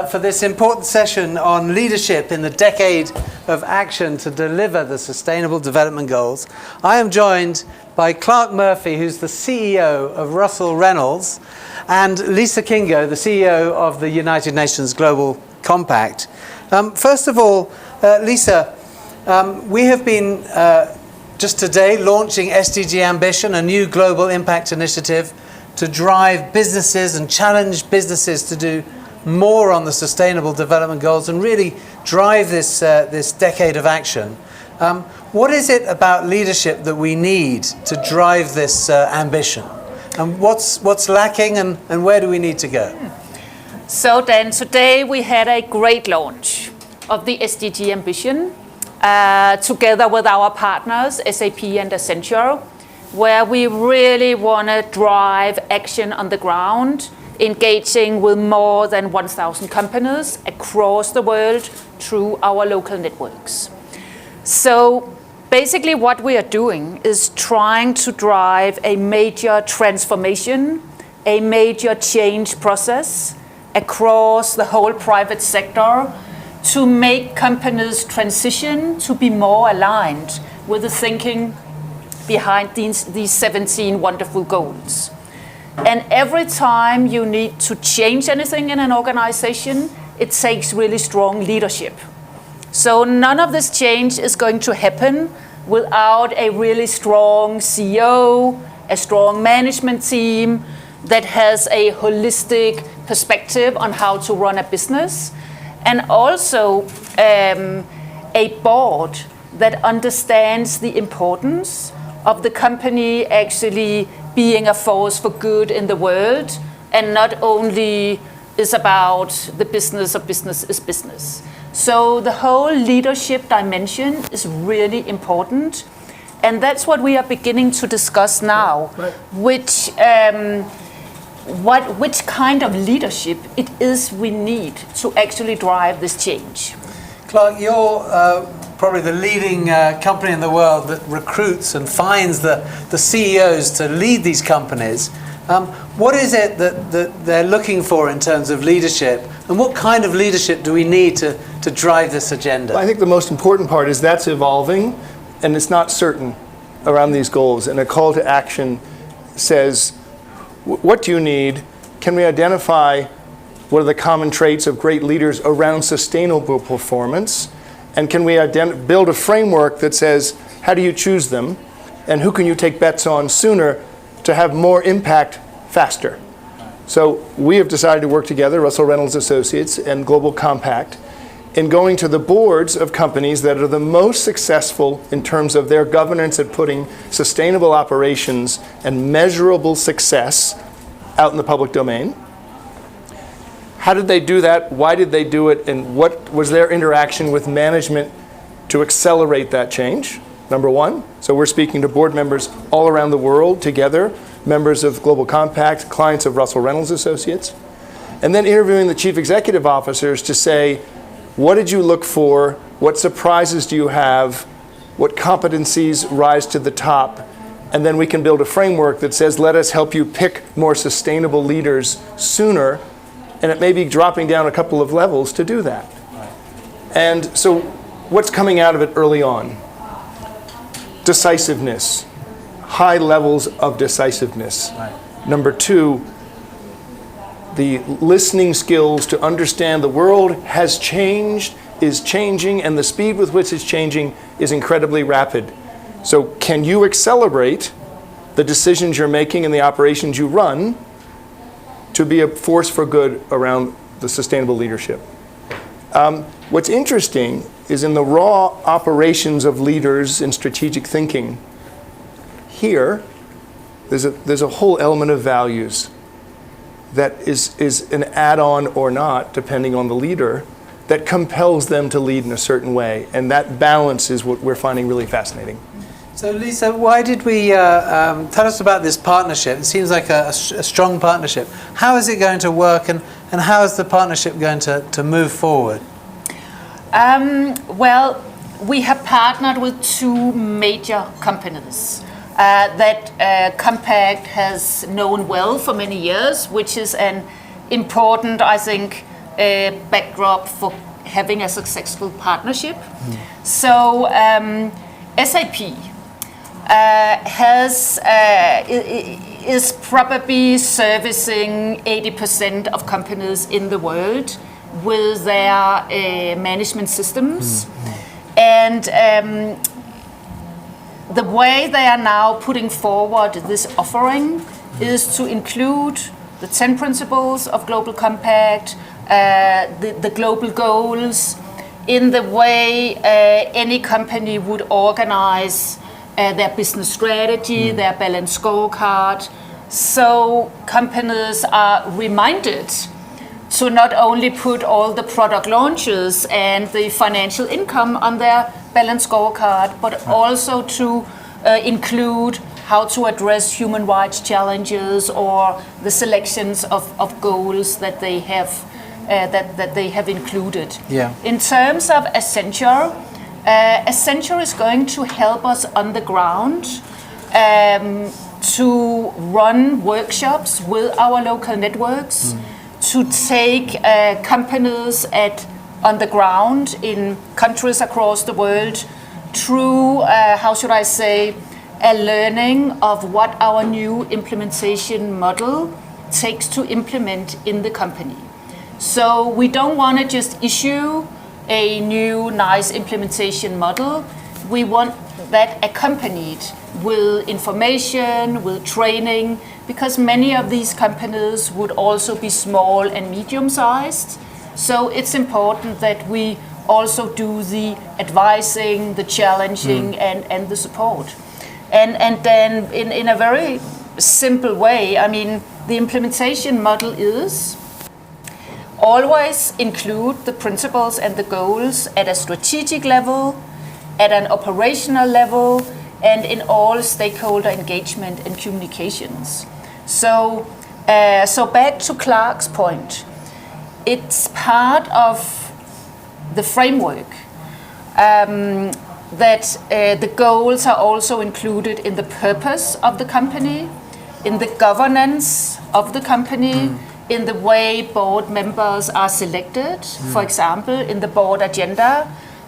for this important session on leadership in the decade of action to deliver the Sustainable Development Goals. I am joined by Clark Murphy, who's the CEO of Russell Reynolds, and Lisa Kingo, the CEO of the United Nations Global Compact. First of all, Lisa, we have been just today launching SDG Ambition, a new global impact initiative to drive businesses and challenge businesses to do more on the Sustainable Development Goals and really drive this decade of action. What is it about leadership that we need to drive this ambition? And what's lacking and where do we need to go? So Dan, today we had a great launch of the SDG Ambition together with our partners, SAP and Accenture, where we really want to drive action on the ground, engaging with more than 1,000 companies across the world through our local networks. So basically what we are doing is trying to drive a major transformation, a major change process across the whole private sector to make companies transition to be more aligned with the thinking behind these 17 wonderful goals. And every time you need to change anything in an organization, it takes really strong leadership. So none of this change is going to happen without a really strong CEO, a strong management team that has a holistic perspective on how to run a business, and also a board that understands the importance of the company actually being a force for good in the world, and not only is about the business of business is business. So the whole leadership dimension is really important, and that's what we are beginning to discuss now, which kind of leadership it is we need to actually drive this change. Clark, you're probably the leading company in the world that recruits and finds the CEOs to lead these companies. What is it that they're looking for in terms of leadership, and what kind of leadership do we need to drive this agenda? Well, I think the most important part is that's evolving, and it's not certain around these goals. And a call to action says, what do you need? Can we identify what are the common traits of great leaders around sustainable performance? And can we build a framework that says, how do you choose them? And who can you take bets on sooner to have more impact faster? So we have decided to work together, Russell Reynolds Associates and Global Compact, in going to the boards of companies that are the most successful in terms of their governance at putting sustainable operations and measurable success out in the public domain. How did they do that? Why did they do it? And what was their interaction with management to accelerate that change? Number one. So we're speaking to board members all around the world together, members of Global Compact, clients of Russell Reynolds Associates, and then interviewing the chief executive officers to say, what did you look for? What surprises do you have? What competencies rise to the top? And then we can build a framework that says, let us help you pick more sustainable leaders sooner. And it may be dropping down a couple of levels to do that. And so what's coming out of it early on? Decisiveness, high levels of decisiveness. Number two, the listening skills to understand the world has changed, is changing, and the speed with which it's changing is incredibly rapid. So can you accelerate the decisions you're making and the operations you run to be a force for good around the sustainable leadership? What's interesting is in the raw operations of leaders in strategic thinking, here, there's a whole element of values that is an add-on or not, depending on the leader, that compels them to lead in a certain way. And that balance is what we're finding really fascinating. So Lisa, why did we, tell us about this partnership? It seems like a strong partnership. How is it going to work, and how is the partnership going to move forward? Well, we have partnered with two major companies that Compact has known well for many years, which is an important, I think, backdrop for having a successful partnership. So SAP is probably servicing 80% of companies in the world with their management systems. And the way they are now putting forward this offering is to include the 10 principles of Global Compact, the global goals, in the way any company would organize their business strategy, their balanced scorecard. So companies are reminded to not only put all the product launches and the financial income on their balanced scorecard, but also to include how to address human rights challenges or the selections of goals that they have that they have included. Yeah. In terms of Accenture, Accenture is going to help us on the ground to run workshops with our local networks, to take companies on the ground in countries across the world through, a learning of what our new implementation model takes to implement in the company. So we don't want to just issue a new nice implementation model. We want that accompanied with information, with training, because many of these companies would also be small and medium-sized. So it's important that we also do the advising, the challenging, and the support. And then in a very simple way, I mean, the implementation model is always include the principles and the goals at a strategic level, at an operational level, and in all stakeholder engagement and communications. So back to Clark's point, it's part of the framework that the goals are also included in the purpose of the company, in the governance of the company, in the way board members are selected, for example, in the board agenda,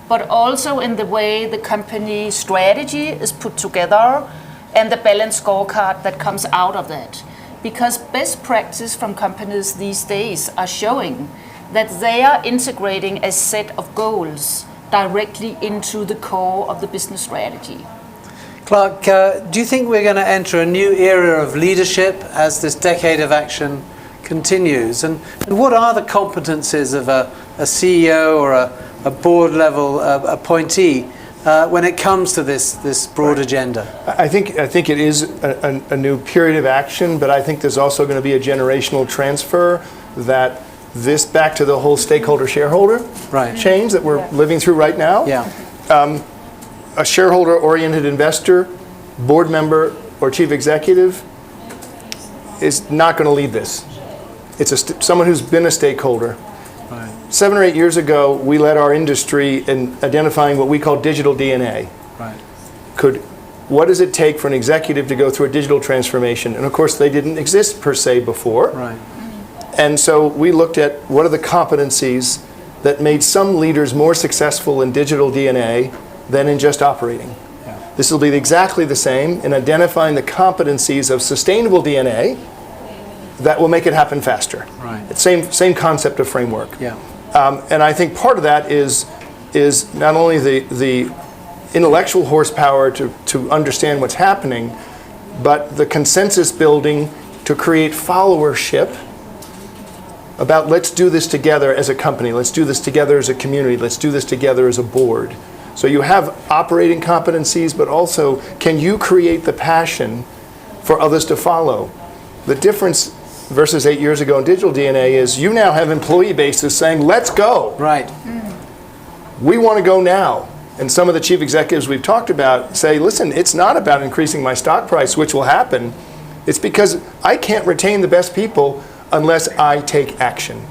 but also in the way the company strategy is put together and the balanced scorecard that comes out of that. Because best practice from companies these days are showing that they are integrating a set of goals directly into the core of the business strategy. Clark, do you think we're going to enter a new era of leadership as this decade of action continues? And what are the competencies of a CEO or a board level appointee when it comes to this broad agenda? I think it is a new period of action, but I think there's also going to be a generational transfer, that this back to the whole stakeholder shareholder change that we're living through right now. A shareholder oriented investor, board member, or chief executive is not going to lead this. It's someone who's been a stakeholder. 7 or 8 years ago, we led our industry in identifying what we call digital DNA. What does it take for an executive to go through a digital transformation? And of course, they didn't exist per se before. And so we looked at what are the competencies that made some leaders more successful in digital DNA than in just operating. This will be exactly the same in identifying the competencies of sustainable DNA that will make it happen faster. It's same concept of framework. And I think part of that is not only the intellectual horsepower to understand what's happening, but the consensus building to create followership about let's do this together as a company, let's do this together as a community, let's do this together as a board. So you have operating competencies, but also can you create the passion for others to follow? The difference versus 8 years ago in digital DNA is you now have employee bases saying, let's go. Right. We want to go now. And some of the chief executives we've talked about say, listen, it's not about increasing my stock price, which will happen. It's because I can't retain the best people unless I take action.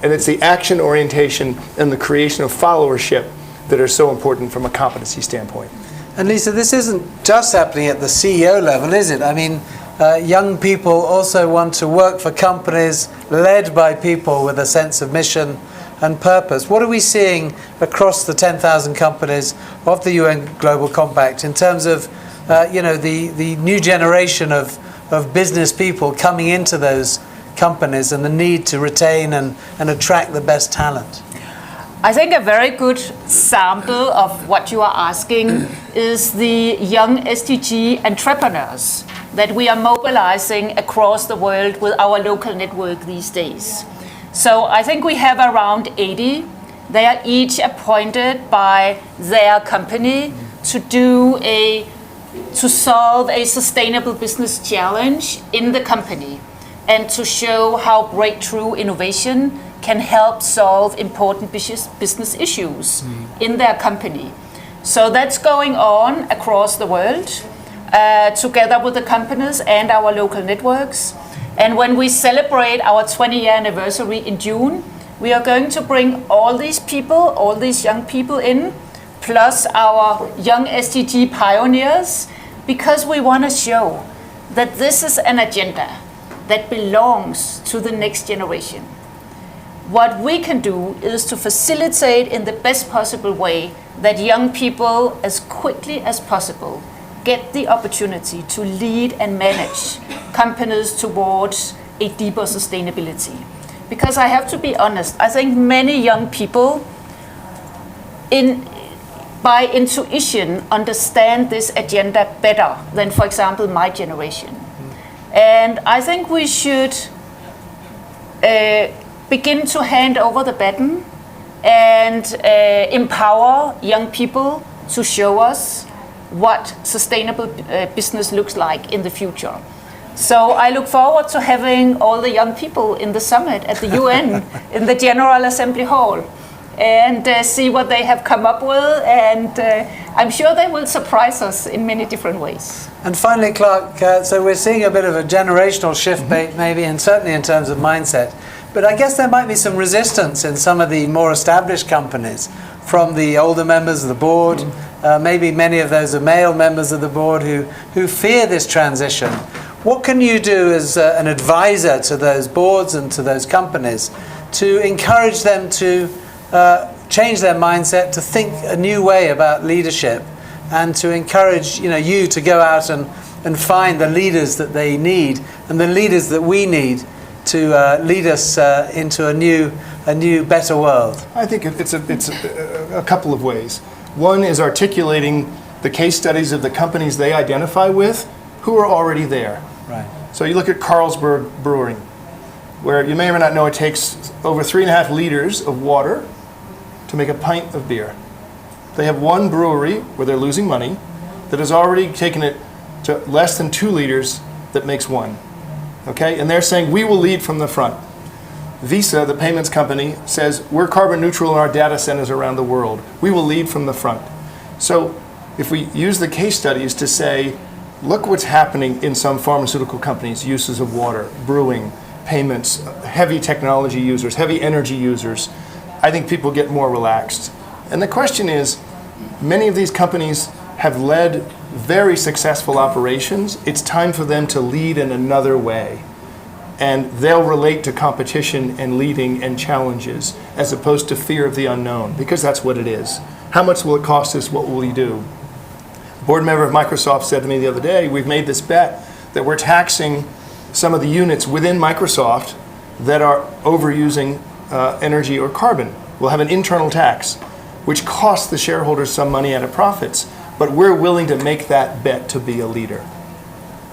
And it's the action orientation and the creation of followership that are so important from a competency standpoint. And Lisa, this isn't just happening at the CEO level, is it? I mean, young people also want to work for companies led by people with a sense of mission and purpose. What are we seeing across the 10,000 companies of the UN Global Compact in terms of the new generation of business people coming into those companies and the need to retain and attract the best talent? I think a very good sample of what you are asking is the young SDG entrepreneurs that we are mobilizing across the world with our local network these days. So I think we have around 80. They are each appointed by their company to solve a sustainable business challenge in the company and to show how breakthrough innovation can help solve important business issues in their company. So that's going on across the world together with the companies and our local networks. And when we celebrate our 20-year anniversary in June, we are going to bring all these people, all these young people in, plus our young SDG pioneers, because we want to show that this is an agenda that belongs to the next generation. What we can do is to facilitate in the best possible way that young people, as quickly as possible, get the opportunity to lead and manage companies towards a deeper sustainability. Because I have to be honest, I think many young people by intuition understand this agenda better than, for example, my generation. And I think we should begin to hand over the baton and empower young people to show us what sustainable business looks like in the future. So I look forward to having all the young people in the summit at the UN in the General Assembly Hall and see what they have come up with, and I'm sure they will surprise us in many different ways. And finally, Clark, so we're seeing a bit of a generational shift maybe, and certainly in terms of mindset. But I guess there might be some resistance in some of the more established companies from the older members of the board. Maybe many of those are male members of the board who fear this transition. What can you do as an advisor to those boards and to those companies to encourage them to change their mindset, to think a new way about leadership, and to encourage you to go out and find the leaders that they need and the leaders that we need to lead us into a new, better world? I think it's a couple of ways. One is articulating the case studies of the companies they identify with who are already there. Right. So you look at Carlsberg Brewing, where you may or may not know it takes over 3.5 liters of water to make a pint of beer. They have one brewery where they're losing money that has already taken it to less than 2 liters that makes one. Okay, and they're saying we will lead from the front. Visa, the payments company, says we're carbon neutral in our data centers around the world. We will lead from the front. So if we use the case studies to say, look what's happening in some pharmaceutical companies, uses of water, brewing, payments, heavy technology users, heavy energy users, I think people get more relaxed. And the question is, many of these companies have led very successful operations. It's time for them to lead in another way. And they'll relate to competition and leading and challenges as opposed to fear of the unknown, because that's what it is. How much will it cost us? What will we do? A board member of Microsoft said to me the other day, we've made this bet that we're taxing some of the units within Microsoft that are overusing energy or carbon. We'll have an internal tax, which costs the shareholders some money out of profits, but we're willing to make that bet to be a leader.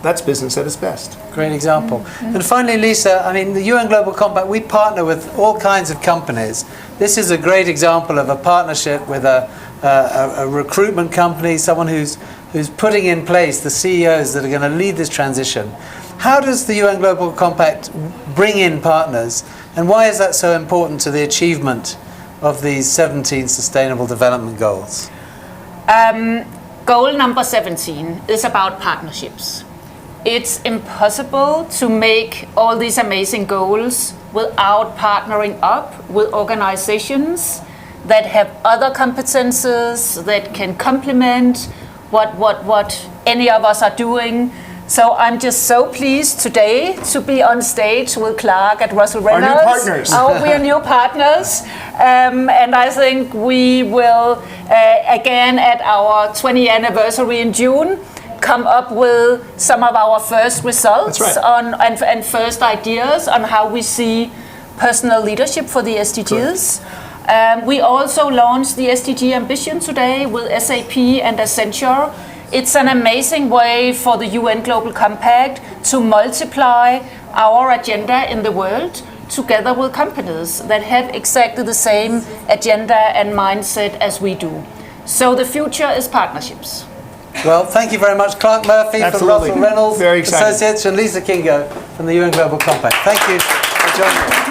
That's business at its best. Great example. Mm-hmm. And finally, Lisa, I mean, the UN Global Compact, we partner with all kinds of companies. This is a great example of a partnership with a recruitment company, someone who's putting in place the CEOs that are going to lead this transition. How does the UN Global Compact bring in partners, and why is that so important to the achievement of these 17 Sustainable Development Goals? Goal number 17 is about partnerships. It's impossible to make all these amazing goals without partnering up with organizations that have other competences that can complement what any of us are doing. So I'm just so pleased today to be on stage with Clark at Russell Reynolds. Our new partners. We are new partners. And I think we will, again at our 20th anniversary in June, come up with some of our first results and first ideas on how we see personal leadership for the SDGs. We also launched the SDG Ambition today with SAP and Accenture. It's an amazing way for the UN Global Compact to multiply our agenda in the world together with companies that have exactly the same agenda and mindset as we do. So the future is partnerships. Well, thank you very much, Clark Murphy from Russell Reynolds Associates and Lisa Kingo from the UN Global Compact. Thank you for joining us.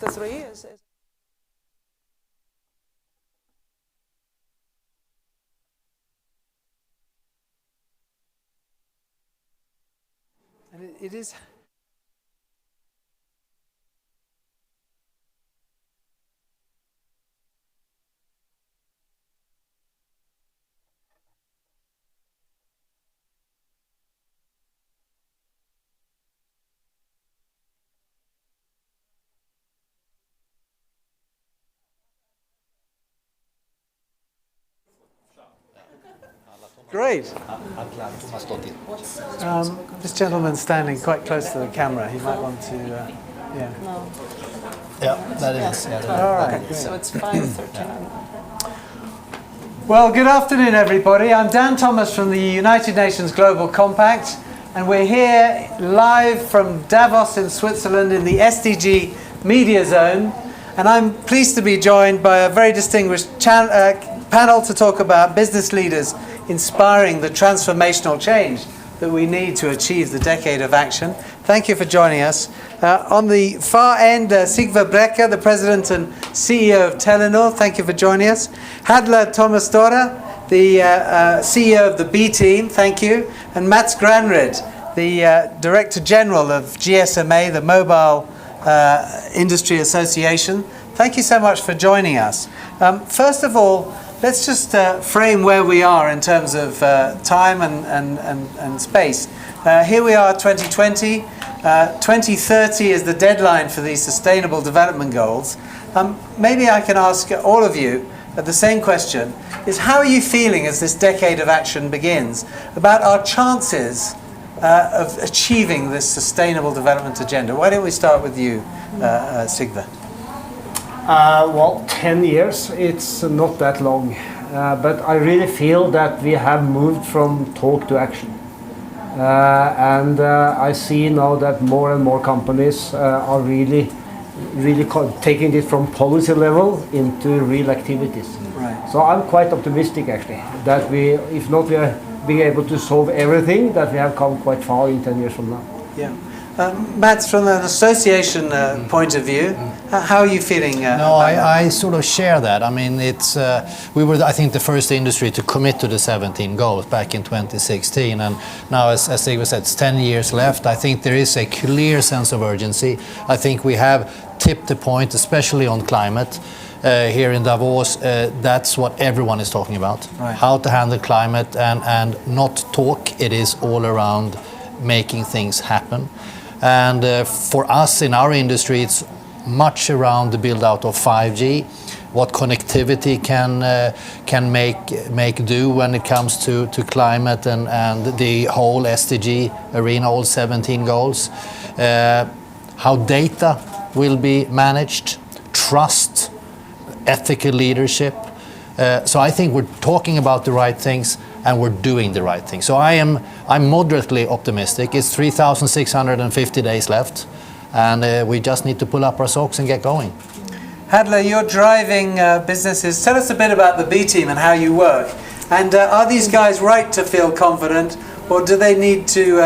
the three? And it is. Great. This gentleman's standing quite close to the camera. He might want to, yeah. No. Yeah, that is. Yeah, all right. Okay. So it's 5:13. Well, good afternoon, everybody. I'm Dan Thomas from the United Nations Global Compact, and we're here live from Davos in Switzerland in the SDG Media Zone. And I'm pleased to be joined by a very distinguished panel to talk about business leaders inspiring the transformational change that we need to achieve the decade of action. Thank you for joining us. On the far end, Sigve Brekke, the President and CEO of Telenor. Thank you for joining us. Hadla Thomasdottir, the CEO of the B Team. Thank you. And Mats Granryd, the Director General of GSMA, the Mobile Industry Association. Thank you so much for joining us. First of all, let's just frame where we are in terms of time and space. Here we are, 2020. 2030 is the deadline for these Sustainable Development Goals. Maybe I can ask all of you the same question, is how are you feeling as this decade of action begins about our chances of achieving this Sustainable Development Agenda? Why don't we start with you, Sigve? Well, 10 years, it's not that long, but I really feel that we have moved from talk to action. And I see now that more and more companies are really taking it from policy level into real activities. Right. So I'm quite optimistic actually, that we, if not we are being able to solve everything, that we have come quite far in 10 years from now. Yeah. Mats, from an association point of view, how are you feeling? No, I sort of share that. I mean, it's we were, I think, the first industry to commit to the 17 goals back in 2016, and now, as Sigve said, it's 10 years left. I think there is a clear sense of urgency. I think we have tipped the point, especially on climate. Here in Davos, that's what everyone is talking about. Right. How to handle climate and not talk. It is all around making things happen. And for us in our industry, it's much around the build out of 5G, what connectivity can make do when it comes to climate and the whole SDG arena, all 17 goals, how data will be managed, trust, ethical leadership. So I think we're talking about the right things and we're doing the right thing. So I'm moderately optimistic. It's 3,650 days left, and we just need to pull up our socks and get going. Hadla, you're driving businesses. Tell us a bit about the B Team and how you work. And are these guys right to feel confident, or do they need to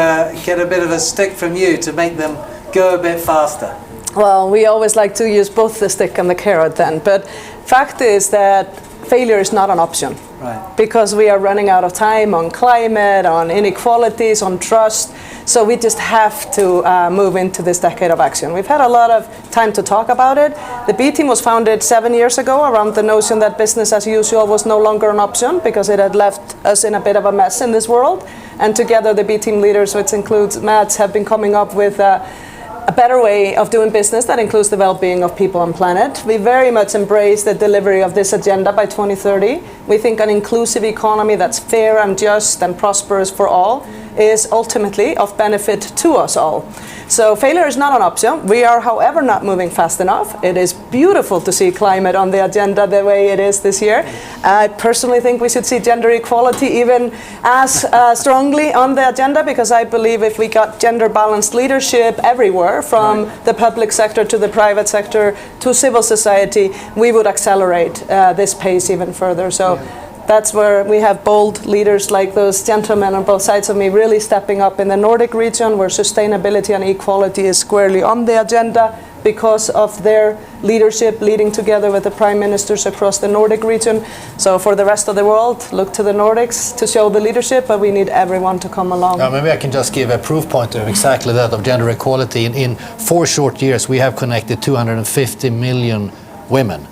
get a bit of a stick from you to make them go a bit faster? Well, we always like to use both the stick and the carrot then, but fact is that failure is not an option. Right. Because we are running out of time on climate, on inequalities, on trust. So we just have to move into this decade of action. We've had a lot of time to talk about it. The B Team was founded 7 years ago around the notion that business as usual was no longer an option because it had left us in a bit of a mess in this world. And together the B Team leaders, which includes Mats, have been coming up with a better way of doing business that includes the well-being of people and planet. We very much embrace the delivery of this agenda by 2030. We think an inclusive economy that's fair and just and prosperous for all is ultimately of benefit to us all. So failure is not an option. We are, however, not moving fast enough. It is beautiful to see climate on the agenda the way it is this year. I personally think we should see gender equality even as strongly on the agenda, because I believe if we got gender balanced leadership everywhere, from the public sector to the private sector to civil society, we would accelerate this pace even further. So. That's where we have bold leaders like those gentlemen on both sides of me really stepping up in the Nordic region, where sustainability and equality is squarely on the agenda. because of their leadership leading together with the prime ministers across the Nordic region. So for the rest of the world, look to the Nordics to show the leadership, but we need everyone to come along. Maybe I can just give a proof point of exactly that, of gender equality. In 4 short years, we have connected 250 million women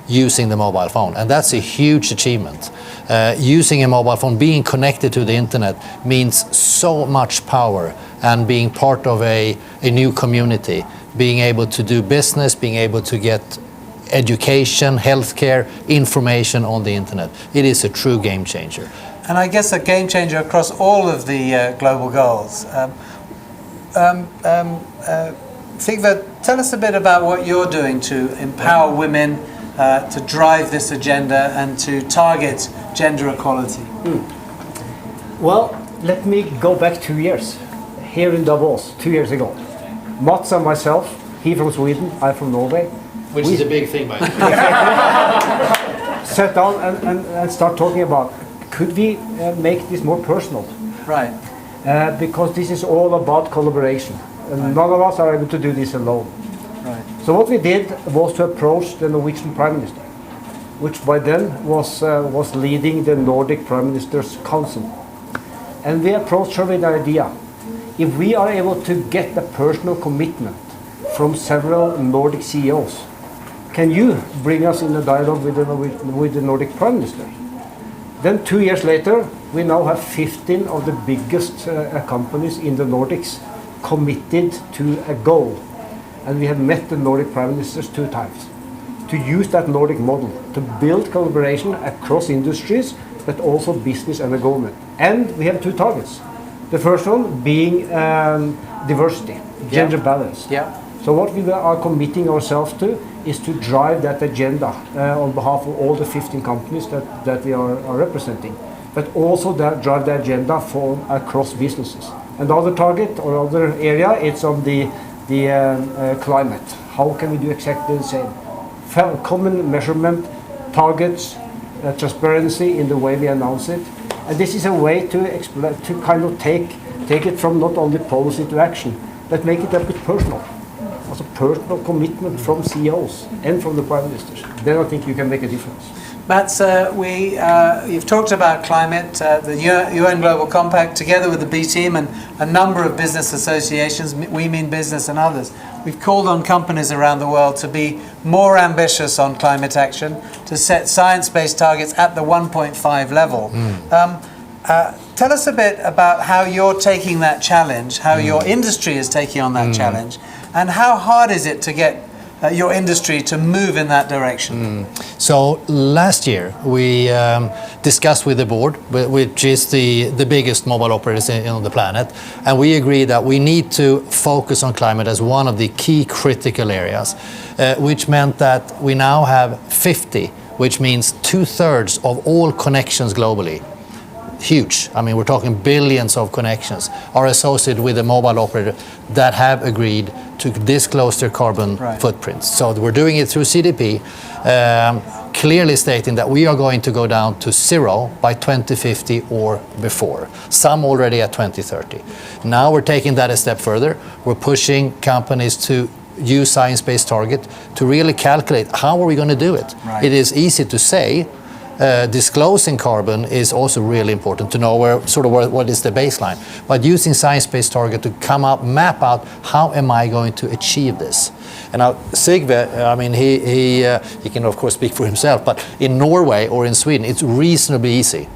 using the mobile phone, and that's a huge achievement. Using a mobile phone, being connected to the internet, means so much power, and being part of a new community, being able to do business, being able to get education, healthcare, information on the internet. It is a true game changer. And I guess a game changer across all of the global goals. Sigve, tell us a bit about what you're doing to empower women, to drive this agenda and to target gender equality. Well, let me go back 2 years. Here in Davos, 2 years ago. Mats and myself, he from Sweden, I from Norway. Which is a big thing, by the way. Sat down and start talking about, could we make this more personal? Right. Because this is all about collaboration. And none of us are able to do this alone. Right. So what we did was to approach the Norwegian Prime Minister, which by then was leading the Nordic Prime Ministers' Council. And we approached her with the idea, if we are able to get a personal commitment from several Nordic CEOs, can you bring us in a dialogue with the Nordic Prime Minister? Then 2 years later, we now have 15 of the biggest companies in the Nordics committed to a goal. And we have met the Nordic Prime Ministers 2 times to use that Nordic model to build collaboration across industries, but also business and the government. And we have 2 targets. The first one being diversity, gender balance. Yeah. So what we are committing ourselves to is to drive that agenda on behalf of all the 15 companies that we are representing, but also drive the agenda for across businesses. And the other target or other area, it's on the climate. How can we do exactly the same? Common measurement, targets, transparency in the way we announce it. And this is a way to kind of take it from not only policy to action, but make it a bit personal. Also personal commitment from CEOs and from the Prime Ministers. Then I think you can make a difference. Mats, you've talked about climate, the UN Global Compact, together with the B Team and a number of business associations, We Mean Business and others. We've called on companies around the world to be more ambitious on climate action, to set science-based targets at the 1.5 level. Tell us a bit about how you're taking that challenge, how your industry is taking on that challenge, and how hard is it to get your industry to move in that direction? So last year we discussed with the board, which is the biggest mobile operators on the planet, and we agreed that we need to focus on climate as one of the key critical areas, which meant that we now have 50, which means 2/3 of all connections globally. Huge. I mean, we're talking billions of connections are associated with a mobile operator that have agreed to disclose their carbon footprints. So we're doing it through CDP, clearly stating that we are going to go down to 0 by 2050 or before. Some already at 2030. Now we're taking that a step further. We're pushing companies to use science-based target to really calculate how are we going to do it. Right. It is easy to say. Disclosing carbon is also really important to know what is the baseline. But using science-based target to come out, map out how am I going to achieve this. And now Sigve, I mean, he can of course speak for himself, but in Norway or in Sweden, it's reasonably easy.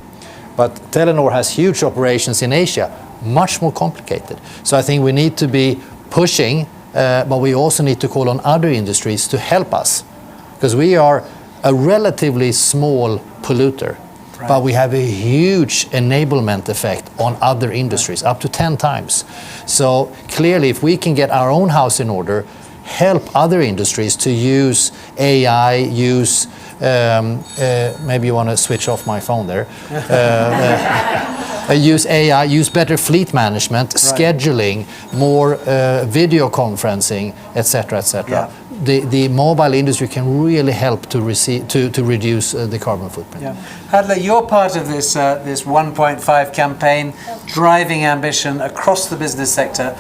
But Telenor has huge operations in Asia, much more complicated. So I think we need to be pushing, but we also need to call on other industries to help us, because we are a relatively small polluter, but we have a huge enablement effect on other industries, up to 10 times. So clearly, if we can get our own house in order, help other industries to use AI, maybe you want to switch off my phone there, use AI, use better fleet management, scheduling, more video conferencing, etc., etc. Yeah. The mobile industry can really help to reduce the carbon footprint. Yeah. Hadley, you're part of this 1.5 campaign, driving ambition across the business sector.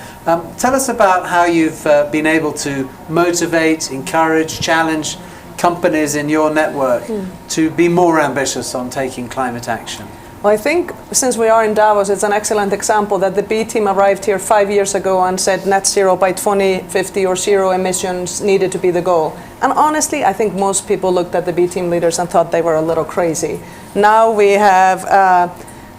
Tell us about how you've been able to to motivate, encourage, challenge companies in your network to be more ambitious on taking climate action? Well, I think since we are in Davos, it's an excellent example that the B team arrived here 5 years ago and said net zero by 2050 or zero emissions needed to be the goal. And honestly, I think most people looked at the B team leaders and thought they were a little crazy. Now we have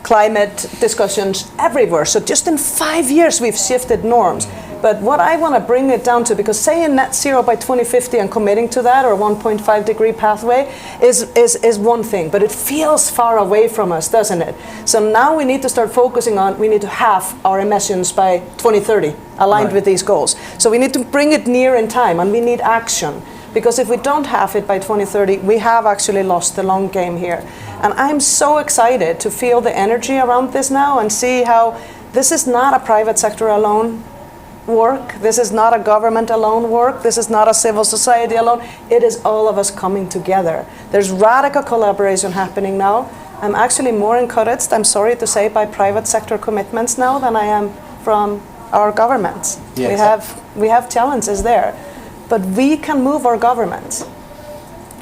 climate discussions everywhere. So just in 5 years, we've shifted norms. But what I want to bring it down to, because saying net zero by 2050 and committing to that, or 1.5 degree pathway, is one thing, but it feels far away from us, doesn't it? So now we need to start focusing on, we need to halve our emissions by 2030, aligned with these goals. So we need to bring it near in time, and we need action. Because if we don't halve it by 2030, we have actually lost the long game here. And I'm so excited to feel the energy around this now and see how this is not a private sector alone work. This is not a government alone work. This is not a civil society alone. It is all of us coming together. There's radical collaboration happening now. I'm actually more encouraged, I'm sorry to say, by private sector commitments now than I am from our governments. Yes. We have challenges there. But we can move our governments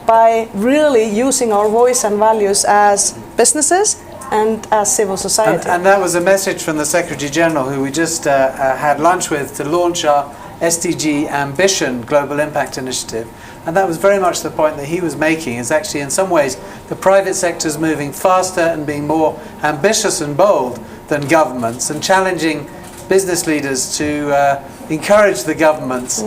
by really using our voice and values as businesses and as civil society. And that was a message from the Secretary General, who we just had lunch with, to launch our SDG Ambition Global Impact Initiative. And that was very much the point that he was making, is actually in some ways the private sector is moving faster and being more ambitious and bold than governments, and challenging business leaders to encourage the governments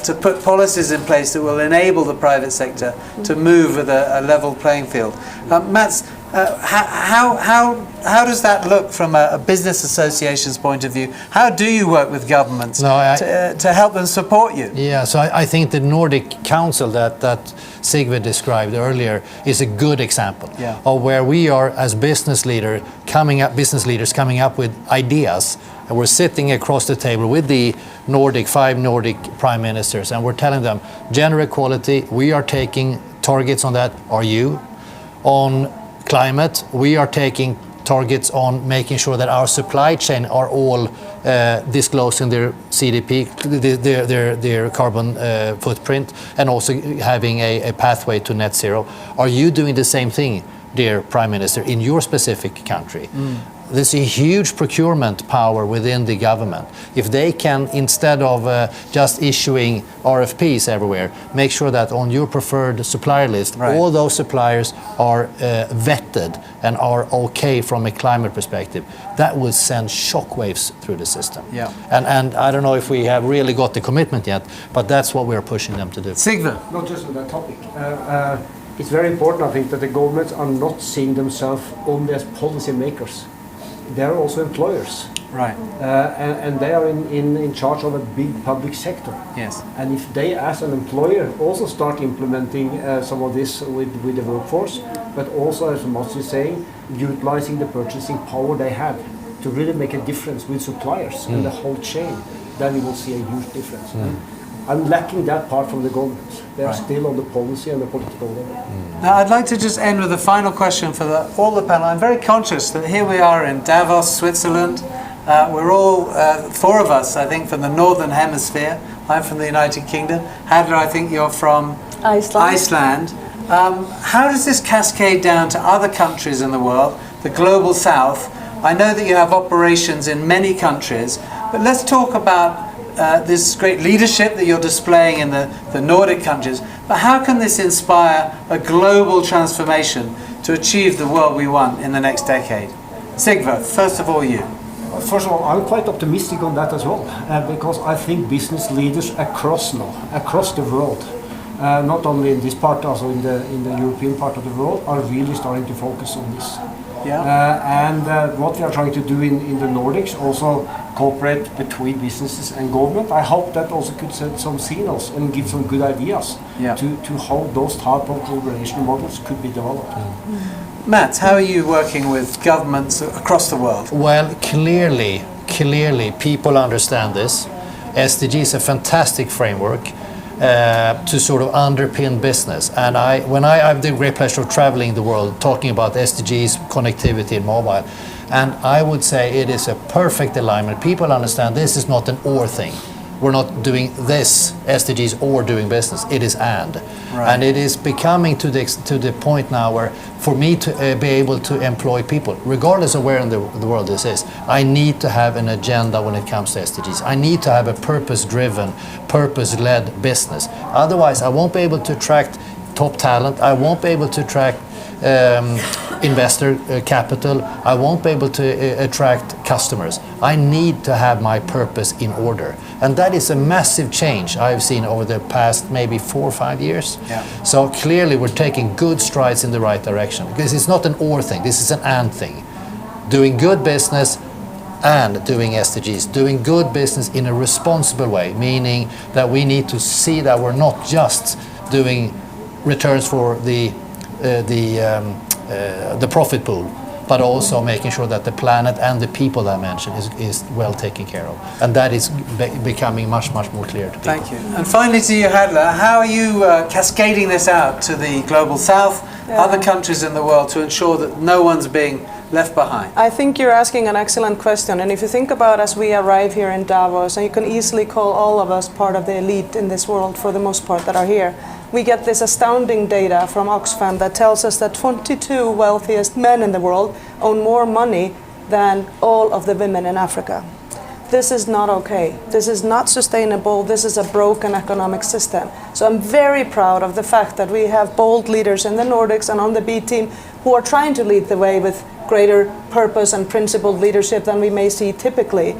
to put policies in place that will enable the private sector to move with a level playing field. Mats, how does that look from a business association's point of view? How do you work with governments to help them support you? Yeah, so I think the Nordic Council that Sigve described earlier is a good example of where we are as business leaders coming up with ideas. And we're sitting across the table with the five Nordic prime ministers, and we're telling them, gender equality, we are taking targets on that. Are you? On climate, we are taking targets on making sure that our supply chain are all disclosing their CDP, their carbon footprint, and also having a pathway to net zero. Are you doing the same thing, dear Prime Minister, in your specific country? There's a huge procurement power within the government. If they can, instead of just issuing RFPs everywhere, make sure that on your preferred supplier list, all those suppliers are vetted and are okay from a climate perspective, that will send shockwaves through the system. And I don't know if we have really got the commitment yet, but that's what we're pushing them to do. Sigve? Not just on that topic. It's very important, I think, that the governments are not seeing themselves only as policy makers. They are also employers. Right. And they are in charge of a big public sector. Yes. And if they, as an employer, also start implementing some of this with the workforce, but also, as Mats is saying, utilizing the purchasing power they have to really make a difference with suppliers and the whole chain, then you will see a huge difference. I'm lacking that part from the government. They are still on the policy and the political level. Now, I'd like to just end with a final question for all the panel. I'm very conscious that here we are in Davos, Switzerland. We're all, four of us, I think, from the Northern Hemisphere. I'm from the United Kingdom. Hadler, I think you're from Iceland. How does this cascade down to other countries in the world, the global south? I know that you have operations in many countries, but let's talk about this great leadership that you're displaying in the Nordic countries, but how can this inspire a global transformation to achieve the world we want in the next decade? Sigve, first of all you. First of all, I'm quite optimistic on that as well, because I think business leaders across the world, not only in this part, also in the European part of the world, are really starting to focus on this. And what we are trying to do in the Nordics, also cooperate between businesses and government. I hope that also could send some signals and give some good ideas to how those type of collaboration models could be developed. Mats, how are you working with governments across the world? Well, clearly people understand this. SDG is a fantastic framework to sort of underpin business. And when I have the great pleasure of traveling the world, talking about SDGs, connectivity and mobile, and I would say it is a perfect alignment. People understand this is not an or thing. we're not doing this SDGs or doing business. It is and. Right. And it is becoming to the point now where for me to be able to employ people, regardless of where in the world this is, I need to have an agenda when it comes to SDGs. I need to have a purpose-driven, purpose-led business. Otherwise, I won't be able to attract top talent. I won't be able to attract investor capital. I won't be able to attract customers. I need to have my purpose in order. And that is a massive change I've seen over the past maybe 4 or 5 years. Yeah. So clearly we're taking good strides in the right direction. Because it's not an or thing, this is an and thing. Doing good business and doing SDGs. Doing good business in a responsible way, meaning that we need to see that we're not just doing returns for the profit pool, but also making sure that the planet and the people that I mentioned is well taken care of. And that is becoming much more clear to people. Thank you. And finally to you, Hadla, how are you cascading this out to the global south, other countries in the world, to ensure that no one's being left behind? I think you're asking an excellent question. And if you think about as we arrive here in Davos, and you can easily call all of us part of the elite in this world for the most part that are here, we get this astounding data from Oxfam that tells us that 22 wealthiest men in the world own more money than all of the women in Africa. This is not okay. This is not sustainable. This is a broken economic system. So I'm very proud of the fact that we have bold leaders in the Nordics and on the B team who are trying to lead the way with greater purpose and principled leadership than we may see typically.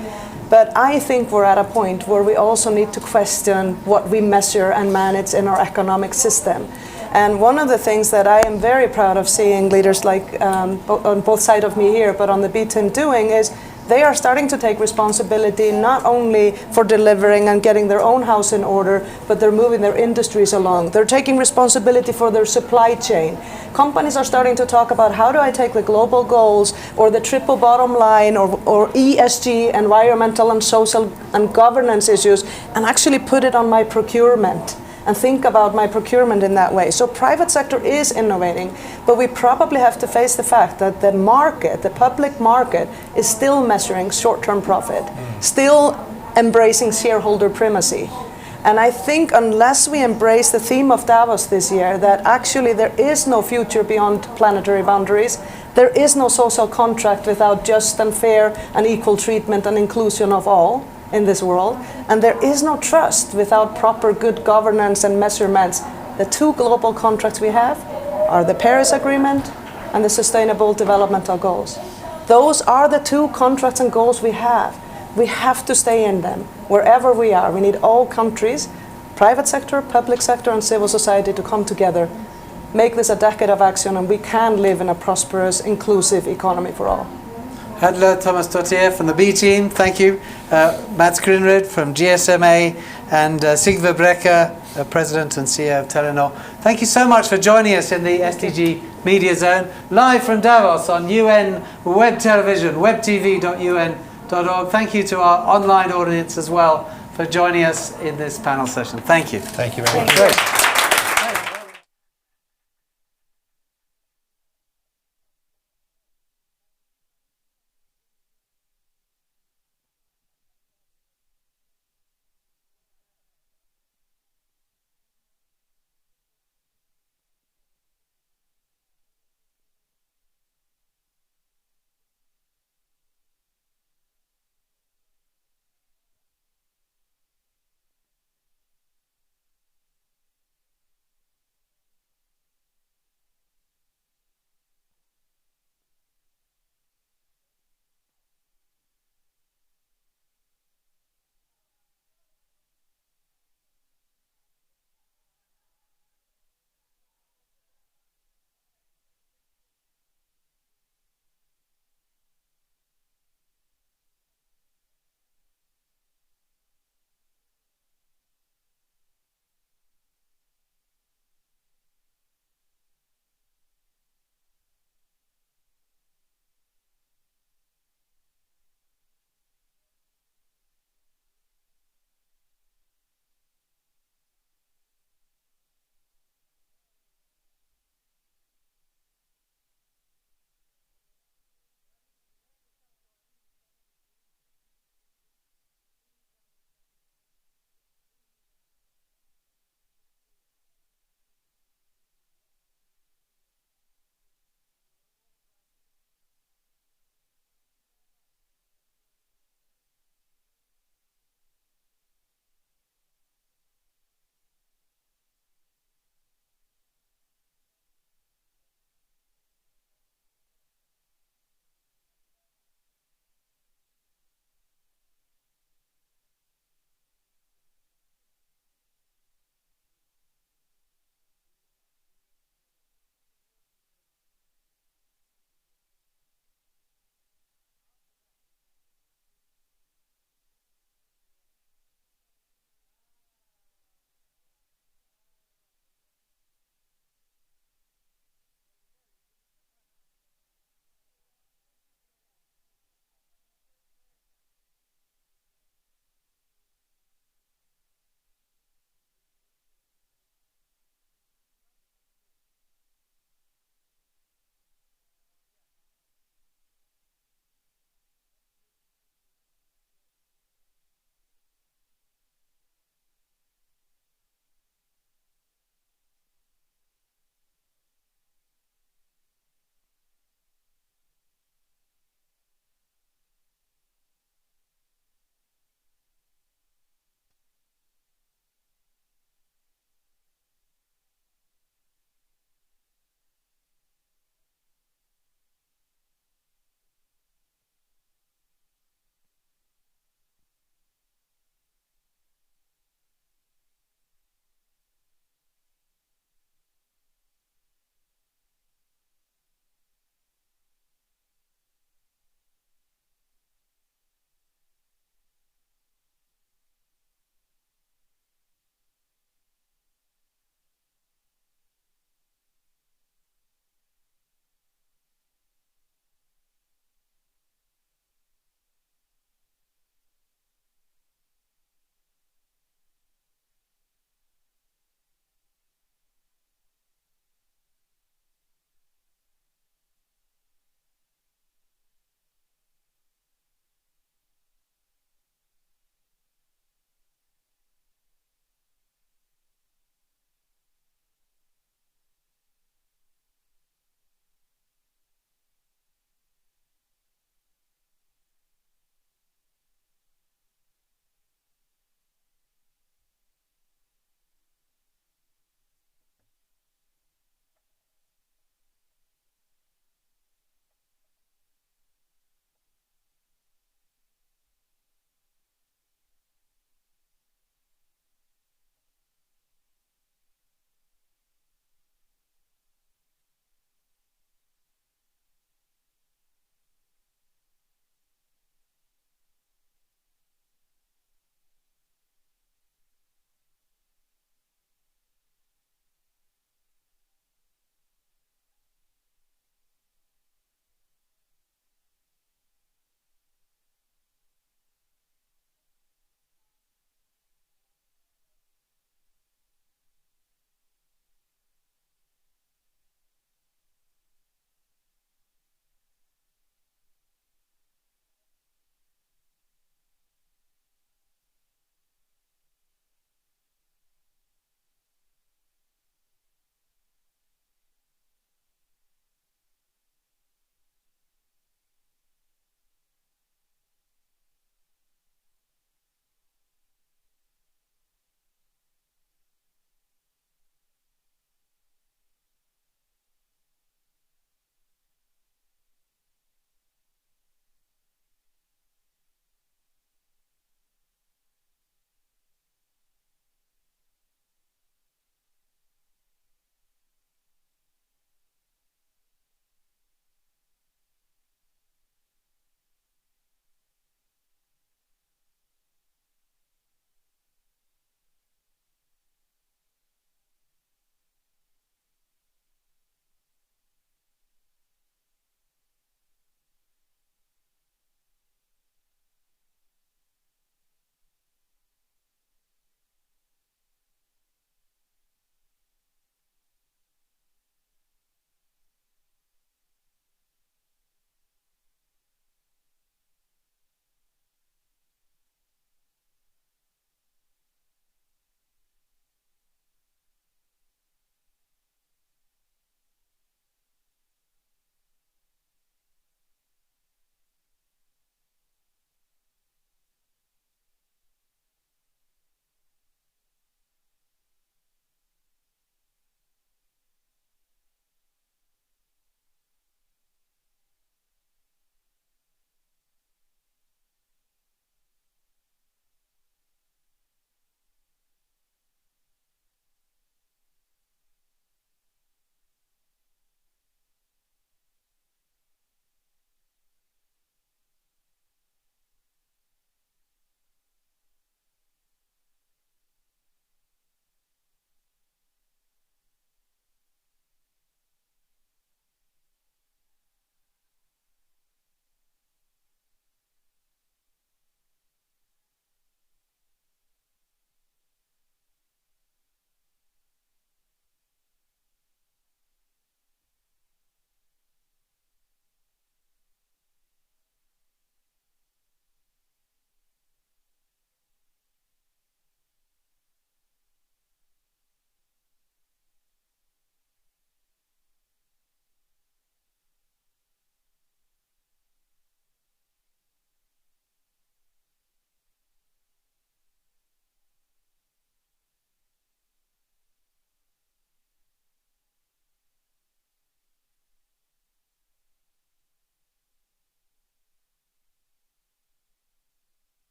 But I think we're at a point where we also need to question what we measure and manage in our economic system. And one of the things that I am very proud of seeing leaders like on both sides of me here, but on the B team doing is they are starting to take responsibility not only for delivering and getting their own house in order, but they're moving their industries along. They're taking responsibility for their supply chain. Companies are starting to talk about how do I take the global goals or the triple bottom line or ESG, environmental and social and governance issues, and actually put it on my procurement and think about my procurement in that way. So private sector is innovating, but we probably have to face the fact that the market, the public market, is still measuring short-term profit, still embracing shareholder primacy. And I think unless we embrace the theme of Davos this year, that actually there is no future beyond planetary boundaries, there is no social contract without just and fair and equal treatment and inclusion of all in this world, and there is no trust without proper good governance and measurements. The two global contracts we have are the Paris Agreement and the Sustainable Developmental Goals. Those are the two contracts and goals we have. We have to stay in them, wherever we are. We need all countries, private sector, public sector, and civil society to come together, make this a decade of action, and we can live in a prosperous, inclusive economy for all. Hadla Thomas Dottir from the B team, thank you. Mats Grünrud from GSMA and Sigve Brekke, President and CEO of Telenor. Thank you so much for joining us in the SDG Media Zone, live from Davos on UN Web Television, webtv.un.org. Thank you to our online audience as well for joining us in this panel session. Thank you. Thank you very much. Great.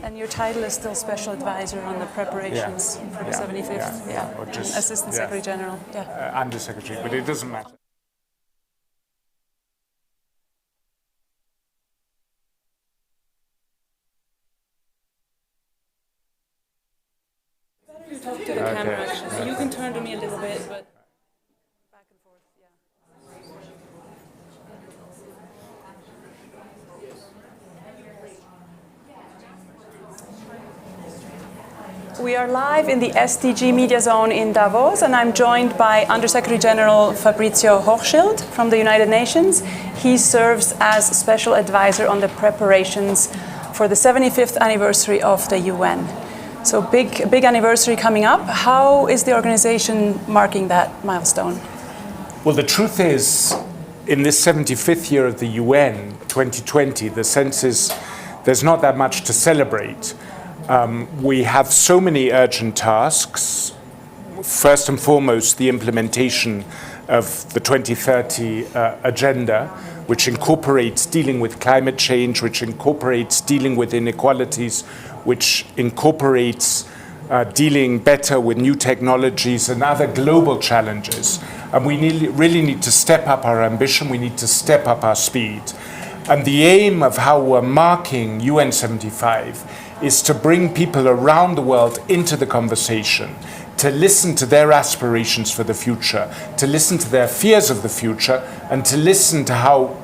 And your title is still Special Advisor on the preparations for the 75th? Or just, Assistant Secretary General, Under Secretary, but it doesn't matter. You talk to the camera, actually. So you can turn to me a little bit, but back and forth, We are live in the SDG Media Zone in Davos, and I'm joined by Undersecretary General Fabrizio Hochschild from the United Nations. He serves as Special Advisor on the preparations for the 75th anniversary of the UN. So big anniversary coming up. How is the organization marking that milestone? Well, the truth is, in this 75th year of the UN, 2020, the sense is there's not that much to celebrate. We have so many urgent tasks. First and foremost, the implementation of the 2030 agenda, which incorporates dealing with climate change, which incorporates dealing with inequalities, which incorporates dealing better with new technologies and other global challenges. And we really need to step up our ambition, we need to step up our speed. And the aim of how we're marking UN 75 is to bring people around the world into the conversation, to listen to their aspirations for the future, to listen to their fears of the future, and to listen to how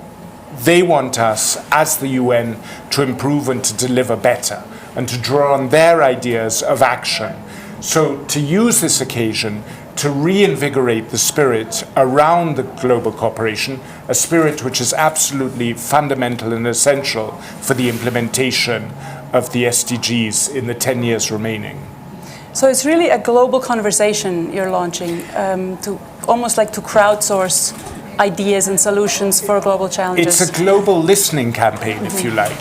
they want us as the UN to improve and to deliver better, and to draw on their ideas of action. So to use this occasion to reinvigorate the spirit around the global cooperation, a spirit which is absolutely fundamental and essential for the implementation of the SDGs in the 10 years remaining. So it's really a global conversation you're launching, to almost like to crowdsource ideas and solutions for global challenges. It's a global listening campaign, if you like,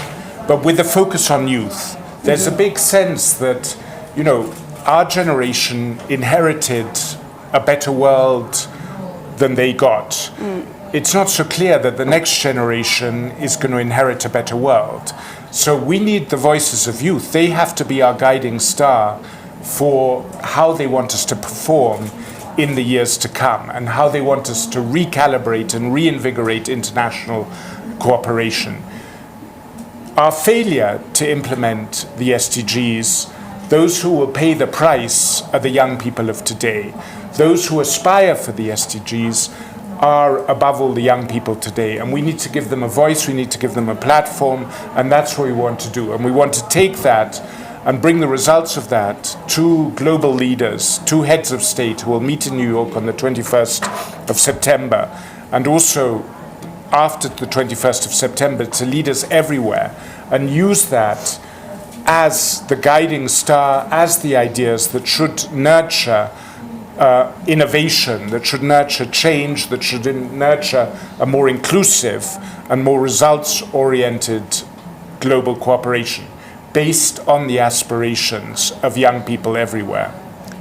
but with a focus on youth. There's a big sense that, you know, our generation inherited a better world than they got. It's not so clear that the next generation is going to inherit a better world. So we need the voices of youth. They have to be our guiding star for how they want us to perform in the years to come and how they want us to recalibrate and reinvigorate international cooperation. Our failure to implement the SDGs, those who will pay the price are the young people of today. Those who aspire for the SDGs are above all the young people today, and we need to give them a voice, we need to give them a platform, and that's what we want to do. And we want to take that and bring the results of that to global leaders, to heads of state who will meet in New York on the 21st of September, and also after the 21st of September to leaders everywhere, and use that as the guiding star, as the ideas that should nurture innovation, that should nurture change, that should nurture a more inclusive and more results-oriented global cooperation based on the aspirations of young people everywhere.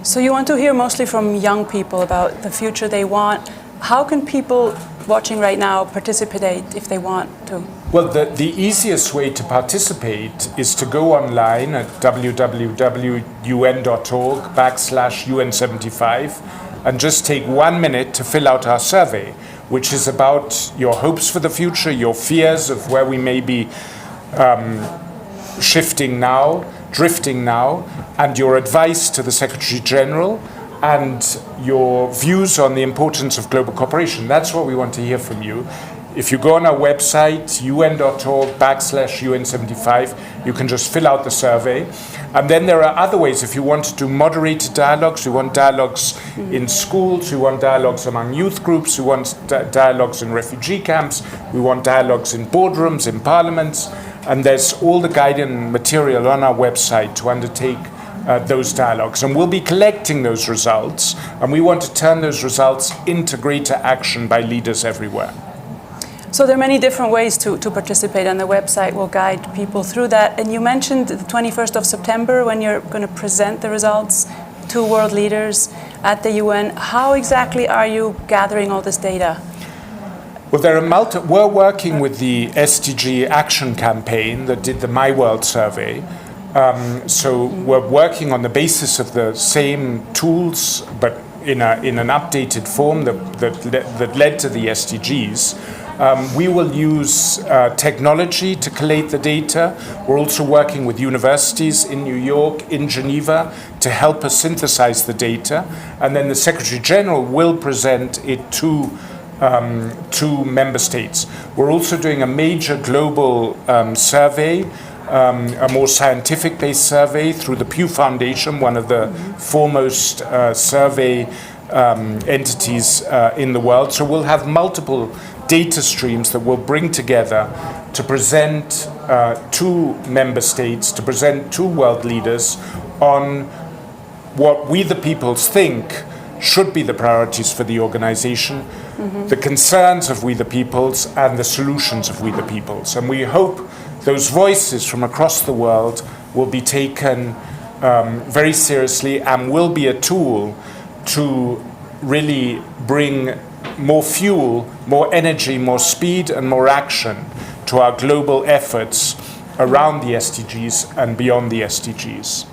So you want to hear mostly from young people about the future they want. How can people watching right now participate if they want to? Well, the easiest way to participate is to go online at www.un.org/UN75 and just take 1 minute to fill out our survey, which is about your hopes for the future, your fears of where we may be shifting now, drifting now, and your advice to the Secretary General and your views on the importance of global cooperation. That's what we want to hear from you. If you go on our website, un.org/UN75, you can just fill out the survey. And then there are other ways. If you want to do moderated dialogues, we want dialogues in schools, we want dialogues among youth groups, we want dialogues in refugee camps, we want dialogues in boardrooms, in parliaments. And there's all the guiding material on our website to undertake those dialogues. And we'll be collecting those results, and we want to turn those results into greater action by leaders everywhere. So there are many different ways to participate, and the website will guide people through that. And you mentioned the 21st of September when you're going to present the results to world leaders at the UN. How exactly are you gathering all this data? Well, we're working with the SDG Action Campaign that did the My World survey. So we're working on the basis of the same tools, but in an updated form that led to the SDGs. We will use technology to collate the data. We're also working with universities in New York, in Geneva, to help us synthesize the data. And then the Secretary General will present it to member states. We're also doing a major global survey, a more scientific-based survey through the Pew Foundation, one of the foremost survey entities in the world. So we'll have multiple data streams that we'll bring together to present to member states, to present to world leaders on what we the peoples think should be the priorities for the organization, the concerns of we the peoples, and the solutions of we the peoples. And we hope those voices from across the world will be taken very seriously and will be a tool to really bring more fuel, more energy, more speed, and more action to our global efforts around the SDGs and beyond the SDGs.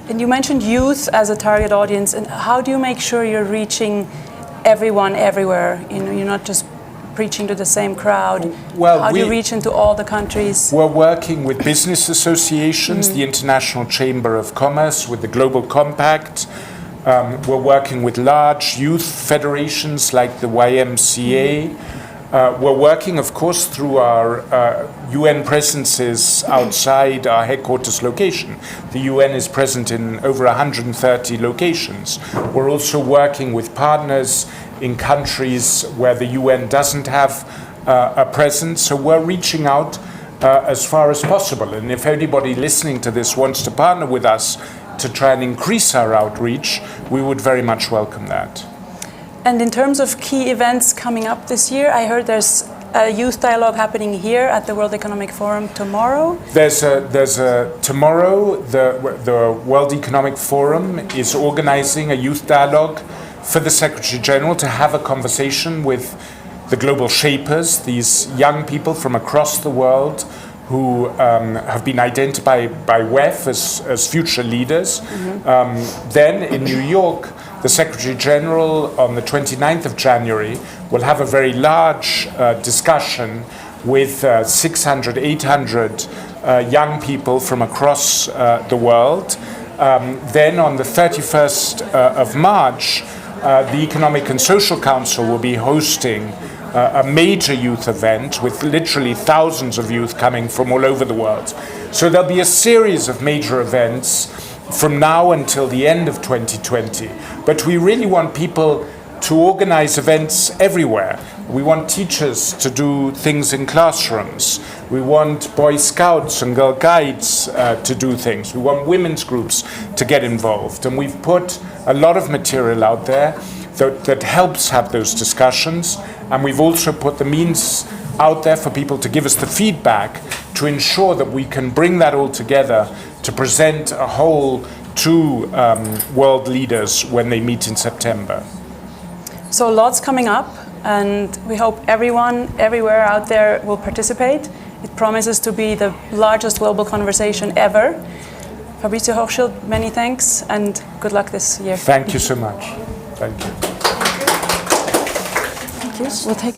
And you mentioned youth as a target audience, and how do you make sure you're reaching everyone everywhere? You know, you're not just preaching to the same crowd. Well, how do you reach into all the countries? We're working with business associations, the International Chamber of Commerce, with the Global Compact. We're working with large youth federations like the YMCA. We're working, of course, through our UN presences outside our headquarters location. The UN is present in over 130 locations. We're also working with partners in countries where the UN doesn't have a presence. So we're reaching out as far as possible. And if anybody listening to this wants to partner with us to try and increase our outreach, we would very much welcome that. And in terms of key events coming up this year, I heard there's a youth dialogue happening here at the World Economic Forum tomorrow. Tomorrow, the World Economic Forum is organizing a youth dialogue for the Secretary General to have a conversation with the global shapers, these young people from across the world who have been identified by WEF as future leaders. Then in New York, the Secretary General on the 29th of January will have a very large discussion with 600, 800 young people from across the world. Then on the 31st of March, the Economic and Social Council will be hosting a major youth event with literally thousands of youth coming from all over the world. So there'll be a series of major events from now until the end of 2020. But we really want people to organize events everywhere. We want teachers to do things in classrooms. We want Boy Scouts and Girl Guides to do things. We want women's groups to get involved. And we've put a lot of material out there that helps have those discussions. And we've also put the means out there for people to give us the feedback to ensure that we can bring that all together to present a whole to world leaders when they meet in September. So lots coming up, and we hope everyone, everywhere out there will participate. It promises to be the largest global conversation ever. Fabrizio Hochschild, many thanks, and good luck this year. Thank you so much. Thank you. Thank you. We'll take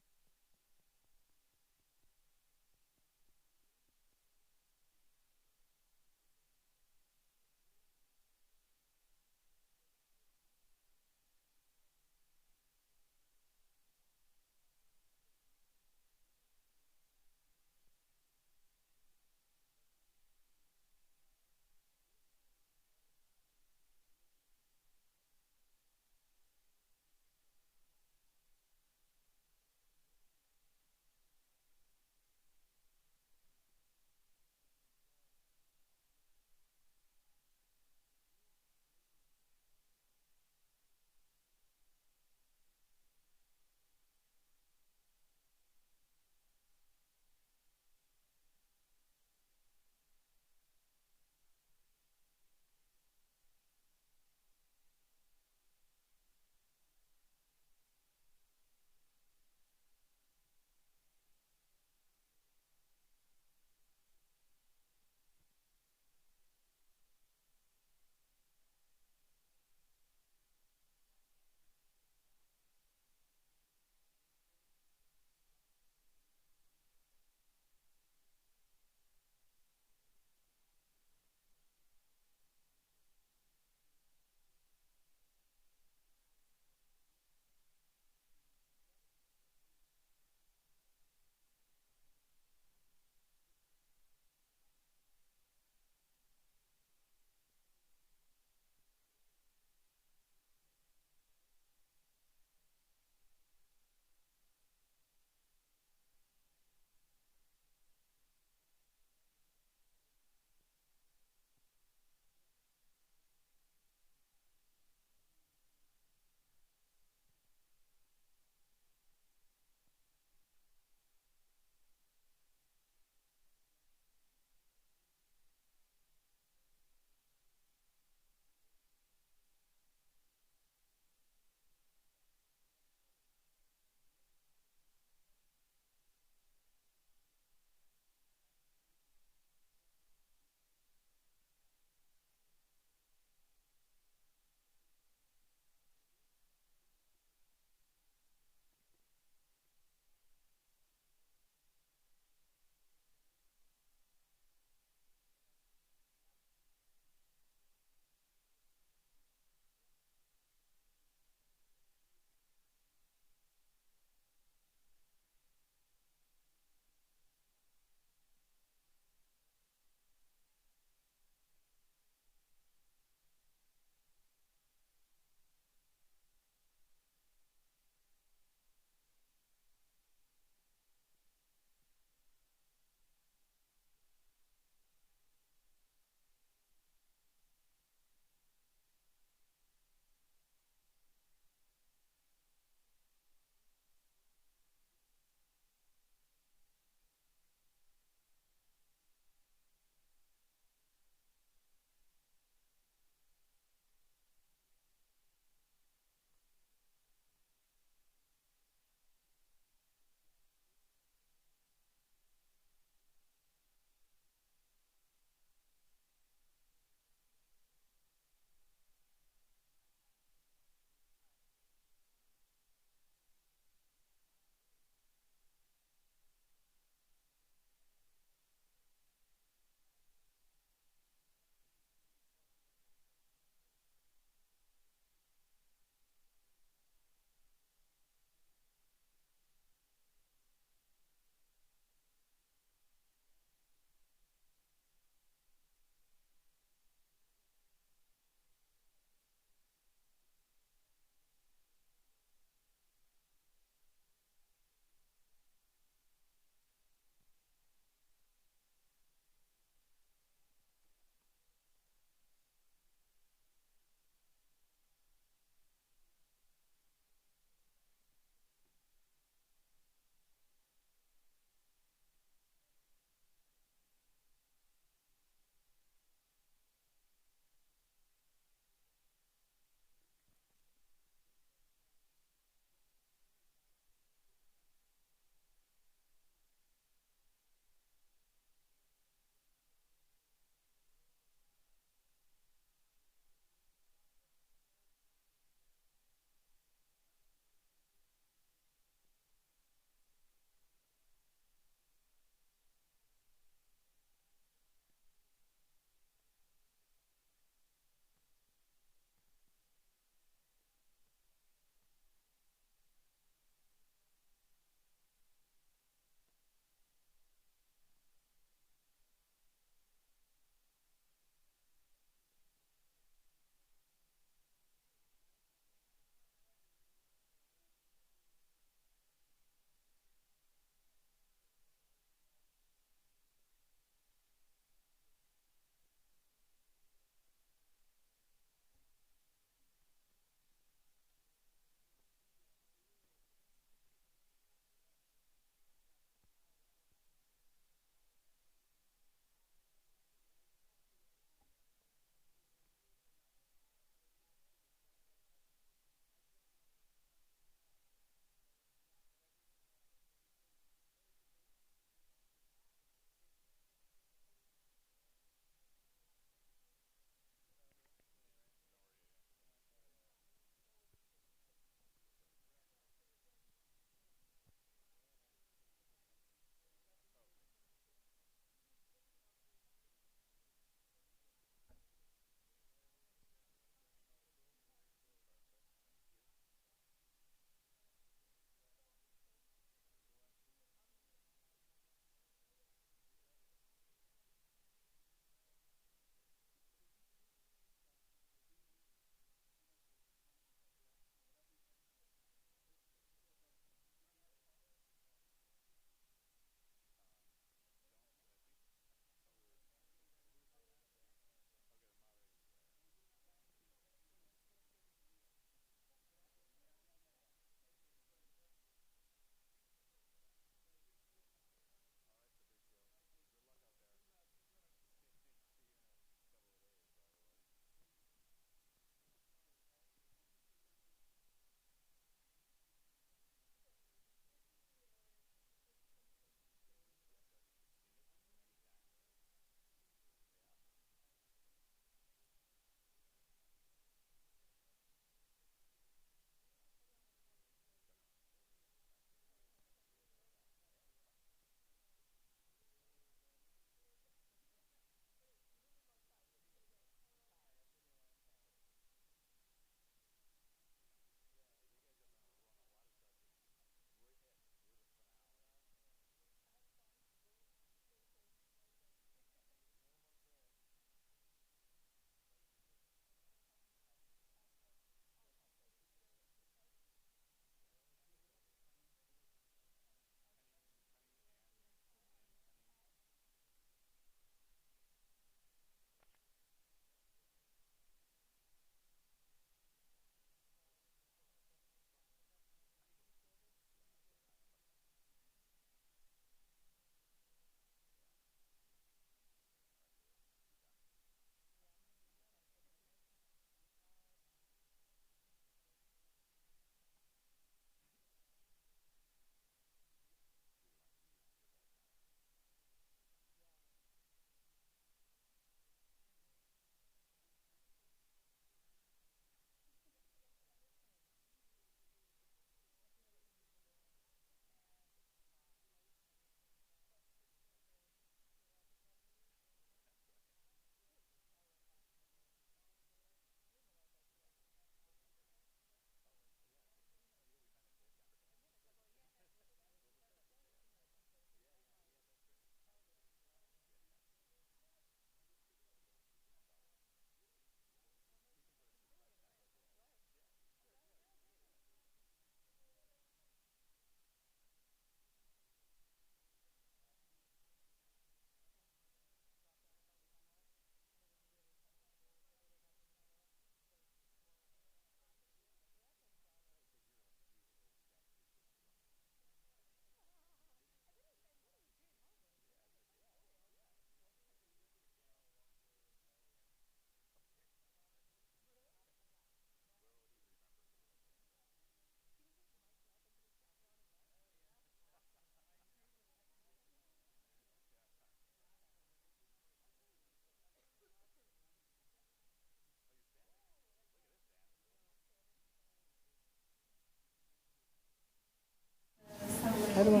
How do I?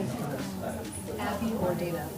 Abby or Dana?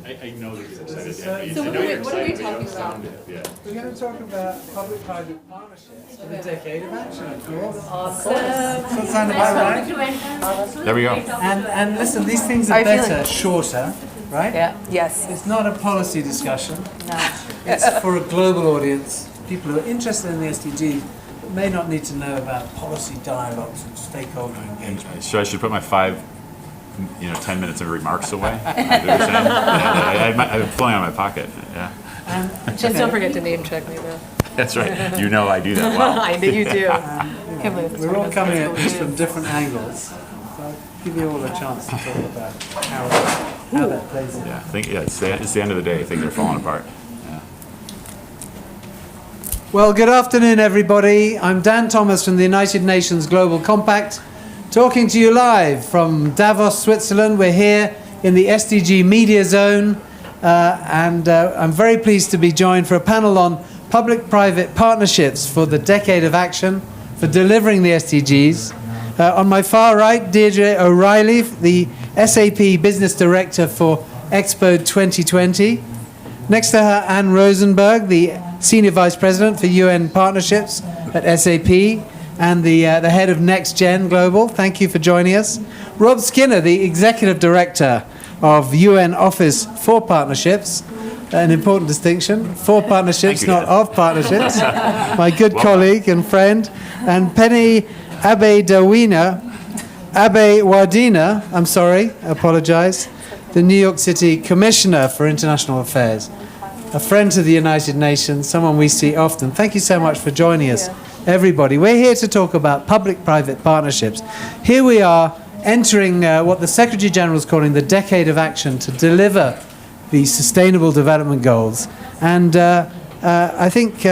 I know that you're excited. So I know you're excited, but you don't sound it. Yeah. We're going to talk about public-private partnerships for the decade of action, of course. Awesome. Does that sound about right? There we go. And listen, these things are better, shorter, right? Yeah. Yes. It's not a policy discussion. No. It's for a global audience, people who are interested in the SDGs, but may not need to know about policy dialogues and stakeholder engagement. So I should put my 10 minutes of remarks away. Is that what you're saying? Yeah, I have pulling out of my pocket. Yeah. Just don't forget to name check me though. That's right. You know I do that well. I know you do. We're all coming at this from different angles. So I'll give you all a chance to talk about how that plays in. Yeah, it's the end of the day. I think they're falling apart. Well, good afternoon, everybody. I'm Dan Thomas from the United Nations Global Compact, talking to you live from Davos, Switzerland. We're here in the SDG Media Zone, and I'm very pleased to be joined for a panel on public-private partnerships for the decade of action for delivering the SDGs. On my far right, Deirdre O'Reilly, the SAP Business Director for Expo 2020. Next to her, Anne Rosenberg, the Senior Vice President for UN Partnerships at SAP, and the head of Next Gen Global. Thank you for joining us. Rob Skinner, the Executive Director of UN Office for Partnerships, an important distinction, for partnerships, not of partnerships. My good colleague and friend. And Penny Abedawardena, I apologize, the New York City Commissioner for International Affairs, a friend to the United Nations, someone we see often. Thank you so much for joining us, everybody. We're here to talk about public-private partnerships. Here we are entering what the Secretary General is calling the Decade of Action to deliver the Sustainable Development Goals. And I think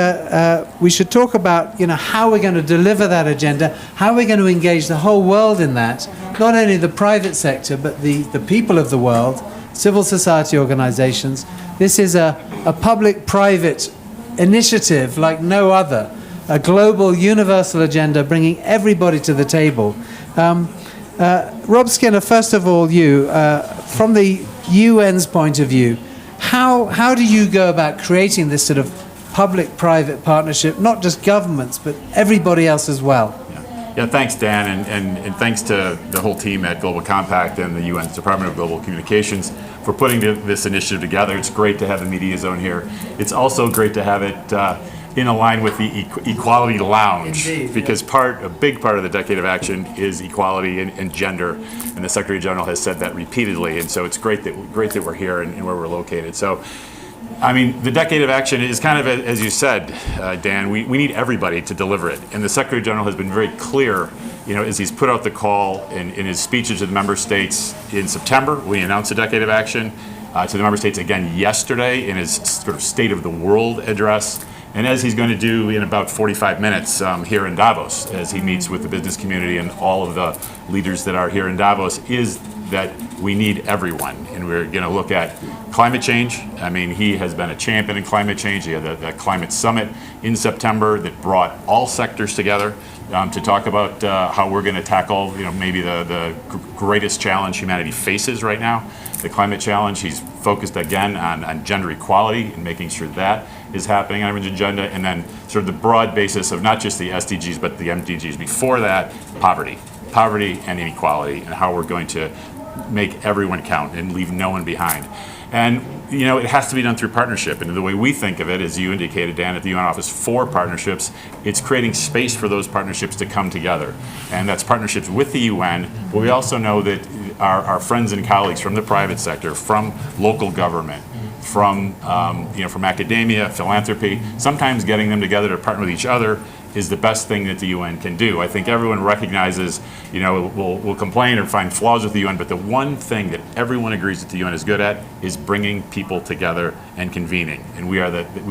we should talk about how we're going to deliver that agenda, how we're going to engage the whole world in that, not only the private sector, but the people of the world, civil society organizations. This is a public-private initiative like no other, a global universal agenda bringing everybody to the table. Rob Skinner, first of all, you, from the UN's point of view, how do you go about creating this sort of public-private partnership, not just governments, but everybody else as well? Yeah, thanks, Dan, and thanks to the whole team at Global Compact and the UN's Department of Global Communications for putting this initiative together. It's great to have the Media Zone here. It's also great to have it in line with the Equality Lounge. Indeed, because a big part of the Decade of Action is equality and gender, and the Secretary General has said that repeatedly, and so it's great that we're here and where we're located. So, I mean, the Decade of Action is kind of, as you said, Dan, we need everybody to deliver it, and the Secretary General has been very clear, as he's put out the call in his speeches to the member states in September, when he announced the Decade of Action, to the member states again yesterday in his sort of State of the World address, and as he's going to do in about 45 minutes here in Davos, as he meets with the business community and all of the leaders that are here in Davos, is that we need everyone. And we're going to look at climate change. I mean, he has been a champion in climate change. He had the climate summit in September that brought all sectors together to talk about how we're going to tackle, maybe the greatest challenge humanity faces right now, the climate challenge. He's focused again on gender equality and making sure that is happening on his agenda, and then sort of the broad basis of not just the SDGs, but the MDGs. Before that, poverty and inequality, and how we're going to make everyone count and leave no one behind. And it has to be done through partnership. And the way we think of it, as you indicated, Dan, at the UN Office for Partnerships, it's creating space for those partnerships to come together. And that's partnerships with the UN, but we also know that our friends and colleagues from the private sector, from local government, from from academia, philanthropy. Sometimes getting them together to partner with each other is the best thing that the UN can do. I think everyone recognizes, we'll complain or find flaws with the UN, but the one thing that everyone agrees that the UN is good at is bringing people together and convening. And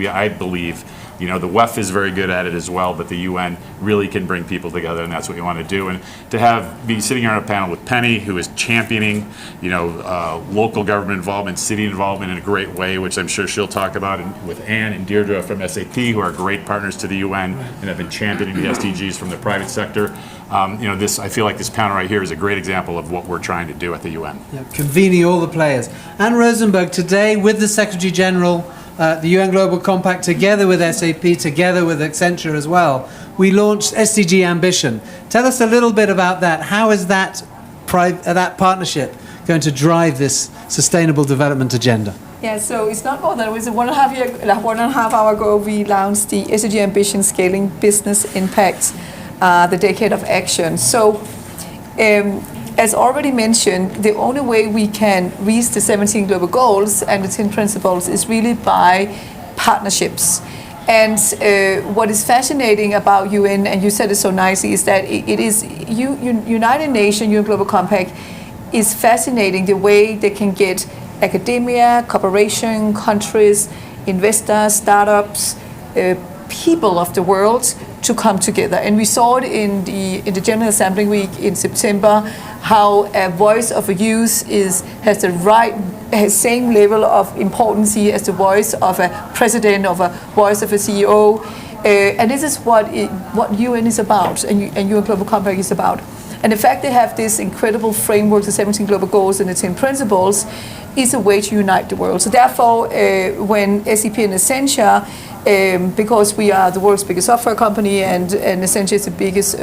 I believe, the WEF is very good at it as well, but the UN really can bring people together, and that's what we want to do. And to be sitting here on a panel with Penny, who is championing, local government involvement, city involvement in a great way, which I'm sure she'll talk about, and with Anne and Deirdre from SAP, who are great partners to the UN and have been championing the SDGs from the private sector. I feel like this panel right here is a great example of what we're trying to do at the UN. Yeah, convening all the players. Anne Rosenberg, today with the Secretary General, the UN Global Compact, together with SAP, together with Accenture as well, we launched SDG Ambition. Tell us a little bit about that. How is that partnership going to drive this sustainable development agenda? Yeah, so it's not more than it was 1.5 hour ago we launched the SDG Ambition Scaling Business Impact, the Decade of Action. So, as already mentioned, the only way we can reach the 17 global goals and the 10 principles is really by partnerships. And what is fascinating about UN, and you said it so nicely, is that it is United Nations, UN Global Compact, is fascinating the way they can get academia, corporation, countries, investors, startups, people of the world to come together. And we saw it in the General Assembly Week in September, how a voice of a youth has same level of importance as the voice of a president, of a voice of a CEO. And this is what UN is about, and UN Global Compact is about. And the fact they have this incredible framework, the 17 global goals and the 10 principles, is a way to unite the world. So therefore, when SAP and Accenture, because we are the world's biggest software company and Accenture is the biggest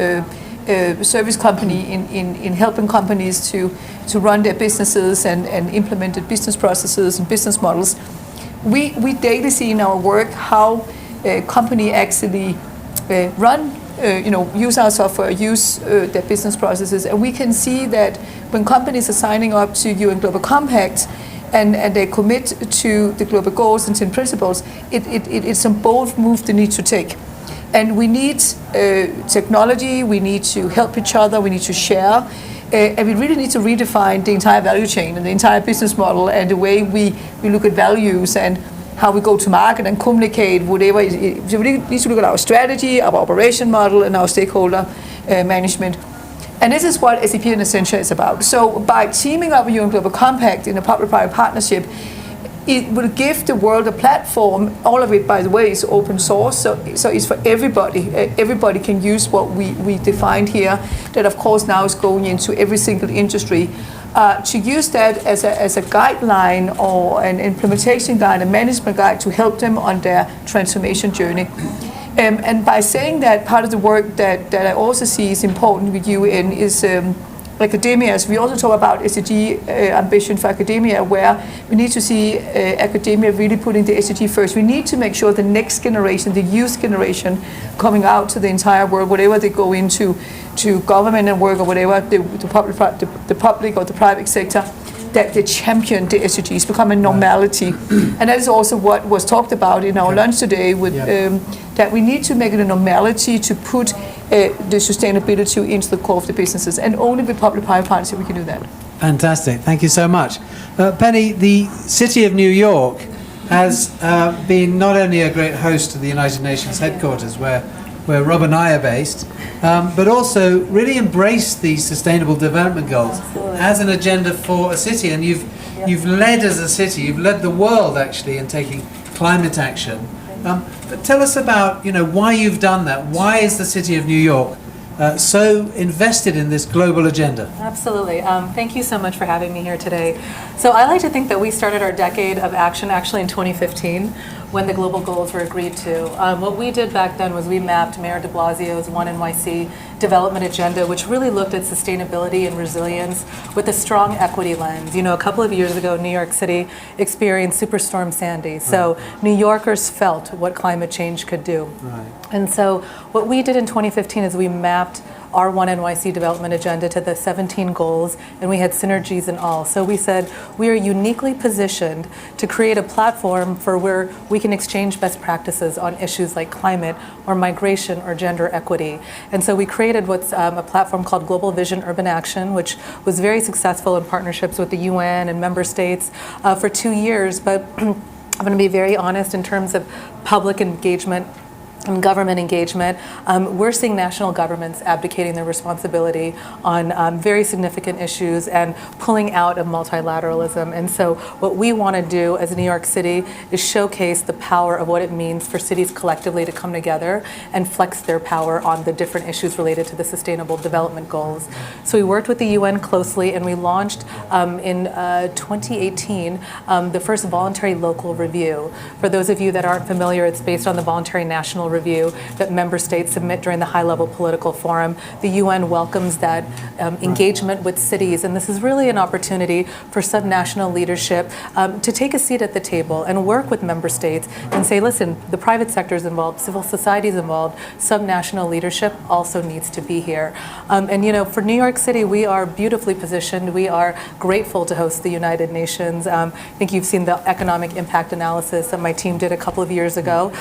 service company in helping companies to run their businesses and implement business processes and business models, we daily see in our work how a company actually use our software, use their business processes, and we can see that when companies are signing up to UN Global Compact and they commit to the global goals and 10 principles, it's a bold move they need to take. And we need technology, we need to help each other, we need to share, and we really need to redefine the entire value chain and the entire business model and the way we look at values and how we go to market and communicate, whatever. So we need to look at our strategy, our operation model, and our stakeholder management. And this is what SAP and Accenture is about. So by teaming up with UN Global Compact in a public-private partnership, it will give the world a platform. All of it, by the way, is open source, so it's for everybody. Everybody can use what we defined here, that of course now is going into every single industry. To use that as a guideline or an implementation guide, a management guide to help them on their transformation journey. And by saying that, part of the work that I also see is important with UN is academia. So we also talk about SDG ambition for academia, where we need to see academia really putting the SDG first. We need to make sure the next generation, the youth generation, coming out to the entire world, whatever they go into, to government and work or whatever, the public or the private sector, that they champion the SDGs, become a normality. And that is also what was talked about in our lunch today, with that we need to make it a normality to put the sustainability into the core of the businesses. And only with public-private partnership we can do that. Fantastic. Thank you so much. Penny, the City of New York has been not only a great host to the United Nations headquarters, where Rob and I are based, but also really embraced the Sustainable Development Goals as an agenda for a city. And you've led as a city, you've led the world actually in taking climate action. But tell us about why you've done that. Why is the City of New York so invested in this global agenda? Absolutely. Thank you so much for having me here today. So I like to think that we started our decade of action actually in 2015 when the global goals were agreed to. What we did back then was we mapped Mayor de Blasio's One NYC development agenda, which really looked at sustainability and resilience with a strong equity lens. A couple of years ago, New York City experienced Superstorm Sandy. So New Yorkers felt what climate change could do. Right. And so what we did in 2015 is we mapped our One NYC development agenda to the 17 goals, and we had synergies in all. So we said we are uniquely positioned to create a platform for where we can exchange best practices on issues like climate or migration or gender equity. And so we created what's a platform called Global Vision Urban Action, which was very successful in partnerships with the UN and member states for 2 years. But I'm going to be very honest in terms of public engagement and government engagement. We're seeing national governments abdicating their responsibility on very significant issues and pulling out of multilateralism. And so what we want to do as New York City is showcase the power of what it means for cities collectively to come together and flex their power on the different issues related to the Sustainable Development Goals. So we worked with the UN closely, and we launched in 2018 the first voluntary local review. For those of you that aren't familiar, it's based on the voluntary national review that member states submit during the high-level political forum. The UN welcomes that engagement with cities, and this is really an opportunity for subnational leadership to take a seat at the table and work with member states and say, listen, the private sector is involved, civil society is involved, subnational leadership also needs to be here. And you know, for New York City, we are beautifully positioned. We are grateful to host the United Nations. I think you've seen the economic impact analysis that my team did a couple of years ago.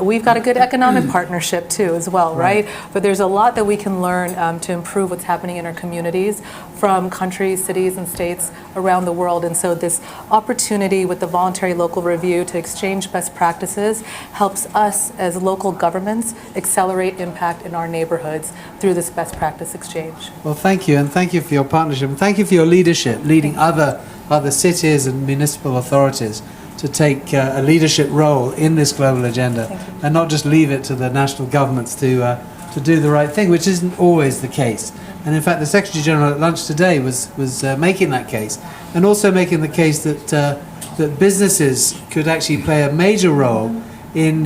We've got a good economic partnership too as well, right? But there's a lot that we can learn to improve what's happening in our communities from countries, cities, and states around the world. And so this opportunity with the voluntary local review to exchange best practices helps us as local governments accelerate impact in our neighborhoods through this best practice exchange. Well, thank you, and thank you for your partnership, and thank you for your leadership, leading other cities and municipal authorities to take a leadership role in this global agenda, and not just leave it to the national governments to do the right thing, which isn't always the case. And in fact, the Secretary General at lunch today was making that case, and also making the case that that businesses could actually play a major role in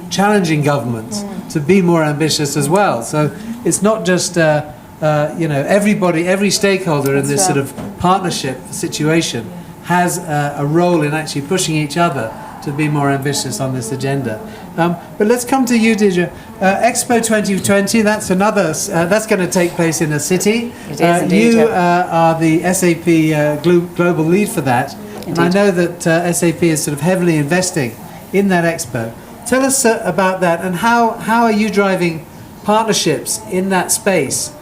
challenging governments to be more ambitious as well. So it's not just everybody, every stakeholder in this sort of partnership situation has a role in actually pushing each other to be more ambitious on this agenda. But let's come to you, Deidre. Expo 2020, that's another, that's going to take place in a city. It is indeed, you are the SAP global lead for that. Indeed. And I know that SAP is sort of heavily investing in that expo. Tell us about that, and how are you driving partnerships in that space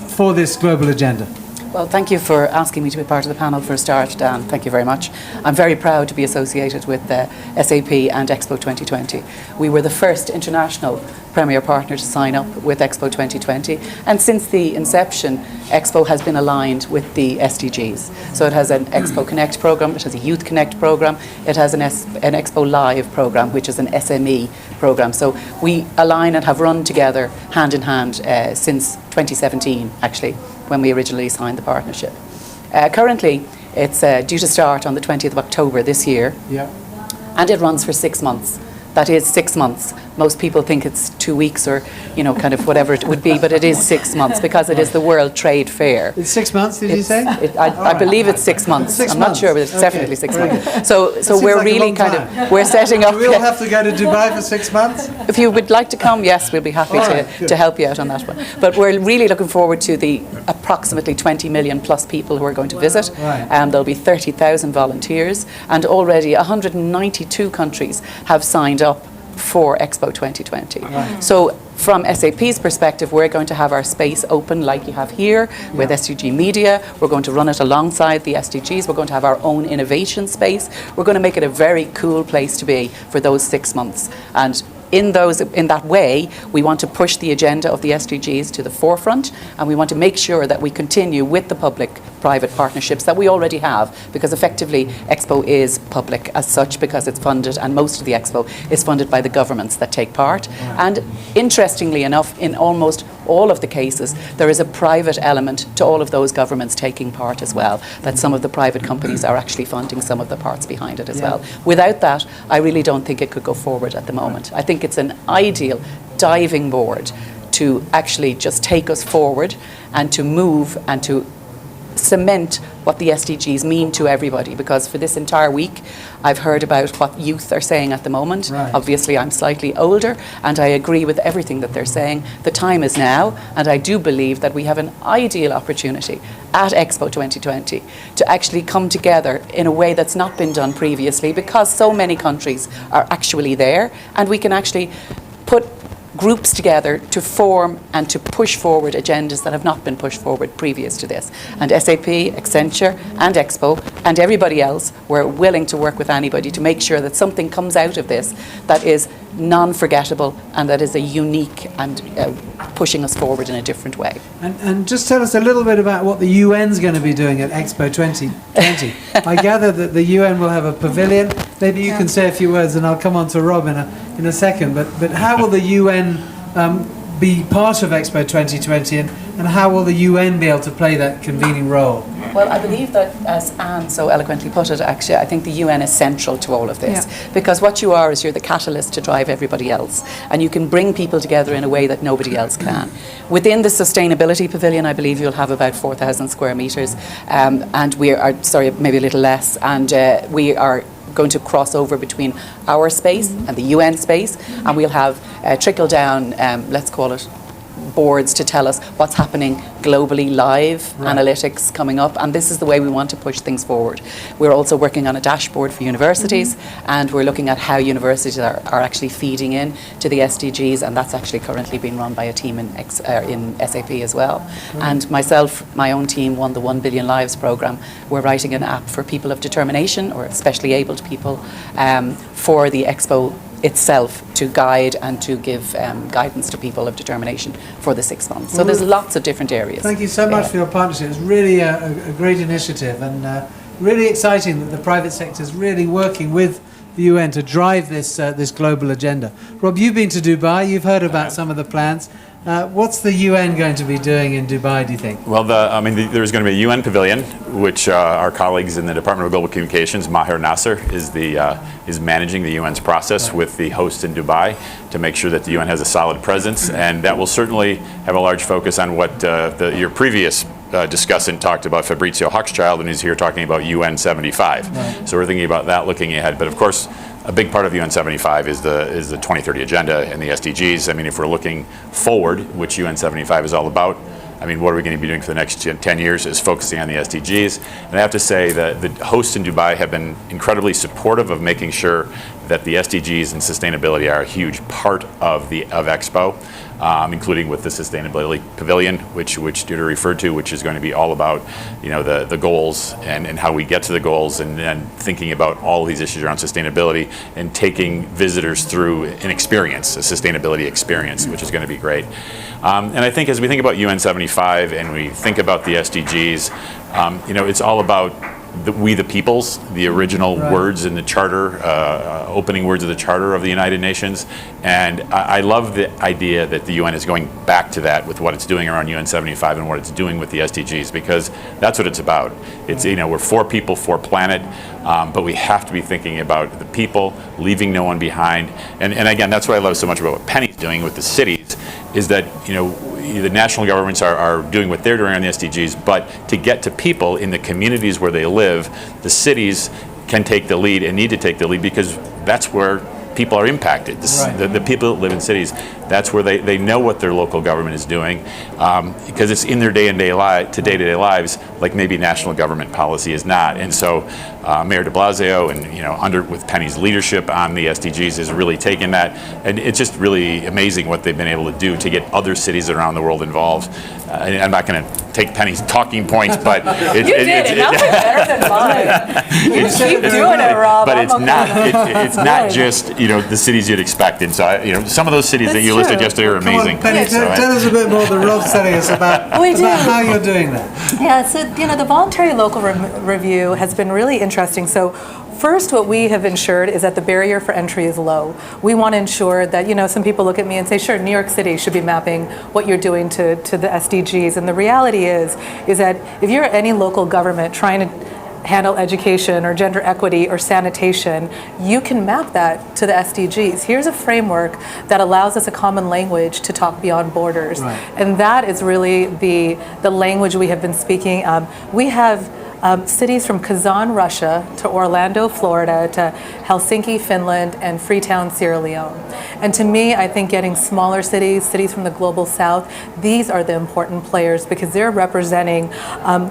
for this global agenda? Well, thank you for asking me to be part of the panel for a start, Dan. Thank you very much. I'm very proud to be associated with SAP and Expo 2020. We were the first international premier partner to sign up with Expo 2020, and since the inception, Expo has been aligned with the SDGs. So it has an Expo Connect program, it has a Youth Connect program, it has an Expo Live program, which is an SME program. So we align and have run together hand in hand since 2017, actually, when we originally signed the partnership. Currently, it's due to start on the 20th of October this year, and it runs for 6 months. That is 6 months. Most people think it's 2 weeks or, kind of whatever it would be, but it is 6 months because it is the World Trade Fair. It's 6 months, did you say? I believe it's 6 months. I'm not sure, but it's definitely 6 months. So we're like really we're setting up. Do we all have to go to Dubai for 6 months? If you would like to come, yes, we'll be happy to help you out on that one. But we're really looking forward to the approximately 20 million plus people who are going to visit. There'll be 30,000 volunteers, and already 192 countries have signed up for Expo 2020. So from SAP's perspective, we're going to have our space open like you have here with SDG Media. We're going to run it alongside the SDGs. We're going to have our own innovation space. We're going to make it a very cool place to be for those 6 months. And in that way, we want to push the agenda of the SDGs to the forefront, and we want to make sure that we continue with the public-private partnerships that we already have, because effectively Expo is public as such because it's funded, and most of the Expo is funded by the governments that take part. And interestingly enough, in almost all of the cases, there is a private element to all of those governments taking part as well, that some of the private companies are actually funding some of the parts behind it as well. Without that, I really don't think it could go forward at the moment. I think it's an ideal diving board to actually just take us forward and to move and to cement what the SDGs mean to everybody, because for this entire week I've heard about what youth are saying at the moment. Right. Obviously I'm slightly older and I agree with everything that they're saying. The time is now, and I do believe that we have an ideal opportunity at Expo 2020 to actually come together in a way that's not been done previously, because so many countries are actually there, and we can actually put groups together to form and to push forward agendas that have not been pushed forward previous to this. And SAP, Accenture and Expo and everybody else were willing to work with anybody to make sure that something comes out of this that is non-forgettable and that is a unique and pushing us forward in a different way. And just tell us a little bit about what the UN's going to be doing at Expo 2020. I gather that the UN will have a pavilion. Maybe you can say a few words, and I'll come on to Rob in a second. But how will the UN be part of Expo 2020, and how will the UN be able to play that convening role? Well, I believe that, as Anne so eloquently put it, actually, I think the UN is central to all of this, because what you are is you're the catalyst to drive everybody else, and you can bring people together in a way that nobody else can. Within the Sustainability Pavilion, I believe you'll have about 4,000 square metres, and we are, sorry, maybe a little less, and we are going to cross over between our space and the UN space, and we'll have trickle down, let's call it, boards to tell us what's happening globally, live analytics coming up, and this is the way we want to push things forward. We're also working on a dashboard for universities, and we're looking at how universities are actually feeding in to the SDGs, and that's actually currently being run by a team in SAP as well. And myself, my own team won the 1 Billion Lives programme. We're writing an app for people of determination, or especially abled people, for the Expo itself, to guide and to give guidance to people of determination for the 6 months. So there's lots of different areas. Thank you so much for your partnership. It's really a great initiative, and really exciting that the private sector is really working with the UN to drive this this global agenda. Rob, you've been to Dubai. You've heard about some of the plans. What's the UN going to be doing in Dubai, do you think? Well, there's going to be a UN pavilion, which our colleagues in the Department of Global Communications, Maher Nasser, is managing the UN's process with the host in Dubai to make sure that the UN has a solid presence, and that will certainly have a large focus on what your previous discussant talked about, Fabrizio Hochschild, and he's here talking about UN 75. Right. So we're thinking about that looking ahead. But of course, a big part of UN 75 is the 2030 agenda and the SDGs. I mean, if we're looking forward, which UN 75 is all about, I mean, what are we going to be doing for the next 10 years is focusing on the SDGs. And I have to say that the hosts in Dubai have been incredibly supportive of making sure that the SDGs and sustainability are a huge part of Expo, including with the Sustainability Pavilion, which Deirdre referred to, which is going to be all about, you know, the goals and how we get to the goals, and thinking about all these issues around sustainability and taking visitors through an experience, a sustainability experience, which is going to be great. And I think as we think about UN 75 and we think about the SDGs, you know, it's all about we the peoples, the original words in the charter, opening words of the Charter of the United Nations. And I love the idea that the UN is going back to that with what it's doing around UN 75 and what it's doing with the SDGs, because that's what it's about. It's, you know, we're for people, for planet, but we have to be thinking about the people, leaving no one behind. And again, that's what I love so much about what Penny's doing with the cities, is that, you know, the national governments are doing what they're doing on the SDGs, but to get to people in the communities where they live, the cities can take the lead and need to take the lead, because that's where people are impacted. The people that live in cities, that's where they know what their local government is doing, because it's in their day-to-day lives, like maybe national government policy is not. And so Mayor de Blasio, and, you know, with Penny's leadership on the SDGs, is really taking that, and it's just really amazing what they've been able to do to get other cities around the world involved. I'm not going to take Penny's talking points, but you did, and that was better than mine. You keep doing it, Rob. But it's not just, you know, the cities you'd expect. And so, you know, some of those cities that you listed yesterday are amazing. Come on, Penny, tell us a bit more than Rob's telling us about how you're doing that. Yeah, so, you know, the voluntary local review has been really interesting. So first, what we have ensured is that the barrier for entry is low. We want to ensure that, you know, some people look at me and say, sure, New York City should be mapping what you're doing to the SDGs. And the reality is that if you're any local government trying to handle education or gender equity or sanitation, you can map that to the SDGs. Here's a framework that allows us a common language to talk beyond borders. Right. And that is really the language we have been speaking. We have cities from Kazan, Russia, to Orlando, Florida, to Helsinki, Finland, and Freetown, Sierra Leone. And to me, I think getting smaller cities from the global south, these are the important players because they're representing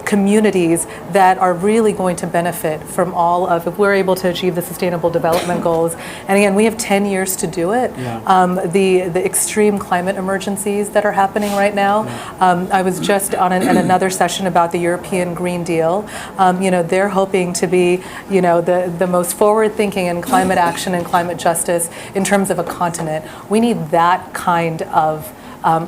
communities that are really going to benefit from all of, if we're able to achieve the Sustainable Development Goals. And again, we have 10 years to do it. Yeah. The extreme climate emergencies that are happening right now. I was just on another session about the European Green Deal. They're hoping to be, the most forward-thinking in climate action and climate justice in terms of a continent. We need that kind of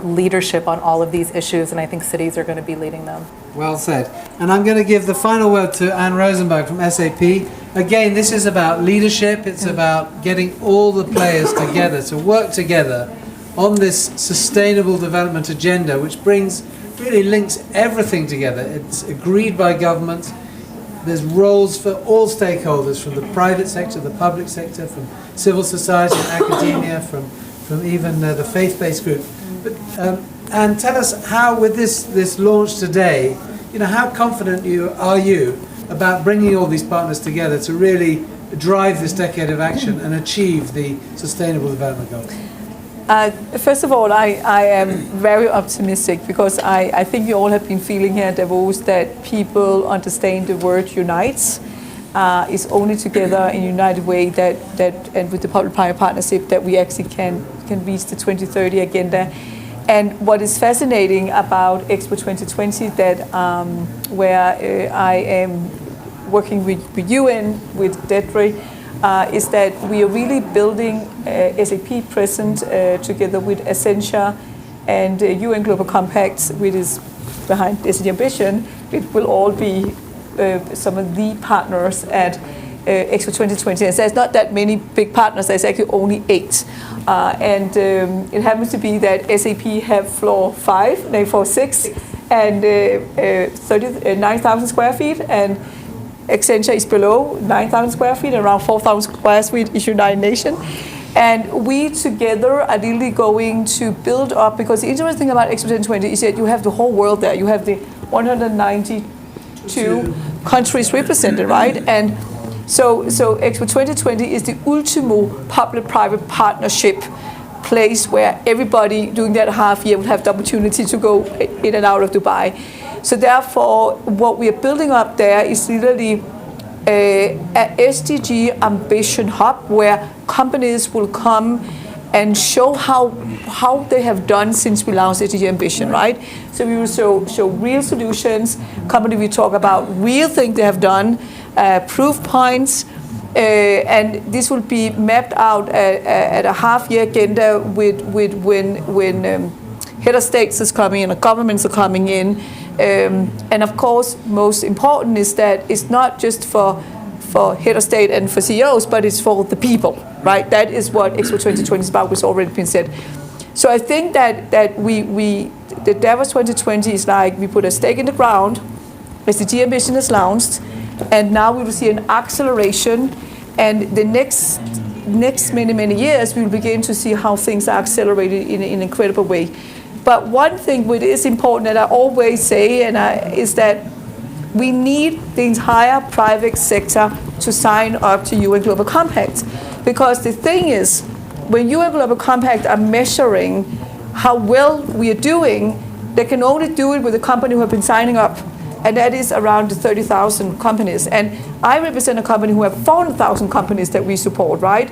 leadership on all of these issues, and I think cities are going to be leading them. Well said. And I'm going to give the final word to Anne Rosenberg from SAP. Again, this is about leadership. It's about getting all the players together to work together on this sustainable development agenda, which really links everything together. It's agreed by governments. There's roles for all stakeholders, from the private sector, the public sector, from civil society and academia, from even the faith-based group. But, and tell us how, with this launch today, how confident are you about bringing all these partners together to really drive this decade of action and achieve the Sustainable Development Goals? First of all, I am very optimistic because I think you all have been feeling here at Davos that people understand the word unites. Is only together in a united way that and with the public-private partnership that we actually can reach the 2030 agenda. And what is fascinating about Expo 2020 that where I am working with you and with Deidre, is that we are really building SAP present together with Essentia and UN Global Compact, which is behind SDG Ambition. It will all be some of the partners at Expo 2020. And there's not that many big partners, there's actually only 8. And it happens to be that SAP have floor 6, and 9,000 square feet, and Accenture is below 9,000 square feet, around 4,000 square feet is United Nations. And we together are really going to build up, because the interesting thing about Expo 2020 is that you have the whole world there. You have the 192 countries represented, right? And so Expo 2020 is the ultimate public-private partnership place where everybody during that half year will have the opportunity to go in and out of Dubai. So therefore, what we are building up there is literally a SDG Ambition Hub where companies will come and show how they have done since we launched SDG Ambition, right? So we will show real solutions. Company will talk about real things they have done, proof points, and this will be mapped out at a half-year agenda with when head of states is coming in, or governments are coming in. And of course, most important is that it's not just for head of state and for CEOs, but it's for the people, right? That is what Expo 2020 is about, which has already been said. So I think that the Davos 2020 is like we put a stake in the ground, SDG Ambition is launched, and now we will see an acceleration, and the next many years we will begin to see how things are accelerated in an incredible way. But one thing which is important that I always say is that we need the entire private sector to sign up to UN Global Compact. Because the thing is, when UN Global Compact are measuring how well we are doing, they can only do it with the company who have been signing up. And that is around 30,000 companies. And I represent a company who have 400,000 companies that we support, right?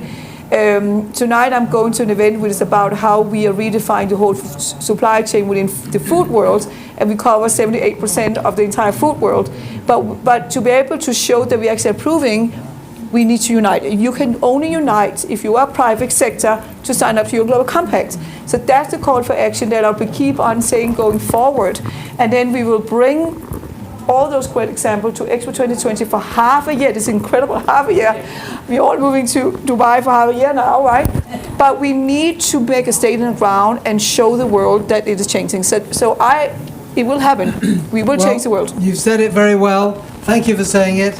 Tonight I'm going to an event which is about how we are redefining the whole supply chain within the food world, and we cover 78% of the entire food world. But to be able to show that we're actually improving, we need to unite. You can only unite if you are private sector to sign up to your Global Compact. So that's the call for action that I'll keep on saying going forward. And then we will bring all those great examples to Expo 2020 for half a year. This incredible half a year. We're all moving to Dubai for half a year now, right? But we need to make a stake in the ground and show the world that it is changing. So it will happen. We will change the world. You've said it very well. Thank you for saying it.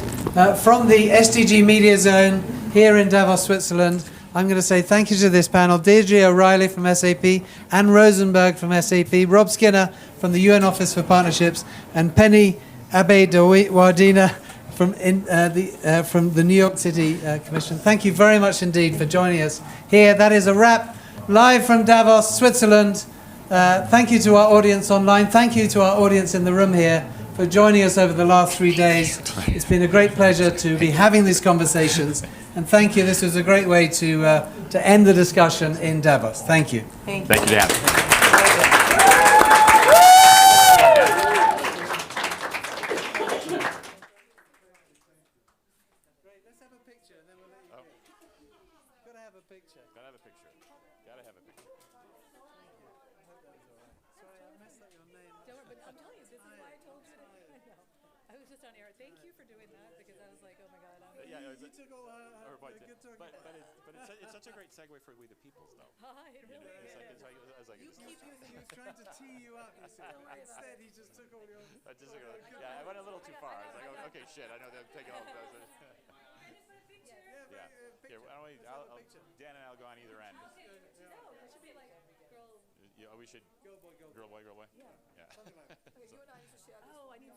From the SDG Media Zone here in Davos, Switzerland, I'm going to say thank you to this panel. Deirdre O'Reilly from SAP, Anne Rosenberg from SAP, Rob Skinner from the UN Office for Partnerships, and Penny Abe-Wardina from the New York City Commission. Thank you very much indeed for joining us here. That is a wrap, live from Davos, Switzerland. Thank you to our audience online. Thank you to our audience in the room here for joining us over the last 3 days. It's been a great pleasure to be having these conversations. And thank you. This was a great way to end the discussion in Davos. Thank you. Thank you, Dan. It's such a great segue for We the Peoples, though. It really is. He was trying to tee you up, you see. Instead, he just took all your... I went a little too far. I was like, okay, shit, I know they're taking all the... Yeah. Here, Dan and I will go on either end. No, it should be like girl... Yeah, we should... Girl boy. Yeah. Yeah. Okay, you and I should share this. Oh, I need